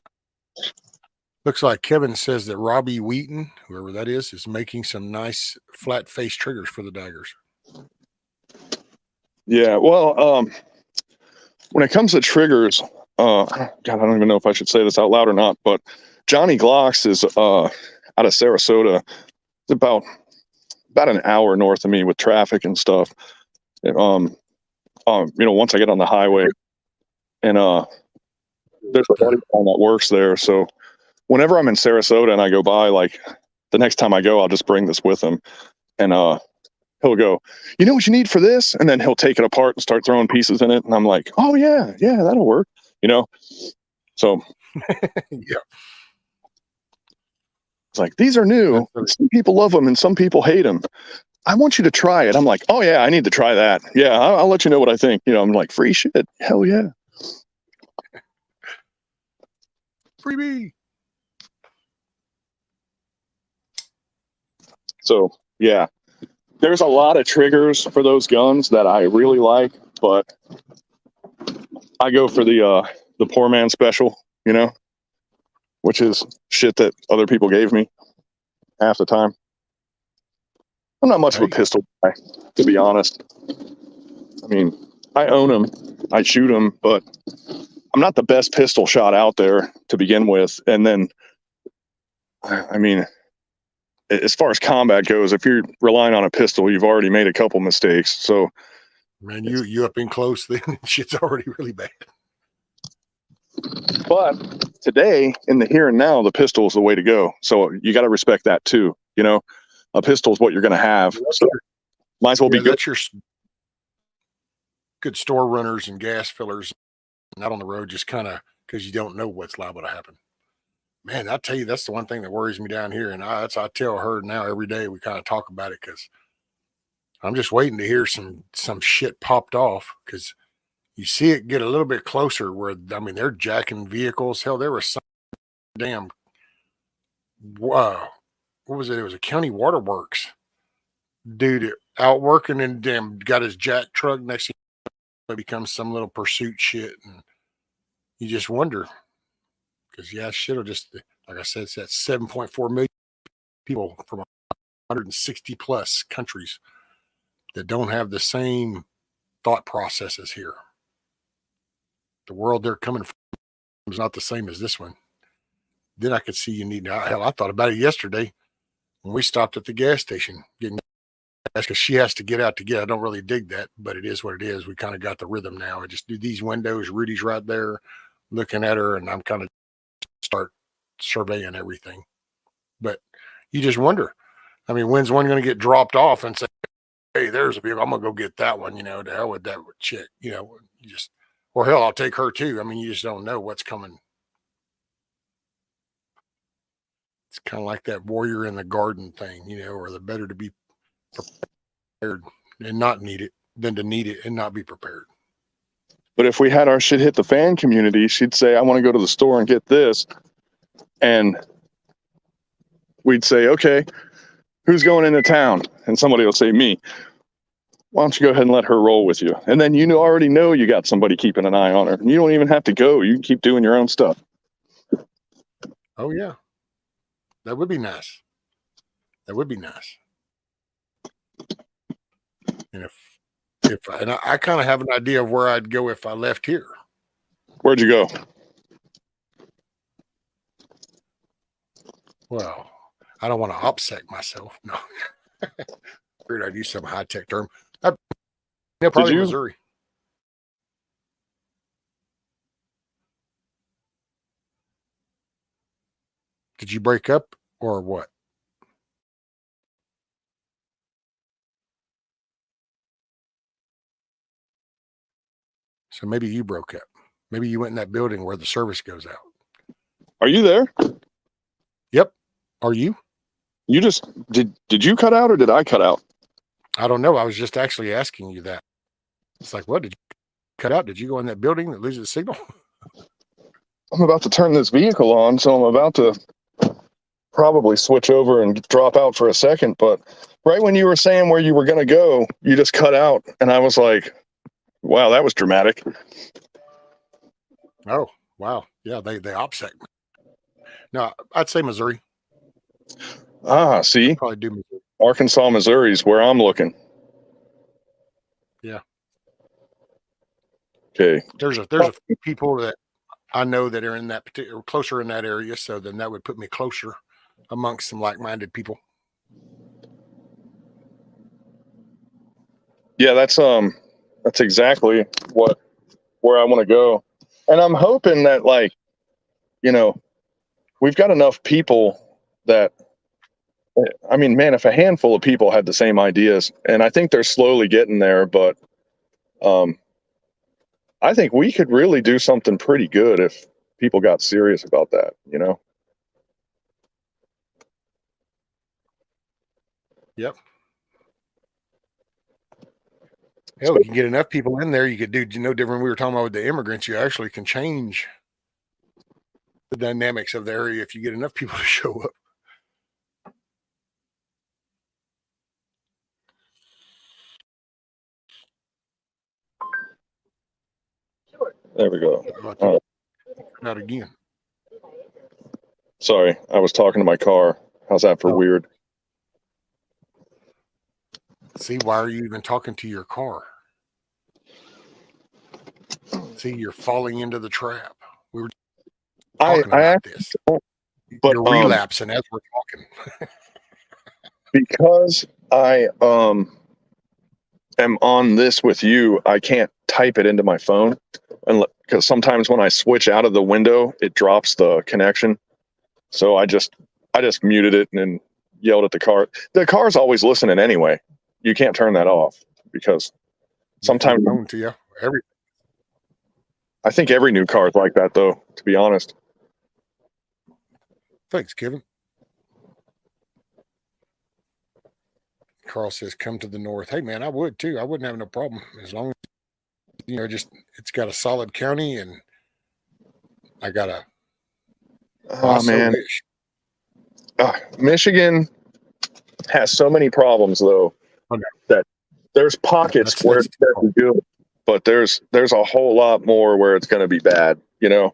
looks like Kevin says that Robbie Wheaton, whoever that is making some nice flat face triggers for the daggers. Yeah, well, when it comes to triggers, God, I don't even know if I should say this out loud or not, but Johnny Glocks is out of Sarasota. It's about an hour north of me with traffic and stuff. And, you know, once I get on the highway, and there's a buddy that works there, so whenever I'm in Sarasota and I go by, like the next time I go, I'll just bring this with him, and he'll go, you know what you need for this? And then he'll take it apart and start throwing pieces in it. And I'm like, oh yeah, that'll work. You know? So yeah. It's like, these are new. Some people love them and some people hate them. I want you to try it. I'm like, oh yeah, I need to try that. Yeah. I'll let you know what I think. You know, I'm like, free shit. Hell yeah. Freebie. So yeah, there's a lot of triggers for those guns that I really like, but I go for the poor man special, you know, which is shit that other people gave me half the time. I'm not much of a pistol guy, to be honest. I mean, I own them, I shoot them, but I'm not the best pistol shot out there to begin with. And then, I mean, as far as combat goes, if you're relying on a pistol, you've already made a couple mistakes. So, man, you up in close, then shit's already really bad. But today, in the here and now, the pistol is the way to go. So you got to respect that too. You know, a pistol is what you're going to have. So might as well be good. That's your good store runners and gas fillers out on the road, just kind of because you don't know what's liable to happen. Man, I tell you, that's the one thing that worries me down here, and I tell her now every day we kind of talk about it because I'm just waiting to hear some shit popped off because you see it get a little bit closer where, I mean, they're jacking vehicles. Hell, there was some damn, what was it? It was a county waterworks dude out working and damn got his jack truck next to him. It becomes some little pursuit shit. And you just wonder because, yeah, shit will just, like I said, it's that 7.4 million people from 160 plus countries that don't have the same thought processes here. The world they're coming from is not the same as this one. Then I could see you need, hell, I thought about it yesterday when we stopped at the gas station getting gas because she has to get out to get. I don't really dig that, but it is what it is. We kind of got the rhythm now. I just do these windows. Rudy's right there looking at her, and I'm kind of start surveying everything. But you just wonder, I mean, when's one going to get dropped off and say, hey, there's a vehicle, I'm going to go get that one, you know, to hell with that chick, you know, you just, or hell, I'll take her too. I mean, you just don't know what's coming. It's kind of like that warrior in the garden thing, you know, or the better to be prepared and not need it than to need it and not be prepared. But if we had our shit hit the fan community, she'd say, I want to go to the store and get this. And we'd say, okay, who's going into town? And somebody will say, me. Why don't you go ahead and let her roll with you? And then you already know you got somebody keeping an eye on her. And you don't even have to go. You can keep doing your own stuff. Oh, yeah. That would be nice. That would be nice. And I kind of have an idea of where I'd go if I left here. Where'd you go? Well, I don't want to upset myself. No. Figured I'd use some high-tech term. Probably Missouri. Did you break up or what? So maybe you broke up. Maybe you went in that building where the service goes out. Are you there? Yep. Are you? You just did you cut out or did I cut out? I don't know. I was just actually asking you that. It's like, what did you cut out? Did you go in that building that loses the signal? I'm about to turn this vehicle on, so I'm about to probably switch over and drop out for a second. But right when you were saying where you were going to go, you just cut out. And I was like, wow, that was dramatic. Oh, wow. Yeah, they upset me. No, I'd say Missouri. Ah, see? Probably do Missouri. Arkansas, Missouri is where I'm looking. Yeah. Okay. There's a few people that I know that are in that particular closer in that area, so then that would put me closer amongst some like-minded people. Yeah, that's exactly where I want to go. And I'm hoping that, like, you know, we've got enough people that, I mean, man, if a handful of people had the same ideas, and I think they're slowly getting there, but I think we could really do something pretty good if people got serious about that, you know? Yep. Hell, you can get enough people in there, you could do no different. We were talking about with the immigrants, you actually can change the dynamics of the area if you get enough people to show up. There we go. Not again. Sorry, I was talking to my car. How's that for weird? See, why are you even talking to your car? See, you're falling into the trap. We were talking about this. But you're relapsing as we're talking. Because I am on this with you, I can't type it into my phone, and because sometimes when I switch out of the window, it drops the connection. So I just muted it and then yelled at the car. The car's always listening anyway. You can't turn that off because sometimes known to you. I think every new car is like that, though, to be honest. Thanks, Kevin. Carl says, come to the north. Hey, man, I would too. I wouldn't have no problem as long as, just it's got a solid county and I got a. Oh, man. Michigan has so many problems, though, that there's pockets where it's going to be good, but there's a whole lot more where it's going to be bad, Yeah,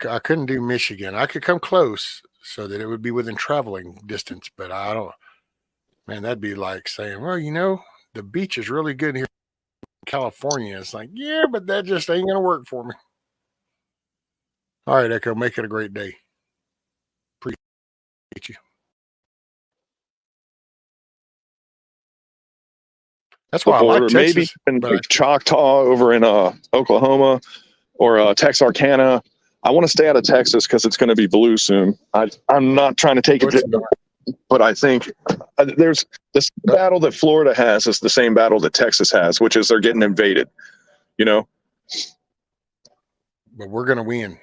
I couldn't do Michigan. I could come close so that it would be within traveling distance, but I don't. Man, that'd be like saying, well, the beach is really good here in California. It's like, yeah, but that just ain't going to work for me. All right, Echo, make it a great day. Appreciate you. That's why I like Texas. Maybe in Choctaw over in Oklahoma or Texarkana. I want to stay out of Texas because it's going to be blue soon. I'm not trying to take it, but I think there's this battle that Florida has is the same battle that Texas has, which is they're getting invaded. But we're going to win.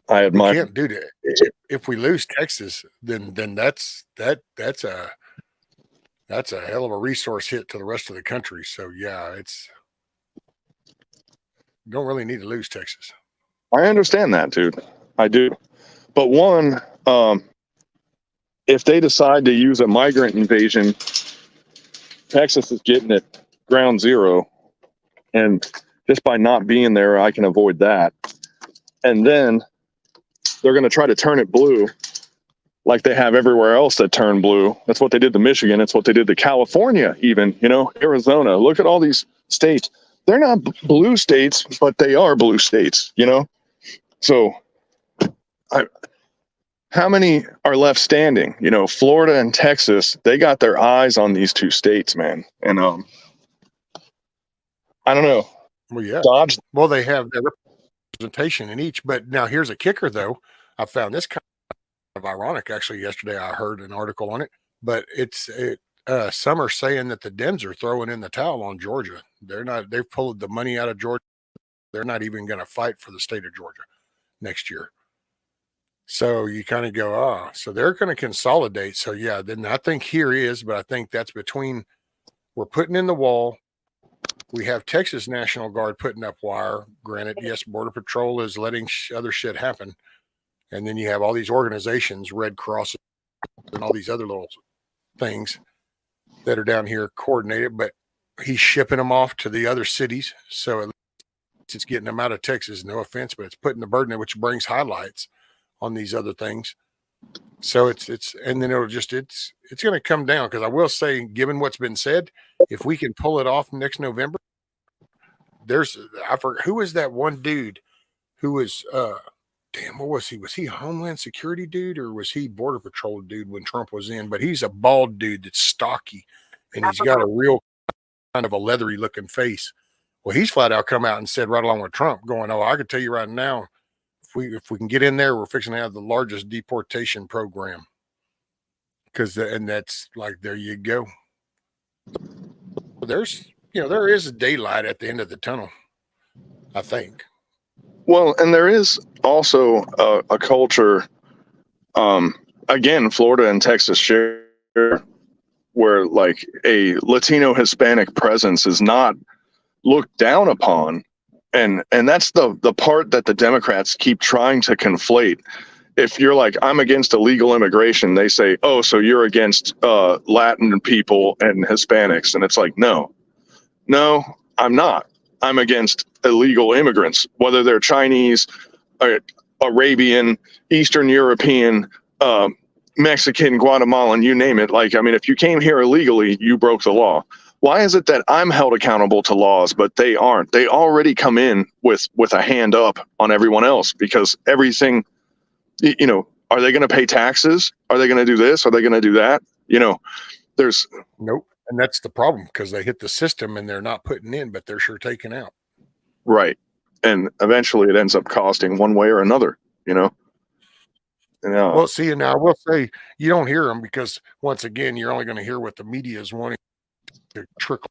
I admire. We can't do that. If we lose Texas, then that's a hell of a resource hit to the rest of the country. So yeah, you don't really need to lose Texas. I understand that, dude. I do. But one, if they decide to use a migrant invasion, Texas is getting it ground zero. And just by not being there, I can avoid that. And then they're going to try to turn it blue like they have everywhere else that turned blue. That's what they did to Michigan. It's what they did to California, even, Arizona. Look at all these states. They're not blue states, but they are blue states, So how many are left standing? Florida and Texas, they got their eyes on these two states, man. And I don't know. Well, yeah. Dodge. Well, they have their representation in each. But now here's a kicker, though. I found this kind of ironic. Actually, yesterday I heard an article on it. But some are saying that the Dems are throwing in the towel on Georgia. They're not. They've pulled the money out of Georgia. They're not even going to fight for the state of Georgia next year. So you kind of go, so they're going to consolidate. So yeah, then I think here is, but I think that's between we're putting in the wall. We have Texas National Guard putting up wire. Granted, yes, Border Patrol is letting other shit happen. And then you have all these organizations, Red Cross and all these other little things that are down here coordinated, but he's shipping them off to the other cities. So at least it's getting them out of Texas. No offense, but it's putting the burden in, which brings highlights on these other things. So it's and then it's going to come down, because I will say, given what's been said, if we can pull it off next November, I forgot who was that one dude who was what was he? Was he a Homeland Security dude or was he Border Patrol dude when Trump was in? But he's a bald dude that's stocky and he's got a real kind of a leathery looking face. Well, he's flat out come out and said right along with Trump, going, I could tell you right now, if we can get in there, we're fixing to have the largest deportation program. And that's like, there you go. There's, there is a daylight at the end of the tunnel, I think. Well, and there is also a culture, again, Florida and Texas share, where like a Latino Hispanic presence is not looked down upon. And that's the part that the Democrats keep trying to conflate. If you're like, I'm against illegal immigration, they say, oh, so you're against Latin people and Hispanics. And it's like, no, I'm not. I'm against illegal immigrants, whether they're Chinese, Arabian, Eastern European, Mexican, Guatemalan, you name it. Like, I mean, if you came here illegally, you broke the law. Why is it that I'm held accountable to laws, but they aren't? They already come in with a hand up on everyone else, because everything, are they going to pay taxes? Are they going to do this? Are they going to do that? There's nope. And that's the problem, because they hit the system and they're not putting in, but they're sure taking out. Right. And eventually it ends up costing one way or another, you know? Well, see, and now I will say you don't hear them because, once again, you're only going to hear what the media is wanting to trickle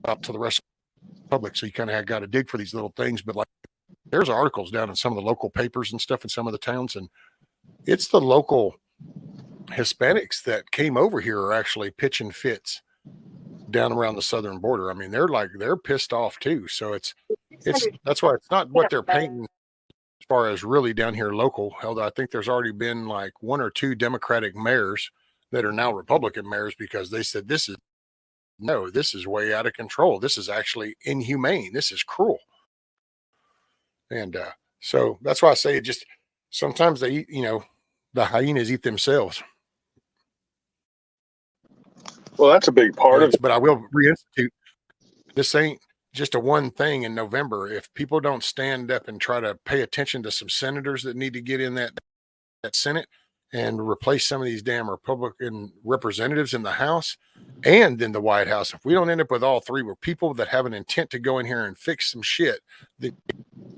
out to the rest of the public. So you kind of got to dig for these little things. But like, there's articles down in some of the local papers and stuff in some of the towns, and it's the local Hispanics that came over here are actually pitching fits down around the southern border. I mean, they're pissed off too. So it's that's why it's not what they're painting as far as really down here local. Hell, I think there's already been like 1 or 2 Democratic mayors that are now Republican mayors, because they said this is way out of control. This is actually inhumane. This is cruel. And so that's why I say it just sometimes they eat, the hyenas eat themselves. Well, that's a big part of it. But I will reinstitute, this ain't just a one thing in November. If people don't stand up and try to pay attention to some senators that need to get in that Senate and replace some of these damn Republican representatives in the House and in the White House, if we don't end up with all three, we're people that have an intent to go in here and fix some shit, then,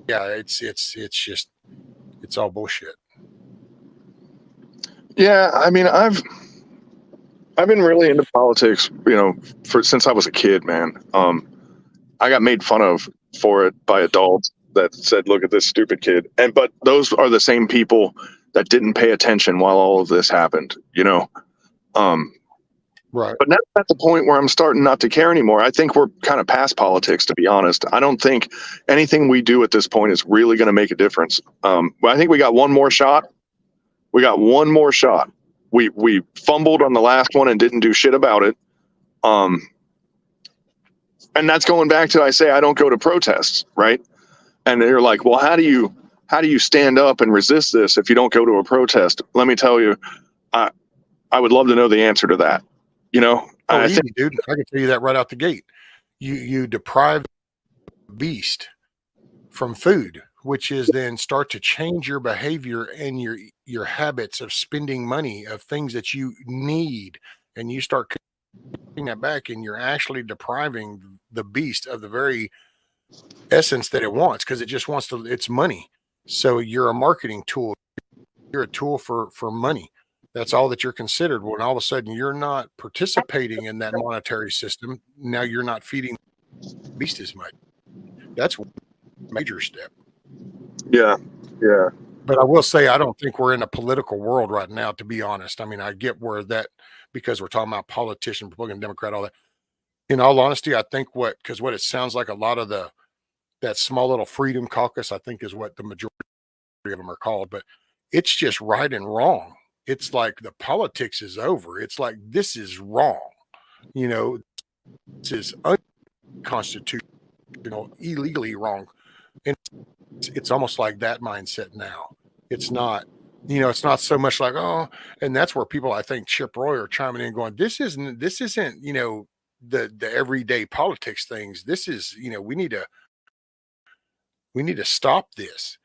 yeah, it's just, it's all bullshit. Yeah, I mean, I've been really into politics, since I was a kid, man. I got made fun of for it by adults that said, "Look at this stupid kid," but those are the same people that didn't pay attention while all of this happened, Right. But now at the point where I'm starting not to care anymore. I think we're kind of past politics, to be honest. I don't think anything we do at this point is really going to make a difference. But I think we got one more shot. We fumbled on the last one and didn't do shit about it. And that's going back to, I don't go to protests, right? And they're like, well, how do you stand up and resist this if you don't go to a protest? Let me tell you, I would love to know the answer to that. Easy, dude. I can tell you that right out the gate. You deprive the beast from food, which is then start to change your behavior and your habits of spending money of things that you need, and you start cutting that back, and you're actually depriving the beast of the very essence that it wants, because it just wants it's money. So you're a marketing tool. You're a tool for money. That's all that you're considered. When all of a sudden you're not participating in that monetary system, now you're not feeding the beast as much. That's a major step. Yeah. But I will say, I don't think we're in a political world right now, to be honest. I mean, I get where that, because we're talking about politician, Republican, Democrat, all that. In all honesty, I think what it sounds like, a lot of that small little freedom caucus, I think, is what the majority of them are called, but it's just right and wrong. It's like the politics is over. It's like, this is wrong. This is unconstitutional, illegally wrong. And it's almost like that mindset now. It's not, it's not so much like, oh, and that's where people, I think Chip Roy are chiming in going, this isn't, the everyday politics things. This is, we need to stop this.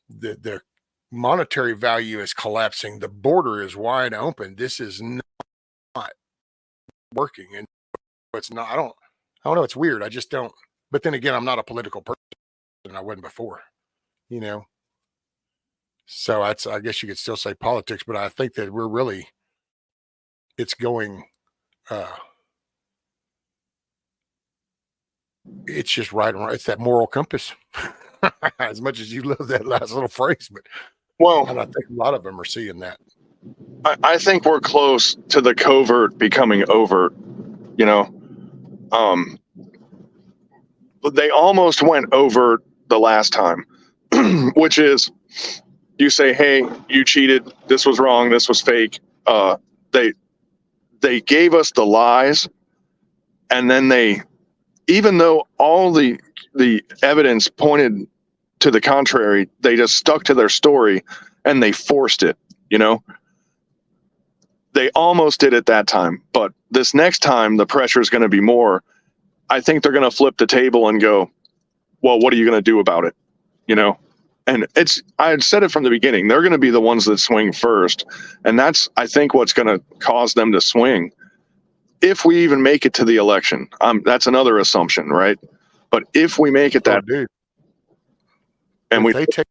The monetary value is collapsing. The border is wide open. This is not working. And it's not, I don't know. It's weird. I just don't, but then again, I'm not a political person, and I wasn't before, so I guess you could still say politics, but I think that it's going, it's just right and right. It's that moral compass. As much as you love that last little phrase, but and I think a lot of them are seeing that. I think we're close to the covert becoming overt. They almost went overt the last time, which is, you say, hey, you cheated. This was wrong. This was fake. They gave us the lies, and then even though all the evidence pointed to the contrary, they just stuck to their story and they forced it. They almost did it that time, but this next time the pressure is going to be more. I think they're going to flip the table and go, well, what are you going to do about it? And I had said it from the beginning, they're going to be the ones that swing first. And that's, I think, what's going to cause them to swing. if we even make it to the election, that's another assumption, right? But if we make it that, dude, and if they take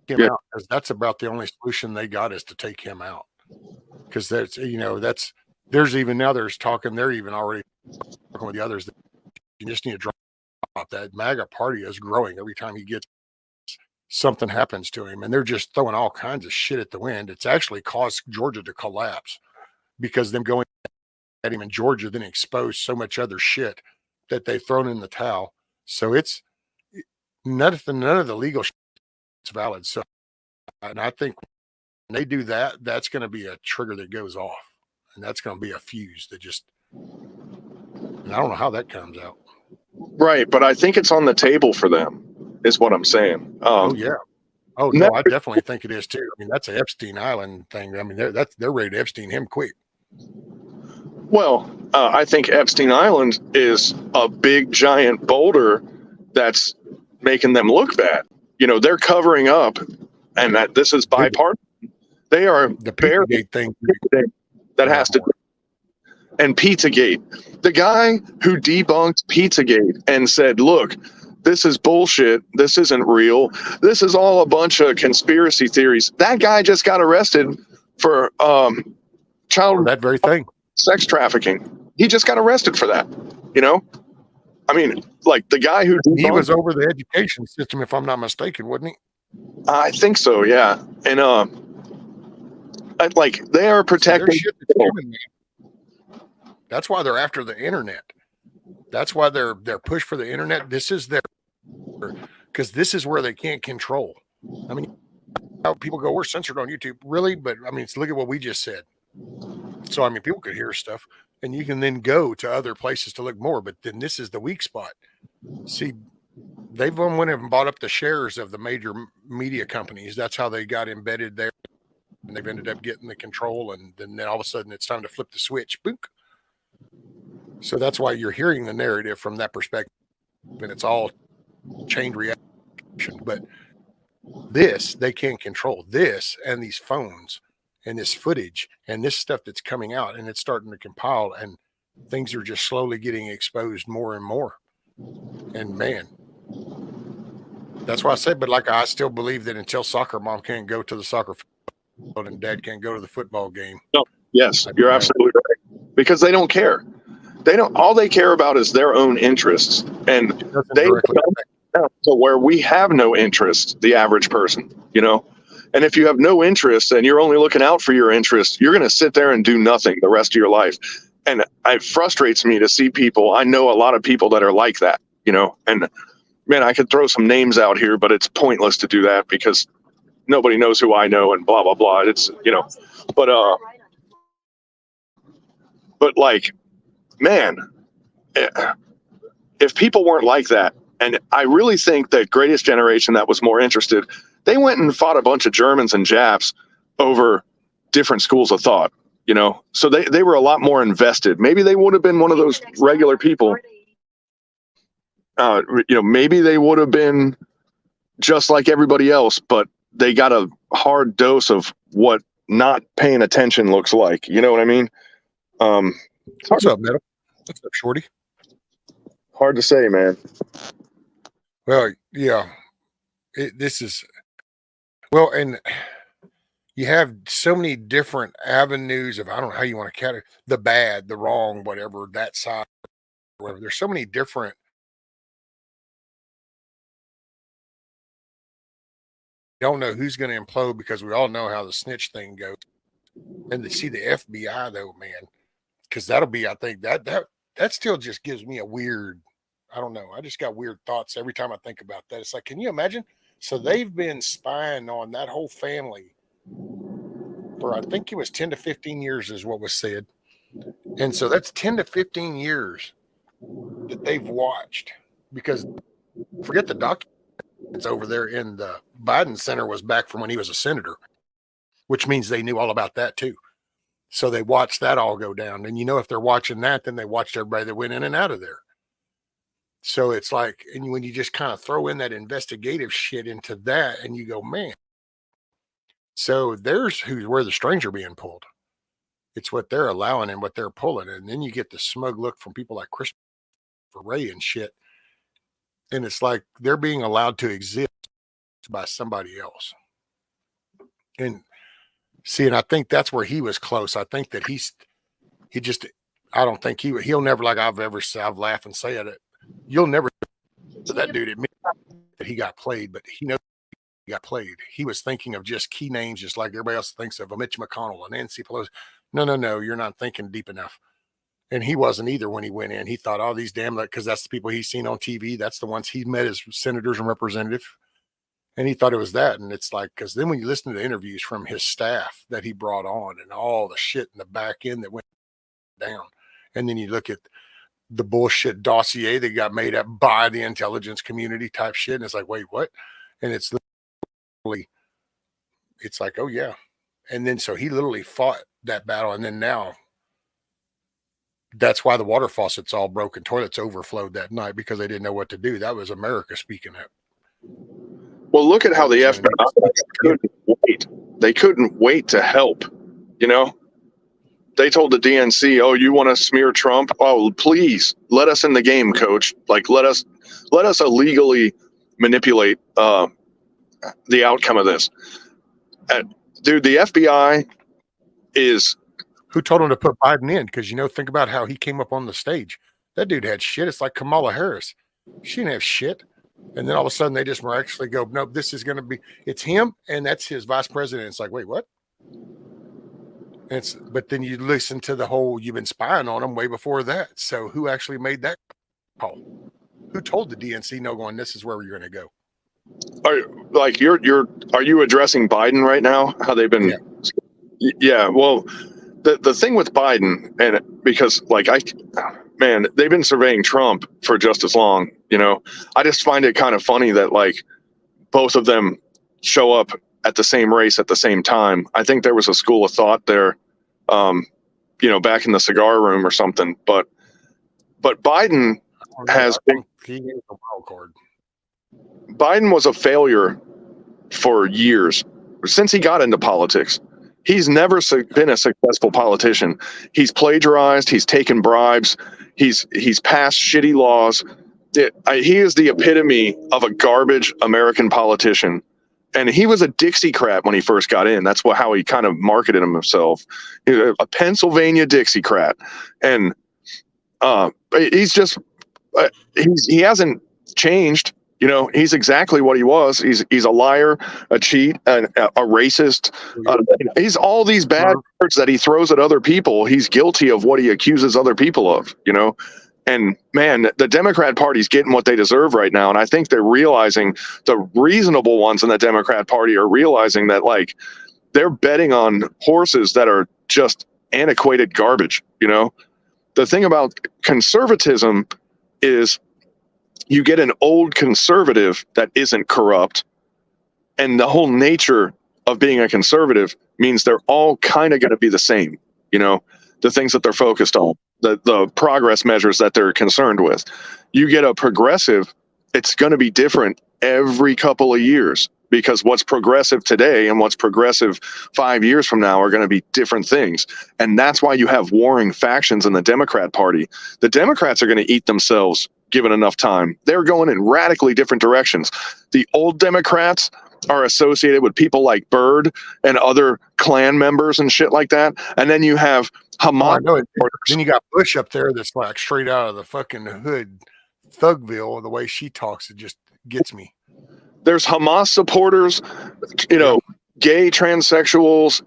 him out, because that's about the only solution they got is to take him out. Because that's, there's even now there's talking, they're even already talking with the others that you just need to drop that. MAGA party is growing every time he gets something happens to him, and they're just throwing all kinds of shit at the wind. It's actually caused Georgia to collapse because them going at him in Georgia then exposed so much other shit that they've thrown in the towel. So it's none of the legal shit's valid. So, and I think when they do that, that's going to be a trigger that goes off, and that's going to be a fuse that just, and I don't know how that comes out. Right, but I think it's on the table for them, is what I'm saying. Oh yeah. Oh no, I definitely think it is too. I mean, that's an Epstein Island thing. I mean, they're ready to Epstein him quick. Well, I think Epstein Island is a big giant boulder that's making them look bad. They're covering up, and that this is bipartisan. They are the Pizzagate thing that has to. And Pizzagate, the guy who debunked Pizzagate and said, "Look, this is bullshit. This isn't real. This is all a bunch of conspiracy theories." That guy just got arrested for child that very thing, sex trafficking. He just got arrested for that. I mean, like the guy who he was over the education system, if I'm not mistaken, wasn't he? I think so, yeah. And like they are protecting. That's why they're after the internet. That's why they're pushed for the internet. This is because this is where they can't control. I mean, how people go, we're censored on YouTube, really? But I mean, look at what we just said. So I mean, people could hear stuff, and you can then go to other places to look more. But then this is the weak spot. See, they've went and bought up the shares of the major media companies. That's how they got embedded there, and they've ended up getting the control. And then all of a sudden, it's time to flip the switch. Boom. So that's why you're hearing the narrative from that perspective, and it's all chain reaction. But this, they can't control this, and these phones and this footage and this stuff that's coming out, and it's starting to compile, and things are just slowly getting exposed more and more. And man, that's why I say, but like, I still believe that until soccer mom can't go to the soccer field and dad can't go to the football game. No, yes, you're absolutely right. Because they don't care. All they care about is their own interests. And they to where we have no interest, the average person, And if you have no interest and you're only looking out for your interest, you're going to sit there and do nothing the rest of your life. And it frustrates me to see people. I know a lot of people that are like that, and man, I could throw some names out here, but it's pointless to do that because nobody knows who I know and blah, blah, blah. It's, but like, man, if people weren't like that, and I really think that Greatest Generation that was more interested, they went and fought a bunch of Germans and Japs over different schools of thought, so they were a lot more invested. Maybe they would have been one of those regular people. Maybe they would have been just like everybody else, but they got a hard dose of what not paying attention looks like. You know what I mean? What's up, Metal? What's up, Shorty? Hard to say, man. Well, yeah, this is, well, and you have so many different avenues of, I don't know how you want to categorize the bad, the wrong, whatever, that side, whatever. There's so many different. Don't know who's going to implode because we all know how the snitch thing goes. And to see the FBI though, man, because that'll be, I think that still just gives me a weird, I don't know. I just got weird thoughts every time I think about that. It's like, can you imagine? So they've been spying on that whole family for, I think it was 10 to 15 years is what was said. And so that's 10 to 15 years that they've watched, because forget the documents over there in the Biden Center was back from when he was a senator, which means they knew all about that too. So they watched that all go down. And if they're watching that, then they watched everybody that went in and out of there. So it's like, and when you just kind of throw in that investigative shit into that, and you go, man. So there's where the strings are being pulled. It's what they're allowing and what they're pulling. And then you get the smug look from people like Christopher Ray and shit. And it's like they're being allowed to exist by somebody else. And see, and I think that's where he was close. I think that I don't think he'll never, like I've laughed and said it. You'll never that dude admit that he got played, but he knows he got played. He was thinking of just key names, just like everybody else thinks of Mitch McConnell and Nancy Pelosi. No, you're not thinking deep enough. And he wasn't either when he went in. He thought, oh, these damn, because that's the people he's seen on TV. That's the ones he met as senators and representatives. And he thought it was that. And it's like, because then when you listen to the interviews from his staff that he brought on and all the shit in the back end that went down, and then you look at the bullshit dossier that got made up by the intelligence community type shit. And it's like, wait, what? And it's literally, it's like, oh yeah. And then, so he literally fought that battle. And then now that's why the water faucets all broke and toilets overflowed that night, because they didn't know what to do. That was America speaking up. Well, look at how the FBI couldn't wait. They couldn't wait to help, you know? They told the DNC, "Oh, you want to smear Trump? Oh, please let us in the game, coach. Like, let us illegally manipulate the outcome of this." Dude, the FBI is who told him to put Biden in, because think about how he came up on the stage. That dude had shit. It's like Kamala Harris. She didn't have shit. And then all of a sudden they just miraculously go, nope, this is going to be, it's him and that's his vice president. It's like, wait, what? But then you listen to the whole, you've been spying on him way before that. So who actually made that call? Who told the DNC no, going, this is where you're going to go? Are you addressing Biden right now? How they've been? Yeah. Well, the thing with Biden, and because they've been surveying Trump for just as long. I just find it kind of funny that both of them show up at the same race at the same time. I think there was a school of thought there, back in the cigar room or something. But Biden has been. He gave the wild card. Biden was a failure for years. Since he got into politics, he's never been a successful politician. He's plagiarized. He's taken bribes. He's passed shitty laws. He is the epitome of a garbage American politician. And he was a Dixiecrat when he first got in. That's how he kind of marketed himself. A Pennsylvania Dixiecrat. And he's just, he hasn't changed. He's exactly what he was. He's a liar, a cheat, a racist. He's all these bad words that he throws at other people. He's guilty of what he accuses other people of, And man, the Democrat Party's getting what they deserve right now. And I think they're realizing, the reasonable ones in the Democrat Party are realizing that they're betting on horses that are just antiquated garbage. The thing about conservatism is you get an old conservative that isn't corrupt. And the whole nature of being a conservative means they're all kind of going to be the same, the things that they're focused on, the progress measures that they're concerned with. You get a progressive, it's going to be different every couple of years, because what's progressive today and what's progressive 5 years from now are going to be different things. And that's why you have warring factions in the Democrat Party. The Democrats are going to eat themselves given enough time. They're going in radically different directions. The old Democrats are associated with people like Byrd and other Klan members and shit like that. And then you have Hamas. Then you got Bush up there that's like straight out of the fucking hood, Thugville. The way she talks, it just gets me. There's Hamas supporters, gay, transsexuals,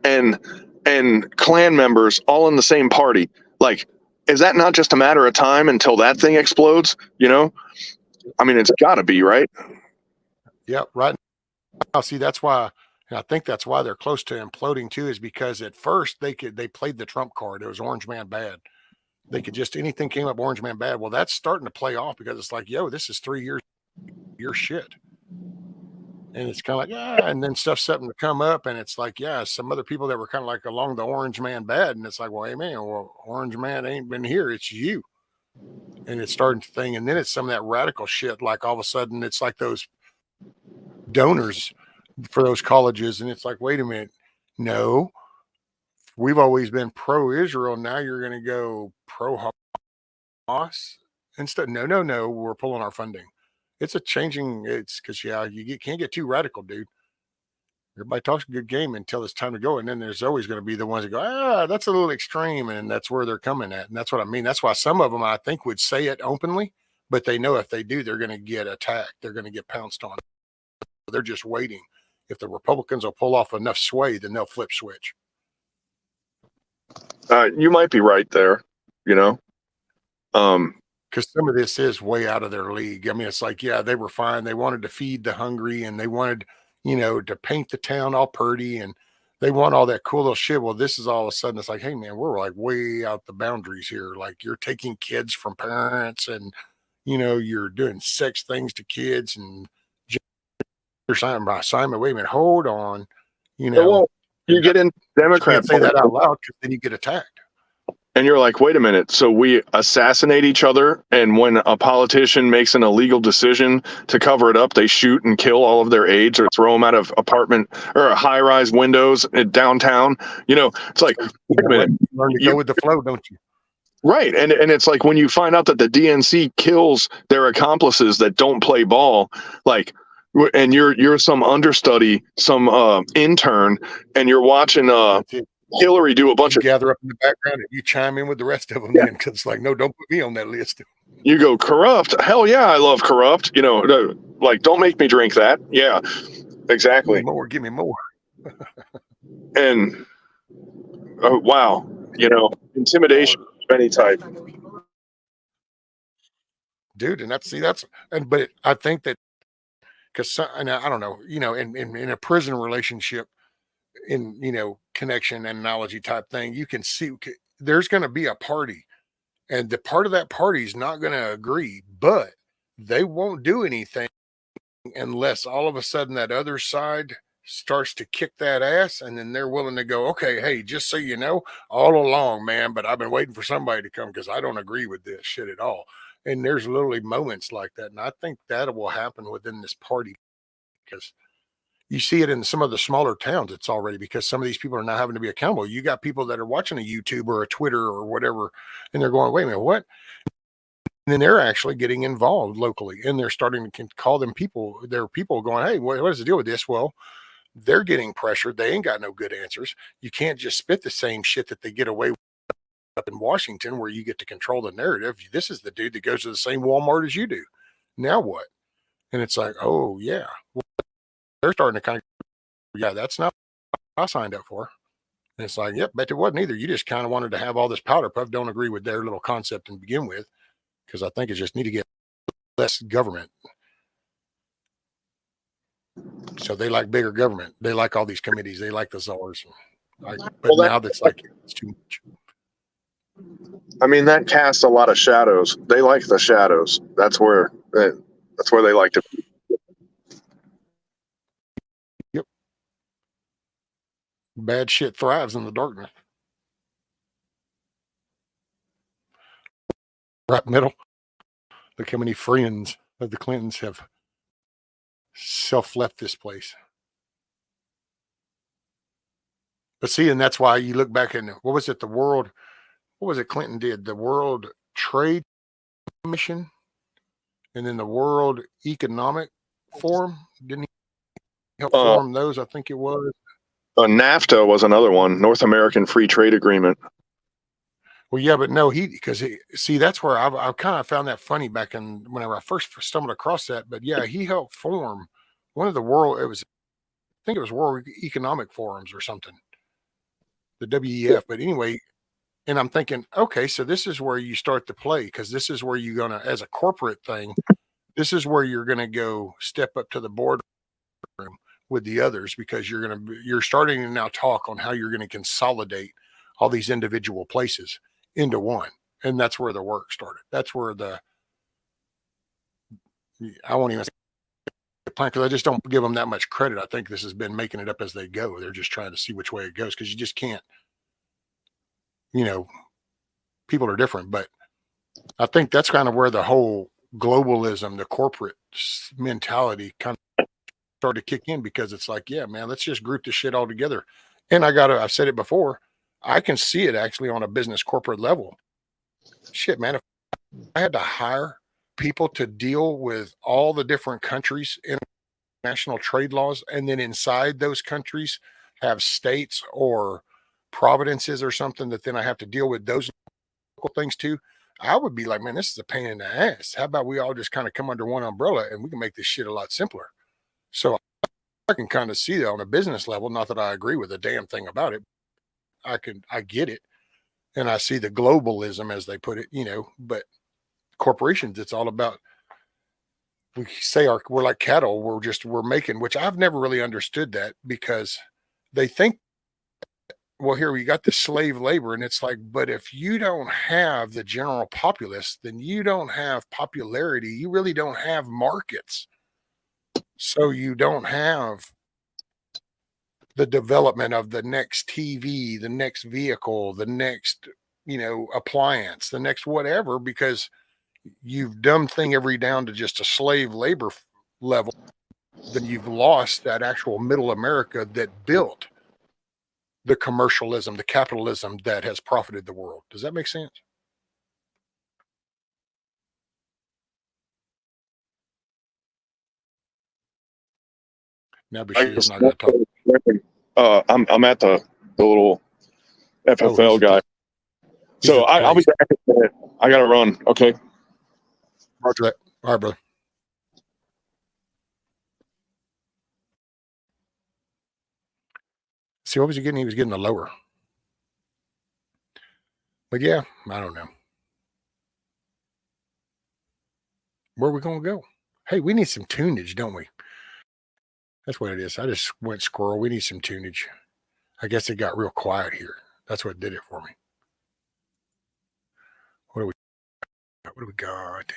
and Klan members all in the same party. Is that not just a matter of time until that thing explodes? I mean, it's got to be, right? Yep, right now. See, that's why, and I think that's why they're close to imploding too, is because at first they played the Trump card. It was Orange Man bad. They could just, anything came up Orange Man bad. Well, that's starting to play off, because it's like, yo, this is 3 years, your shit. And it's kind of like, and then stuff's starting to come up, and it's like, some other people that were kind of like along the Orange Man bad, and it's like, well, hey man, Orange Man ain't been here, it's you. And it's starting to thing, and then it's some of that radical shit, like all of a sudden it's like those donors for those colleges, and it's like, wait a minute, no, we've always been pro-Israel. Now you're going to go pro-Hamas instead. No, we're pulling our funding. It's a changing. It's because can't get too radical, dude. Everybody talks a good game until it's time to go, and then there's always going to be the ones that go, that's a little extreme, and that's where they're coming at, and that's what I mean. That's why some of them I think would say it openly, but they know if they do, they're going to get attacked. They're going to get pounced on. They're just waiting. If the Republicans will pull off enough sway, then they'll flip switch. You might be right there, because some of this is way out of their league. I mean, it's like, they were fine. They wanted to feed the hungry, and they wanted, to paint the town all pretty, and they want all that cool little shit. Well, this is all of a sudden, it's like, hey man, we're like way out the boundaries here. Like you're taking kids from parents, and you're doing sex things to kids, and Simon, wait a minute, hold on. You get in Democrat, say that out loud because then you get attacked. And you're like, wait a minute. So we assassinate each other, and when a politician makes an illegal decision to cover it up, they shoot and kill all of their aides or throw them out of apartment or high-rise windows in downtown. It's like, wait a minute. You learn to go with the flow, don't you? Right. And it's like when you find out that the DNC kills their accomplices that don't play ball, like, and you're some understudy, some intern, and you're watching Hillary do a bunch of gather up in the background, and you chime in with the rest of them. Then because it's like, no, don't put me on that list. You go corrupt. Hell yeah, I love corrupt. Like, don't make me drink that. Yeah, exactly. Give me more. And wow, intimidation of any type, dude. And but I think that because and I don't know, in a prison relationship, in connection and analogy type thing, you can see there's going to be a party, and the part of that party is not going to agree, but they won't do anything unless all of a sudden that other side starts to kick that ass, and then they're willing to go, okay, hey, just so you know, all along, man, but I've been waiting for somebody to come because I don't agree with this shit at all. And there's literally moments like that, and I think that will happen within this party because you see it in some of the smaller towns. It's already because some of these people are now having to be accountable. You got people that are watching a YouTube or a Twitter or whatever, and they're going, wait a minute, what? And then they're actually getting involved locally, and they're starting to call them people. There are people going, hey, what is the deal with this? Well, they're getting pressured. They ain't got no good answers. You can't just spit the same shit that they get away with up in Washington where you get to control the narrative. This is the dude that goes to the same Walmart as you do. Now what? And it's like, oh, yeah. Well, they're starting to kind of, that's not what I signed up for. And it's like, yep, bet it wasn't either. You just kind of wanted to have all this powder puff. Don't agree with their little concept to begin with, because I think it just need to get less government. So they like bigger government. They like all these committees. They like the czars. Now that's like, it's too much. I mean, that casts a lot of shadows. They like the shadows. That's where they like to be. Yep. Bad shit thrives in the darkness. Right middle. Look how many friends of the Clintons have self-left this place. But see, and that's why you look back and what was it Clinton did? The World Trade Commission and then the World Economic Forum. Didn't he help form those? I think it was. NAFTA was another one, North American Free Trade Agreement. Well, yeah, but no, that's where I kind of found that funny back in whenever I first stumbled across that. But yeah, he helped form one of the world. I think it was World Economic Forums or something, the WEF. But anyway, and I'm thinking, okay, so this is where you start to play, because this is where you're gonna, as a corporate thing, this is where you're gonna go step up to the boardroom with the others, because you're starting to now talk on how you're going to consolidate all these individual places into one. And that's where the work started. That's where I won't even say the plan, because I just don't give them that much credit. I think this has been making it up as they go. They're just trying to see which way it goes, because you just can't, people are different. But I think that's kind of where the whole globalism, the corporate mentality kind of started to kick in, because it's like, yeah, man, let's just group this shit all together. And I've said it before, I can see it actually on a business corporate level. Shit, man, if I had to hire people to deal with all the different countries' international trade laws, and then inside those countries have states or providences or something that then I have to deal with those local things too, I would be like, man, this is a pain in the ass. How about we all just kind of come under one umbrella and we can make this shit a lot simpler? So I can kind of see that on a business level. Not that I agree with a damn thing about it. I get it. And I see the globalism, as they put it, but corporations, it's all about, we say we're like cattle. We're making, which I've never really understood that, because they think, well, here we got the slave labor, and it's like, but if you don't have the general populace, then you don't have popularity. You really don't have markets. So you don't have the development of the next TV, the next vehicle, the next, appliance, the next whatever, because you've dumbed thing every down to just a slave labor level. Then you've lost that actual middle America that built the commercialism, the capitalism that has profited the world. Does that make sense? Now, Bashir is not going to talk. I'm at the little FFL guy. So I'll be back in a minute. I got to run. Okay. Roger that. All right, brother. See, what was he getting? He was getting the lower. But yeah, I don't know. Where are we going to go? Hey, we need some tunage, don't we? That's what it is. I just went squirrel. We need some tunage. I guess it got real quiet here. That's what did it for me. What do we got?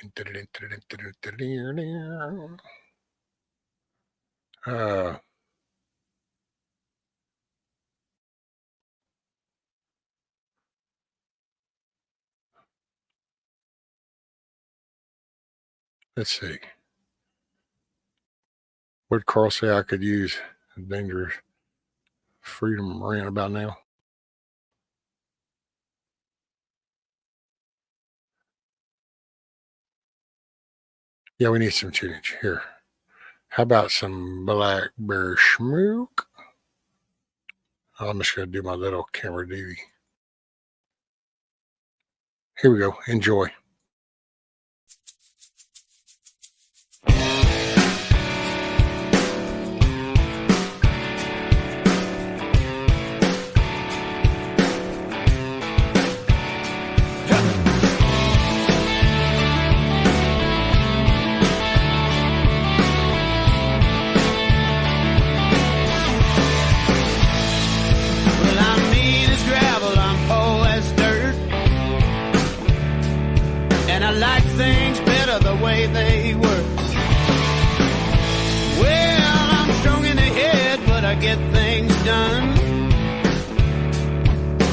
Let's see. What did Carl say I could use? Dangerous freedom ran about now. Yeah, we need some tunage here. How about some Blackberry Schmook? I'm just going to do my little camera DV. Here we go. Enjoy. Things better the way they were. Well, I'm strong in the head, but I get things done.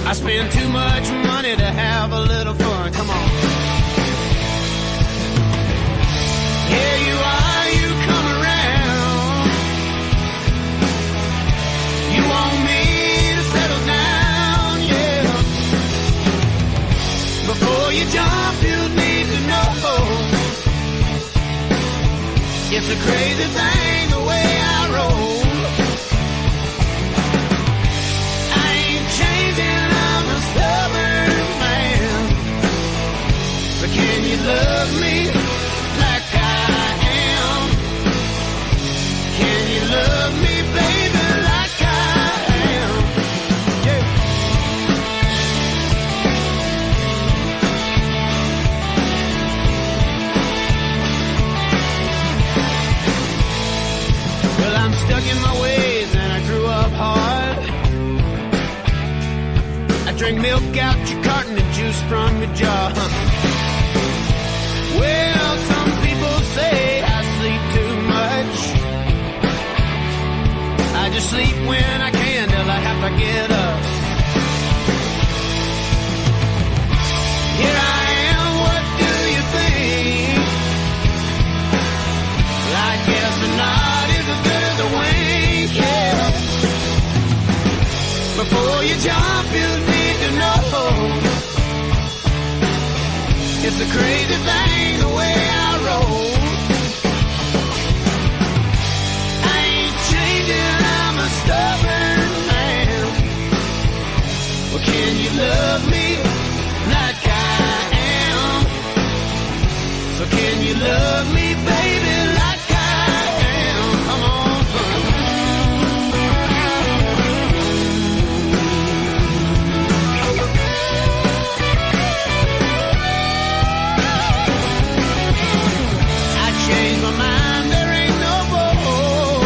I spend too much money to have a little fun. Come on. Here you are, you come around. You want me to settle down, yeah. Before you jump, you need to know. It's a crazy thing the way I roll. I ain't changing, I'm a stubborn man. So can you love me like I am? Can you love me, baby, like I am? Yeah. I'm stuck in my ways and I grew up hard. I drink milk out your carton and juice from your jar. Well, some people say I sleep too much. I just sleep when I can till I have to get up. Here I am, what do you think? I guess not is as good as a wink, yeah. Before you jump, you need It's a crazy thing the way I roll. I ain't changing, I'm a stubborn man. Well, can you love me like I am? So can you love me, baby, like I am? Come on, son. Change my mind, there ain't no more.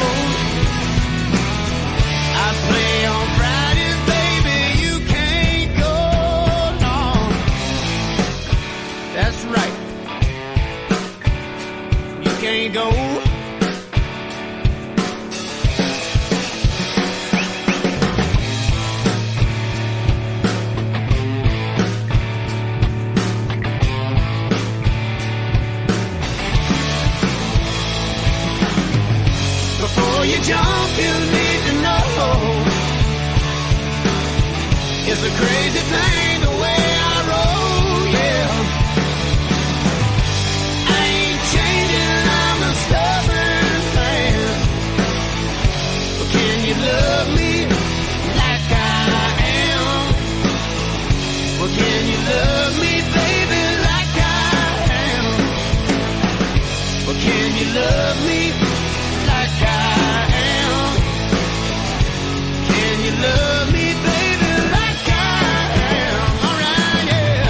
I play on Fridays, baby, you can't go, no. That's right. You can't go. Before you jump, you need to know it's a crazy thing the way I roll, yeah. I ain't changing, I'm a stubborn man. But can you love me like I am? Well, can you love me, baby, like I am? Well, can you love me like I am? Can you love me, baby, like I am? Alright, yeah.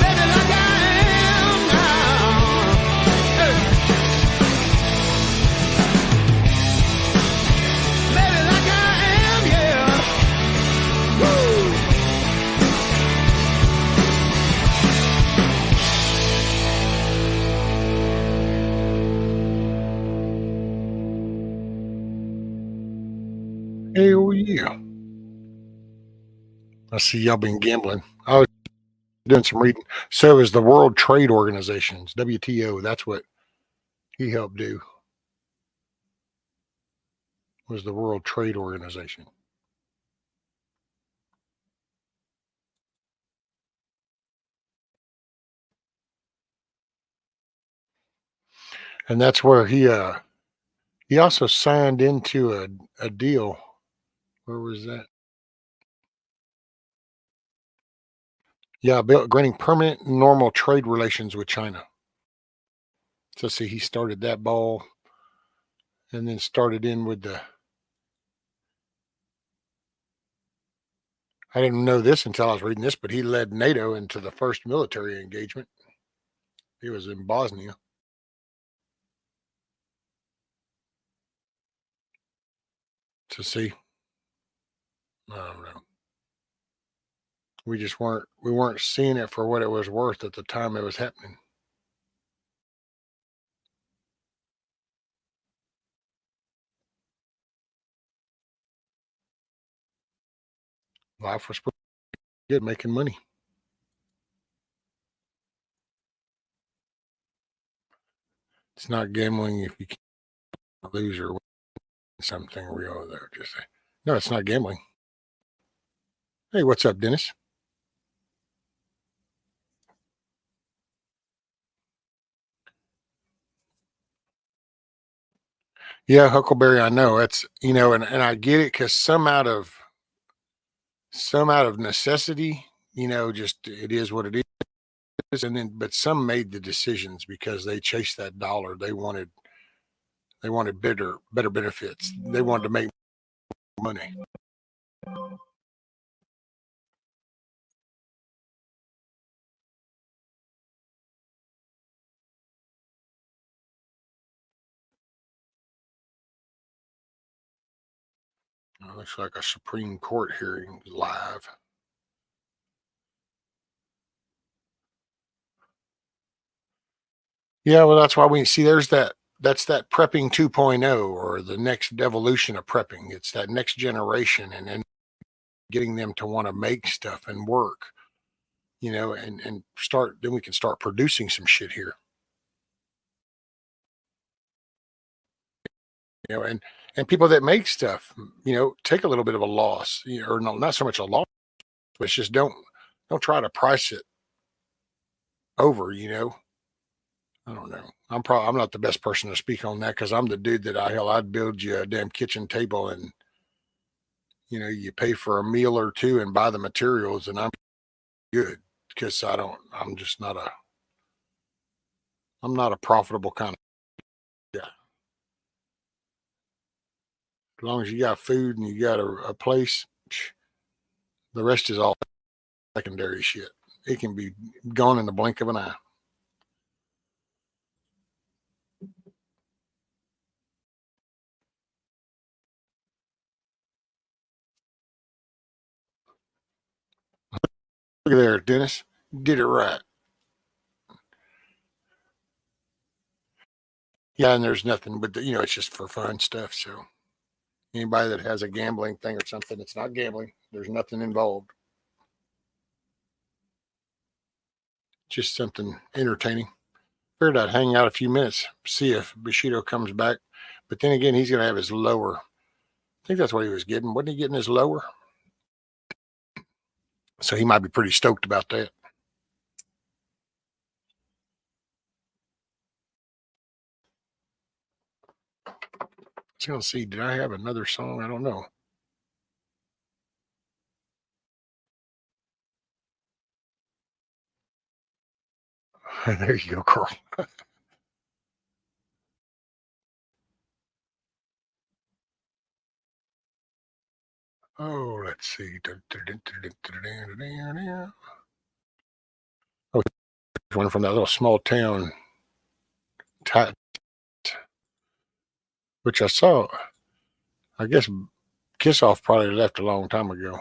Baby, like I am now. Hey. Baby, like I am, yeah. Woo! Hell yeah. I see y'all been gambling. I was doing some reading. So is the World Trade Organizations, WTO. That's what he helped do. Was the World Trade Organization. And that's where he also signed into a deal. Where was that? Yeah, granting permanent normal trade relations with China. So see, he started that ball and then started in with the. I didn't know this until I was reading this, but he led NATO into the first military engagement. He was in Bosnia. To see, I don't know. We weren't seeing it for what it was worth at the time it was happening. Life was pretty good, making money. It's not gambling if you can't lose or win something real there. Just say, no, it's not gambling. Hey, what's up, Dennis? Yeah, Huckleberry, I know. It's, and I get it because some out of necessity, just it is what it is. And then, but some made the decisions because they chased that dollar. They wanted better benefits. They wanted to make money. Looks like a Supreme Court hearing live. Yeah, well, that's why we see that's that prepping 2.0 or the next evolution of prepping. It's that next generation and then getting them to want to make stuff and work, and start, then we can start producing some shit here. And people that make stuff, take a little bit of a loss, or not so much a loss, It's just don't try to price it over, you know. I don't know. I'm not the best person to speak on that because I'm the dude that I'd build you a damn kitchen table and, you know, you pay for a meal or two and buy the materials and I'm good because I'm not a profitable kind of guy. As long as you got food and you got a place, the rest is all secondary shit. It can be gone in the blink of an eye. Look at there, Dennis. You did it right. Yeah, and there's nothing but, you know, it's just for fun stuff. So anybody that has a gambling thing or something, it's not gambling. There's nothing involved. Just something entertaining. Figured I'd hang out a few minutes, see if Bushido comes back. But then again, he's going to have his lower. I think that's what he was getting. Wasn't he getting his lower? So he might be pretty stoked about that. I was going to see, did I have another song? I don't know. There you go, Carl. Oh, let's see. Oh, one from that little small town, which I saw. I guess Kiss Off probably left a long time ago.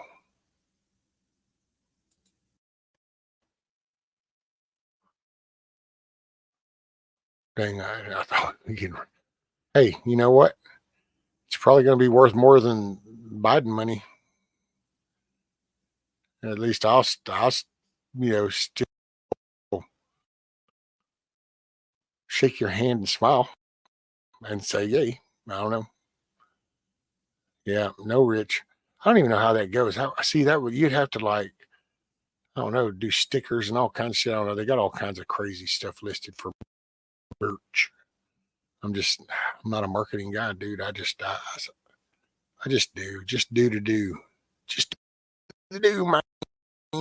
Dang, I thought, hey, you know what? It's probably going to be worth more than Biden money. At least I'll you know, still shake your hand and smile and say, yay. I don't know. Yeah, no, Rich. I don't even know how that goes. See, that would, you'd have to, like, I don't know, do stickers and all kinds of shit. I don't know. They got all kinds of crazy stuff listed for merch. I'm not a marketing guy, dude. I just do. Just do to do. Just do, man.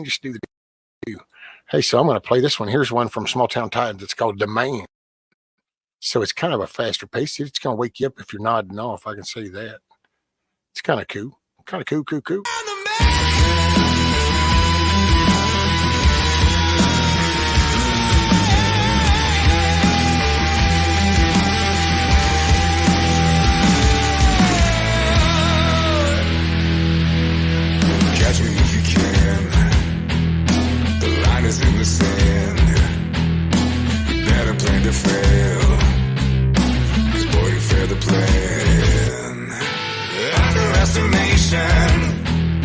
Just do the do. Hey, so I'm going to play this one. Here's one from Small Town Titans. It's called Demand. So it's kind of a faster pace. It's going to wake you up if you're nodding off. I can say that. It's kind of cool. Kind of cool. Catch me if you can. The line is in the sand. You better plan to fail. 'Cause boy, you fail the plan. Underestimation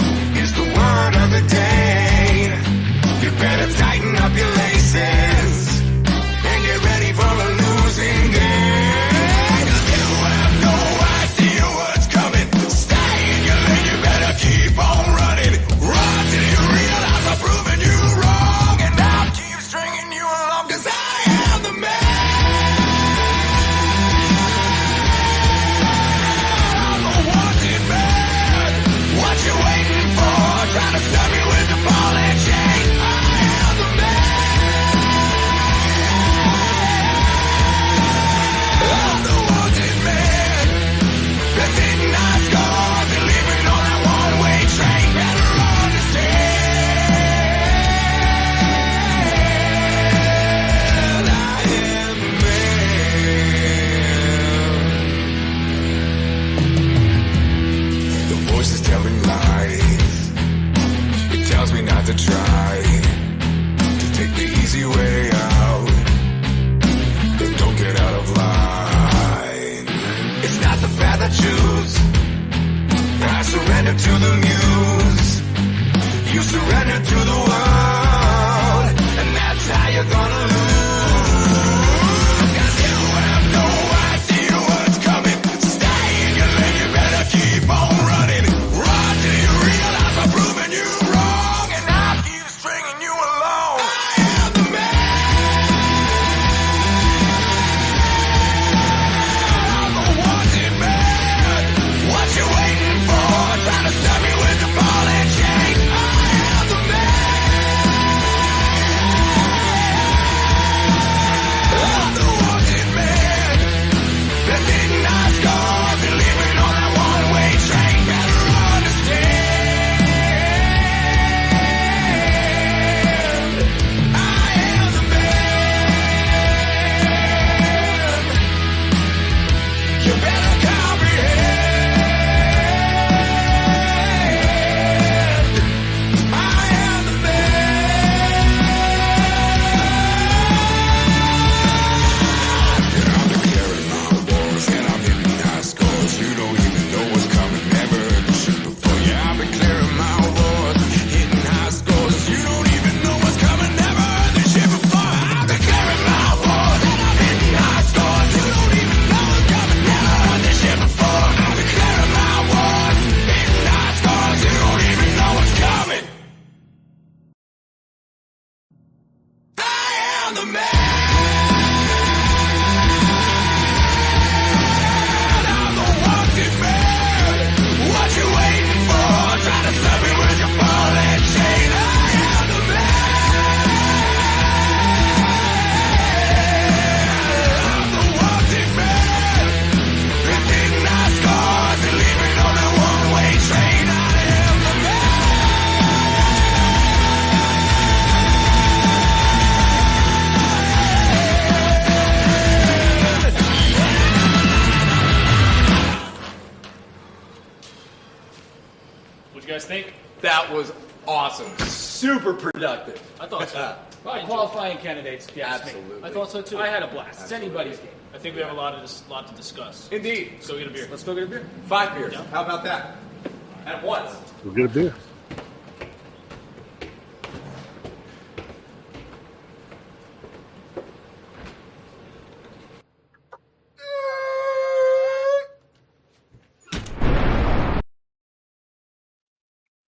am the man. I'm the wanted man. What you waiting for? Try to stop me with your ball and chain. I am the man. I'm the wanted man. Repeating our scars and leaving on a one-way train. I am the man. What'd you guys think? That was awesome. Super productive. I thought so. Qualifying candidates, yeah, absolutely. I thought so too. I had a blast. It's anybody's game. I think we have a lot to discuss. Indeed. Let's go get a beer. Let's go get a beer. 5 beers. Yeah. How about that? At once. We'll get a beer.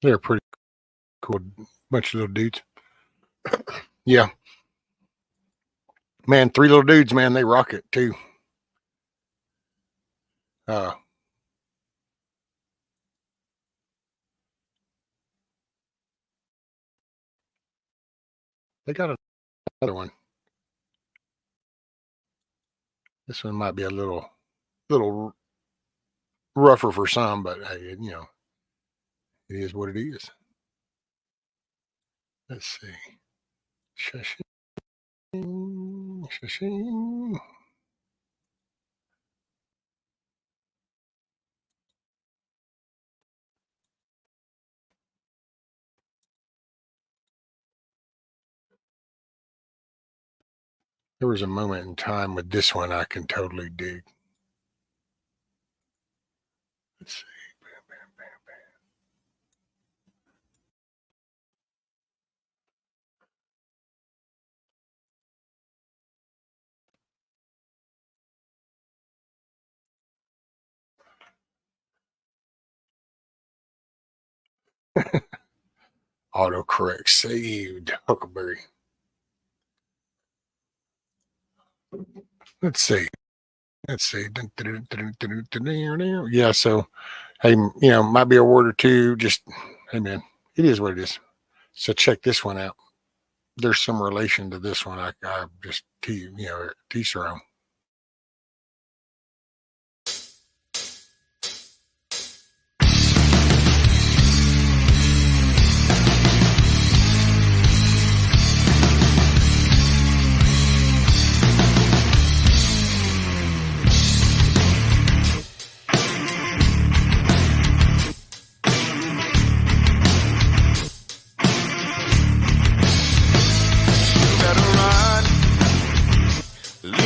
They're pretty cool bunch of little dudes. Yeah. Man, 3 little dudes, man, they rock it too. They got another one. This one might be a little rougher for some, but hey, you know, it is what it is. Let's see. Shashing. There was a moment in time with this one I can totally dig. Let's see. Autocorrect saved. Huckleberry. Let's see. Yeah, so hey, you know, might be a word or two. Just hey man, it is what it is. So check this one out. There's some relation to this one. I just tease her own.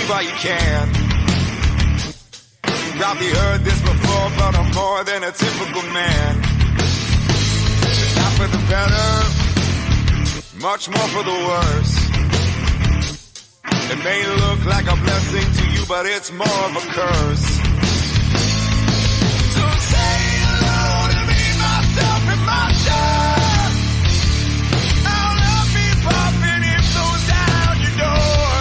While you can. Probably heard this before, but I'm more than a typical man. It's not for the better, much more for the worse. It may look like a blessing to you, but it's more of a curse. So say hello to me, myself, and myself. I'll not be popping if those down your door.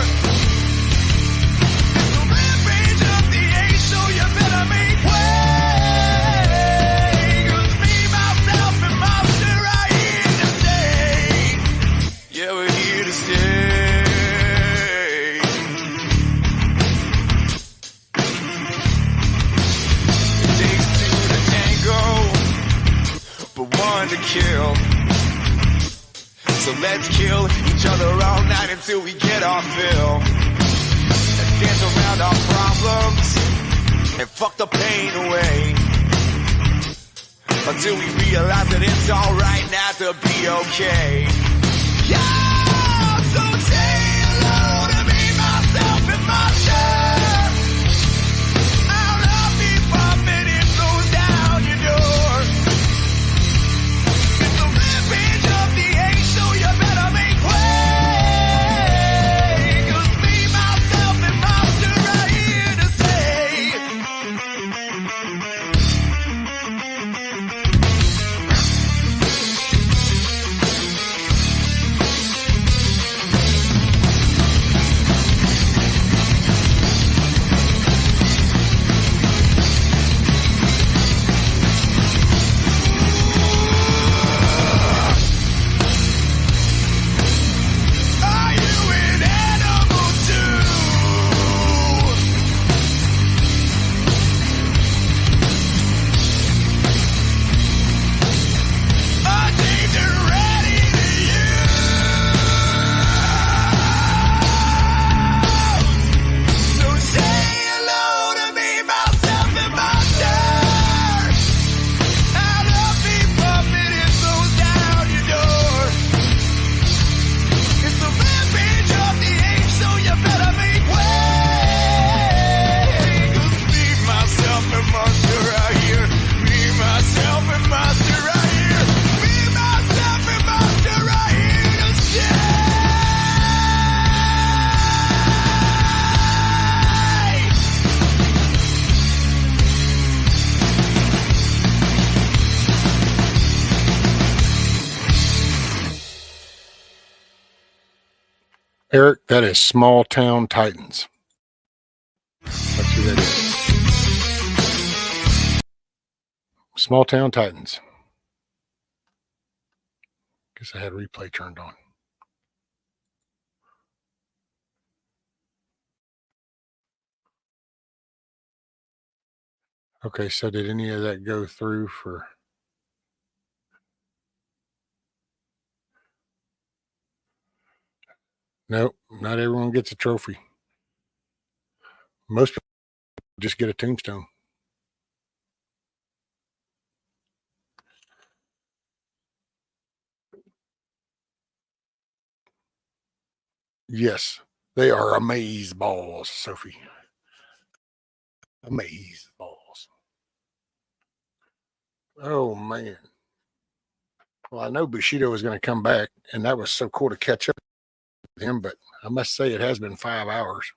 To kill. So let's kill each other all night until we get our fill. Let's dance around our problems and fuck the pain away. Until we realize that it's alright now to be okay. Yeah, so say hello to me, myself, and myself. I'll not be popping if those down your door. Eric, that is Small Town Titans. Let's see that is. Small Town Titans. Guess I had replay turned on. Okay, so did any of that go through for... Nope, not everyone gets a trophy. Most people just get a tombstone. Yes, they are amaze balls, Sophie. Amaze balls. Oh, man. Well, I know Bushido was going to come back, and that was so cool to catch up with him, but I must say it has been 5 hours.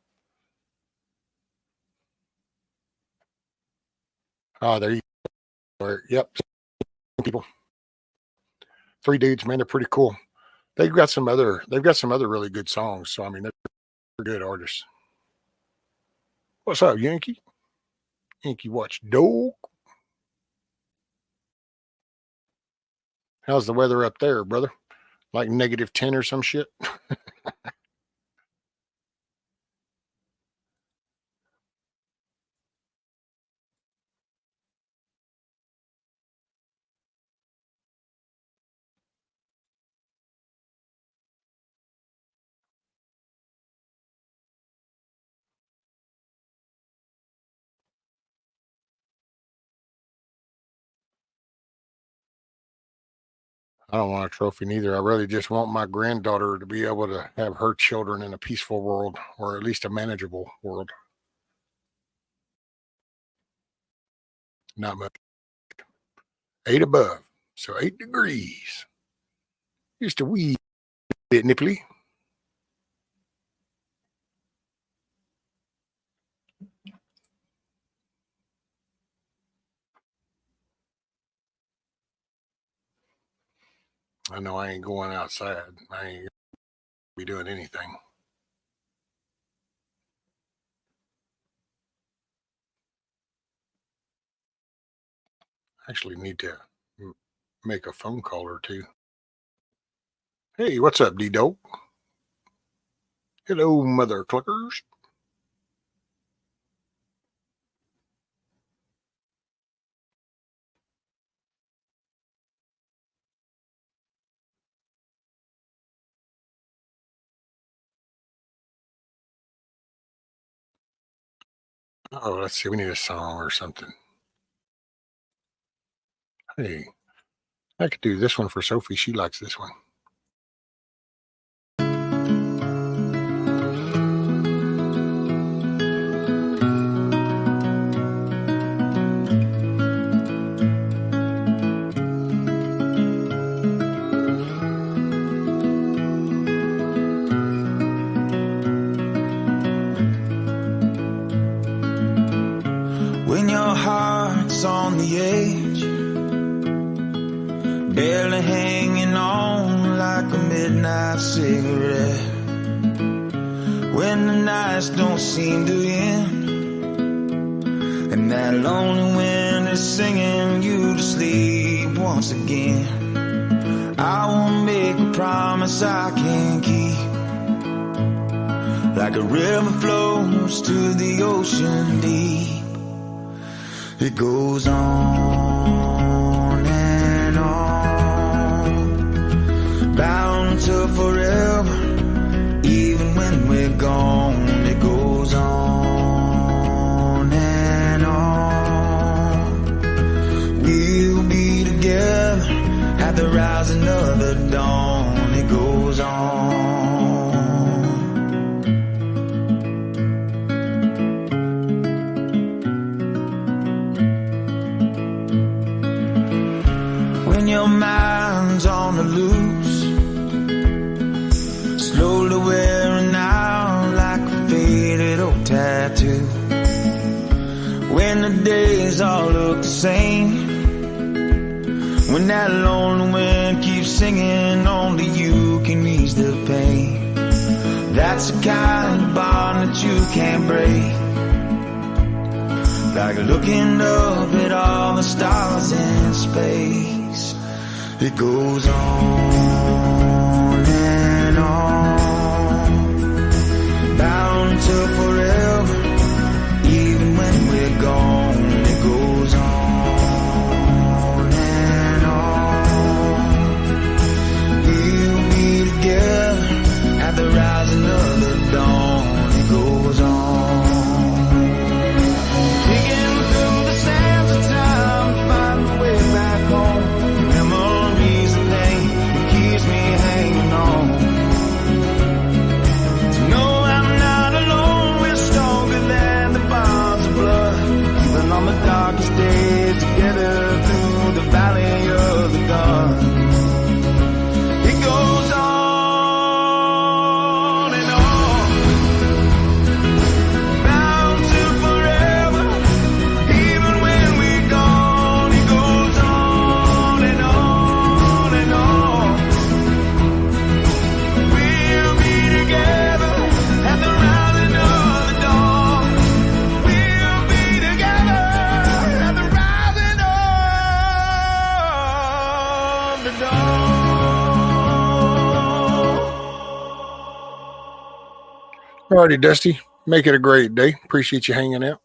Oh, there you go. Yep. People. 3 dudes, man, they're pretty cool. They've got some other really good songs. So I mean, they're good artists. What's up, Yankee? Yankee Watch Dog. How's the weather up there, brother? Like -10 or some shit? I don't want a trophy neither. I really just want my granddaughter to be able to have her children in a peaceful world, or at least a manageable world. Not much. 8 above, so 8 degrees. Just a wee bit nipply. I know I ain't going outside. I ain't be doing anything. Actually need to make a phone call or two. Hey, what's up, D-Dope? Hello, mother cluckers. Oh, let's see. We need a song or something. Hey, I could do this one for Sophie. She likes this one. When your heart's on the edge, barely hanging on like a midnight cigarette. When the nights don't seem to end, and that lonely wind is singing you to sleep once again, I won't make a promise I can't keep. Like a river flows to the ocean deep, it goes on and on, bound to forever, even when we're gone. It goes on and on, we'll be together at the rising of the dawn. It goes on. Your mind's on the loose, slowly wearing out like a faded old tattoo. When the days all look the same, when that lonely wind keeps singing, only you can ease the pain. That That's the kind of bond that you can't break. Like looking up at all the stars in space. It goes on and on, bound to forever, even when we're gone. It goes on and on. We'll be together at the rising of the dawn. It goes on. Digging through the sands of time to find the way back home. Memories, the thing that keeps me hanging on. To know I'm not alone, we're stronger than the bonds of blood. Even on the darkest days, together through the valley of the gun. It goes on and on, bound to forever, even when we're gone. It goes on and on and on. We'll be together at the rising of the dawn. We'll be together at the rising of the dawn. Alrighty, Dusty. Make it a great day. Appreciate you hanging out.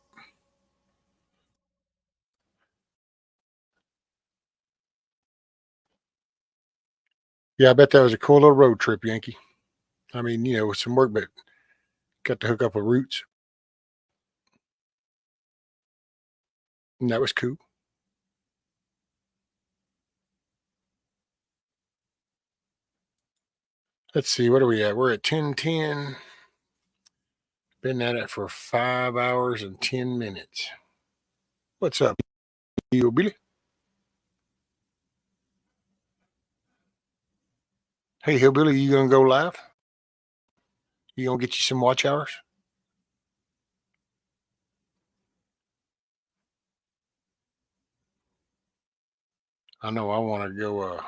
Yeah, I bet that was a cool little road trip, Yankee. I mean, with some work, but got to hook up with Roots. And that was cool. Let's see, what are we at? We're at 10:10. Been at it for 5 hours and 10 minutes. What's up, you Billy? Hey, Hillbilly, you gonna go live? You gonna get you some watch hours? I know I want to go.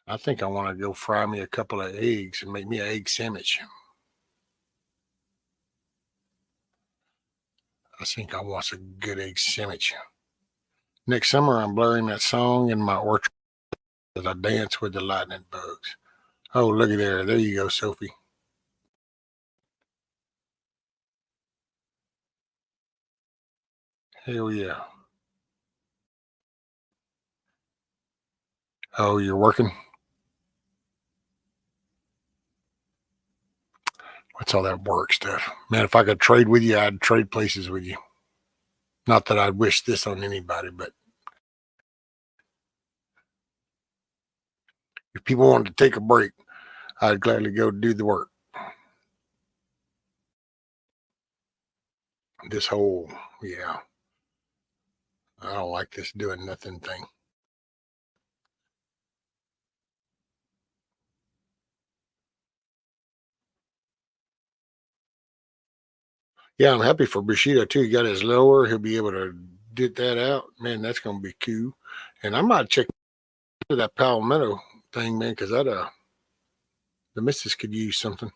I think I want to go fry me a couple of eggs and make me an egg sandwich. I think I want a good egg sandwich. Next summer, I'm blaring that song in my orchard as I dance with the lightning bugs. Oh, looky there. There you go, Sophie. Hell yeah. Oh, you're working? What's all that work stuff? Man, if I could trade with you, I'd trade places with you. Not that I'd wish this on anybody, but if people wanted to take a break, I'd gladly go do the work. This whole, yeah, I don't like this doing nothing thing. Yeah, I'm happy for Bushido too. He got his lower. He'll be able to get that out. Man, that's going to be cool. And I might check that Palmetto thing, man, because that the missus could use something.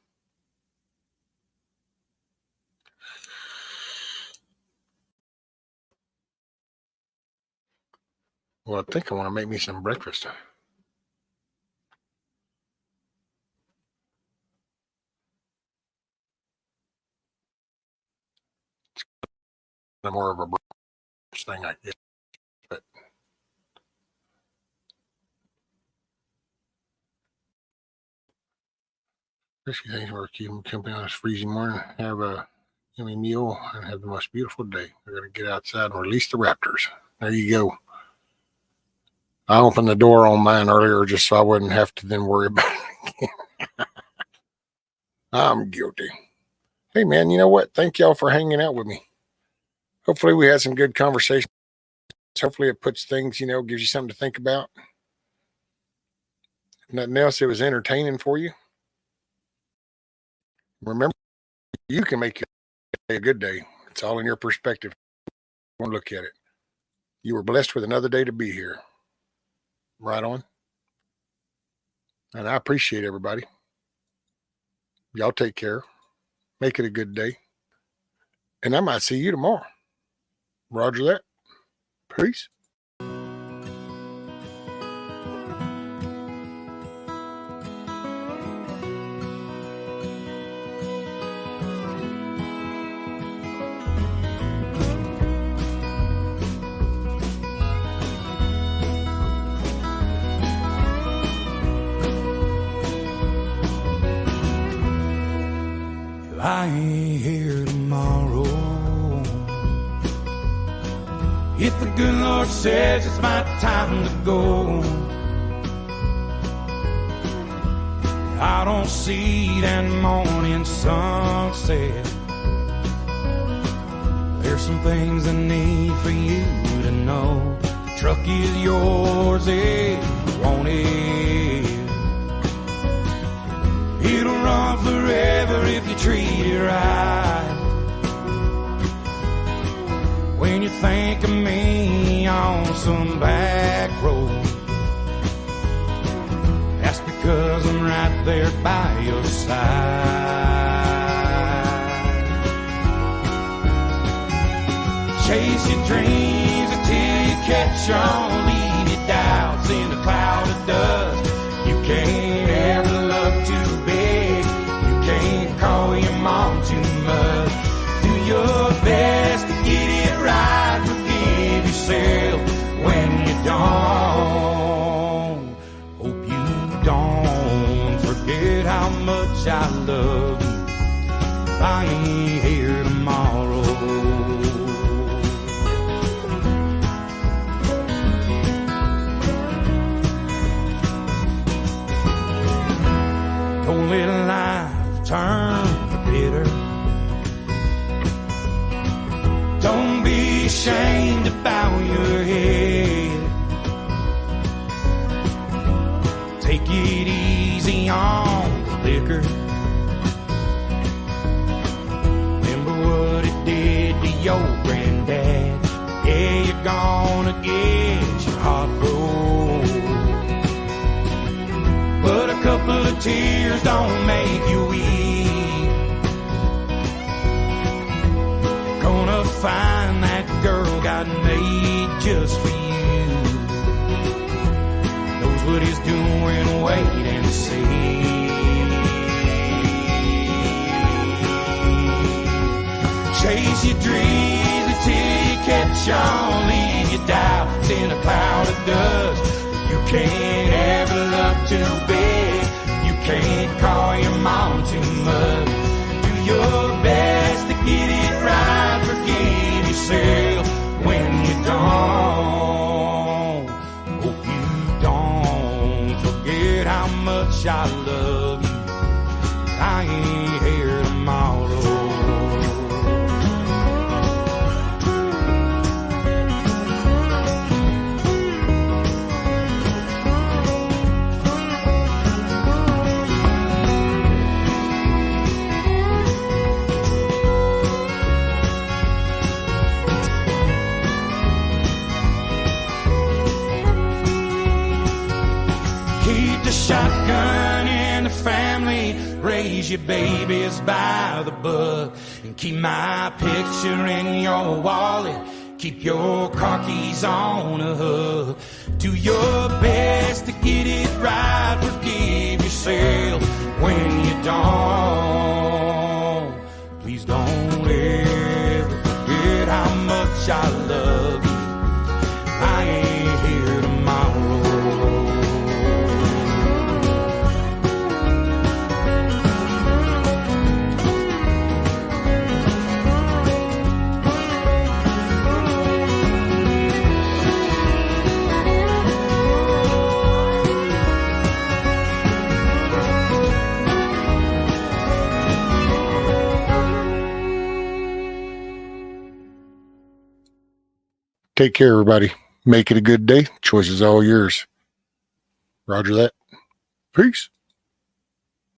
Well, I think I want to make me some breakfast. It's more of a breakfast thing, I guess. But especially things where keeping company on this freezing morning, have a yummy meal, and have the most beautiful day. We're going to get outside and release the raptors. There you go. I opened the door on mine earlier just so I wouldn't have to then worry about it again. I'm guilty. Hey, man, you know what? Thank y'all for hanging out with me. Hopefully we had some good conversations. Hopefully it puts things, gives you something to think about. If nothing else, it was entertaining for you. Remember, you can make your day a good day. It's all in your perspective. One look at it. You were blessed with another day to be here. Right on. And I appreciate everybody. Y'all take care. Make it a good day. And I might see you tomorrow. Roger that. Peace. I ain't here tomorrow. If the good Lord says it's my time to go, I don't see that morning sunset. There's some things I need for you to know. The truck is yours if you want it. It'll run forever if you treat it right. When you think of me on some back road, that's because I'm right there by your side. Chase your dreams until you catch on. Leave your doubts in a cloud of dust. You can't ever love too big. You can't call your mom too much. Do your best to get it right. Forgive yourself when you don't. Hope you don't forget how much I love you. I ain't here tomorrow. Don't let life turn bitter. Don't be ashamed about your head. Take it easy on the liquor. Remember what it did to your granddad. Yeah, you're gonna get your heart broke, but a couple of tears don't make you weak. Gonna find that girl God made just for you. Knows what he's doing, wait and see. Chase your dreams until you catch on. Leave your doubts in a cloud of dust. You can't ever love too big. You can't call your mom too much. Do your best to get it right. Forgive yourself when you don't. Hope you don't forget how much I love you. I ain't here tomorrow. Shotgun in the family, raise your babies by the book, and keep my picture in your wallet, keep your car keys on a hook. Do your best to get it right. Forgive yourself when you don't. Please don't ever forget how much I love you. I ain't here tomorrow. Take care, everybody. Make it a good day. Choice is all yours. Roger that. Peace.